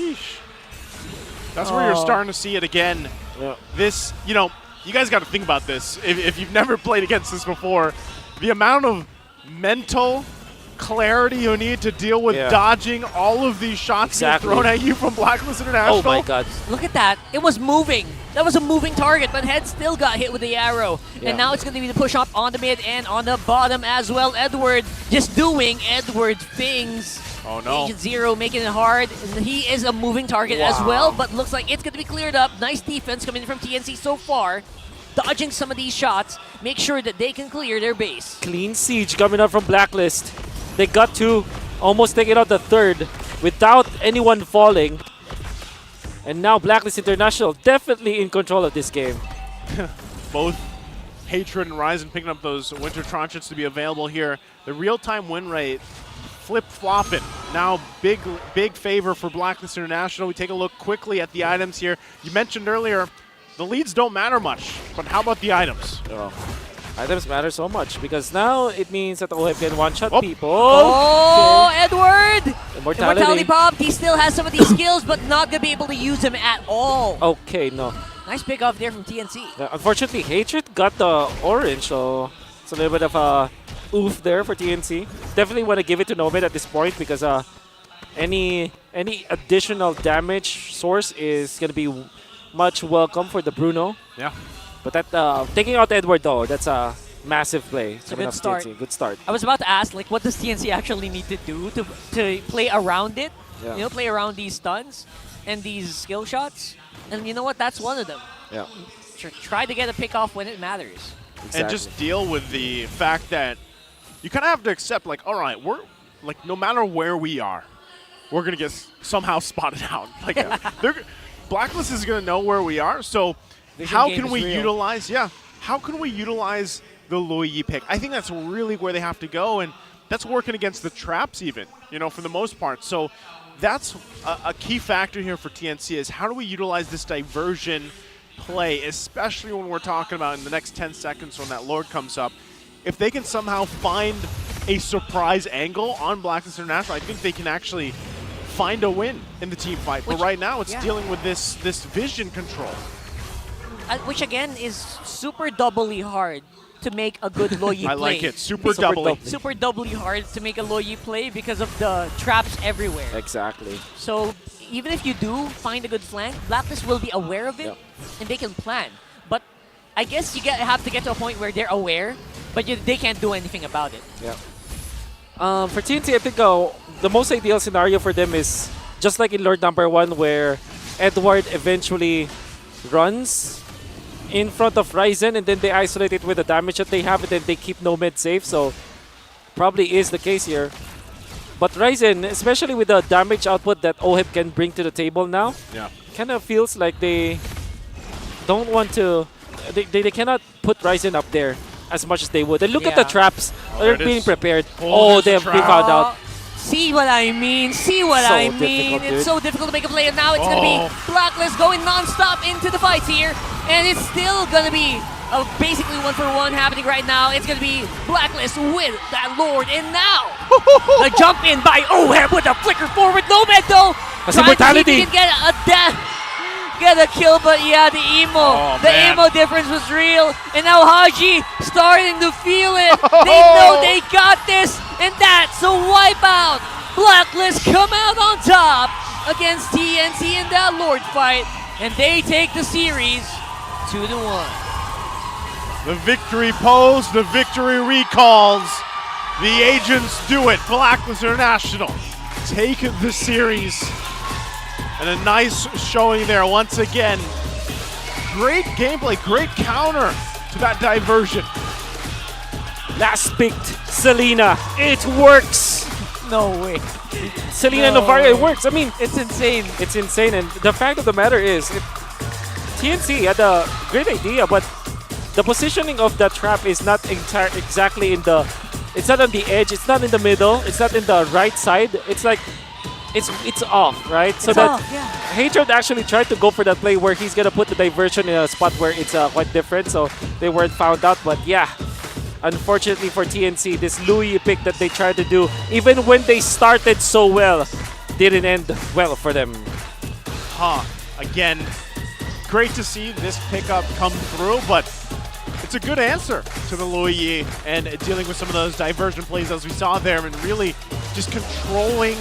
That's where you're starting to see it again. This, you know, you guys got to think about this. If you've never played against this before, the amount of mental clarity you need to deal with dodging all of these shots being thrown at you from Blacklist International. Oh my god. Look at that. It was moving. That was a moving target, but Head still got hit with the arrow. And now it's going to be the push up on the mid and on the bottom as well. Edward just doing Edward things. Oh no. Agent Zero making it hard. And he is a moving target as well, but looks like it's going to be cleared up. Nice defense coming from TNC so far. Dodging some of these shots. Make sure that they can clear their base. Clean siege coming up from Blacklist. They got to almost take it out the third without anyone falling. And now Blacklist International definitely in control of this game. Both Hatred and Ryzen picking up those Winter Tranchets to be available here. The real-time win rate flip-flopping. Now big favor for Blacklist International. We take a look quickly at the items here. You mentioned earlier, the leads don't matter much, but how about the items? Items matter so much because now it means that Oheb can one-shot people. Oh, Edward! Immortality Pop. He still has some of these skills, but not going to be able to use them at all. Okay, no. Nice pick off there from TNC. Unfortunately, Hatred got the orange, so it's a little bit of a oof there for TNC. Definitely want to give it to Nomad at this point because any additional damage source is going to be much welcome for the Bruno. Yeah. But that taking out Edward though, that's a massive play. It's a good start. TNC. Good start. I was about to ask, like, what does TNC actually need to do to play around it? Yeah. You know, play around these stuns and these skill shots. And you know what? That's one of them. Yeah. Try to get a pick off when it matters. Exactly. And just deal with the fact that you kind of have to accept, like, all right, we're like, no matter where we are, we're gonna get somehow spotted out. Like, Blacklist is gonna know where we are, so. How can we utilize? How can we utilize the Luigi pick? I think that's really where they have to go, and that's working against the traps, even for the most part. So that's a key factor here for TNC is how do we utilize this diversion play, especially when we're talking about in the next 10 seconds when that Lord comes up. If they can somehow find a surprise angle on Blacklist International, I think they can actually find a win in the team fight. But right now, it's dealing with this vision control. Which again is super doubly hard to make a good Loyi play. I like it. Super doubly. Super doubly hard to make a Loyi play because of the traps everywhere. Exactly. So even if you do find a good flank, Blacklist will be aware of it and they can plan. But I guess you have to get to a point where they're aware, but they can't do anything about it. Yeah. For TNT, I think the most ideal scenario for them is just like in Lord number 1 where Edward eventually runs in front of Ryzen and then they isolate it with the damage that they have and then they keep Nomad safe, so probably is the case here. But Ryzen, especially with the damage output that Oheb can bring to the table now, kind of feels like they don't want to, they cannot put Ryzen up there as much as they would. And look at the traps, they're being prepared. They have been found out. See what I mean? See what I mean? It's so difficult to make a play, and now it's going to be Blacklist going non-stop into the fights here, and it's still going to be basically 1-for-1 happening right now. It's going to be Blacklist with that Lord, and now the jump in by Oheb with a flicker forward. Nomad though, trying to see if he can get a death. Get a kill, but yeah, the emo difference was real, and now Haji starting to feel it. They know they got this, and that's a wipeout. Blacklist come out on top against TNC in that Lord fight, and they take the series 2-1. The victory pose, the victory recalls. The agents do it. Blacklist International take the series. And a nice showing there once again. Great gameplay, great counter to that diversion. Last picked Selena. It works. No way. Selena Novaria, it works. I mean, It's insane. it's insane. And the fact of the matter is, TNC had a great idea, but the positioning of the trap is not exactly in the. It's not on the edge. It's not in the middle. It's not in the right side. It's like, it's off, right? So It's that off, yeah. Hatred actually tried to go for that play where he's gonna put the diversion in a spot where it's quite different. So they weren't found out. But yeah, unfortunately for TNC, this Louis pick that they tried to do, even when they started so well, didn't end well for them. Again, great to see this pickup come through, but it's a good answer to the Louis and dealing with some of those diversion plays as we saw there, and really just controlling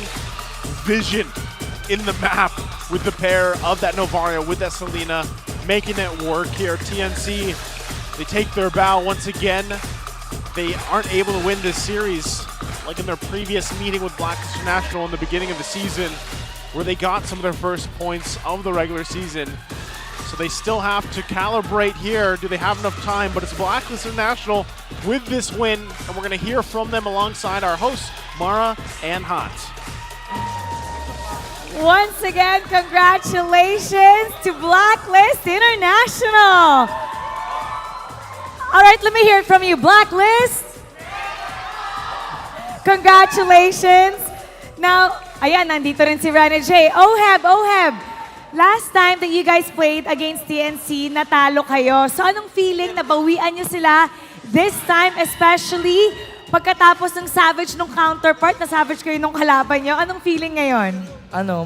vision in the map with the pair of that Novaria with that Selena, making it work here. TNC, they take their bow once again. They aren't able to win this series like in their previous meeting with Blacklist International in the beginning of the season, where they got some of their first points of the regular season. So they still have to calibrate here. Do they have enough time? But it's Blacklist International with this win, and we're going to hear from them alongside our hosts, Mara and Hot. Once again, congratulations to Blacklist International. All right, let me hear it from you, Blacklist. Congratulations. Now, ayan, nandito rin si Rana J. Oheb. Last time that you guys played against TNC, natalo kayo. So anong feeling na bawian nyo sila this time, especially pagkatapos ng savage nung counterpart, na savage kayo nung kalaban nyo? Anong feeling ngayon?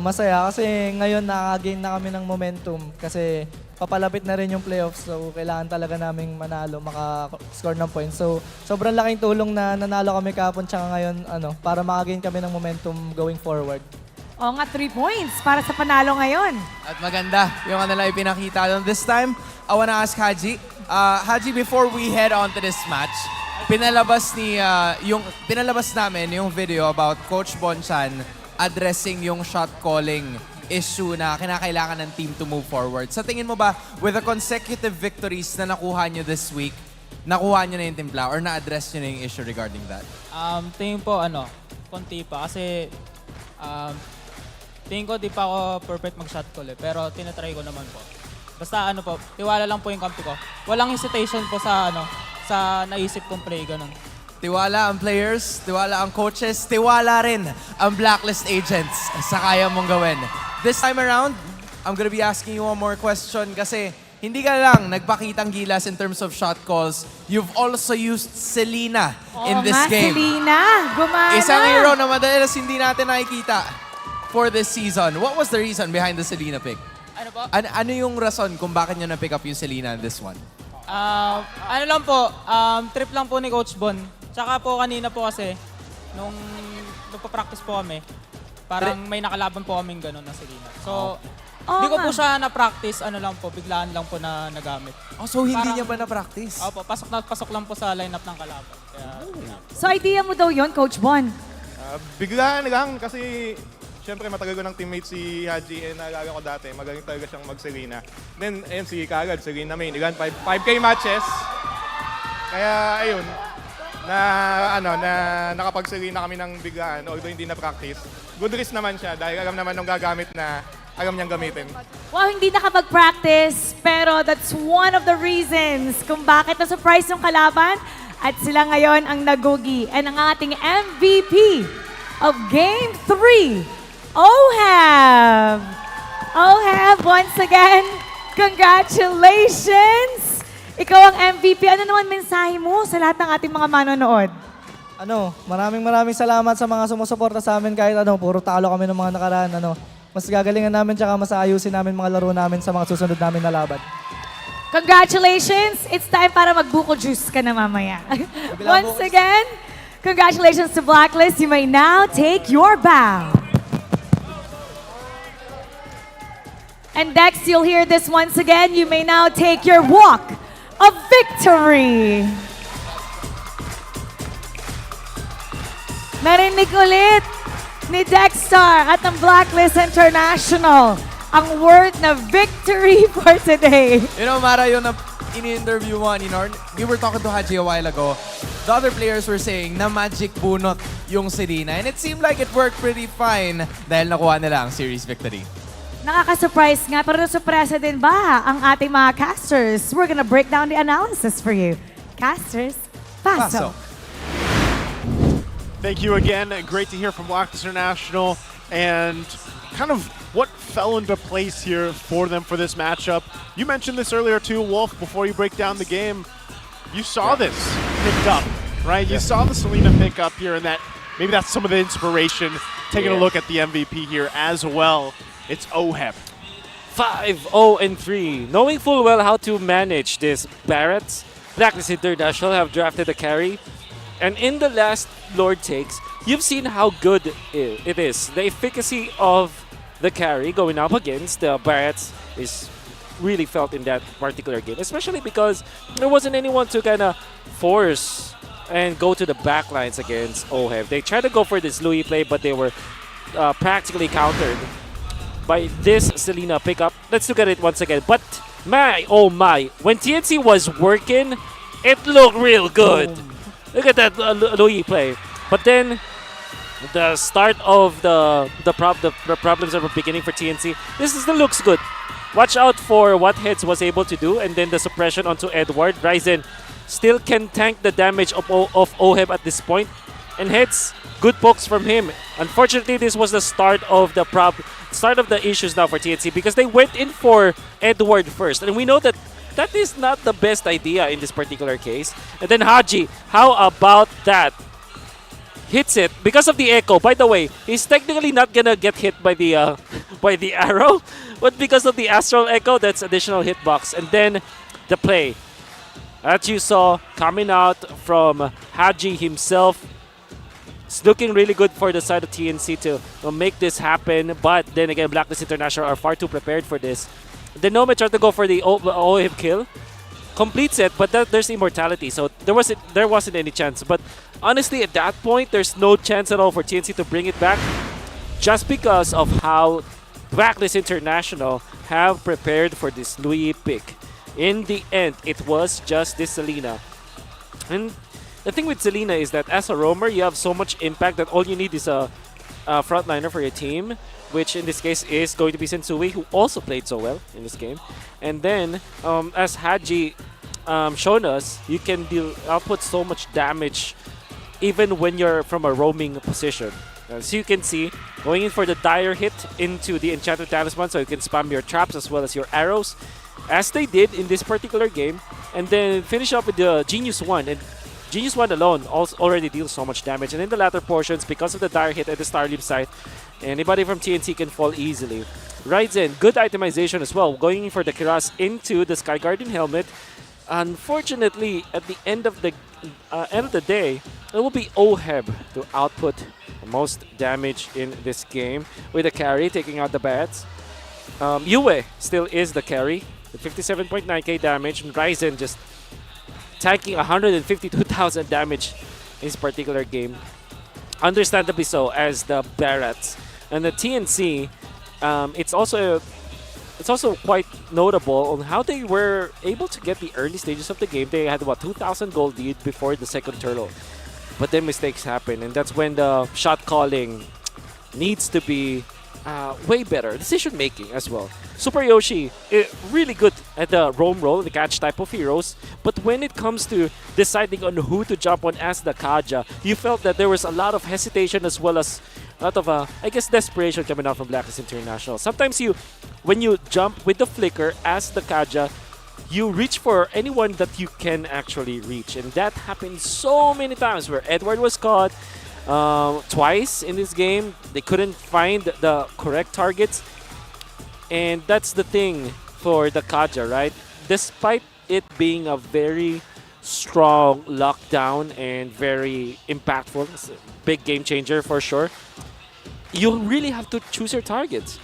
Masaya kasi ngayon nakagain na kami ng momentum kasi papalapit na rin yung playoffs, so kailangan talaga naming manalo, maka-score ng points. So sobrang laking tulong na nanalo kami kahapon tsaka ngayon para makagain kami ng momentum going forward. Oo nga, 3 points para sa panalo ngayon. At maganda yung kanila ipinakita doon. This time, I wanna ask Haji. Haji, before we head on to this match, pinalabas namin yung video about Coach Bonchan addressing yung shot calling issue na kinakailangan ng team to move forward. Sa tingin mo ba, with the consecutive victories na nakuha nyo this week, nakuha nyo na yung timpla or na-address nyo na yung issue regarding that? Tingin po, konti pa. Kasi, tingin ko di pa ako perfect mag-shot call pero tinatry ko naman po. Basta tiwala lang po yung kampi ko. Walang hesitation po sa naisip kong play, ganun. Tiwala ang players, tiwala ang coaches, tiwala rin ang Blacklist agents sa kaya mong gawin. This time around, I'm gonna be asking you one more question kasi hindi ka lang nagpakitang gilas in terms of shot calls. You've also used Selena in this game. Selena, gumana. Isang hero na madalas hindi natin nakikita for this season. What was the reason behind the Selena pick? Ano po? Ano yung rason kung bakit nyo na-pick up yung Selena in this one? Trip lang po ni Coach Bon. Tsaka po kanina po kasi, nung nagpa-practice po kami, parang may nakalaban po kaming gano'n na Selena. So, hindi ko po siya na-practice, biglaan lang po na nagamit. So hindi niya ba na-practice? Opo, pasok lang po sa lineup ng kalaban. Kaya, So idea mo daw yon, Coach Bon? Biglaan lang kasi siyempre matagal ko ng teammate si Haji, naalala ko dati, magaling talaga siyang mag-Selena. Then, ayun si Karl, Selena main, 5K matches. Kaya, ayun, nakapag-Selena kami ng biglaan, although hindi na-practice. Good risk naman siya dahil alam naman nung gagamit na alam niyang gamitin. Wow, hindi nakapag-practice, pero that's one of the reasons kung bakit na-surprise yung kalaban at sila ngayon ang nagugi. And ang ating MVP of Game 3, Oheb! Oheb, once again, congratulations! Ikaw ang MVP. Ano naman mensahe mo sa lahat ng ating mga manonood? Maraming salamat sa mga sumusuporta sa amin kahit puro talo kami ng mga nakaraan. Mas gagalingan namin tsaka mas ayusin namin mga laro namin sa mga susunod namin na laban. Congratulations! It's time para magbuko juice ka na mamaya. Once again, congratulations to Blacklist. You may now take your bow. And next, you'll hear this once again. You may now take your walk of victory. Narinig ulit ni Dexstar at ng Blacklist International ang word na victory for today. Mara, yun na in-interview mo, we were talking to Haji a while ago. the other players were saying na magic bunot yung Selena. And it seemed like it worked pretty fine dahil nakuha nila ang series victory. Nakaka-surprise nga, pero nasurpresa din ba ang ating mga casters? We're gonna break down the analysis for you. Casters, paso. Thank you again. Great to hear from Blacklist International and kind of what fell into place here for them for this matchup. You mentioned this earlier too, Wolf, before you break down the game. You saw this picked up, right? You saw the Selena pick up here, and that maybe that's some of the inspiration. Taking a look at the MVP here as well. It's OHEB. 5-0-3. Knowing full well how to manage this Barretts, Blacklist International have drafted a carry. And in the last Lord Takes, you've seen how good it is. The efficacy of the carry going up against the Barretts is really felt in that particular game, especially because there wasn't anyone to kind of force and go to the backlines against OHEB. They tried to go for this Louis play, but they were practically countered by this Selena pickup. Let's look at it once again. But my, oh my, when TNC was working, it looked real good. Look at that Louis play. But then the start of the problems that were beginning for TNC. This looks good. Watch out for what Heads was able to do, and then the suppression onto Edward. Ryzen still can tank the damage of OHEB at this point. And Heads, good pokes from him. Unfortunately, this was the start of the issues now for TNC because they went in for Edward first. And we know that that is not the best idea in this particular case. And then Haji, how about that? Hits it because of the echo. By the way, he's technically not gonna get hit by the by the arrow, but because of the astral echo, that's additional hitbox. And then the play, as you saw coming out from Haji himself, it's looking really good for the side of TNC to make this happen. But then again, Blacklist International are far too prepared for this. The Nomad tried to go for the OHIP kill, completes it, but there's immortality, so there wasn't any chance. But honestly, at that point, there's no chance at all for TNC to bring it back, just because of how Blacklist International have prepared for this Louis pick. In the end, it was just this Selena. And the thing with Selena is that as a roamer, you have so much impact that all you need is a frontliner for your team, which in this case is going to be Sensui, who also played so well in this game. And then, as Haji shown us, you can output so much damage even when you're from a roaming position. As you can see, going in for the dire hit into the Enchanted Talisman, so you can spam your traps as well as your arrows, as they did in this particular game. And then finish up with the Genius 1. And Genius 1 alone also already deals so much damage. And in the latter portions, because of the dire hit at the Starleaf site, anybody from TNC can fall easily. Ryzen, good itemization as well, going in for the Kiras into the Sky Guardian helmet. Unfortunately, at the end of the day, it will be OHEB to output the most damage in this game, with the carry taking out the bats. Yue still is the carry with 57.9k damage, and Ryzen just tanking 152,000 damage in this particular game. Understandably so, as the Barretts. And the TNC, it's also quite notable on how they were able to get the early stages of the game. They had about 2,000 gold lead before the second turtle. But then mistakes happen, and that's when the shot calling needs to be way better. Decision making as well. Super Yoshi, really good at the roam roll, the catch type of heroes. But when it comes to deciding on who to jump on as the Kaja, you felt that there was a lot of hesitation as well as a lot of, I guess, desperation coming out from Blacklist International. Sometimes when you jump with the flicker as the Kaja, you reach for anyone that you can actually reach. And that happened so many times where Edward was caught twice in this game. They couldn't find the correct targets. And that's the thing for the Kaja, right? Despite it being a very strong lockdown and very impactful, it's a big game changer for sure, you really have to choose your targets.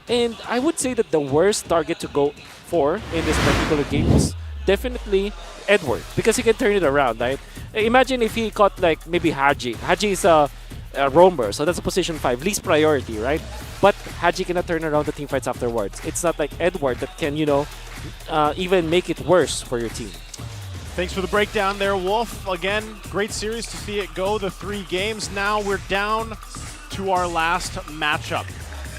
And I would say that the worst target to go for in this particular game was definitely Edward, because he can turn it around, right? Imagine if he caught like maybe Haji. Haji is a roamer, so that's a position 5, least priority, right? But Haji cannot turn around the team fights afterwards. It's not like Edward that can, even make it worse for your team. Thanks for the breakdown there, Wolf. Again, great series to see it go, the 3 games. Now we're down to our last matchup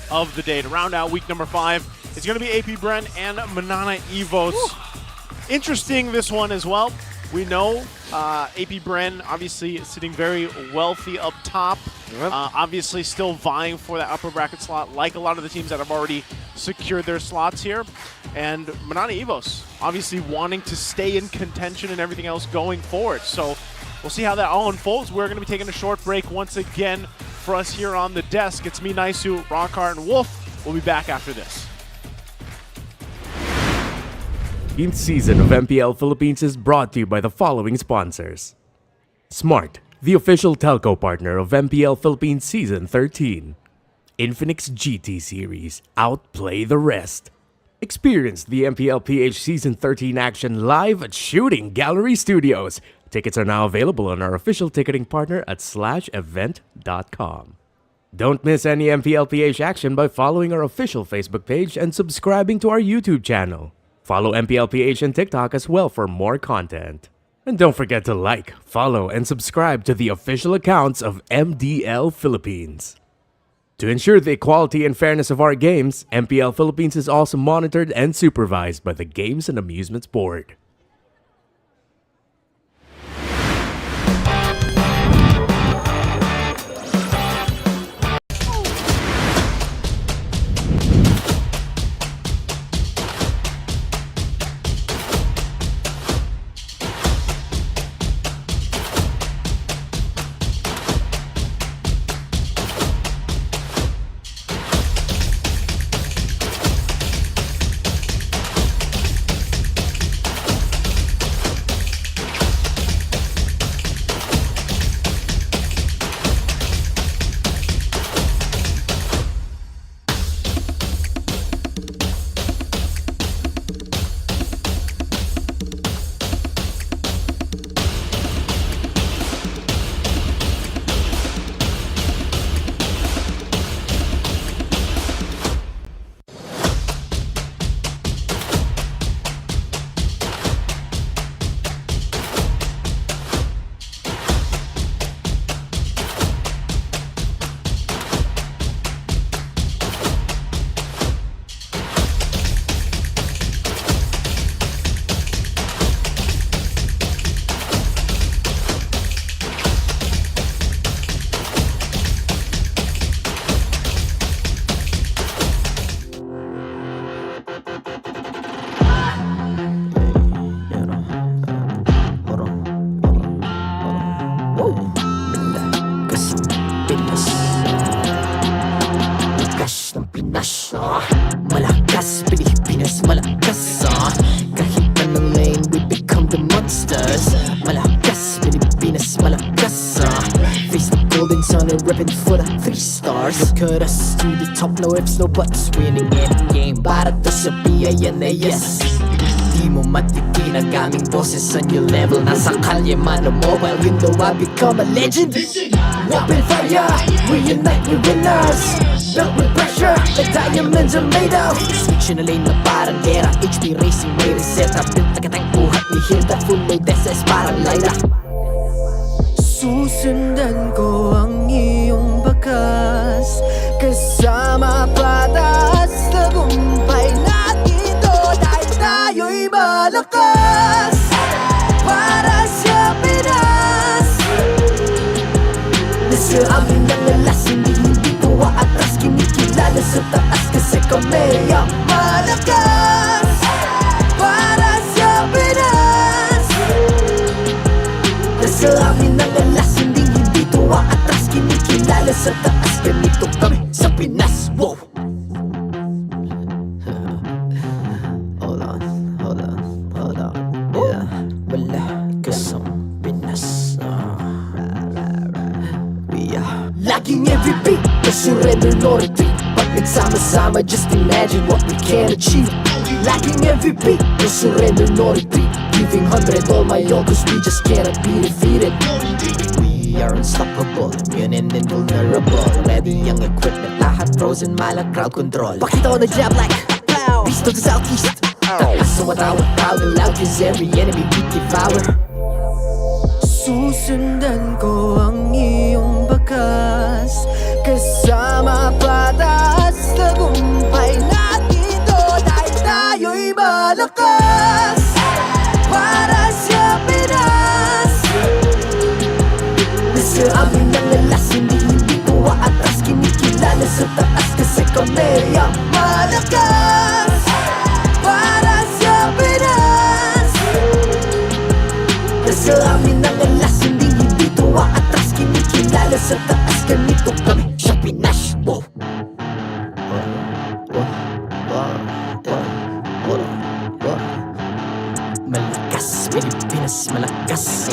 of the day. To round out week number 5, it's going to be APBR and MNNE EVOS. Interesting, this one as well. We know APBR obviously sitting very wealthy up top. Obviously still vying for that upper bracket slot like a lot of the teams that have already secured their slots here. And MNNE EVOS obviously wanting to stay in contention and everything else going forward. So we'll see how that all unfolds. We're going to be taking a short break once again for us here on the desk. It's me, Naisu, Rockhart, and Wolf. We'll be back after this. 13th season of MPL Philippines is brought to you by the following sponsors. Smart, the official telco partner of MPL Philippines Season 13. Infinix GT Series, outplay the rest. Experience the MPL PH Season 13 action live at Shooting Gallery Studios. Tickets are now available on our official ticketing partner at /event.com. Don't miss any MPL PH action by following our official Facebook page and subscribing to our YouTube channel. Follow MPL PH on TikTok as well for more content. And don't forget to like, follow, and subscribe to the official accounts of MDL Philippines. To ensure the equality and fairness of our games, MPL Philippines is also monitored and supervised by the Games and Amusements Board. Malakas, Pilipinas, malakas Kahit anong lane, we become the monsters Malakas, Pilipinas, malakas Face the golden sun and ribbon for the 3 stars Look at us to the top, no ifs, no buts Winning any game, para to sa PNNS Di mo matitinag aming boses sa new level Nasa kalye man o mobile window, I become a legend Open fire, we unite, we winners Built with pressure, like diamonds are made of Switch na lane na parang gera HP Racing may reseta Built na katang buhat ni Hilda Full load SS parang Lyra Susundan ko ang iyong bakas Kasama patas Tagumpay natin to Dahil tayo'y malakas Para sa Pinas Nasa amin ang alas Hindi ko atras Kinikilala sa taas Kasi kami ang malakas Para sa Pinas Nasa amin ang alas Hindi ko atras Kinikilala sa taas Ganito kami sa Pinas Wow! Hold on Yeah, wala kasang Pinas Laging every beat, no surrender, no retreat Pag nagsama-sama, just imagine what we can achieve Laging every beat, no surrender, no retreat Giving 100 all my all, cause we just cannot be defeated We are unstoppable, immune and invulnerable Ready ang equipment, lahat frozen, malang crowd control Pakita ko na jab like, pow! Beast of the southeast So what I would proud and loud, cause every enemy we devour. Susundan ko ang iyong bakas, kasama patas, tagumpay natin doon ay tayo'y malakas. Para sa Pinas, nasa amin ang lalas, hindi ko atras, kinikilala sa taas kasi kami ang malakas. Para sa Pinas, nasa amin ang lalas, hindi ko atras, kinikilala sa taas, ganito kami sa Pinas. Wow. Malakas, Pilipinas, malakas.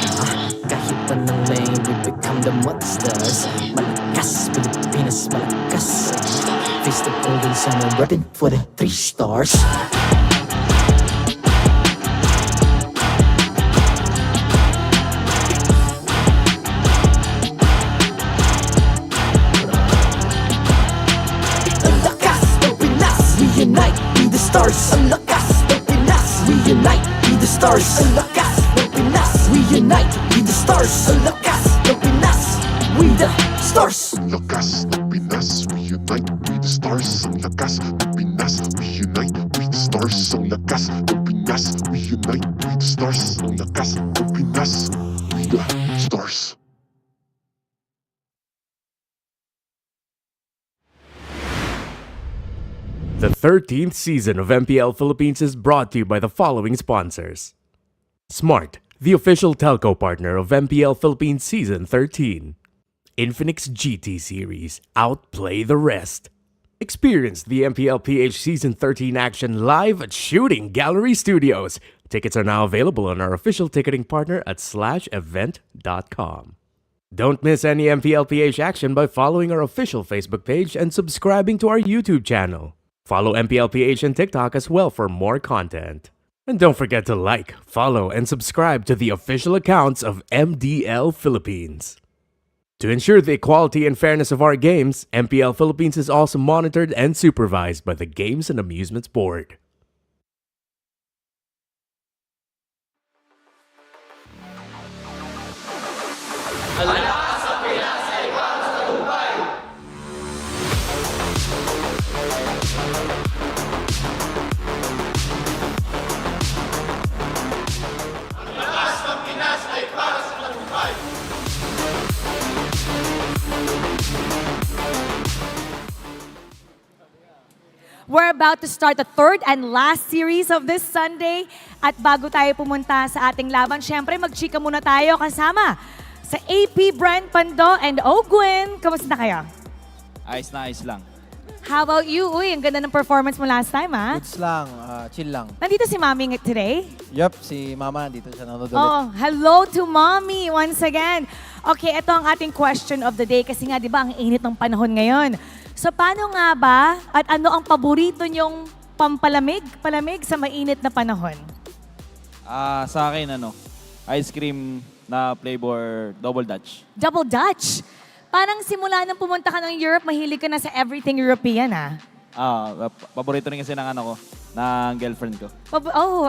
Kahit anong lane, we become the monsters. Malakas, Pilipinas, malakas. Face the golden sun and reppin' for the 3 stars. Ang lakas ng Pinas, we unite, be the stars. Ang lakas ng Pinas, we unite, be the stars. Ang lakas ng Pinas, we unite, be the stars. Ang lakas ng Pinas, we the stars. Ang lakas ng Pinas, we unite, we the stars. Ang lakas ng Pinas, we unite, we the stars. Ang lakas ng Pinas, we unite, we the stars. Ang lakas ng Pinas, we the stars. The 13th season of MPL Philippines is brought to you by the following sponsors. Smart, the official telco partner of MPL Philippines Season 13. Infinix GT Series, outplay the rest. Experience the MPL PH Season 13 action live at Shooting Gallery Studios. Tickets are now available on our official ticketing partner at /event.com. Don't miss any MPL PH action by following our official Facebook page and subscribing to our YouTube channel. Follow MPL PH on TikTok as well for more content. And don't forget to like, follow, and subscribe to the official accounts of MDL Philippines. To ensure the equality and fairness of our games, MPL Philippines is also monitored and supervised by the Games and Amusements Board. We're about to start the third and last series of this Sunday. At bago tayo pumunta sa ating laban, syempre magchika muna tayo kasama sa AP Brent Pando and Ogwin. Kamusta na kayo? Ayos na, ayos lang. How about you? Uy, ang ganda ng performance mo last time, ha? Goods lang, chill lang. Nandito si Mami today? Yup, si Mama nandito siya nanonood ulit. Oh, hello to Mommy once again. Okay, ito ang ating question of the day kasi nga, di ba, ang init ng panahon ngayon. So, paano nga ba at ano ang paborito nyong palamig sa mainit na panahon? Sa akin, ice cream na flavor double Dutch. Double Dutch? Parang simula nang pumunta ka ng Europe, mahilig ka na sa everything European, ha? Paborito rin kasi ng girlfriend ko.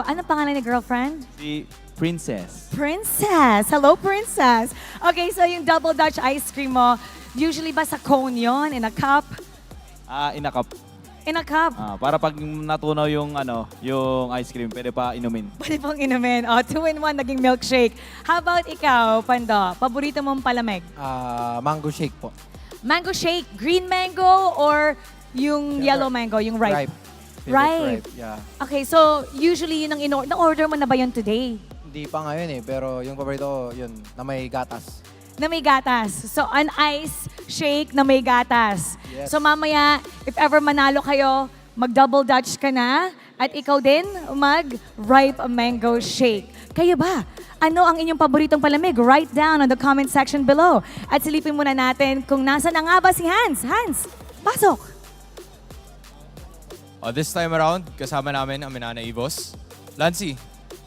Ano pangalan ni girlfriend? Si Princess. Princess! Hello, Princess! Okay, so yung double Dutch ice cream mo, usually ba sa cone yon, in a cup? In a cup. In a cup? Para pag natunaw yung ice cream, pwede pa inumin. Pwede pang inumin. 2-in-1 naging milkshake. How about ikaw, Pando? Paborito mong palamig? Mango shake po. Mango shake, green mango or yung yellow mango, yung ripe? Ripe. Yeah. Okay, so usually yun ang na-order mo na ba yun today? Hindi pa ngayon pero yung paborito ko, yun, na may gatas. Na may gatas. So, an ice shake na may gatas. Yes. So, mamaya, if ever manalo kayo, mag-double Dutch ka na. At ikaw din, mag-ripe mango shake. Kayo ba? Ano ang inyong paboritong palamig? Write down on the comment section below. At silipin muna natin kung nasa na nga ba si Hans. Hans, pasok! This time around, kasama namin ang Minana Evos. Lancy,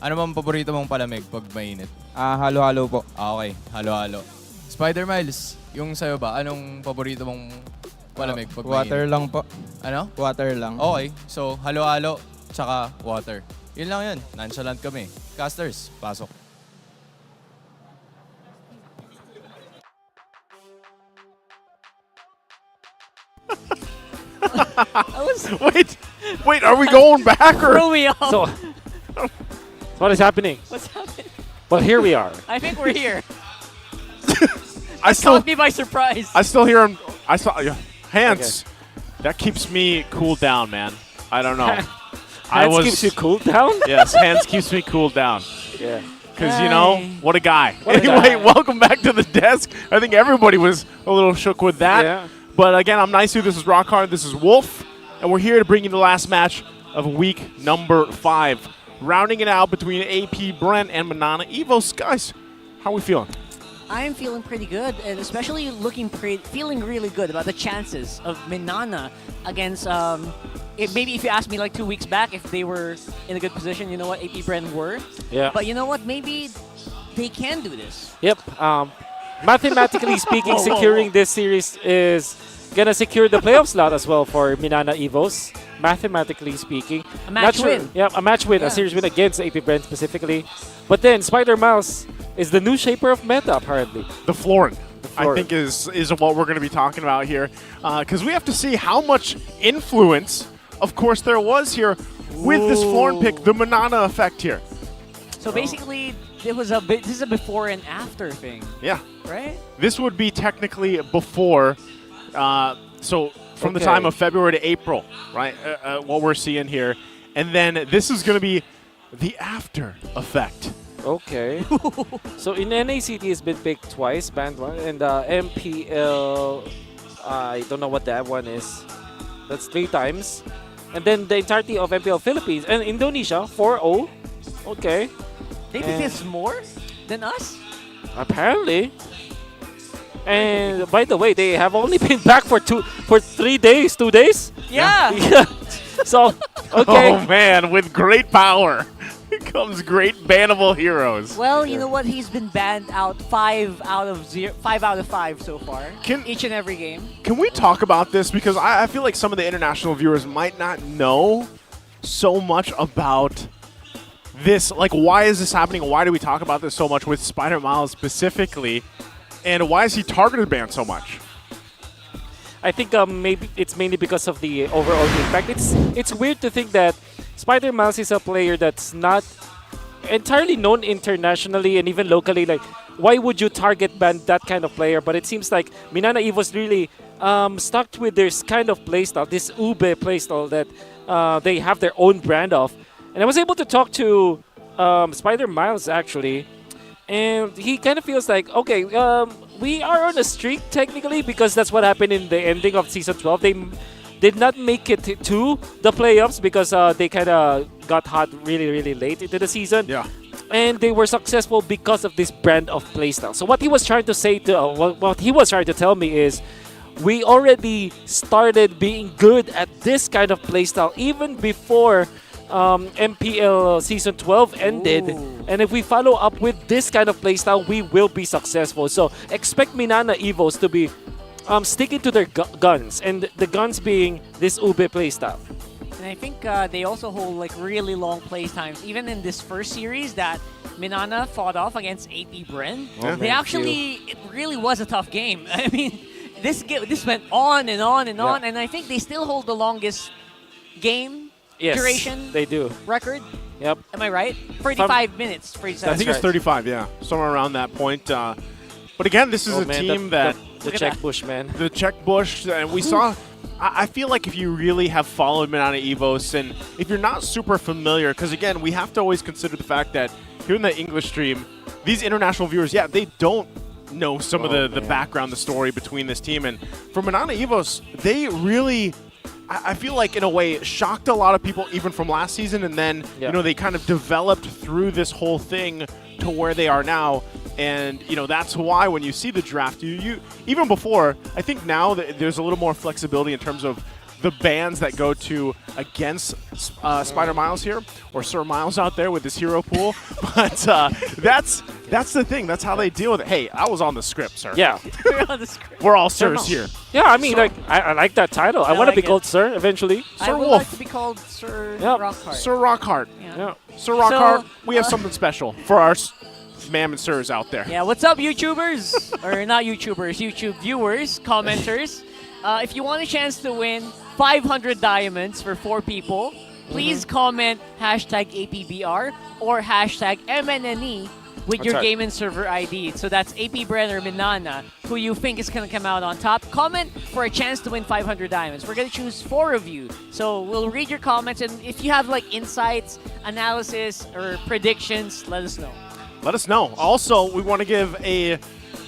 ano bang paborito mong palamig pag mainit? Halo-halo po. Okay, halo-halo. Spider Miles, yung sa'yo ba, anong paborito mong palamig pag mainit? Water lang po. Ano? Water lang. Okay, so halo-halo. tsaka water. Yun lang yun. Nonchalant kami. Casters, pasok. Wait, are we going back or? Throw me off. So, what is happening? What's happening? Well, here we are. I think we're here. I still Caught me by surprise. I still hear him. I saw hands. That keeps me cooled down, man. I don't know. Hands keeps you cooled down? Yes, hands keeps me cooled down. Yeah. Because, you know, what a guy. What a Anyway, guy. welcome back to the desk. I think everybody was a little shook with that. Yeah. But again, I'm Nisu. This is Rockhard. This is Wolf. And we're here to bring you the last match of week number 5. Rounding it out between AP Brent and MNNE Evos. Guys, how are we feeling? I am feeling pretty good, and especially feeling really good about the chances of MNNE against. Maybe if you asked me like 2 weeks back if they were in a good position, you know what, AP Bren were. Yeah. But you know what, maybe they can do this. Yep. Mathematically speaking, securing this series is gonna secure the playoff slot as well for MNNE Evos. Mathematically speaking, A match win. Yeah, a match win, Yeah. a series win against AP Brent specifically. But then Spider Miles is the new shaper of meta apparently. The Florin, I think, is what we're going to be talking about here. Because we have to see how much influence, of course, there was here with this Florin pick, the MNNE effect here. So basically, this is a before and after thing. Yeah. Right? This would be technically before, so from the time of February to April, right? What we're seeing here. And then this is going to be the after effect. Okay. So in NACT has been picked twice, band one, and MPL, I don't know what that one is. That's 3 times. And then the entirety of MPL Philippines and Indonesia, 4-0. Okay. They think it's more than us? Apparently. And by the way, they have only been back for 3 days, 2 days? Yeah. Yeah. So, okay. Oh, man, with great power comes great bannable heroes. Well, you know what? He's been banned out 5 out of 5 so far. Each and every game. Can we talk about this? Because I feel like some of the international viewers might not know so much about this. Like, why is this happening? Why do we talk about this so much with Spider Miles specifically? And why is he targeted banned so much? I think maybe it's mainly because of the overall impact. It's weird to think that Spider Miles is a player that's not entirely known internationally and even locally. Like, why would you target ban that kind of player? But it seems like MNNE Evos really stuck with this kind of playstyle, this Ube playstyle that they have their own brand of. And I was able to talk to Spider Miles actually, and he kind of feels like, okay, we are on a streak technically because that's what happened in the ending of Season 12. They did not make it to the playoffs because they kind of got hot really, really late into the season. Yeah. And they were successful because of this brand of playstyle. So what he was trying to say what he was trying to tell me is, we already started being good at this kind of playstyle even before MPL Season 12 ended. Ooh. And if we follow up with this kind of playstyle, we will be successful. So expect MNNE Evos to be sticking to their guns, and the guns being this Ube playstyle. And I think they also hold like really long play times. Even in this first series that MNNE fought off against AP Bren, it really was a tough game. I mean, this went on and on and on, and I think they still hold the longest game duration. They do. Record. Yep. Am I right? 35 minutes for each side. I think it's 35, yeah. Somewhere around that point. But again, this is a team that... The Czech Bush, man. The Czech Bush. And we saw... I feel like if you really have followed MNNE Evos, and if you're not super familiar, because again, we have to always consider the fact that here in the English stream, these international viewers, they don't know some of the background, the story between this team. And for MNNE Evos, they really... I feel like, in a way, shocked a lot of people even from last season, and then, you know, they kind of developed through this whole thing to where they are now. And, you know, that's why when you see the draft, you even before, I think now that there's a little more flexibility in terms of the bans that go to against Spider Miles here, or Sir Miles out there with this hero pool. But That's the thing. That's how they deal with it. Hey, I was on the script, sir. Yeah. We're on the script. We're all sirs here. Yeah, I mean, like, I like that title. I want to like be it. called Sir eventually. I would like to be called Sir Rockhart. Sir Rockhart. Yeah. Sir Rockhart, we have something special for our ma'am and sirs out there. Yeah, what's up, YouTubers? Or not YouTubers, YouTube viewers, commenters. If you want a chance to win 500 diamonds for 4 people, please comment hashtag APBR or hashtag MNNE with That's your right. game and server ID. So that's APBR or MNNE, who you think is going to come out on top. Comment for a chance to win 500 diamonds. We're going to choose 4 of you. So we'll read your comments, and if you have like insights, analysis, or predictions, let us know. Let us know. Also, we want to give a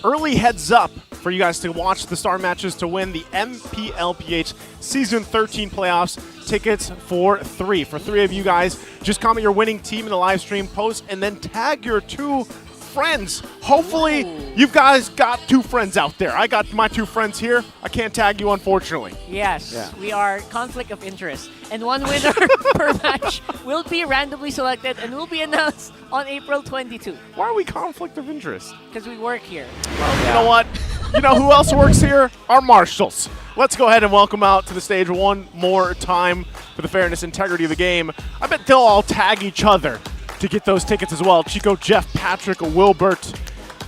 early heads up for you guys to watch the star matches to win the MPL PH Season 13 playoffs. Tickets for 3. For 3 of you guys, just comment your winning team in the live stream post and then tag your 2 friends. Hopefully, you guys got 2 friends out there. I got my 2 friends here. I can't tag you, unfortunately. Yes, we are conflict of interest. And one winner per match will be randomly selected and will be announced on April 22. Why are we conflict of interest? Because we work here. You know what? You know who else works here? Our marshals. Let's go ahead and welcome out to the stage one more time for the fairness, integrity of the game. I bet they'll all tag each other to get those tickets as well. Chico, Jeff, Patrick, Wilbert.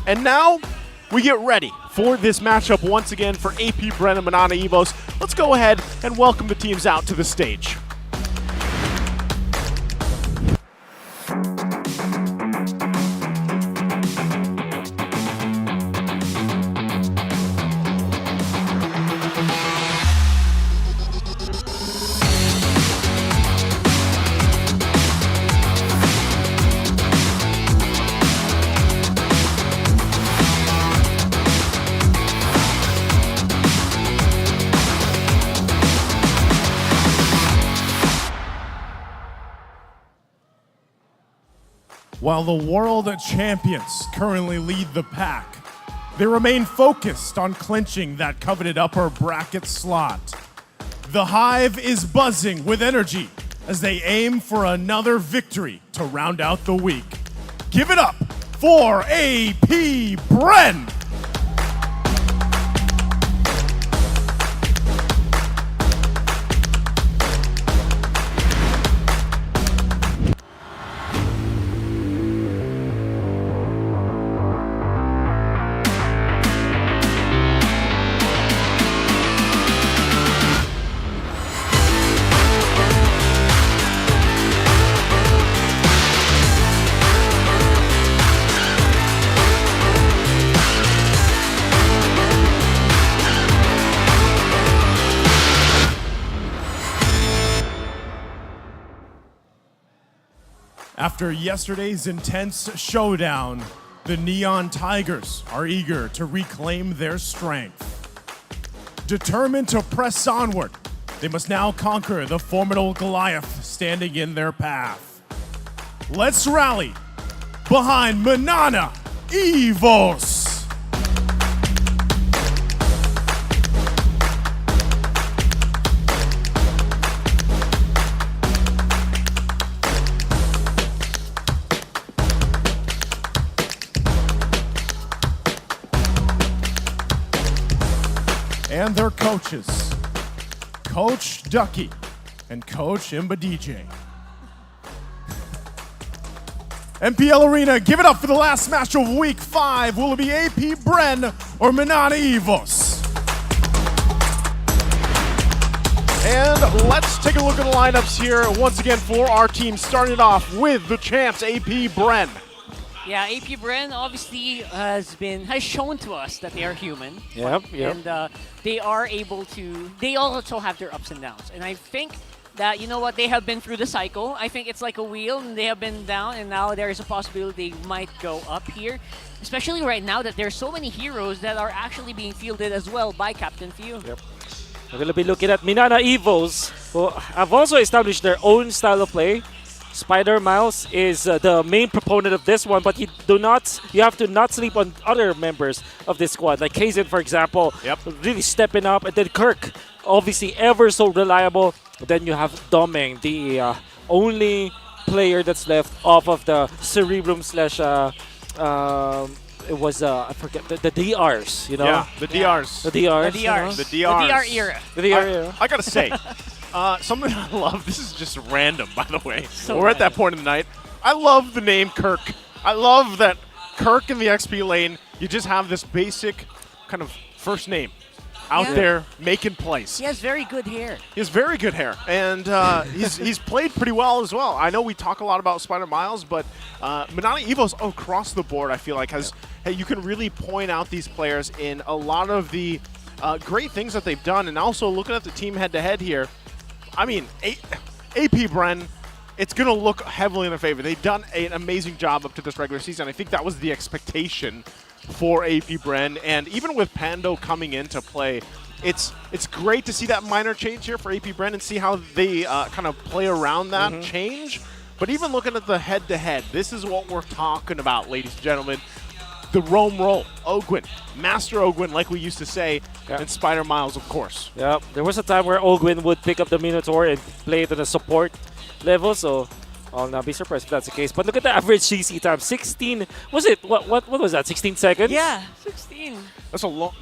And now we get ready for this matchup once again for AP Bren and MNNE Evos. Let's go ahead and welcome the teams out to the stage. While the world champions currently lead the pack, they remain focused on clinching that coveted upper bracket slot. The Hive is buzzing with energy as they aim for another victory to round out the week. Give it up for AP Bren! After yesterday's intense showdown, the Neon Tigers are eager to reclaim their strength. Determined to press onward, they must now conquer the formidable Goliath standing in their path. Let's rally behind MNNE Evos! And their coaches, Coach Ducky and Coach Imba DJ. MPL Arena, give it up for the last match of Week 5. Will it be AP Bren or MNNE Evos? And let's take a look at the lineups here once again for our team, starting it off with the champs, AP Bren. Yeah, AP Bren obviously has shown to us that they are human. Yep. And they are able to, they also have their ups and downs. And I think that, you know what, they have been through the cycle. I think it's like a wheel, and they have been down, and now there is a possibility they might go up here. Especially right now that there's so many heroes that are actually being fielded as well by Captain Few. Yep. We're going to be looking at MNNE Evos, who have also established their own style of play. Spider Mouse is the main proponent of this one, but you have to not sleep on other members of this squad. Like Kaizen, for example, really stepping up. And then Kirk, obviously ever so reliable. Then you have Domeng, the only player that's left off of the Cerebrum slash it was I forget the DRs, you know. Yeah, the DRs. The DRs. The you know? DRs. The The DRs. DR era. The DR era. I gotta say, something I love. This is just random, by the way. So We're at that point in the night. I love the name Kirk. I love that Kirk in the XP lane. You just have this basic kind of first name out Yeah. there making plays. He has very good hair. He has very good hair, and he's played pretty well as well. I know we talk a lot about Spider Miles, but MNNE Evos across the board, I feel like, hey, you can really point out these players in a lot of the great things that they've done, and also looking at the team head-to-head here, I mean, AP Bren, it's going to look heavily in their favor. They've done an amazing job up to this regular season. I think that was the expectation for AP Bren, and even with Pando coming into play, it's great to see that minor change here for AP Bren and see how they kind of play around that change. But even looking at the head-to-head, this is what we're talking about, ladies and gentlemen. The roam roll, Ogwin, Master Ogwin, like we used to say, and Spider Miles, of course. Yeah, there was a time where Ogwin would pick up the Minotaur and play it on a support level, so I'll not be surprised if that's the case. But look at the average CC time, 16. Was it what was that? 16 seconds? Yeah, 16. That's a lot.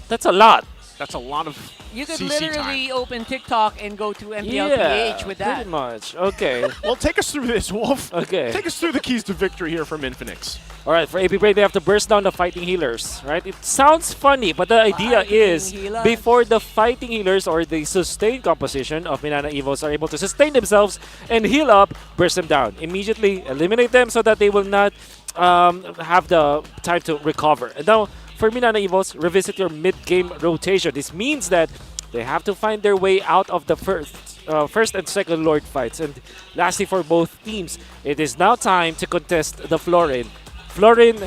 That's a lot. That's a lot of You could CC literally time. open TikTok and go to MPL Yeah, PH with that. pretty much. Okay. Well, take us through this, Wolf. Okay. Take us through the keys to victory here from Infinix. All right, for AP Break, they have to burst down the fighting healers, right? It sounds funny, but the idea is healers. before the fighting healers or the sustained composition of MNNE Evos are able to sustain themselves and heal up, burst them down. Immediately eliminate them so that they will not have the time to recover. And now, for MNNE Evos, revisit your mid-game rotation. This means that they have to find their way out of the first and second Lord fights. And lastly, for both teams, it is now time to contest the Florin. Florin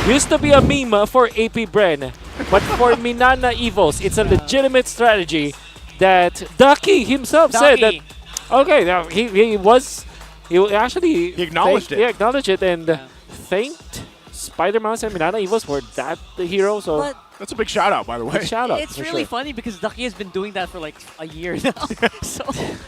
used to be a meme for AP Bren, but for MNNE Evos, it's a legitimate strategy that Ducky himself said that, okay, now he acknowledged it. He acknowledged it and thanked Spider-Man and MNNE Evos for that hero. So But that's a big shout out, by the way. Shout out. It's for really sure. funny because Ducky has been doing that for like a year now. So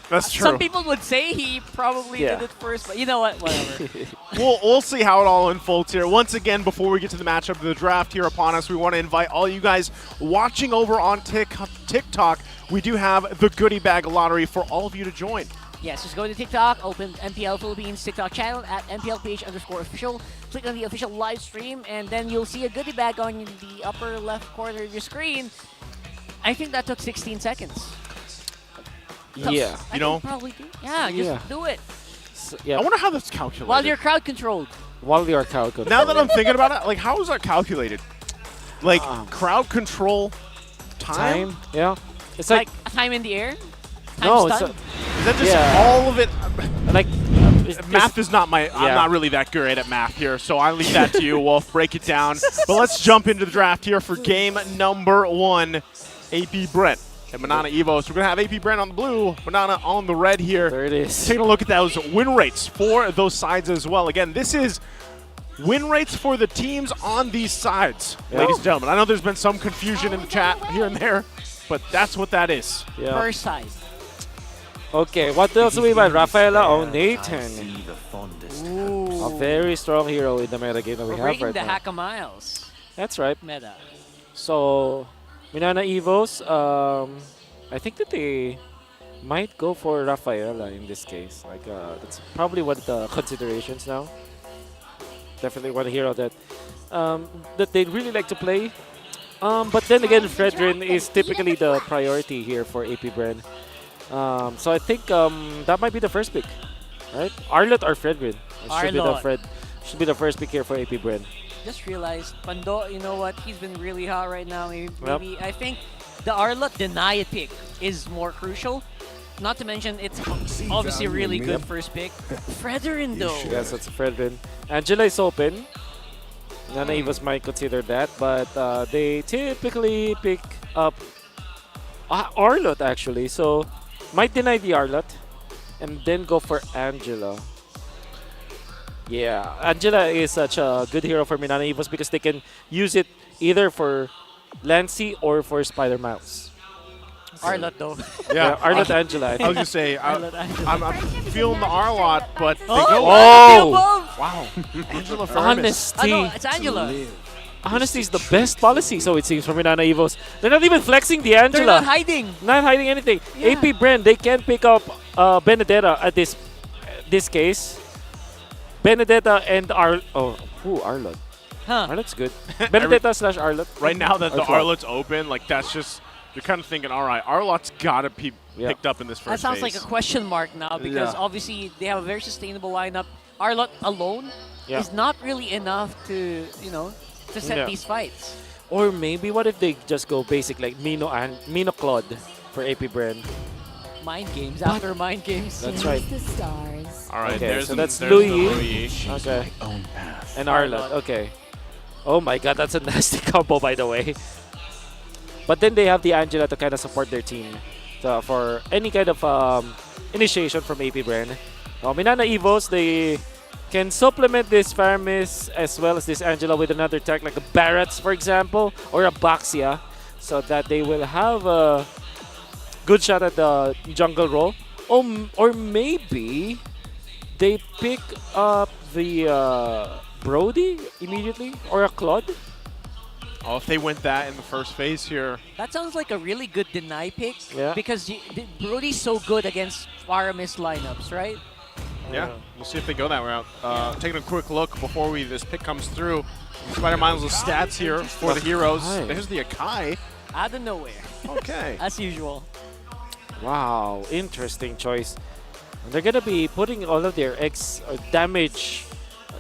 That's true. some people would say he probably Yeah. did it first, but you know what? Whatever. We'll see how it all unfolds here. Once again, before we get to the matchup of the draft here upon us, we want to invite all you guys watching over on TikTok. We do have the goodie bag lottery for all of you to join. Yes, just go to TikTok, open MPL Philippines TikTok channel at MPLPH_official. Click on the official live stream, and then you'll see a goodie bag on the upper left corner of your screen. I think that took 16 seconds. Yeah. I can probably do. Yeah, just do it. I wonder how that's calculated. While you're crowd controlled. While you're crowd controlled. Now that I'm thinking about it, like, how is that calculated? Like, crowd control time? Yeah. It's like a time in the air? No, Time it's stun? Is that just Yeah. all of it? Like, math is not my. I'm not really that great at math here, so I leave that to you, Wolf. Break it down. But let's jump into the draft here for game number 1. AP Brent and MNNE Evos. We're gonna have AP Brent on the blue, MNNE on the red here. There it is. Taking a look at those win rates for those sides as well. Again, this is win rates for the teams on these sides, ladies and gentlemen. I know there's been some confusion in the chat here and there, but that's what that is. Yeah. Per side. Okay, what else do we buy? Rafaela or Nathan? A very strong hero in the meta game that we We're have breaking right the now. Hack-a-Miles That's right. meta. So, MNNE Evos, I think that they might go for Rafaela in this case. Like, that's probably one of the considerations now. Definitely one hero that they really like to play. But then again, Fredrin is typically the priority here for AP Bren. So I think that might be the first pick, right? Arlott or Fredrin? Should be the first pick here for AP Bren. Just realized, Pando, you know what? He's been really hot right now. Maybe I think the Arlott deny it pick is more crucial. Not to mention, it's obviously a really good first pick. Fredrin, though. Yes, that's Fredrin. Angela is open. MNNE Evos might consider that, but they typically pick up Arlott actually. So might deny the Arlott and then go for Angela. Yeah, Angela is such a good hero for MNNE Evos because they can use it either for Lancy or for Spider Miles. Arlott though. Yeah, Arlott Angela. I was gonna say, Arlott Angela. I'm feeling the Arlott, but they Oh, go. Oh! Wow, Angela Faramis. Oh, no, it's Angela. Honesty is the best policy, so it seems from MNNE Evos. They're not even flexing the They're Angela. not hiding. Not hiding anything. Yeah. AP Bren, they can pick up Benedetta at this case. Benedetta and Arlott. Huh. Arlott's good. Benedetta slash Arlott. Right now that the Or Claude. Arlott's open, like that's just you're kind of thinking, all right, Arlott's gotta be picked up in this first That sounds phase. like a question mark now because Yeah. obviously they have a very sustainable lineup. Arlott alone is not really enough to, to set Yeah. these fights. Or maybe what if they just go basic like Mino and Mino Claude for AP Bren? Mind games after mind games. That's right. The stars. All right, Okay, there's so the, that's there's Louis. the Louis. Okay. And Arlott. Okay. Oh my god, that's a nasty combo by the way. But then they have the Angela to kind of support their team for any kind of initiation from AP Bren. MNNE Evos, they can supplement this Faramis as well as this Angela with another tech like a Barrett's, for example, or a Baxia, so that they will have a good shot at the jungle role. Or maybe they pick up the Brody immediately, or a Claude. Oh, if they went that in the first phase here. That sounds like a really good deny pick Yeah. because Brody's so good against Faramis lineups, right? Yeah, we'll see if they go that route. Taking a quick look before this pick comes through. Spider Miles' stats here for the heroes. Akai. There's the Akai. Out of nowhere. Okay. As usual. Wow, interesting choice. And they're gonna be putting all of their damage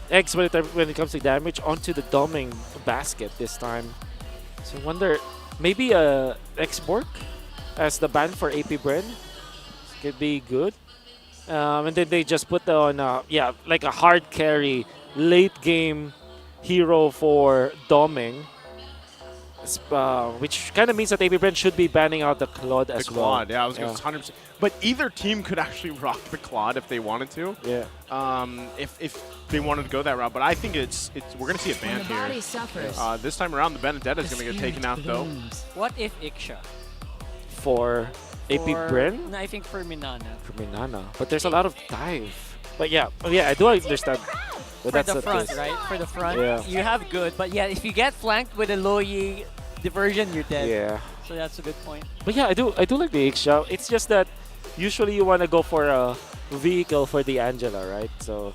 when it comes to damage onto the doming basket this time. So I wonder, maybe a X-Borg as the ban for AP Bren could be good. And then they just put on like a hard carry late game hero for doming. Which kind of means that AP Bren should be banning out the Claude as well. Claude, yeah, I was going to 100%. But either team could actually rock the Claude if they wanted to. Yeah. If they wanted to go that route, but I think we're going to see it banned here. This time around, the Benedetta is going to get taken out though. What if Iksha? For AP Bren? No, I think for Minana. For Minana. But there's a lot of dive. But yeah, I do understand. But For that's the front, right? For the front, Yeah. you have good. But yeah, if you get flanked with a Loyi diversion, you're dead. Yeah. So that's a good point. But yeah, I do like the Iksha. It's just that usually you want to go for a vehicle for the Angela, right? So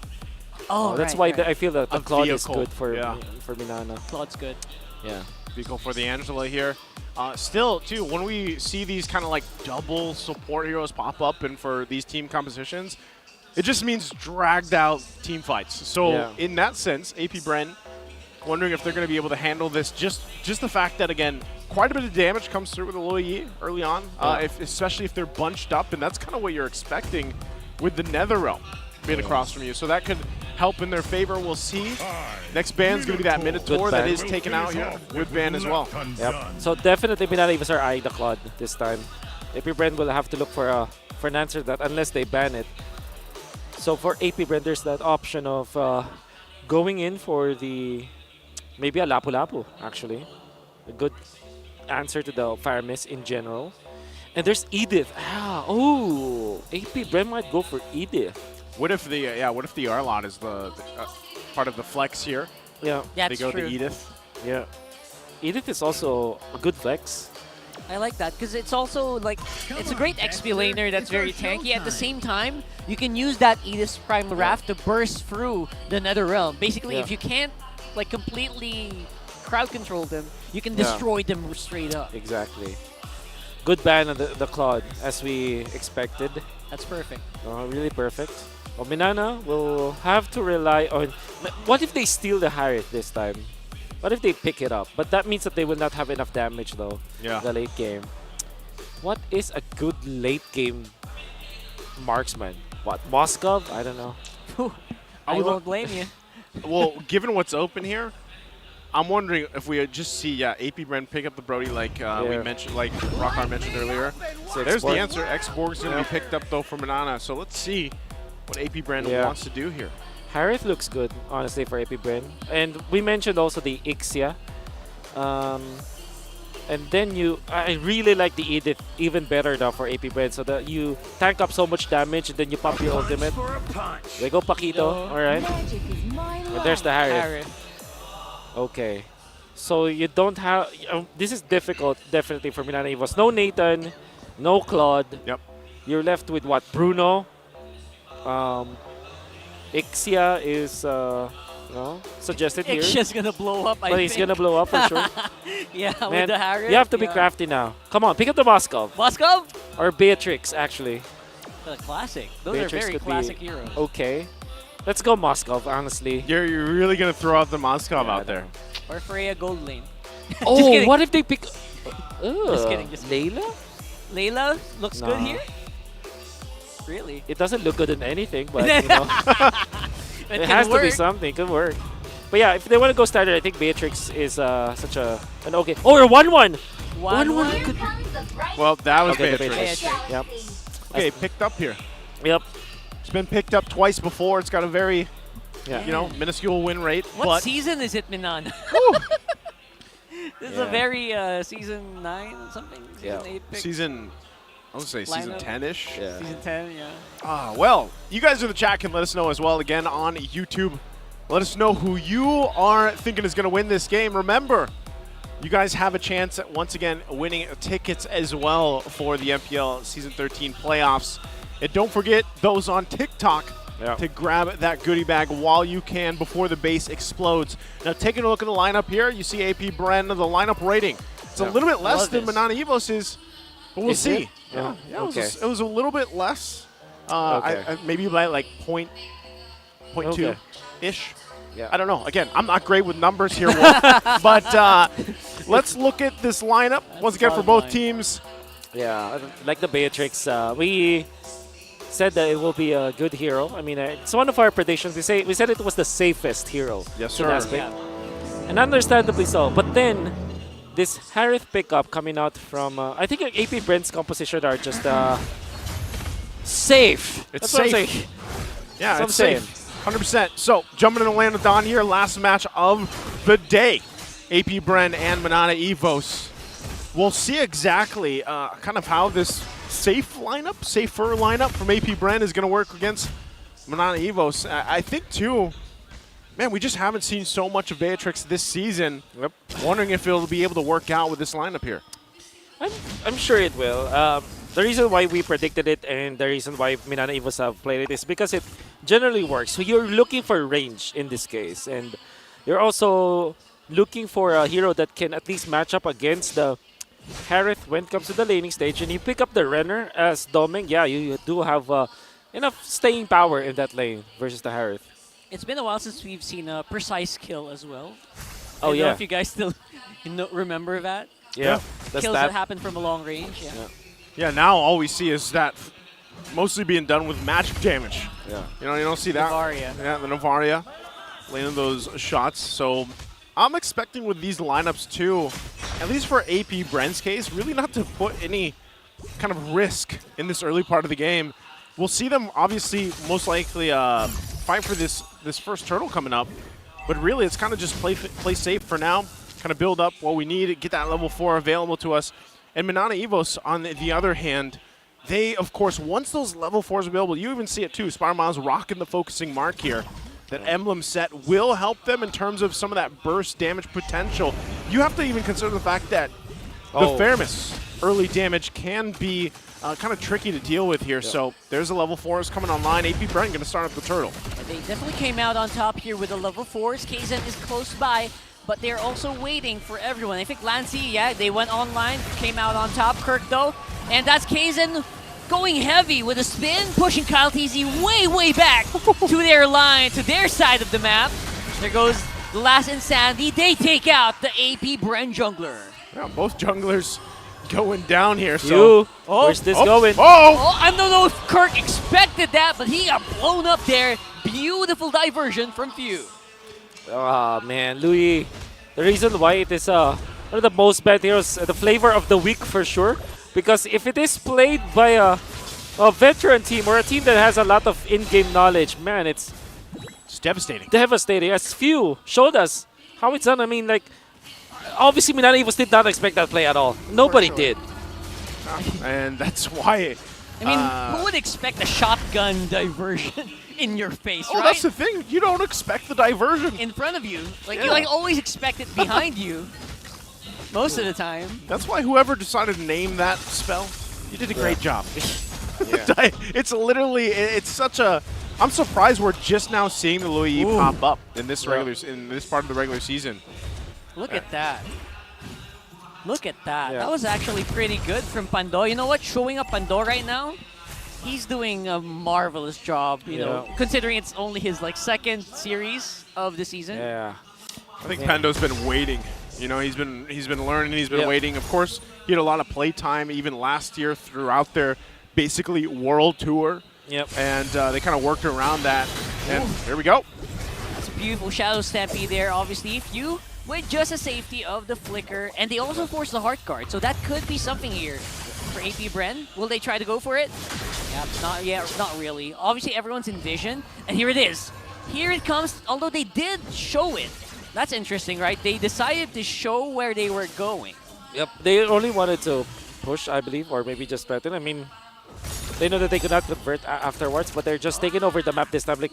that's why I feel that the A Claude is vehicle, good for yeah. for Minana. Claude's good. Yeah. Vehicle for the Angela here. Still, too, when we see these kind of like double support heroes pop up and for these team compositions, it just means dragged out team fights. So Yeah. in that sense, AP Bren, wondering if they're going to be able to handle this. Just the fact that, again, quite a bit of damage comes through with the Loyi early on, especially if they're bunched up, and that's kind of what you're expecting with the Netherrealm being across from you. So that could help in their favor. We'll see. Next ban's going to be that Minotaur that is taken out here. Good ban as well. Yep. So definitely MNNE Evos are eyeing the Claude this time. AP Bren will have to look for an answer to that unless they ban it. So for AP Bren, there's that option of going in for maybe a Lapu-Lapu, actually. A good answer to the Faramis in general. And there's Edith. AP Bren might go for Edith. What if the Arlott is the part of the flex here? Yeah. They go to Edith. Yeah. Edith is also a good flex. I like that because it's also like it's a great XP laner that's very tanky. At the same time, you can use that Edith's Primal Raft to burst through the Netherrealm. Basically, if you can't like completely crowd control them, you can destroy them straight up. Exactly. Good ban on the Claude, as we expected. That's perfect. Really perfect. Minana will have to rely on... What if they steal the Harith this time? What if they pick it up? But that means that they will not have enough damage though. Yeah. The late game. What is a good late game marksman? What, Moskov? I don't know. I won't blame you. Well, given what's open here, I'm wondering if we just see AP Bren pick up the Brody like we mentioned, like Rockhard mentioned earlier. So there's the answer. X-Borg's going to be picked up though for Minana. So let's see what AP Bren wants to do here. Harith looks good, honestly, for AP Bren. And we mentioned also the Ixia. And then I really like the Edith even better now for AP Brand, so that you tank up so much damage and then you pop your ultimate. There go Paquito, alright. And there's the Harith. Okay. So you don't have, this is difficult definitely for MNNE EVOS. No Nathan, no Claude. Yep. You're left with what? Bruno. Ixia is suggested here. Ixia's gonna blow up, I But think. he's gonna blow up for sure. Yeah, Man, with the Harith. you have to be crafty now. Come on, pick up the Moskov. Moskov? Or Beatrix, actually. The classic. Those Beatrix are very could classic be heroes. Okay. Let's go Moskov, honestly. You're really going to throw out the Moskov out there. Or Freya Gold Lane. Oh, what if they pick... Just kidding. Just Layla? Layla looks good Nah. here? Really? It doesn't look good in anything, but you know. It It can has to be work. something. It could work. But yeah, if they want to go starter, I think Beatrix is such an okay. Oh, or 1-1. 1-1 could... Well, that was Okay, Beatrix. Yep. Okay, picked up here. Yep. It's been picked up twice before. It's got a very, minuscule win rate. What but season is it, Minan? This is a Yeah. very season 9 something? Season 8 pick? Season, I would say season lineup? 10-ish. Season 10, yeah. Well, you guys in the chat can let us know as well, again, on YouTube. Let us know who you are thinking is going to win this game. Remember, you guys have a chance at, once again, winning tickets as well for the MPL Season 13 playoffs. And don't forget those on TikTok to grab that goodie bag while you can before the base explodes. Now, taking a look at the lineup here, you see AP Bren, the lineup rating. It's a little bit less than MNNE EVOS, but we'll Is see. it? Yeah, Okay. it was a little bit less. Okay. Maybe by like point two Okay. ish. Yeah. I don't know. Again, I'm not great with numbers here, Wolf, but let's look at this lineup once again for both teams. Yeah, like the Beatrix, we said that it will be a good hero. I mean, it's one of our predictions. We said it was the safest hero. Yes, to sir. last pick. And understandably so. But then, this Harith pickup coming out from, I think AP Brent's composition are just safe. It's That's what I'm safe. saying. Yeah, So it's I'm saying. safe. 100%. So, jumping into Land of Dawn here, last match of the day. AP Bren and MNNE EVOS. We'll see exactly kind of how this safer lineup from AP Bren is going to work against MNNE EVOS. I think, too, man, we just haven't seen so much of Beatrix this season. Yep. Wondering if it'll be able to work out with this lineup here. I'm sure it will. The reason why we predicted it and the reason why MNNE EVOS have played it is because it generally works. So you're looking for range in this case, and you're also looking for a hero that can at least match up against the Harith when it comes to the laning stage. And you pick up the Renner as Doming, yeah, you do have enough staying power in that lane versus the Harith. It's been a while since we've seen a precise kill as well. Oh, I don't know yeah. if you guys still remember that. Yeah, Kills that happen from a long range. Yeah. Yeah, now all we see is that mostly being done with magic damage. Yeah. You don't see that. Novaria. Yeah, the Novaria landing those shots. So I'm expecting with these lineups too, at least for AP Bren's case, really not to put any kind of risk in this early part of the game. We'll see them obviously most likely fight for this first turtle coming up, but really it's kind of just play safe for now, kind of build up what we need, get that level 4 available to us. And MNNE EVOS, on the other hand, they, of course, once those level 4s are available, you even see it too. Spider Miles rocking the focusing mark here. That emblem set will help them in terms of some of that burst damage potential. You have to even consider the fact that the Fermis early damage can be kind of tricky to deal with here. So there's a level 4s coming online. AP Brent going to start up the turtle. They definitely came out on top here with the level 4s. KZen is close by, but they're also waiting for everyone. I think Lancy, yeah, they went online, came out on top. Kirk, though, and that's KZen going heavy with a spin, pushing KarlTzy way back to their line, to their side of the map. There goes the last Insanity. They take out the AP Bren jungler. Yeah, both junglers going down here. So where's this going? I don't know if Kirk expected that, but he got blown up there. Beautiful diversion from Few. Oh man, Louis, the reason why it is one of the most bad heroes, the flavor of the week for sure. Because if it is played by a veteran team or a team that has a lot of in-game knowledge, man, it's devastating. Devastating. As Few showed us how it's done. I mean, like, obviously MNNE Evos did not expect that play at all. Nobody did. And that's why. I mean, who would expect a shotgun diversion in your face, Oh, right? that's the thing. You don't expect the diversion. In front of you. Like, Yeah. you like always expect it behind you. Most of the time. That's why whoever decided to name that spell, you did a great job. It's literally, it's such a. I'm surprised we're just now seeing the Louis E pop up in this in this part of the regular season. Look at that. Look at that. Yeah. That was actually pretty good from Pando. You know what? Showing up Pando right now, he's doing a marvelous job, you know, considering it's only his like second series of the season. Yeah. I think Pando's been waiting. You know, he's been learning, he's been waiting. Of course, he had a lot of play time even last year throughout their basically world tour. Yep. And they kind of worked around that. And here we go. That's a beautiful Shadow Stampede there. Obviously, if you with just a safety of the flicker, and they also force the heart guard, so that could be something here for AP Bren. Will they try to go for it? Not really. Obviously, everyone's in vision, and here it is. Here it comes, although they did show it. That's interesting, right? They decided to show where they were going. Yep. They only wanted to push, I believe, or maybe just threaten. I mean, they know that they could not convert afterwards, but they're just taking over the map this time. Like,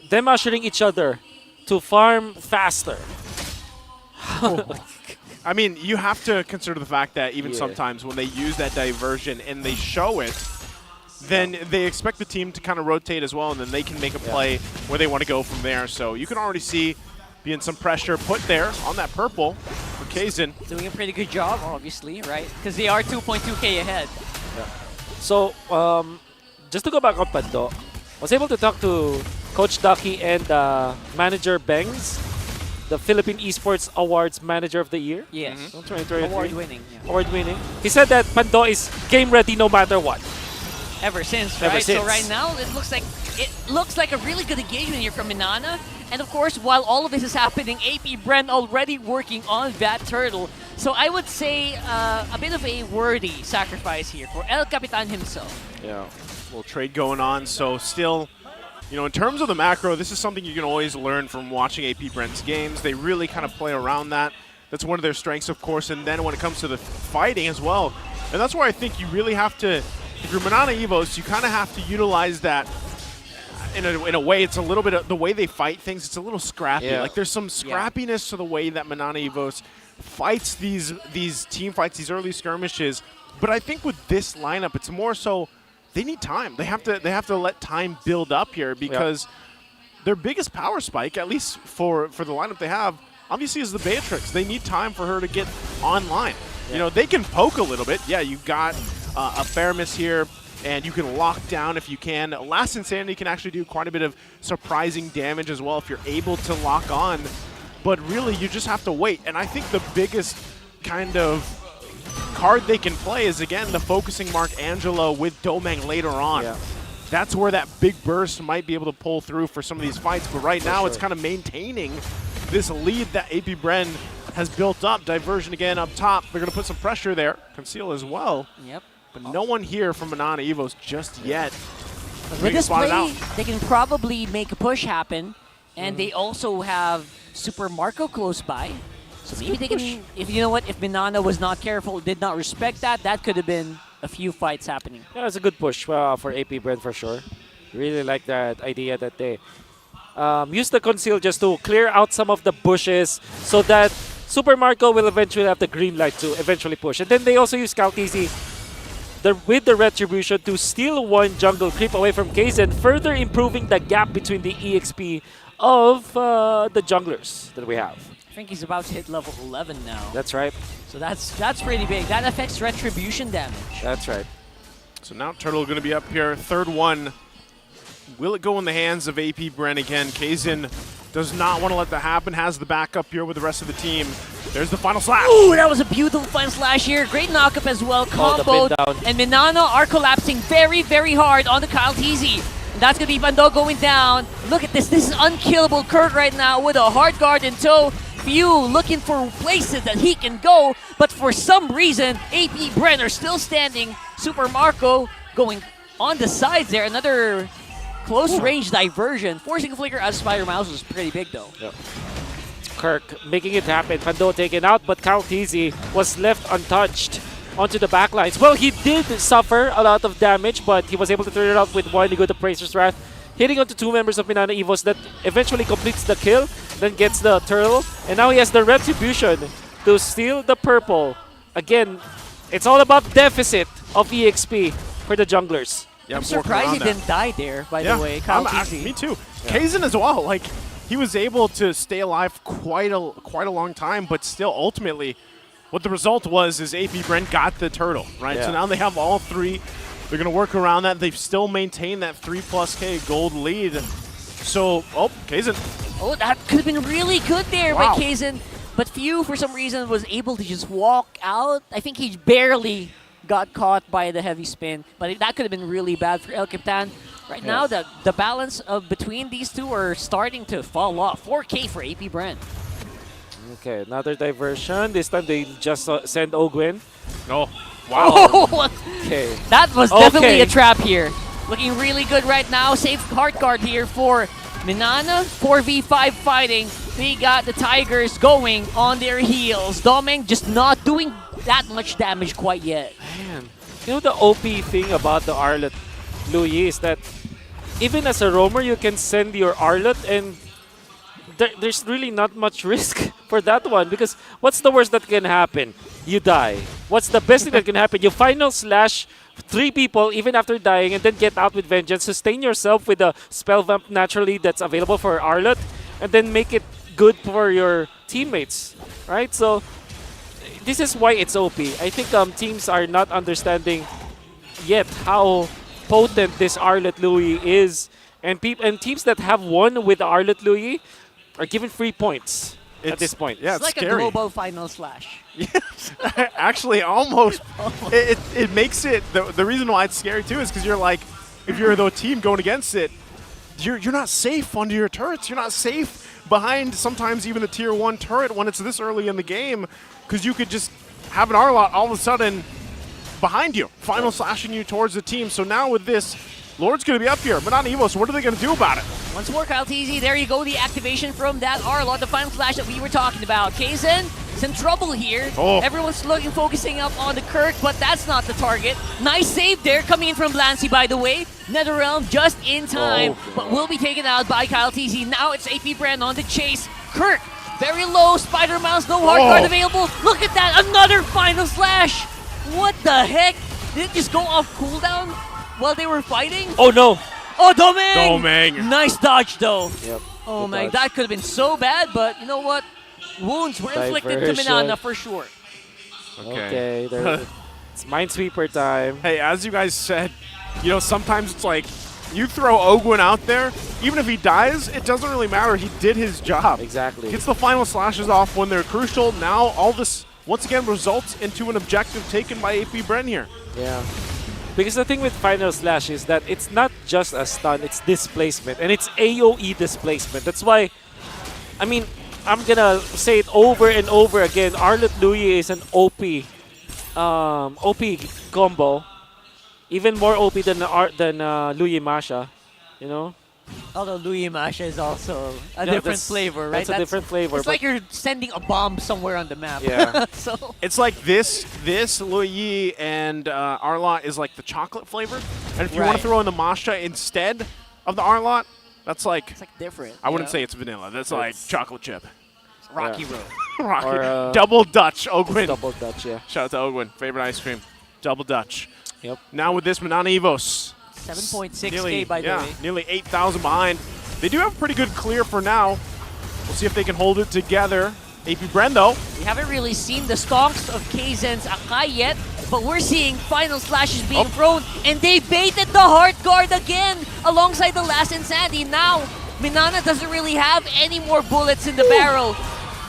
them ushering each other to farm faster. I mean, you have to consider the fact that even sometimes when they use that diversion and they show it, then they expect the team to kind of rotate as well, and then they can make a play where they want to go from there. So you can already see being some pressure put there on that purple for KarlTzy. Doing a pretty good job, obviously, right? Because they are 2.2k ahead. Yeah. So, just to go back on Pando, I was able to talk to Coach Ducky and Manager Bengs, the Philippine Esports Awards Manager of the Year. Yes. 2023. Award-winning. Award-winning. He said that Pando is game ready no matter what. Ever since, Ever right? since. So right now, it looks like a really good engagement here from MNNE. And of course, while all of this is happening, AP Bren already working on that turtle. So I would say a bit of a worthy sacrifice here for El Capitan himself. Yeah, little trade going on. So still, you know, in terms of the macro, this is something you can always learn from watching AP Bren's games. They really kind of play around that. That's one of their strengths, of course. And then when it comes to the fighting as well, and that's where I think you really have to, if you're MNNE Evos, you kind of have to utilize that. In a way, it's a little bit of the way they fight things. It's a little scrappy. Yeah. Like there's some scrappiness to the way that MNNE Evos fights these team fights, these early skirmishes. But I think with this lineup, it's more so they need time. They have to let time build up here because their biggest power spike, at least for the lineup they have, obviously is the Beatrix. They need time for her to get online. You know, they can poke a little bit. Yeah, you've got a Faramis here. And you can lock down if you can. Last Insanity can actually do quite a bit of surprising damage as well if you're able to lock on. But really, you just have to wait. And I think the biggest kind of card they can play is, again, the focusing Mark Angelo with Domang later on. Yeah. That's where that big burst might be able to pull through for some of these fights. But right now, it's kind of maintaining this lead that AP Bren has built up. Diversion again up top. They're going to put some pressure there. Conceal as well. Yep. But no one here from MNNE Evos just yet. With this play, they can probably make a push happen, and they also have Super Marco close by. So maybe they can, if you know what, if MNNE was not careful, did not respect that, that could have been a few fights happening. Yeah, it's a good push for AP Bren for sure. Really like that idea that they use the conceal just to clear out some of the bushes so that Super Marco will eventually have the green light to eventually push. And then they also use KarlTzy with the Retribution to steal one jungle creep away from KarlTzy, further improving the gap between the EXP of the junglers that we have. I think he's about to hit level 11 now. That's right. So that's pretty big. That affects Retribution damage. That's right. So now Turtle going to be up here. Third one. Will it go in the hands of AP Bren again? KarlTzy does not want to let that happen. Has the backup here with the rest of the team. There's the final slash. Ooh, that was a beautiful final slash here. Great knockup as well. Comboed. And MNNE are collapsing very, very hard on the KarlTzy. And that's going to be Pando going down. Look at this. This is unkillable Kirk right now with a hard guard in tow. Few looking for places that he can go. But for some reason, AP Bren are still standing. Super Marco going on the sides there. Another close range diversion. Forcing a flicker out of Spider Mouse was pretty big though. Yep. Kirk making it happen. Pando taken out, but KarlTzy was left untouched onto the backlines. Well, he did suffer a lot of damage, but he was able to turn it off with one good Appraiser's Wrath, hitting onto 2 members of MNNE Evos that eventually completes the kill, then gets the turtle, and now he has the Retribution to steal the purple. Again, it's all about deficit of EXP for the junglers. Yeah, I'm surprised he didn't die there, by the way. Me too. Kaizen as well. Like, he was able to stay alive quite a long time, but still, ultimately, what the result was is AP Brent got the turtle, right? Yeah. So now they have all 3. They're going to work around that. They've still maintained that 3+ gold lead. So, Kaizen. Oh, that could have been really good there Wow. by Kaizen. But Few, for some reason, was able to just walk out. I think he barely got caught by the heavy spin. But that could have been really bad for El Capitan. Right now, the balance between these two are starting to fall off. 4K for AP Brent. Okay, another diversion. This time they just send Ogwin. Oh, wow. Okay. That was definitely a trap here. Looking really good right now. Safe heart guard here for MNNE. 4v5 fighting. We got the Tigers going on their heels. Domeng just not doing that much damage quite yet. Man, you know the OP thing about the Arlott Louis is that even as a roamer, you can send your Arlott and there's really not much risk for that one because what's the worst that can happen? You die. What's the best thing that can happen? You final slash 3 people even after dying and then get out with vengeance. Sustain yourself with a spell vamp naturally that's available for Arlott and then make it good for your teammates, right? So this is why it's OP. I think teams are not understanding yet how potent this Arlott Louis is, and teams that have won with Arlott Louis are given free points at this point. Yeah, It's like scary. a global final slash. Actually, almost. It makes it, the reason why it's scary too is because you're like, if you're the team going against it, you're not safe under your turrets. You're not safe behind sometimes even the tier 1 turret when it's this early in the game, because you could just have an Arlott all of a sudden behind you, final slashing you towards the team. So now with this, Lord's going to be up here, but not Evo, so what are they going to do about it? Once more, KarlTzy, there you go, the activation from that Arlott, the final slash that we were talking about. Kaizen is in trouble here. Everyone's focusing up on the Kirk, but that's not the target. Nice save there, coming in from Blancy, by the way. NetherRealm just in time, but will be taken out by KarlTzy. Now it's AP Brand on the chase. Kirk, very low, Spider Mouse, no hard guard available. Look at that, another final slash. What the heck? Did it just go off cooldown while they were fighting? Oh no! Oh, Domeng! Domeng! Nice dodge though. Yep. Oh Good my, dodge. that could have been so bad, but you know what? Wounds were inflicted to Diversion. MNNE for sure. Okay, it's Minesweeper time. Hey, as you guys said, you know, sometimes it's like, you throw Ogwin out there, even if he dies, it doesn't really matter. He did his job. Exactly. Gets the final slashes off when they're crucial. Now all this, once again, results into an objective taken by AP Bren here. Yeah. Because the thing with Final Slash is that it's not just a stun, it's displacement. And it's AoE displacement. That's why, I mean, I'm gonna say it over and over again. Arlott Louis is an OP combo. Even more OP than Louis Masha, you know? Although Louis Masha is also a Yeah, different flavor, right? That's a different flavor. It's like you're sending a bomb somewhere on the map. Yeah. So it's like this Louis and Arlott is like the chocolate flavor. And if you want Right. to throw in the Masha instead of the Arlott, that's like, it's like different. I wouldn't yeah. say it's vanilla. That's like chocolate chip. Rocky Road. Rocky. Or, Double Dutch, Ogwin. Double Dutch, yeah. Shout out to Ogwin. Favorite ice cream. Double Dutch. Yep. Now with this MNNE Evos. 7.6K by the way. Nearly 8,000 behind. They do have a pretty good clear for now. We'll see if they can hold it together. AP Bren, though. We haven't really seen the stonks of Kaizen's Akai yet, but we're seeing final slashes being thrown, and they baited the Heart Guard again alongside the last Insanity. Now, MNNE doesn't really have any more bullets in the barrel.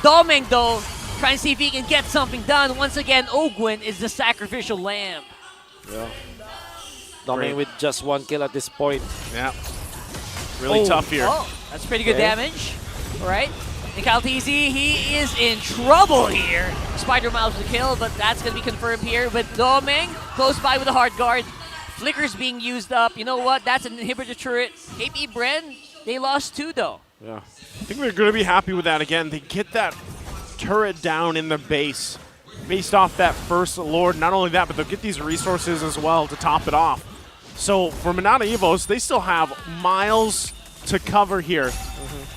Domeng, though, trying to see if he can get something done. Once again, Ogwin is the sacrificial lamb. Yeah. Domeng with just 1 kill at this point. Yeah. Really tough here. Oh, that's pretty good Okay. damage. All right. And KarlTzy, he is in trouble here. Spider Mouse the kill, but that's going to be confirmed here. But Domeng, close by with a hard guard. Flicker's being used up. You know what? That's an inhibitor turret. AP Bren, they lost 2 though. Yeah. I think they're going to be happy with that again. They get that turret down in the base based off that first Lord. Not only that, but they'll get these resources as well to top it off. So for MNNE EVOS, they still have miles to cover here.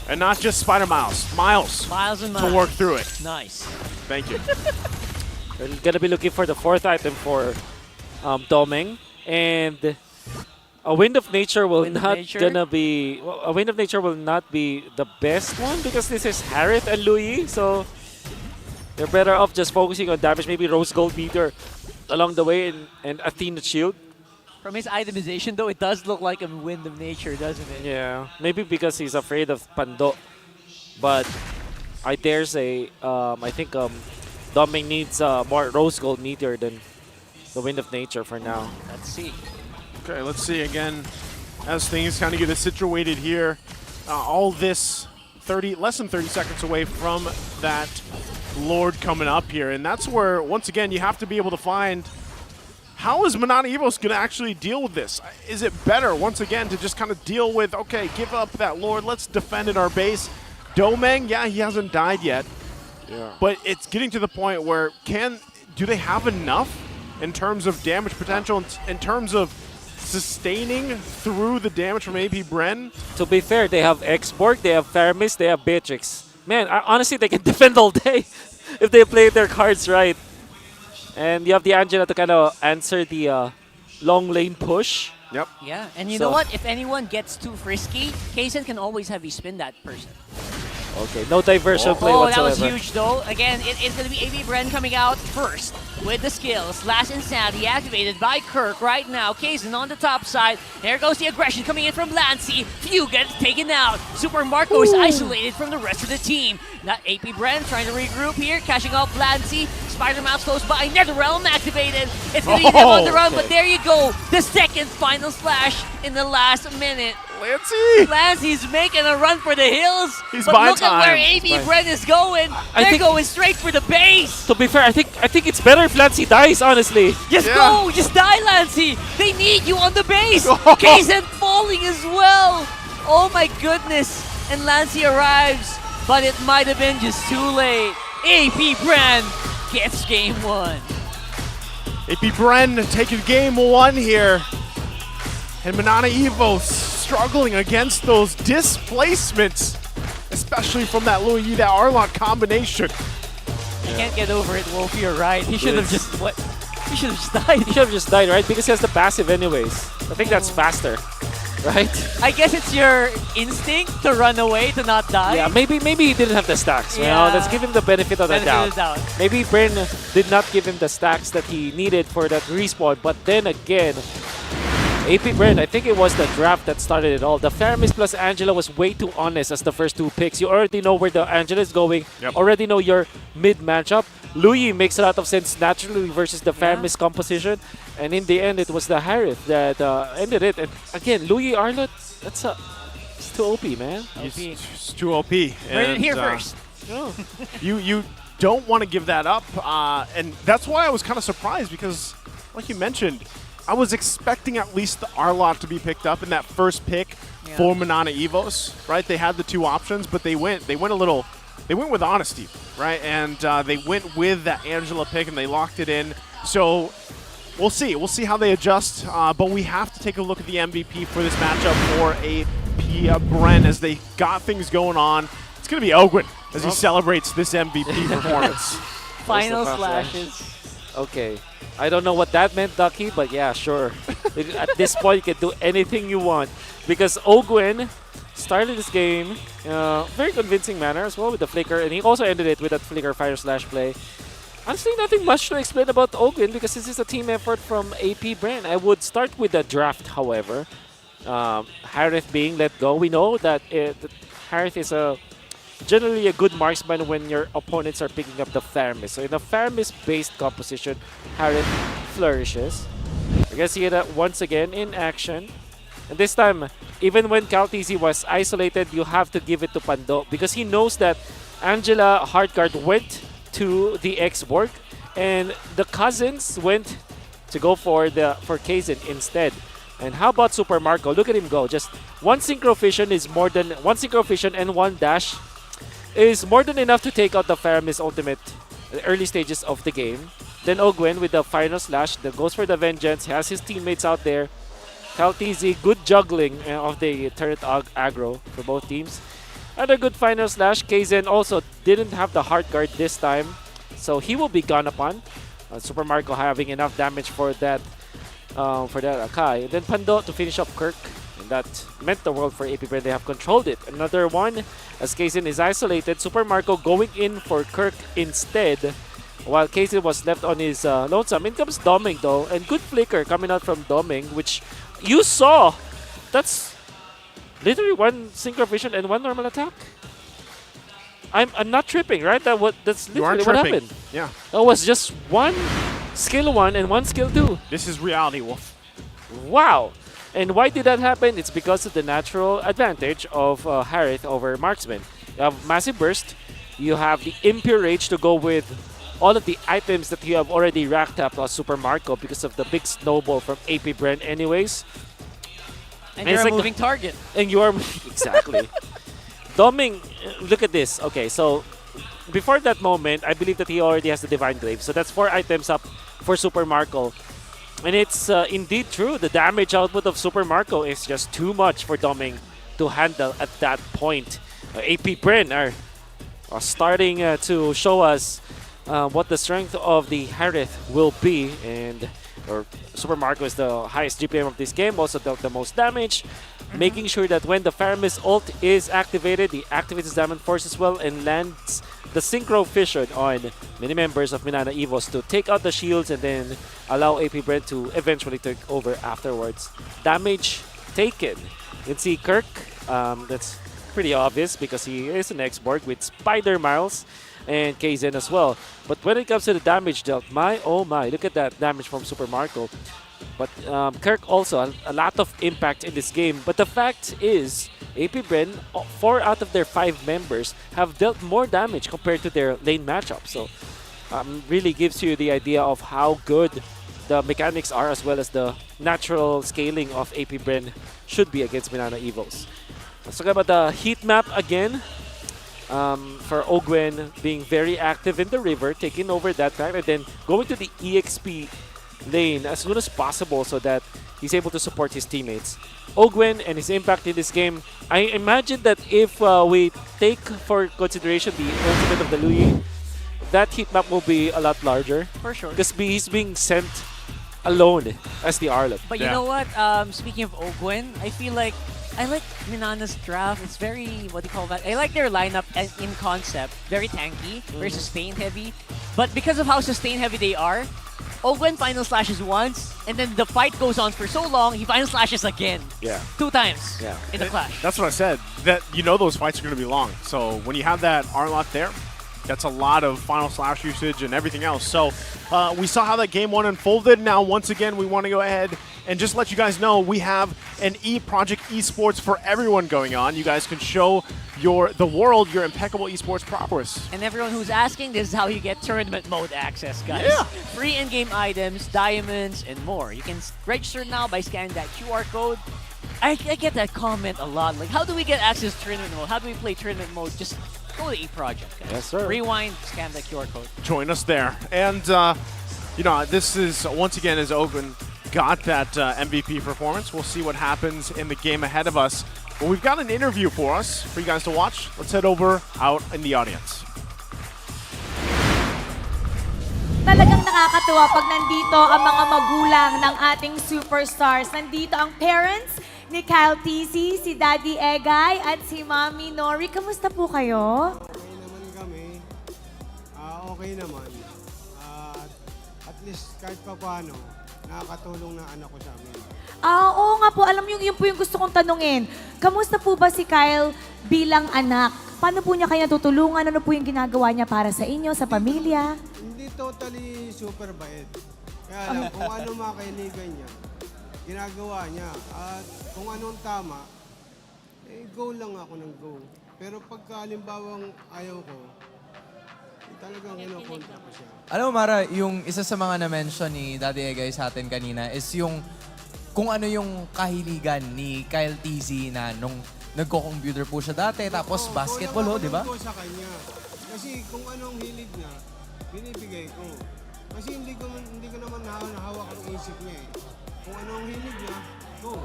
And not just Spider Miles. Miles and to work through it. Nice. Thank you. We're going to be looking for the 4th item for Domeng. And a Wind of Nature will not be the best one because this is Harith and Louis, so they're better off just focusing on damage, maybe Rose Gold Meter along the way and Athena Shield. From his itemization, though, it does look like a Wind of Nature, doesn't it? Yeah, maybe because he's afraid of Pando. But I dare say, I think Domeng needs more Rose Gold Meteor than the Wind of Nature for now. Let's see. Okay, let's see again as things kind of get situated here. All this less than 30 seconds away from that Lord coming up here. And that's where, once again, you have to be able to find how is MNNE EVOS going to actually deal with this? Is it better, once again, to just kind of deal with, okay, give up that Lord, let's defend in our base. Domeng, yeah, he hasn't died yet. Yeah. But it's getting to the point where do they have enough in terms of damage potential, in terms of sustaining through the damage from AP Bren? To be fair, they have X-Borg, they have Faramis, they have Beatrix. Man, honestly, they can defend all day if they play their cards right. And you have the Angela to kind of answer the long lane push. Yep. Yeah, and you know what? If anyone gets too frisky, Kaysen can always have you spin that person. Okay, no diversion play whatsoever. That was huge, though. Again, it's going to be AP Bren coming out first with the skills. Last Insanity activated by Kirk right now. Kaysen on the top side. There goes the aggression coming in from Lancey. Few gets taken out. Super Marco is isolated from the rest of the team. Now AP Bren trying to regroup here, catching up Lancey. Spider-Mouse close by. Netherrealm activated. It's going to be them on the run, but there you go. The second final slash in the last minute. Lancey's making a run for the hills. But look at where AP Bren is going. They're going straight for the base. To be fair, I think it's better if Lancey dies, honestly. Just go! Just die, Lancey! They need you on the base! Kaysen falling as well! Oh my goodness! And Lancey arrives, but it might have been just too late. AP Bren gets game 1. AP Bren taking game 1 here. And MNNE EVOS struggling against those displacements, especially from that Louis, that Arlott combination. I can't get over it, Wolf. You're right. He should have just He should have just died. He should have just died, right? Because he has the passive anyways. I think that's faster, right? I guess it's your instinct to run away, to not die. Yeah, maybe he didn't have the stacks. You know, let's give him the benefit of the doubt. Maybe Bren did not give him the stacks that he needed for that respawn. But then again, AP Bren, I think it was the draft that started it all. The Faramis plus Angela was way too honest as the first two picks. You already know where the Angela is going. Already know your mid matchup. Louis makes a lot of sense naturally versus the Faramis composition. And in the end, it was the Harith that ended it. And again, Louis Arlott, it's too OP, man. It's too OP. Heard it here first. You don't want to give that up. And that's why I was kind of surprised because, like you mentioned, I was expecting at least the Arlott to be picked up in that first pick for MNNE EVOS, right? They had the two options, but they went with honesty, right? And they went with that Angela pick and they locked it in. So we'll see. We'll see how they adjust. But we have to take a look at the MVP for this matchup for AP Bren as they got things going on. It's going to be Ogwin as he celebrates this MVP performance. Final slashes. Okay. I don't know what that meant, Ducky, but yeah, sure. At this point, you can do anything you want. Because Ogwin started this game very convincing manner as well with the flicker, and he also ended it with that flicker fire slash play. Honestly, nothing much to explain about Ogwin because this is a team effort from AP Bren. I would start with the draft, however. Harith being let go. We know that Harith is generally a good marksman when your opponents are picking up the Faramis. So in a Faramis-based composition, Harith flourishes. We're gonna see it once again in action. And this time, even when KarlTzy was isolated, you have to give it to Pando because he knows that Angela Hardguard went to the X-Borg and the cousins went to go for Kaysen instead. And how about Super Marco? Look at him go. Just one synchro vision and one dash is more than enough to take out the Faramis ultimate at the early stages of the game. Then Ogwen with the final slash that goes for the vengeance. He has his teammates out there. KarlTzy, good juggling of the turret aggro for both teams. Another good final slash. Kaizen also didn't have the hard guard this time, so he will be gone upon. Super Marco having enough damage for that Akai. And then Pando to finish up Kirk. And that meant the world for APBR. They have controlled it. Another one as Kaizen is isolated. Super Marco going in for Kirk instead, while Kaizen was left on his lonesome. In comes Doming though, and good flicker coming out from Doming, which you saw. That's literally one synchro vision and one normal attack. I'm not tripping, right? That's literally what happened. Yeah. That was just one skill 1 and one skill 2. This is reality, Wolf. Wow. And why did that happen? It's because of the natural advantage of Harith over Marksman. You have Massive Burst. You have the Impure Rage to go with all of the items that you have already racked up on Super Marco because of the big snowball from APBR anyways. And you're a moving target. And you are... Exactly. Doming, look at this. Okay, so before that moment, I believe that he already has the Divine Glaive. So that's 4 items up for Super Marco. And it's indeed true. The damage output of Super Marco is just too much for Doming to handle at that point. APBR are starting to show us what the strength of the Harith will be. And Super Marco is the highest GPM of this game, also dealt the most damage. Making sure that when the Faramis ult is activated, he activates his Diamond Force as well and lands the Synchro Fission on many members of MNNE Evos to take out the shields and then allow APBR to eventually take over afterwards. Damage taken. You can see Kirk, that's pretty obvious because he is an X-Borg with Spider Miles and Kaizen as well. But when it comes to the damage dealt, my oh my, look at that damage from Super Marco. But Kirk also, a lot of impact in this game. But the fact is, APBR, 4 out of their 5 members have dealt more damage compared to their lane matchup. So really gives you the idea of how good the mechanics are as well as the natural scaling of APBR should be against MNNE Evos. Let's talk about the heat map again. For Ogwen being very active in the river, taking over that fact, and then going to the EXP lane as soon as possible so that he's able to support his teammates. Ogwen and his impact in this game, I imagine that if we take for consideration the ultimate of the Lui, that heat map will be a lot larger. For sure. Because he's being sent alone as the Arlet. But you know what? Speaking of Ogwen, I feel like I like MNNE's draft. It's very, what do you call that? I like their lineup in concept. Very tanky, very sustain heavy. But because of how sustain heavy they are, Ogwen final slashes once, and then the fight goes on for so long, he final slashes again. Yeah. 2 times in the clash. That's what I said. That those fights are going to be long. So when you have that Arlot there, that's a lot of final slash usage and everything else. So we saw how that game 1 unfolded. Now, once again, we want to go ahead and just let you guys know we have an Project Esports for everyone going on. You guys can show the world your impeccable esports prowess. And everyone who's asking, this is how you get tournament mode access, guys. Yeah. Free in-game items, diamonds, and more. You can register now by scanning that QR code. I get that comment a lot. Like, how do we get access to tournament mode? How do we play tournament mode? Just go to Project, guys. Yes, sir. Rewind, scan that QR code. Join us there. And, this is, once again, as Ogwen got that MVP performance. We'll see what happens in the game ahead of us. Well, we've got an interview for us, for you guys to watch. Let's head over out in the audience. Talagang nakakatuwa pag nandito ang mga magulang ng ating superstars. Nandito ang parents ni KarlTzy, si Daddy Egay, at si Mommy Nori. Kamusta po kayo? Okay naman kami. Okay naman. At least kahit pa paano, nakakatulong na anak ko sa amin. Oo nga po. Alam niyo, yun po yung gusto kong tanungin. Kamusta po ba si Kyle bilang anak? Paano po niya kayo tutulungan? Ano po yung ginagawa niya para sa inyo, sa pamilya? Hindi totally super bait. Kaya lang, kung ano makailigan niya, ginagawa niya. At kung anong tama, go lang ako ng go. Pero pagka halimbawang ayaw ko, talagang kinokontra ko siya. Alam mo, Mara, yung isa sa mga na-mention ni Daddy Egay sa atin kanina is yung kung ano yung kahiligan ni KarlTzy na nung nagko-computer po siya dati, tapos basketball, di ba? Ko sa kanya. Kasi kung anong hilig niya, binibigay ko. Kasi hindi ko naman nahawak ang isip niya eh. Kung anong hilig niya, go.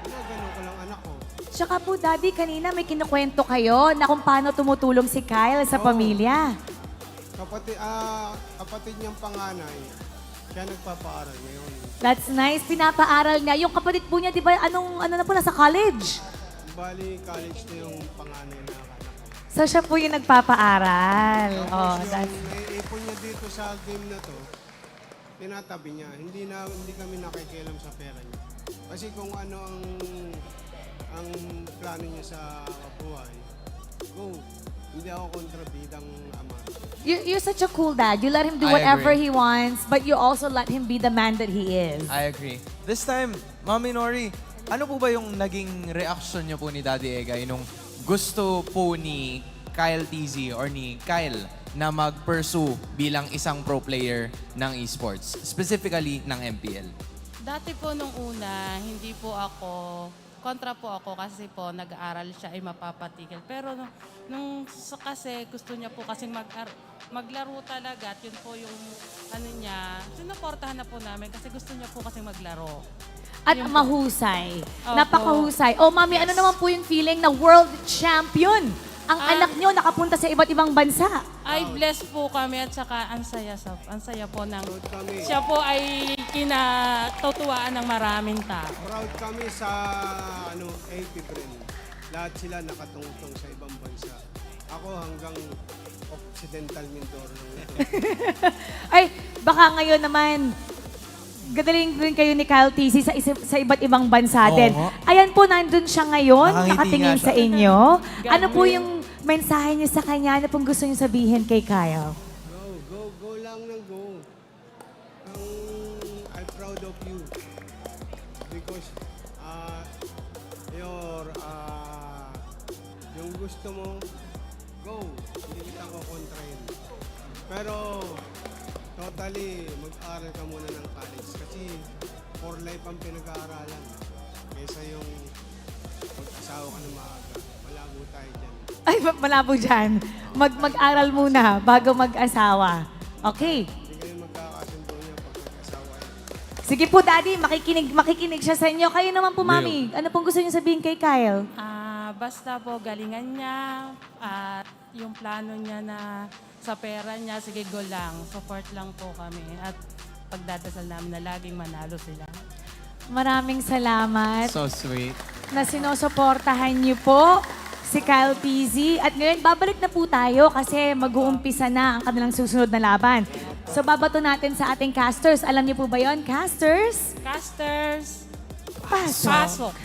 Ginagano ko lang anak ko. Tsaka po, Daddy, kanina may kinukwento kayo na kung paano tumutulong si Kyle sa pamilya. Kapatid niyang panganay, siya nagpapaaral ngayon. That's nice. Pinapaaral niya. Yung kapatid po niya, di ba, ano na po, nasa college? Bali, college na yung panganay na anak ko. So siya po yung nagpapaaral. Tapos That's... yung naiipon niya dito sa game na to, tinatabi niya. Hindi kami nakikialam sa pera niya. Kasi kung ano ang plano niya sa buhay, go. Hindi ako kontrabidang ama. You're such a cool dad. You let him do I whatever agree. he wants, but you also let him be the man that he is. I agree. This time, Mami Nori, ano po ba yung naging reaction niyo po ni Daddy Egay nung gusto po ni KarlTzy or ni Kyle na mag-pursue bilang isang pro player ng esports, specifically ng MPL? Dati po nung una, hindi po ako, kontra po ako kasi po nag-aaral siya ay mapapatigil. Pero kasi gusto niya po kasing maglaro talaga at yun po yung ano niya, sinuportahan na po namin kasi gusto niya po kasing maglaro. At Yun po. mahusay. Opo. Napakahusay. Oh, Mami, ano naman po yung feeling na world champion? Ang anak niyo nakapunta sa iba't ibang bansa. Ay, blessed po kami at saka ang saya po ng siya po ay kinatutuwaan ng maraming tao. Proud kami sa APBR. Lahat sila nakatungtong sa ibang bansa. Ako hanggang Occidental Mindoro lang ito. Ay, baka ngayon naman, gadaling rin kayo ni KarlTzy sa iba't ibang bansa din. Ayan po, nandun siya ngayon, Nakangiti nakatingin nga sa siya. inyo. Ano po yung mensahe niyo sa kanya? Ano pong gusto niyo sabihin kay Kyle? Go lang ng go. I'm proud of you. Because yung gusto mo, go. Hindi kita ko kontrahin. Pero totally, mag-aral ka muna ng college. Kasi for life ang pinag-aaralan. Kaysa yung mag-asawa ka na maaga. Malabo tayo dyan. Ay, malabo dyan. Mag-aral muna bago mag-asawa. Okay. Hindi kayo magkakasundo niya pag mag-asawa yan. Sige po, Daddy. Makikinig siya sa inyo. Kayo naman po, Mami. Ano pong gusto niyo sabihin kay Kyle? Basta po galingan niya at yung plano niya na sa pera niya, sige go lang. Support lang po kami at pagdadasal namin na laging manalo sila. Maraming salamat So sweet. na sinusuportahan niyo po si KarlTzy. At ngayon, babalik na po tayo kasi mag-uumpisa na ang kanilang susunod na laban. So, babato natin sa ating casters. Alam niyo po ba yon, casters? Casters, Pasok.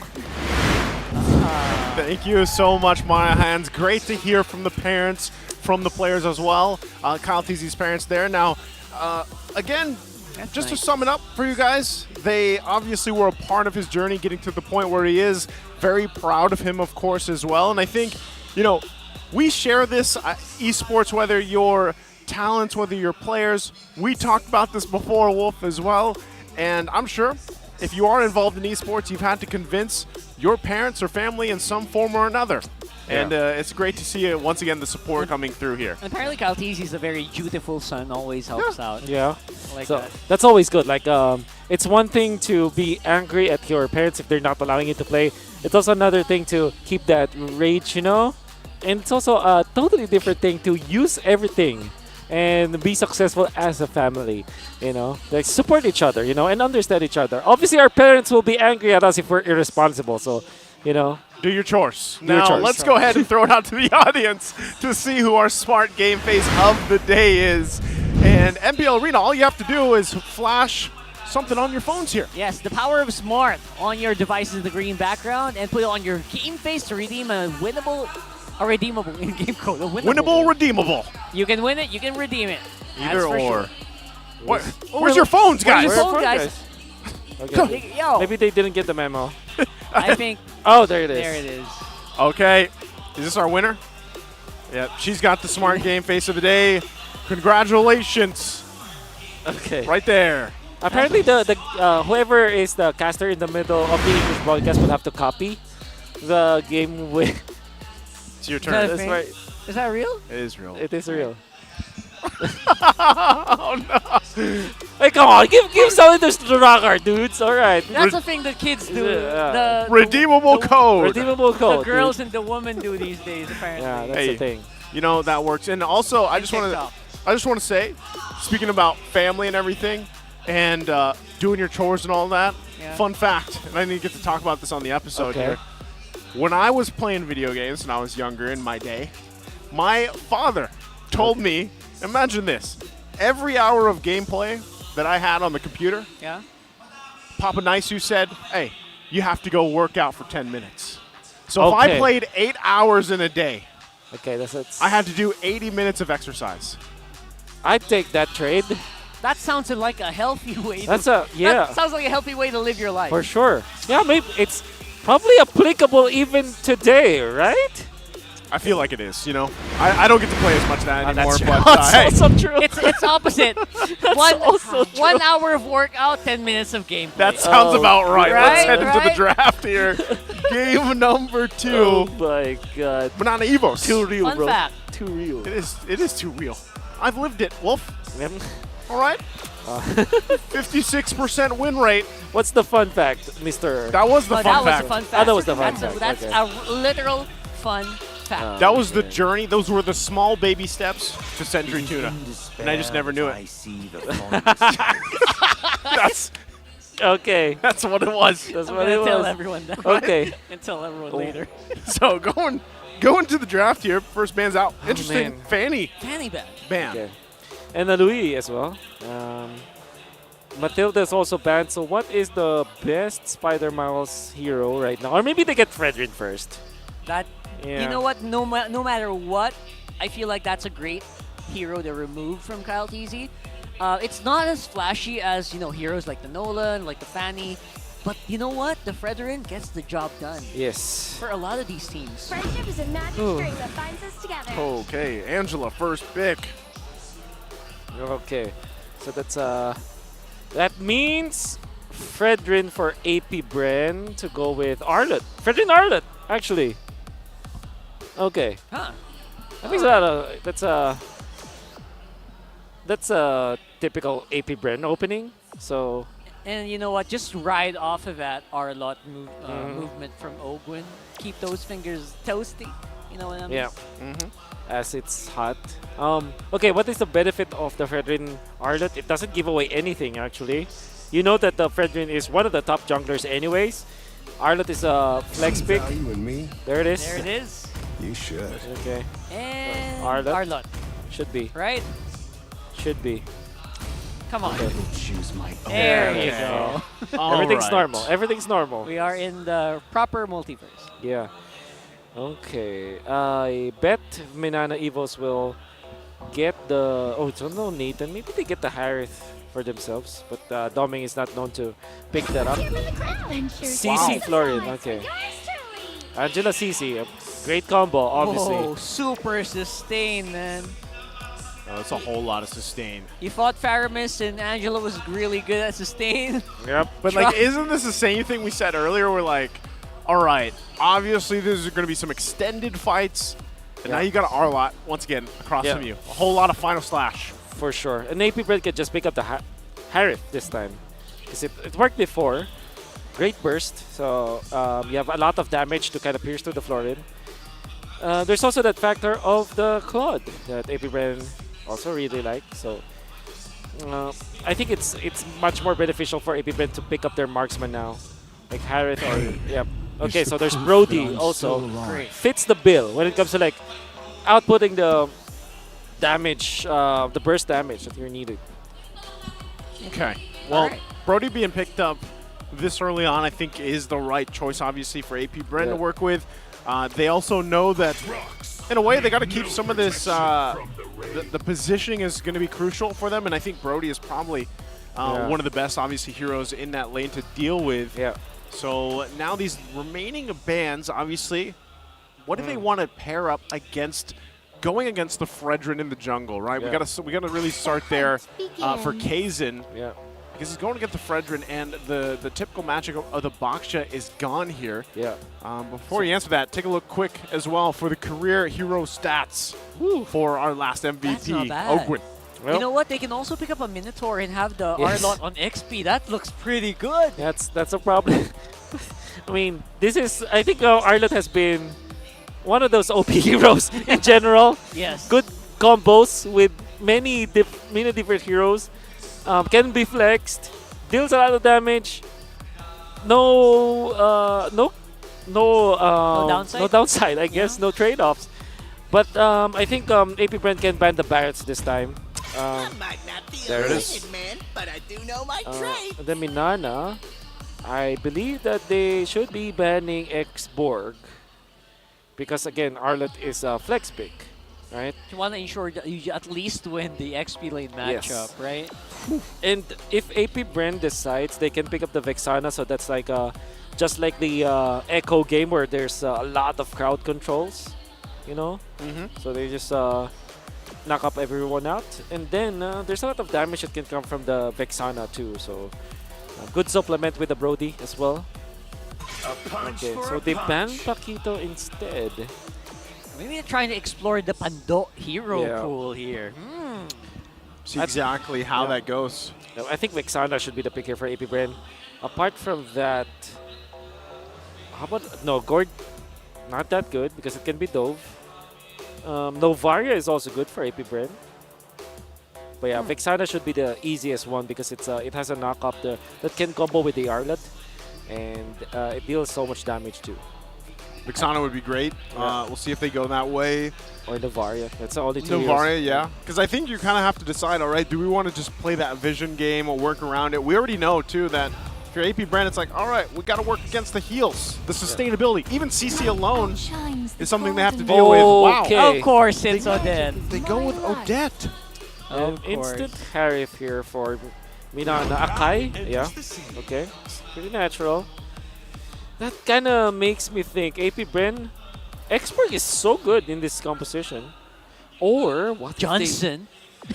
Thank you so much, Maya Hands. Great to hear from the parents, from the players as well. KarlTzy's parents there. Now, again, just to sum it up for you guys, they obviously were a part of his journey getting to the point where he is. Very proud of him, of course, as well. And I think, you know, we share this esports, whether you're talents, whether you're players. We talked about this before, Wolf, as well. And I'm sure if you are involved in esports, you've had to convince your parents or family in some form or another. And it's great to see once again the support coming through here. And apparently KarlTzy is a very dutiful son, always helps out. Yeah. Like So that. that's always good. Like it's one thing to be angry at your parents if they're not allowing you to play. It's also another thing to keep that rage, you know? And it's also a totally different thing to use everything and be successful as a family, you know? Like support each other, you know, and understand each other. Obviously our parents will be angry at us if we're irresponsible, so, you know. Do your chores. Do your Now, chores. let's go ahead and throw it out to the audience to see who our smart game face of the day is. And MPL Arena, all you have to do is flash something on your phones here. Yes, the power of smart on your devices, the green background, and put it on your game face to redeem a redeemable in-game code. Winnable, redeemable. You can win it, you can redeem it. Either That's for or. Sure. Where's your phones, guys? Where's your phone, guys? Okay. Yo. Maybe they didn't get the memo. I think. Oh, there it is. There it is. Okay. Is this our winner? Yep. She's got the smart game face of the day. Congratulations. Okay. Right there. Apparently, the whoever is the caster in the middle of the English broadcast will have to copy the game with. It's your turn. That's right. Is that real? It is real. It is real. Oh no! Hey, come on! Give something to the rocker, dudes. All right. That's the thing that kids do. The Redeemable code. Redeemable code. The girls and the women do these days, apparently. Yeah, that's the thing. You know that works. And also, I just want to say, speaking about family and everything, and doing your chores and all that. Yeah. Fun fact, and I need to get to talk about this on the episode here. When I was playing video games when I was younger in my day, my father told me, imagine this, every hour of gameplay that I had on the computer, Yeah. Papa Nice said, hey, you have to go work out for 10 minutes. So if I played 8 hours in a day, I had to do 80 minutes of exercise. I'd take that trade. That sounds like a healthy way. That sounds like a healthy way to live your life. For sure. Yeah, maybe it's probably applicable even today, right? I feel like it is, you know. I don't get to play as much of that anymore, but that's also true. It's opposite. One hour of workout, 10 minutes of gameplay. That sounds about right. Let's head into the Right? draft here. Game number 2. Oh my god. Banana Evos. Too real, Fun bro. fact. Too real. It is too real. I've lived it, Wolf. All right. 56% win rate. What's the fun fact, Mr.? That was the fun that fact. was a fun fact. that was the fun fact. That's Okay. a literal fun fact. That was the journey. Those were the small baby steps to Century Tuna. And I just never knew it. That's okay. That's what it was. That's I'm what gonna it tell was. everyone that. Okay. And tell everyone later. So going to the draft here. First band's out. Interesting. man. Fanny. Fanny band. Bam. Okay. And a Louis as well. Matilda's also banned. So what is the best Spider Miles hero right now? Or maybe they get Fredrin first. That Yeah. You know what? No matter what, I feel like that's a great hero to remove from KarlTzy. It's not as flashy as heroes like the Nolan, like the Fanny, but you know what? The Fredrin gets the job done. Yes. For a lot of these teams. Friendship is a magic string that binds us together. Okay, Angela, first pick. Okay. So that's that means Fredrin for AP Bren to go with Arlott. Fredrin Arlott, actually. Okay. Huh. I think that's a typical AP Bren opening. So And you know what? Just ride off of that Arlott movement from Ogwin. Keep those fingers toasty. You know what I mean? yeah. As it's hot. Okay, what is the benefit of the Fredrin Arlott? It doesn't give away anything actually. You know that the Fredrin is one of the top junglers anyways. Arlott is a flex pick. There it is. There it is. You should. Okay. And Arlott. Should be. Right? Should be. Come on. Okay. Choose my There Okay. you go. Everything's normal. Everything's normal. We are in the proper multiverse. Yeah. Okay. I bet Minana Evos will get the... Oh, so no Nathan. Maybe they get the Harith for themselves. But Doming is not known to pick that up. CC Florin. Okay. Angela CC. A great combo, obviously. Oh, super sustain, man. Oh, it's a whole lot of sustain. You fought Faramis and Angela was really good at sustain. Yep. But like, isn't this the same thing we said earlier? We're like, all right, obviously there's going to be some extended fights. And now you got Arlott, once again, across from you. A whole lot of final slash. For sure. And AP Bread can just pick up the Harith this time. Because it worked before. Great burst. So you have a lot of damage to kind of pierce through the Florin. There's also that factor of the Claude that AP Bread also really like. So I think it's much more beneficial for AP Bread to pick up their marksman now. Like Harith or... Yep. Okay, so there's Brody also. Fits the bill when it comes to like outputting the damage, the burst damage that you're needed. Okay. Well, Brody being picked up this early on, I think, is the right choice, obviously, for AP Bren to work with. They also know that, in a way, they got to keep some of this. The positioning is going to be crucial for them, and I think Brody is probably one of the best, obviously, heroes in that lane to deal with. Yeah. So now these remaining bands, obviously, what do they want to pair up against? Going against the Fredrin in the jungle, right? Yeah. We gotta really start there for Kaizen. Yeah. because he's going to get the Fredrin, and the typical matchup of the Baksha is gone here. Yeah. Before you answer that, take a look quick as well for the career hero stats for our last MVP, That's not bad. Ogwin. You know what? They can also pick up a Minotaur and have the Arlot on XP. That looks pretty good. That's a problem. I mean, I think Arlot has been one of those OP heroes in general. Yes. Good combos with many different heroes. Can be flexed, deals a lot of damage. No downside. I guess no trade-offs. But I think AP Brent can ban the Barretts this time. There it is. Man, but I do know my And then Minana, I believe that they should be banning X-Borg because again, Arlot is a flex pick, right? You want to ensure that you at least win the XP lane matchup, right? And if AP Brand decides they can pick up the Vexana, so that's like just like the Echo game where there's a lot of crowd controls, you know? So they just knock up everyone out. And then there's a lot of damage that can come from the Vexana too, so good supplement with the Brody as well. Okay, so they ban Paquito instead. Maybe they're trying to explore the Pando hero Yeah. pool here. See exactly how that goes. No, I think Vexana should be the pick here for AP Bren. Apart from that, how about no Gord? Not that good because it can be Dove. Novaria is also good for AP Bren. But yeah, Vexana should be the easiest one because it has a knock-up that can combo with the Arlot, and it deals so much damage too. Vexana would be great. We'll see if they go that way. Or Novaria. That's the only two. Novaria, yeah. Because I think you kind of have to decide, all right, do we want to just play that vision game or work around it? We already know, too, that if you're AP Brand, it's like, all right, we got to work against the heals, the sustainability. Even CC alone is something they have to deal with. Wow. Of course, it's Odette. They go with Odette. Instant Harif here for Minana. Akai? Yeah. Okay. Pretty natural. That kind of makes me think AP Bren, Expert is so good in this composition. Or what? Johnson.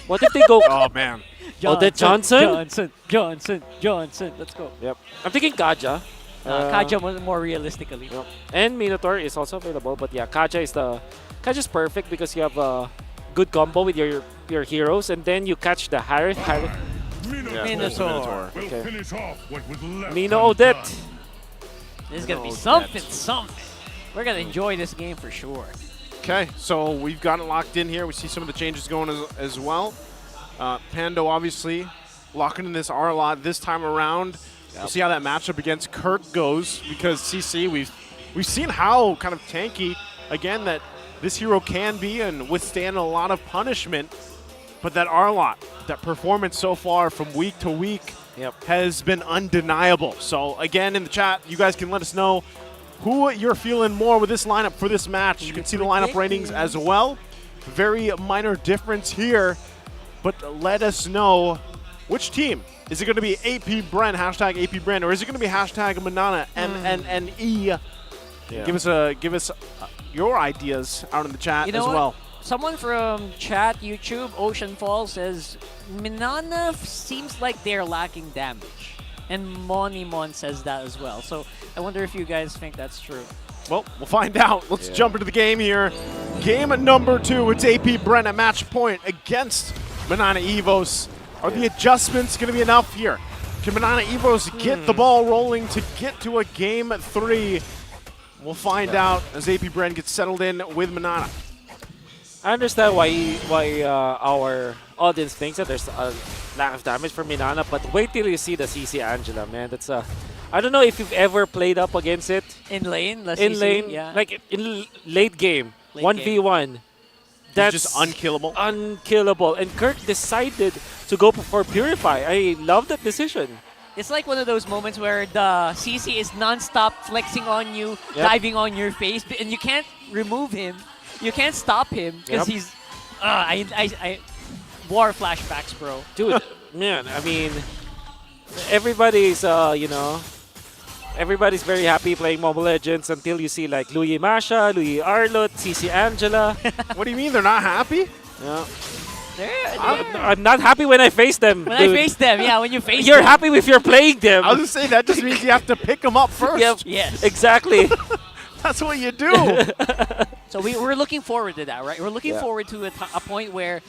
What if they go? Oh man. Odette Johnson? Johnson. Let's go. Yep. I'm thinking Kaja. Kaja was more realistically. Yep. And Minotaur is also available, but yeah, Kaja's perfect because you have a good combo with your heroes, and then you catch the Harith. Minotaur. Okay. Finish off what was left Mino Odette. This is going to be something. We're going to enjoy this game for sure. Okay, so we've got it locked in here. We see some of the changes going as well. Pando obviously locking in this R-Lot this time around. We'll see how that matchup against Kirk goes because CC, we've seen how kind of tanky, again, that this hero can be and withstand a lot of punishment. But that R-Lot, that performance so far from week to week has been undeniable. So again, in the chat, you guys can let us know who you're feeling more with this lineup for this match. You can see the lineup ratings as well. Very minor difference here, but let us know which team. Is it going to be AP Bren, hashtag AP Bren, or is it going to be hashtag Manana, MNNE? Give us your ideas out in the chat as well. Someone from chat, YouTube, Ocean Fall says, Minana seems like they're lacking damage. And Monimon says that as well. So I wonder if you guys think that's true. Well, we'll find out. Let's jump into the game here. Game number 2. It's AP Bren at match point against Manana Evos. Are the adjustments going to be enough here? Can Manana Evos get the ball rolling to get to a game 3? We'll find out as AP Bren gets settled in with Manana. I understand why our audience thinks that there's a lack of damage for Minana, but wait till you see the CC Angela, man. That's I don't know if you've ever played up against it. In lane? Yeah. Like in late game, 1v1. That's just unkillable. Unkillable. And Kirk decided to go for Purify. I love that decision. It's like one of those moments where the CC is non-stop flexing on you, diving on your face, and you can't remove him. You can't stop him because he's... I war flashbacks, bro. Dude, man, I mean, everybody's, everybody's very happy playing Mobile Legends until you see like Louis Masha, Louis Arlot, CC Angela. What do you mean they're not happy? Yeah. I'm not happy when I face them. When dude. I face them, yeah, when you face You're them. happy if you're playing them. I was gonna say that just means you have to pick them up first. Yep. Yes. Exactly. That's what you do. So we're looking forward to that, right? We're looking forward to a point where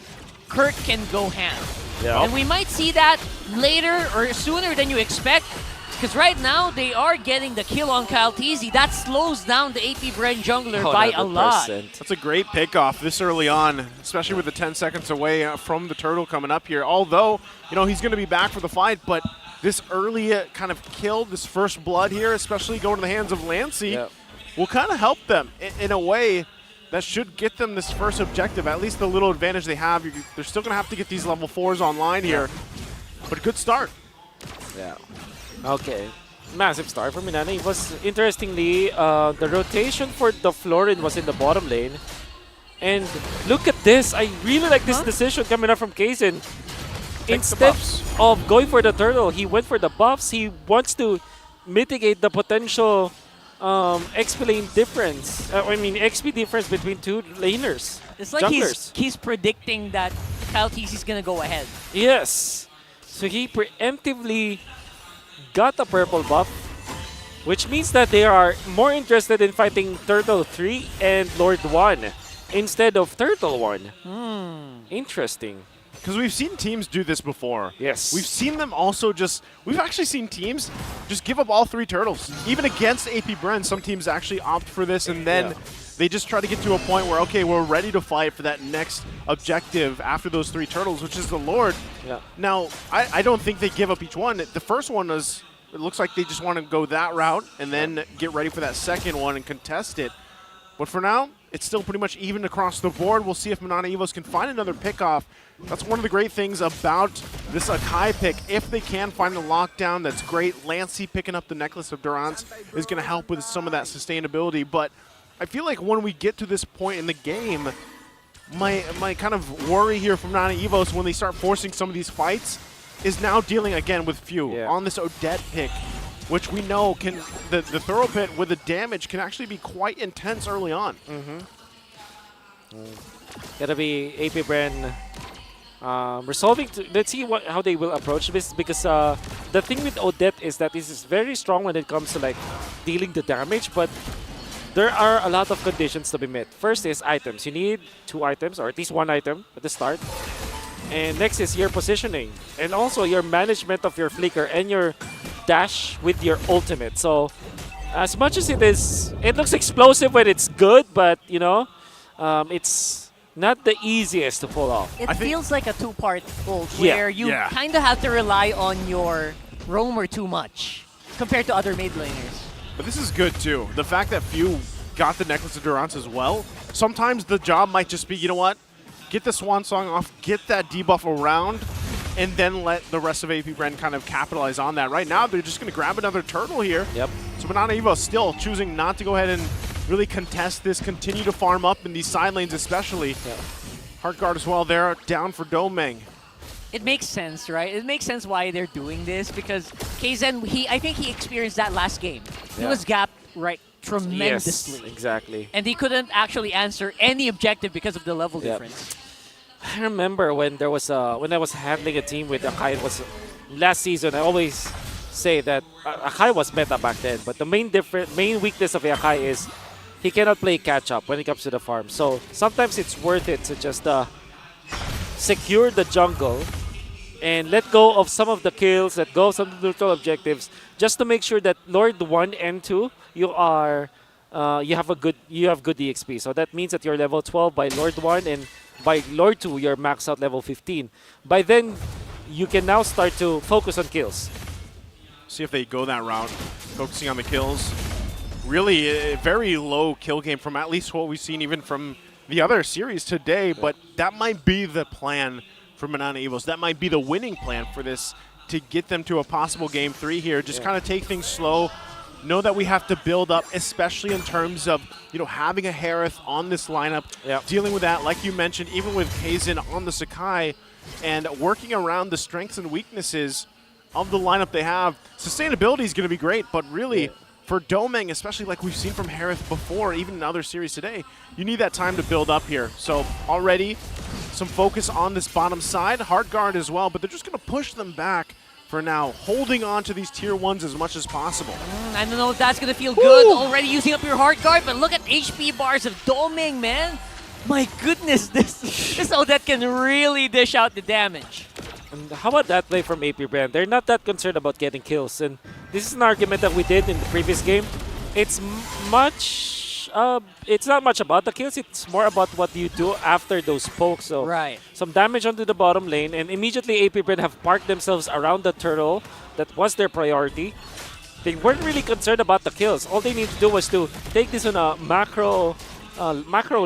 Kurt can go ham. Yeah. And we might see that later or sooner than you expect. Because right now, they are getting the kill on KarlTzy. That slows down the APBR jungler by a lot. That's a great pickoff this early on, especially with the 10 seconds away from the turtle coming up here. Although, you know, he's going to be back for the fight, but this early kind of kill, this first blood here, especially going to the hands of Lancey, will kind of help them in a way that should get them this first objective, at least the little advantage they have. They're still going to have to get these level 4s online here, but a good start. Yeah. Okay. Massive start for MNNE. It was, interestingly, the rotation for the Florin was in the bottom lane. And look at this. I really like this decision coming up from Kaizen. Instead of going for the turtle, he went for the buffs. He wants to mitigate the potential XP lane difference. XP difference between two laners. It's like he's predicting that KarlTzy is going to go ahead. Yes. So he preemptively got a purple buff, which means that they are more interested in fighting Turtle 3 and Lord 1 instead of Turtle 1. Interesting. Because we've seen teams do this before. Yes. We've seen them also we've actually seen teams just give up all 3 turtles. Even against APBR, some teams actually opt for this, and then they just try to get to a point where, okay, we're ready to fight for that next objective after those 3 turtles, which is the Lord. Yeah. Now, I don't think they give up each one. The first one was, it looks like they just want to go that route and then get ready for that second one and contest it. But for now, it's still pretty much even across the board. We'll see if MNNE EVOS can find another pickoff. That's one of the great things about this Akai pick. If they can find the lockdown, that's great. Lancey picking up the Necklace of Durance is going to help with some of that sustainability. But I feel like when we get to this point in the game, my kind of worry here from MNNE EVOS when they start forcing some of these fights is now dealing again with few on this Odette pick, which we know can the Thorough Pit with the damage can actually be quite intense early on. Gotta be APBR resolving. Let's see how they will approach this, because the thing with Odette is that this is very strong when it comes to like dealing the damage, but there are a lot of conditions to be met. First is items. You need 2 items, or at least 1 item at the start. And next is your positioning, and also your management of your flicker and your dash with your ultimate. So as much as it looks explosive when it's good, but you know, it's not the easiest to pull off. It feels like a 2-part ult where you kind of have to rely on your roamer too much compared to other mid laners. But this is good too. The fact that few got the Necklace of Durance as well, sometimes the job might just be, you know what, get the Swan Song off, get that debuff around, and then let the rest of APBR kind of capitalize on that. Right now, they're just going to grab another turtle here. Yep. So MNNE EVOS still choosing not to go ahead and really contest this, continue to farm up in these side lanes especially. Heartguard as well there, down for Domeng. It makes sense, right? It makes sense why they're doing this, because Kaizen, I think he experienced that last game. He was gapped tremendously. Yes, exactly. And he couldn't actually answer any objective because of the level difference. I remember when there was when I was handling a team with Akai, it was last season. I always say that Akai was meta back then, but the main weakness of Akai is he cannot play catch up when it comes to the farm. So sometimes it's worth it to just secure the jungle and let go of some of the kills, let go of some of the neutral objectives, just to make sure that Lord 1 and 2 you have good EXP. So that means that you're level 12 by Lord 1, and by Lord 2 you're maxed out level 15. By then you can now start to focus on kills. See if they go that route, focusing on the kills. Really a very low kill game from at least what we've seen even from the other series today, but that might be the plan for MNNE EVOS. That might be the winning plan for this, to get them to a possible game 3 here. Just kind of take things slow. Know that we have to build up, especially in terms of, you know, having a Harith on this lineup, dealing with that, like you mentioned, even with Kaizen on the Sakai, and working around the strengths and weaknesses of the lineup they have. Sustainability is going to be great, but really, for Domeng, especially like we've seen from Harith before, even in other series today, you need that time to build up here. So already some focus on this bottom side. Hard guard as well, but they're just going to push them back for now, holding on to these tier 1s as much as possible. I don't know if that's going to feel good, already using up your hard guard, but look at HP bars of Doming, man. My goodness, this Odette can really dish out the damage. And how about that play from APBR? They're not that concerned about getting kills. And this is an argument that we did in the previous game. It's it's not much about the kills. It's more about what you do after those pokes. So right. Some damage onto the bottom lane, and immediately APBR have parked themselves around the turtle. That was their priority. They weren't really concerned about the kills. All they need to do was to take this on a macro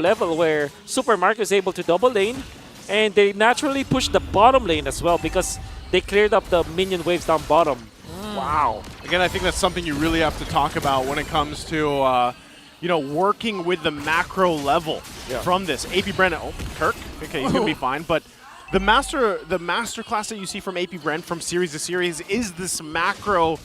level where Super Marco is able to double lane, and they naturally push the bottom lane as well because they cleared up the minion waves down bottom. Wow. Again, I think that's something you really have to talk about when it comes to, working with the macro level from this. APBR, Kirk, okay, he's going to be fine, but the master class that you see from APBR from series to series is this macro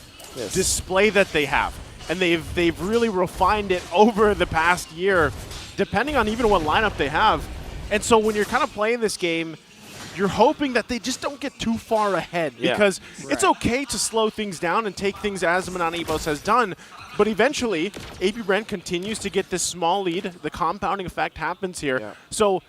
display that they have. And they've really refined it over the past year, depending on even what lineup they have. And so when you're kind of playing this game, you're hoping that they just don't get too far ahead because it's okay to slow things down and take things as MNNE has done. But eventually, APBR continues to get this small lead. The compounding effect happens here. Yeah. So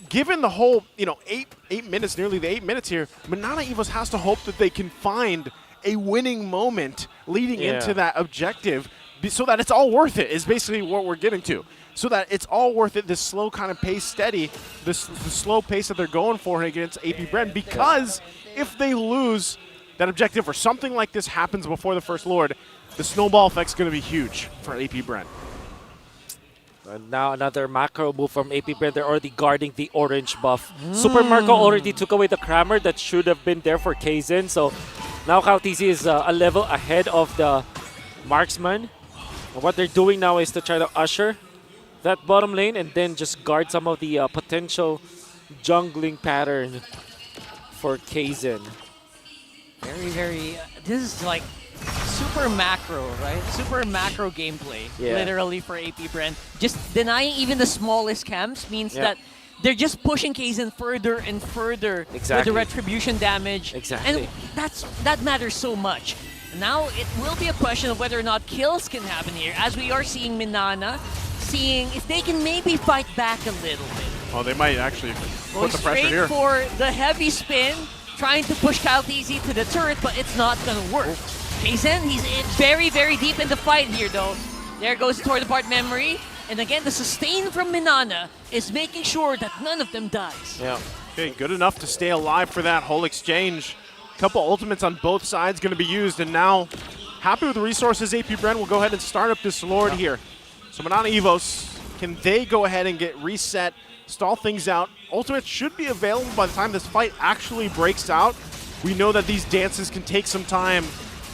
given the whole, 8 minutes, nearly the 8 minutes here, MNNE has to hope that they can find a winning moment leading into that objective so that it's all worth it is basically what we're getting to. So that it's all worth it, this slow kind of pace steady, the slow pace that they're going for against APBR, because if they lose that objective or something like this happens before the First Lord, the snowball effect's going to be huge for APBR. And now another macro move from APBR. They're already guarding the orange buff. Super Marco already took away the Crammer that should have been there for KarlTzy. So now KarlTzy is a level ahead of the Marksman. And what they're doing now is to try to usher that bottom lane and then just guard some of the potential jungling pattern for KarlTzy. This is like super macro, right? Super macro gameplay, literally, for APBR. Just denying even the smallest camps means that they're just pushing KarlTzy further and further with the retribution damage. And that matters so much. Now it will be a question of whether or not kills can happen here, as we are seeing MNNE, seeing if they can maybe fight back a little bit. Oh, they might actually put the pressure here. For the heavy spin, trying to push KarlTzy to the turret, but it's not going to work. KarlTzy, he's very, very deep in the fight here, though. There goes the Tore Apart memory. And again, the sustain from MNNE is making sure that none of them dies. Yeah. Okay, good enough to stay alive for that whole exchange. Couple ultimates on both sides going to be used, and now happy with the resources. APBR will go ahead and start up this Lord here. So MNNE, can they go ahead and get reset, stall things out? Ultimate should be available by the time this fight actually breaks out. We know that these dances can take some time,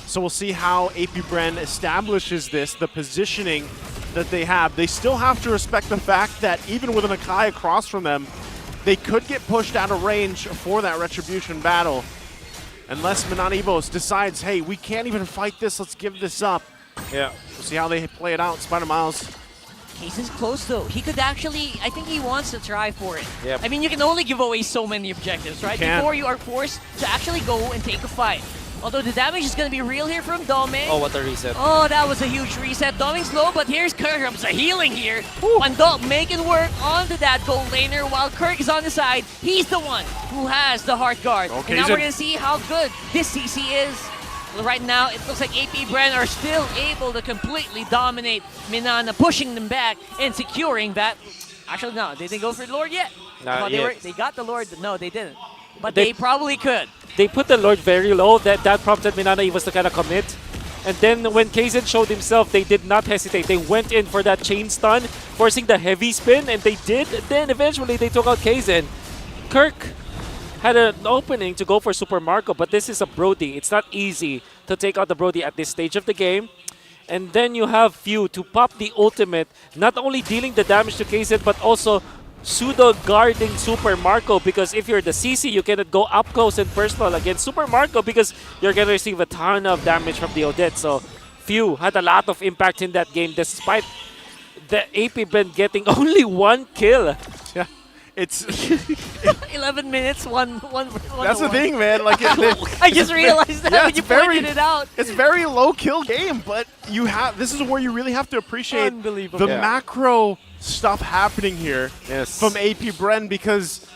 so we'll see how APBR establishes this, the positioning that they have. They still have to respect the fact that even with an Akai across from them, they could get pushed out of range for that retribution battle. Unless MNNE decides, hey, we can't even fight this, let's give this up. Yeah, we'll see how they play it out. Spider-Miles. KarlTzy's close, though. He could actually, I think he wants to try for it. Yep. I mean, you can only give away so many objectives, right? Before you are forced to actually go and take a fight. Although the damage is going to be real here from Doming. Oh, what a reset. Oh, that was a huge reset. Doming's low, but here's Kirk. A healing here. Pandok making work onto that gold laner while Kirk is on the side. He's the one who has the heart guard. Okay, and now we're going to see how good this CC is. Well, right now, it looks like APBR are still able to completely dominate MNNE, pushing them back and securing that. Actually, no, they didn't go for the Lord yet. Not yet. They got the Lord. No, they didn't. But they probably could. They put the Lord very low. That prompted MNNE to kind of commit. And then when KarlTzy showed himself, they did not hesitate. They went in for that chain stun, forcing the heavy spin, and they did. Then eventually they took out KarlTzy. Kirk had an opening to go for Super Marco, but this is a Brody. It's not easy to take out the Brody at this stage of the game. And then you have Few to pop the ultimate, not only dealing the damage to KarlTzy, but also pseudo-guarding Super Marco, because if you're the CC, you cannot go up close and personal against Super Marco because you're going to receive a ton of damage from the Odette. So Few had a lot of impact in that game despite the APBR getting only one kill. Yeah. it's 11 minutes, one. That's the thing, man. Like I just realized that when you pointed it out. It's very low kill game, but this is where you really have to appreciate the macro stuff happening here from AP Bren, because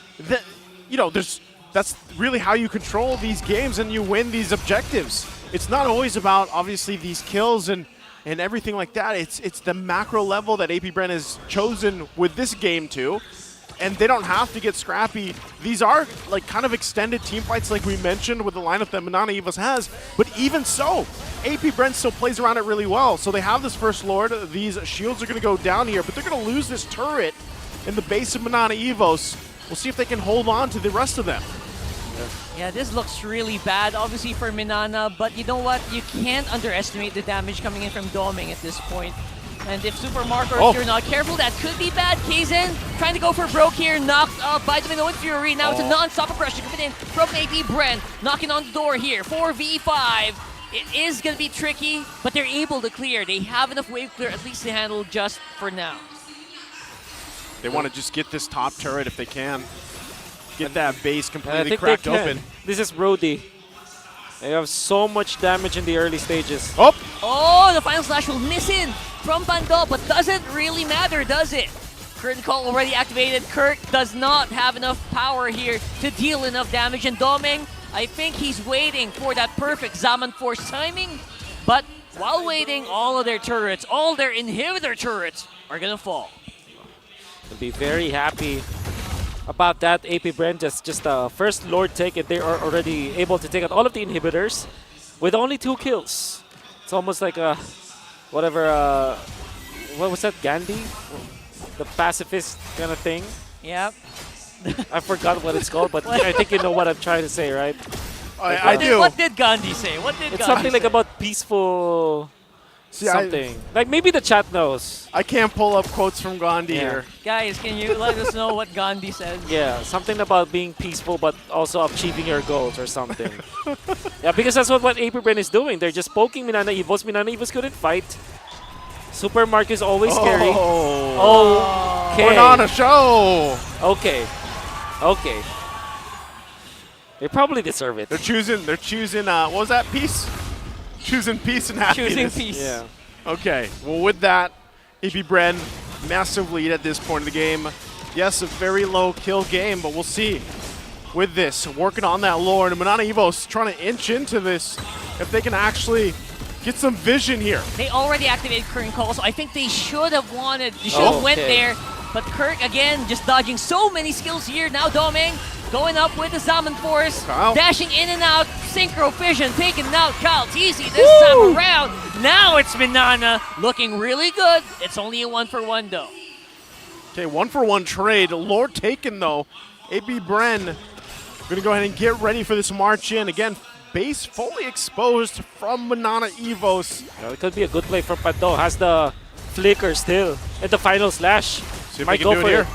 that's really how you control these games and you win these objectives. It's not always about obviously these kills and everything like that. It's the macro level that AP Bren has chosen with this game too. And they don't have to get scrappy. These are like kind of extended team fights like we mentioned with the lineup that MNNE EVOS has. But even so, AP Bren still plays around it really well. So they have this first Lord. These shields are going to go down here, but they're going to lose this turret in the base of MNNE EVOS. We'll see if they can hold on to the rest of them. Yeah, this looks really bad, obviously, for MNNE, but you know what? You can't underestimate the damage coming in from Doming at this point. And if Super Marco, if you're not careful, that could be bad. KZen trying to go for broke here, knocked up by the Minoan Fury. Now it's a non-stop aggression coming in from AP Bren, knocking on the door here. 4v5. It is going to be tricky, but they're able to clear. They have enough wave clear, at least to handle just for now. They want to just get this top turret if they can. Get that base completely cracked open. This is Brody. They have so much damage in the early stages. Oh, the final slash will miss in from Pando, but doesn't really matter, does it? Curtain Call already activated. Kirk does not have enough power here to deal enough damage. And Doming, I think he's waiting for that perfect Zaman Force timing. But while waiting, all of their turrets, all their inhibitor turrets are going to fall. I'll be very happy about that. AP Bren just first Lord take, and they are already able to take out all of the inhibitors with only 2 kills. It's almost like a whatever. What was that? Gandhi, the pacifist kind of thing. Yep. I forgot what it's called, but I think you know what I'm trying to say, right? I do. What did Gandhi say? What did It's Gandhi something like say? about peaceful. Something like maybe the chat knows. I can't pull up quotes from Gandhi here. Guys, can you let us know what Gandhi says? Yeah, something about being peaceful but also achieving your goals or something. Yeah, because that's what AP Bren is doing. They're just poking MNNE EVOS. MNNE EVOS couldn't fight. Super Mark is always scary. Okay. Put on a show. Okay. Okay. They probably deserve it. They're choosing what was that? Peace? Choosing peace and happiness. Choosing peace. Yeah. Okay. Well, with that, AP Bren, massive lead at this point of the game. Yes, a very low kill game, but we'll see. With this, working on that Lord, and MNNE EVOS trying to inch into this if they can actually get some vision here. They already activated Curtain Call, so I think they should have went there. But Kirk, again, just dodging so many skills here. Now Doming going up with the Zaman Force, dashing in and out. Synchro Fission taking out KarlTzy this time around. Now it's MNNE looking really good. It's only a 1-for-1 though. Okay, 1-for-1 trade. Lord taken though. AP Bren gonna go ahead and get ready for this march in. Again, base fully exposed from MNNE EVOS. Yeah, it could be a good play for Pando. Has the flicker still and the final slash. See if might he go can do for it it. here.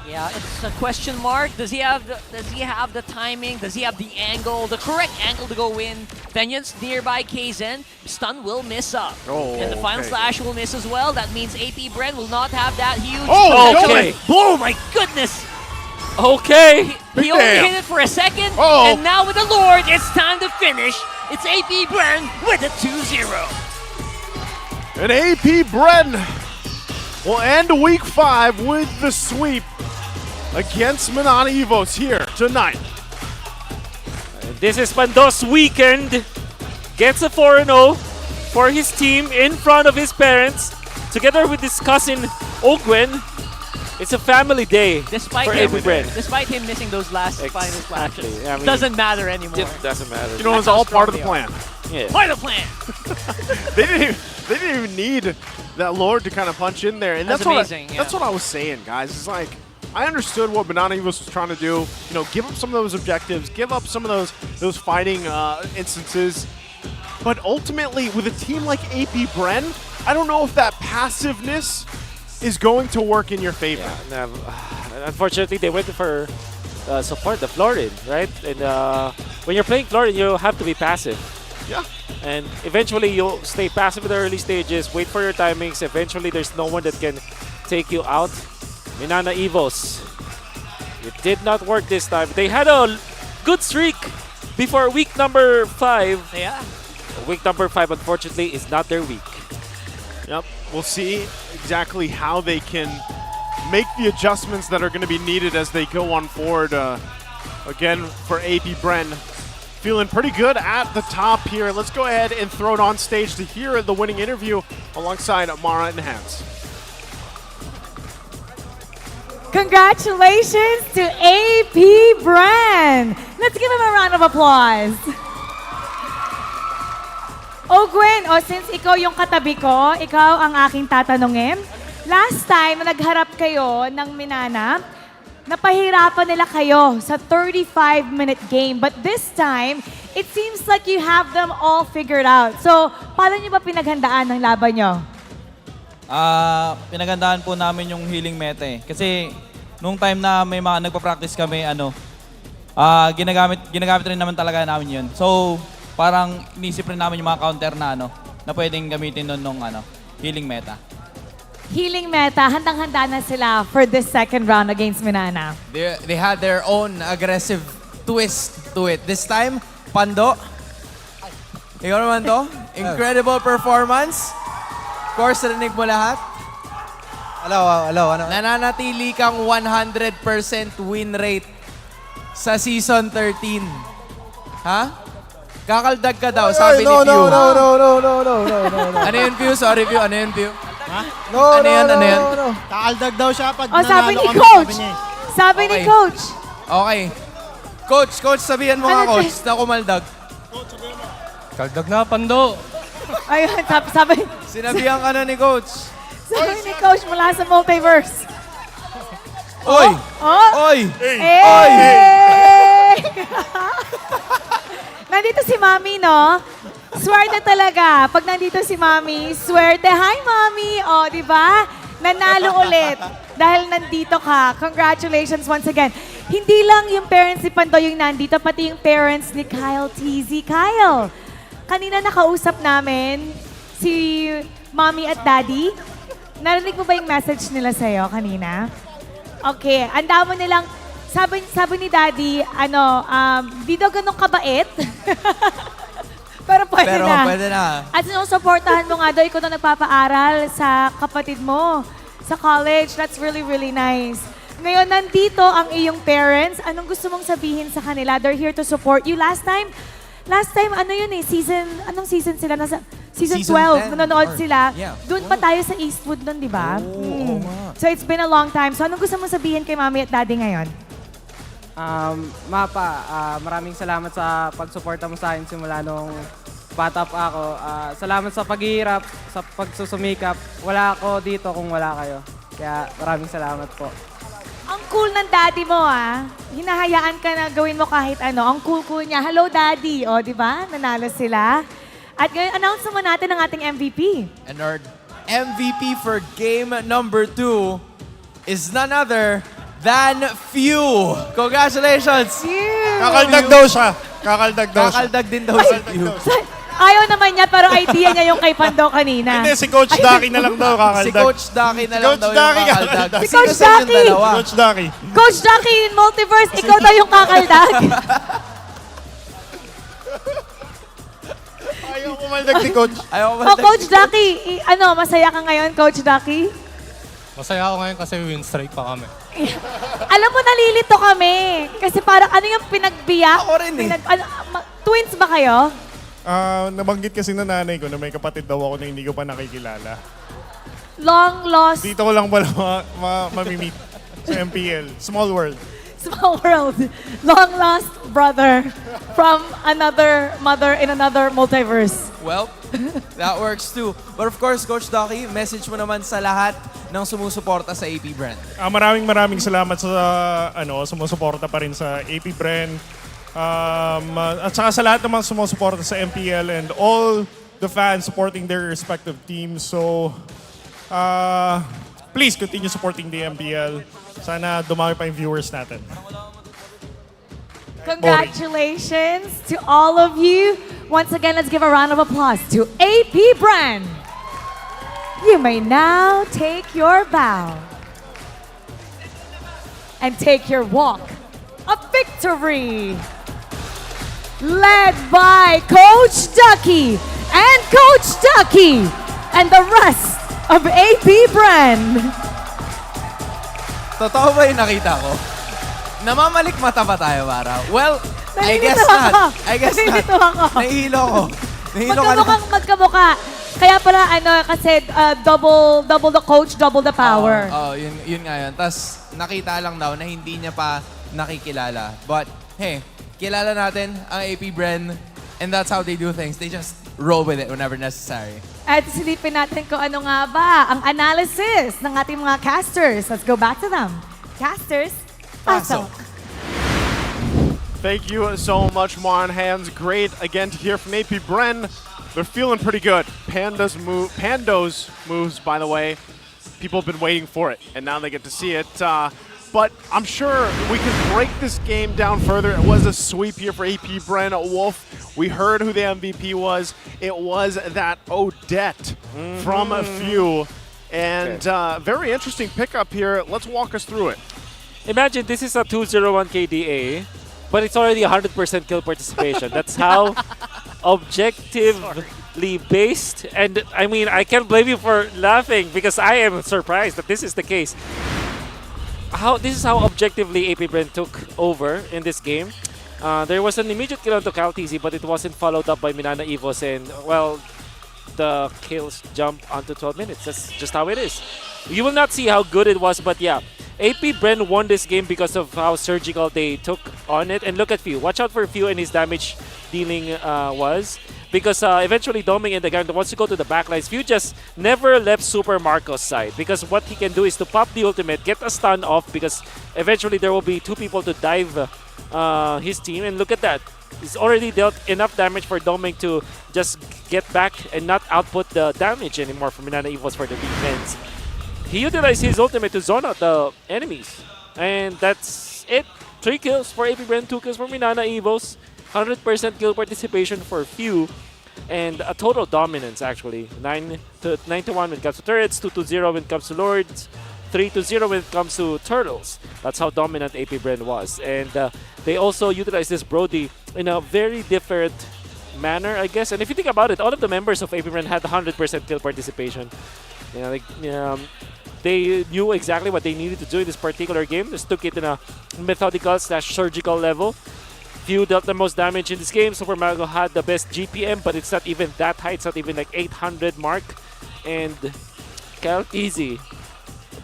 Yeah, it's a question mark. Does he have the timing? Does he have the angle, the correct angle to go in? Vengeance nearby KZen. Stun will miss up. And the final slash will miss as well. That means AP Bren will not have that huge potential. Oh my goodness! Okay. He only hit it for a second, and now with the Lord, it's time to finish. It's AP Bren with a 2-0. And AP Bren will end week 5 with the sweep against MNNE EVOS here tonight. This is Pando's weekend. Gets a 4-0 for his team in front of his parents, together with his cousin Ogwen. It's a family day Despite for him, AP Bren. despite him missing those last final splashes, I mean, doesn't matter anymore. It doesn't matter. You know, it's all part of the plan. Yeah. Part of the plan. They didn't even need that Lord to kind of punch in there, and That's amazing, That's what I was saying, guys. It's like I understood what MNNE EVOS was trying to do. You know, give up some of those objectives, give up some of those fighting instances. But ultimately, with a team like AP Bren, I don't know if that passiveness is going to work in your favor. Yeah, unfortunately, they went for support the Florin, right? And when you're playing Florin, you have to be passive. Yeah. And eventually, you'll stay passive in the early stages, wait for your timings. Eventually, there's no one that can take you out. MNNE EVOS It did not work this time. They had a good streak before week number 5. Yeah. Week number 5, unfortunately, is not their week. Yep, we'll see exactly how they can make the adjustments that are going to be needed as they go on forward. Again, for AP Bren, feeling pretty good at the top here. Let's go ahead and throw it on stage to hear the winning interview alongside Mara and Hans. Congratulations to AP Bren. Let's give him a round of applause. Oh, Gwen, since ikaw yung katabi ko, ikaw ang aking tatanungin. Last time na nagharap kayo ng Minana, napahirapan nila kayo sa 35-minute game. But this time, it seems like you have them all figured out. So, paano nyo ba pinaghandaan ng laban nyo? Pinagandaan po namin yung healing meta eh. Kasi nung time na may mga nagpa-practice kami, ginagamit rin naman talaga namin yun. So, parang inisip rin namin yung mga counter na na pwedeng gamitin nun nung healing meta. Healing meta, handang-handa na sila for this second round against Minana. They had their own aggressive twist to it. This time, Pando. Ikaw naman to. Incredible performance. Of course, narinig mo lahat. Ano? Nananatili kang 100% win rate sa Season 13. Ha? Kakaldag ka daw, sabi ni Pew. No. Ano yun, Pew? Sorry, Pew. Ano yun, Pew? Ha? Ano yun? Kakaldag daw siya pag sabi nanalo ni kami, Coach. sabi niya eh. Sabi ni Coach. Okay. Coach, sabihan mo nga, Coach, na kumaldag. Kaldag na, Pando. Ayun, sabi. Sinabihan ka na ni Coach. Sabi ni Coach mula sa multiverse. Oy! Oy! Oy! Nandito si Mami, no? Swerte talaga. Pag nandito si Mami, swerte. Hi, Mami! O, di ba? Nanalo ulit dahil nandito ka. Congratulations once again. Hindi lang yung parents ni Pando yung nandito, pati yung parents ni KarlTzy. Kyle, kanina nakausap namin si Mommy at Daddy. Narinig mo ba yung message nila sa'yo kanina? Okay, ang damo nilang, sabi ni Daddy, di daw ganun kabait. Pero pwede na. At sinusuportahan mo nga daw, ikaw na nagpapaaral sa kapatid mo sa college. That's really, really nice. Ngayon, nandito ang iyong parents. Anong gusto mong sabihin sa kanila? They're here to support you. Last time, anong season sila? Season 12, nanonood sila. Yeah. Doon pa tayo sa Eastwood nun, di ba? Oo nga. So it's been a long time. So anong gusto mong sabihin kay Mami at Daddy ngayon? Maraming salamat sa pagsuporta mo sa akin simula nung bata pa ako. Salamat sa paghihirap, sa pagsusumikap. Wala ako dito kung wala kayo. Kaya maraming salamat po. Ang cool ng daddy mo, Hinahayaan ka na gawin mo kahit ano. Ang cool niya. Hello, Daddy. O, di ba? Nanalo sila. At ngayon, announce mo natin ang ating MVP. And our MVP for game number 2 is none other than Few. Congratulations! Kakaldag daw siya. Kakaldag din daw si Few. Ayaw naman niya, pero idea niya yung kay Pando kanina. Hindi, si Coach Daki na lang daw kakaldag. Si Coach Daki na lang daw yung kakaldag. Si Coach Daki! Coach Daki. Coach Daki in Multiverse, ikaw daw yung kakaldag. Ayaw kumaldag ni Coach. Coach Daki, masaya ka ngayon, Coach Daki? Masaya ako ngayon kasi win streak pa kami. Alam mo, nalilito kami. Kasi parang ano yung pinagbiyak? Ako rin eh. Twins ba kayo? Nabanggit kasi na nanay ko na may kapatid daw ako na hindi ko pa nakikilala. Long lost. Dito ko lang pala mamimit sa MPL. Small world. Small world. Long lost brother from another mother in another multiverse. Well, that works too. But of course, Coach Daki, message mo naman sa lahat ng sumusuporta sa AP Brand. Maraming salamat sa sumusuporta pa rin sa AP Brand. At saka sa lahat naman sumusuporta sa MPL and all the fans supporting their respective teams. So, please continue supporting the MPL. Sana dumami pa yung viewers natin. Congratulations to all of you. Once again, let's give a round of applause to AP Brand. You may now take your bow. and take your walk of victory. Led by Coach Ducky and Coach Ducky and the rest of AP Brand. Totoo ba yung nakita ko? Namamalik mata ba tayo, Mara? Well, I guess Nalilito not. ako. I guess not. Nalilito ako. Nahihilo ko. Nahihilo ka na. Magkamukha. Kaya pala kasi double the coach, double the power. Yun nga yun. Tapos nakita lang daw na hindi niya pa nakikilala. But hey, kilala natin ang AP Bren and that's how they do things. They just roll with it whenever necessary. At silipin natin kung ano nga ba ang analysis ng ating mga casters. Let's go back to them. Casters, pasok. Thank you so much, Mon Hands. Great again to hear from AP Bren. They're feeling pretty good. Pando's moves, by the way, people have been waiting for it, and now they get to see it. But I'm sure we can break this game down further. It was a sweep here for AP Bren. Wolf, we heard who the MVP was. It was that Odette from a few. And very interesting pickup here. Let's walk us through it. Imagine this is a 201 KDA, but it's already 100% kill participation. That's how objectively based. And I mean, I can't blame you for laughing because I am surprised that this is the case. This is how objectively AP Bren took over in this game. There was an immediate kill onto KarlTzy, but it wasn't followed up by MNNE Evos, and well, the kills jump onto 12 minutes. That's just how it is. You will not see how good it was, but yeah, AP Bren won this game because of how surgical they took on it. And look at Few. Watch out for Few and his damage dealing was. Because eventually Doming and the gang wants to go to the backlines. Few just never left Super Marco's side. Because what he can do is to pop the ultimate, get a stun off, because eventually there will be two people to dive his team. And look at that. He's already dealt enough damage for Doming to just get back and not output the damage anymore from MNNE Evos for the defense. He utilized his ultimate to zone out the enemies. And that's it. 3 kills for AP Bren, 2 kills for MNNE Evos. 100% kill participation for Few, and a total dominance actually. 9-1 when it comes to turrets, 2-0 when it comes to Lords, 3-0 when it comes to Turtles. That's how dominant AP Bren was. And they also utilized this Brody in a very different manner, I guess. And if you think about it, all of the members of AP Bren had 100% kill participation. You know, they knew exactly what they needed to do in this particular game. Just took it in a methodical/surgical level. Few dealt the most damage in this game. Super Mario had the best GPM, but it's not even that high. It's not even like 800 mark. And KarlTzy,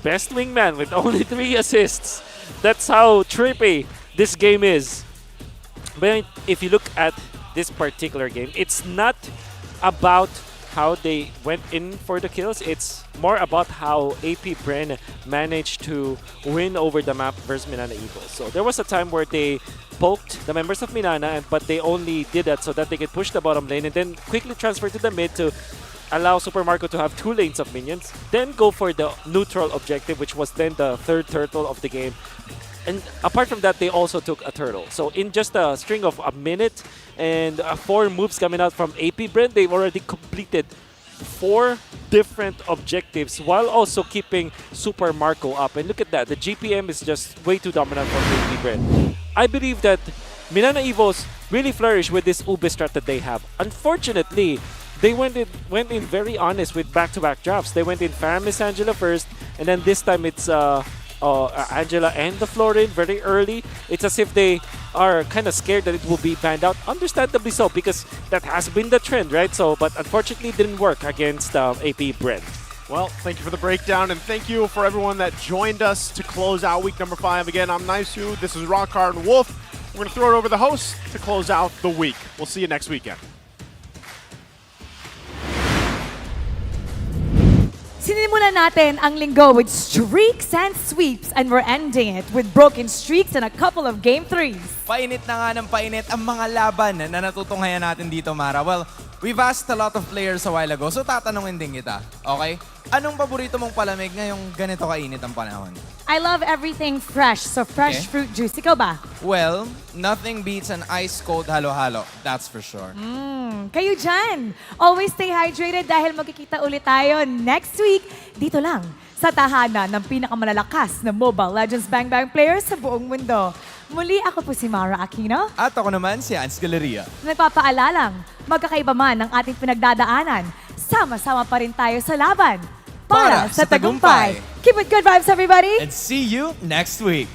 best wingman with only 3 assists. That's how trippy this game is. But if you look at this particular game, it's not about how they went in for the kills. It's more about how AP Bren managed to win over the map versus MNNE Evos. So there was a time where they poked the members of MNNE, but they only did that so that they could push the bottom lane and then quickly transfer to the mid to allow Super Marco to have 2 lanes of minions, then go for the neutral objective, which was then the 3rd turtle of the game. And apart from that, they also took a turtle. So in just a string of a minute and 4 moves coming out from AP Bren, they've already completed 4 different objectives while also keeping Super Marco up. And look at that, the GPM is just way too dominant for AP Bren. I believe that MNNE Evos really flourish with this Ube strat that they have. Unfortunately, they went in very honest with back-to-back drops. They went in Pharah Miss Angela first, and then this time it's Angela and the Florin very early. It's as if they are kind of scared that it will be banned out. Understandably so, because that has been the trend, right? So, but unfortunately, it didn't work against AP Bren. Well, thank you for the breakdown, and thank you for everyone that joined us to close out week number 5. Again, I'm Naisu. This is Rockhard and Wolf. We're going to throw it over the host to close out the week. We'll see you next weekend. Sinimulan natin ang linggo with streaks and sweeps, and we're ending it with broken streaks and a couple of game 3s. Painit na nga ng painit ang mga laban na natutunghayan natin dito, Mara. Well, we've asked a lot of players a while ago, so tatanungin din kita, okay? Anong paborito mong palamig ngayong ganito kainit ang panahon? I love everything fresh, so fresh fruit juice. Ikaw ba? Well, nothing beats an ice-cold halo-halo, that's for sure. Kayo dyan, always stay hydrated dahil magkikita ulit tayo next week dito lang sa tahanan ng pinakamalalakas na Mobile Legends Bang Bang players sa buong mundo. Muli, ako po si Mara Aquino. At ako naman si Ans Galeria. Nagpapaalalang, magkakaiba man ang ating pinagdadaanan, sama-sama pa rin tayo sa laban para sa tagumpay. Keep it good vibes, everybody! And see you next week.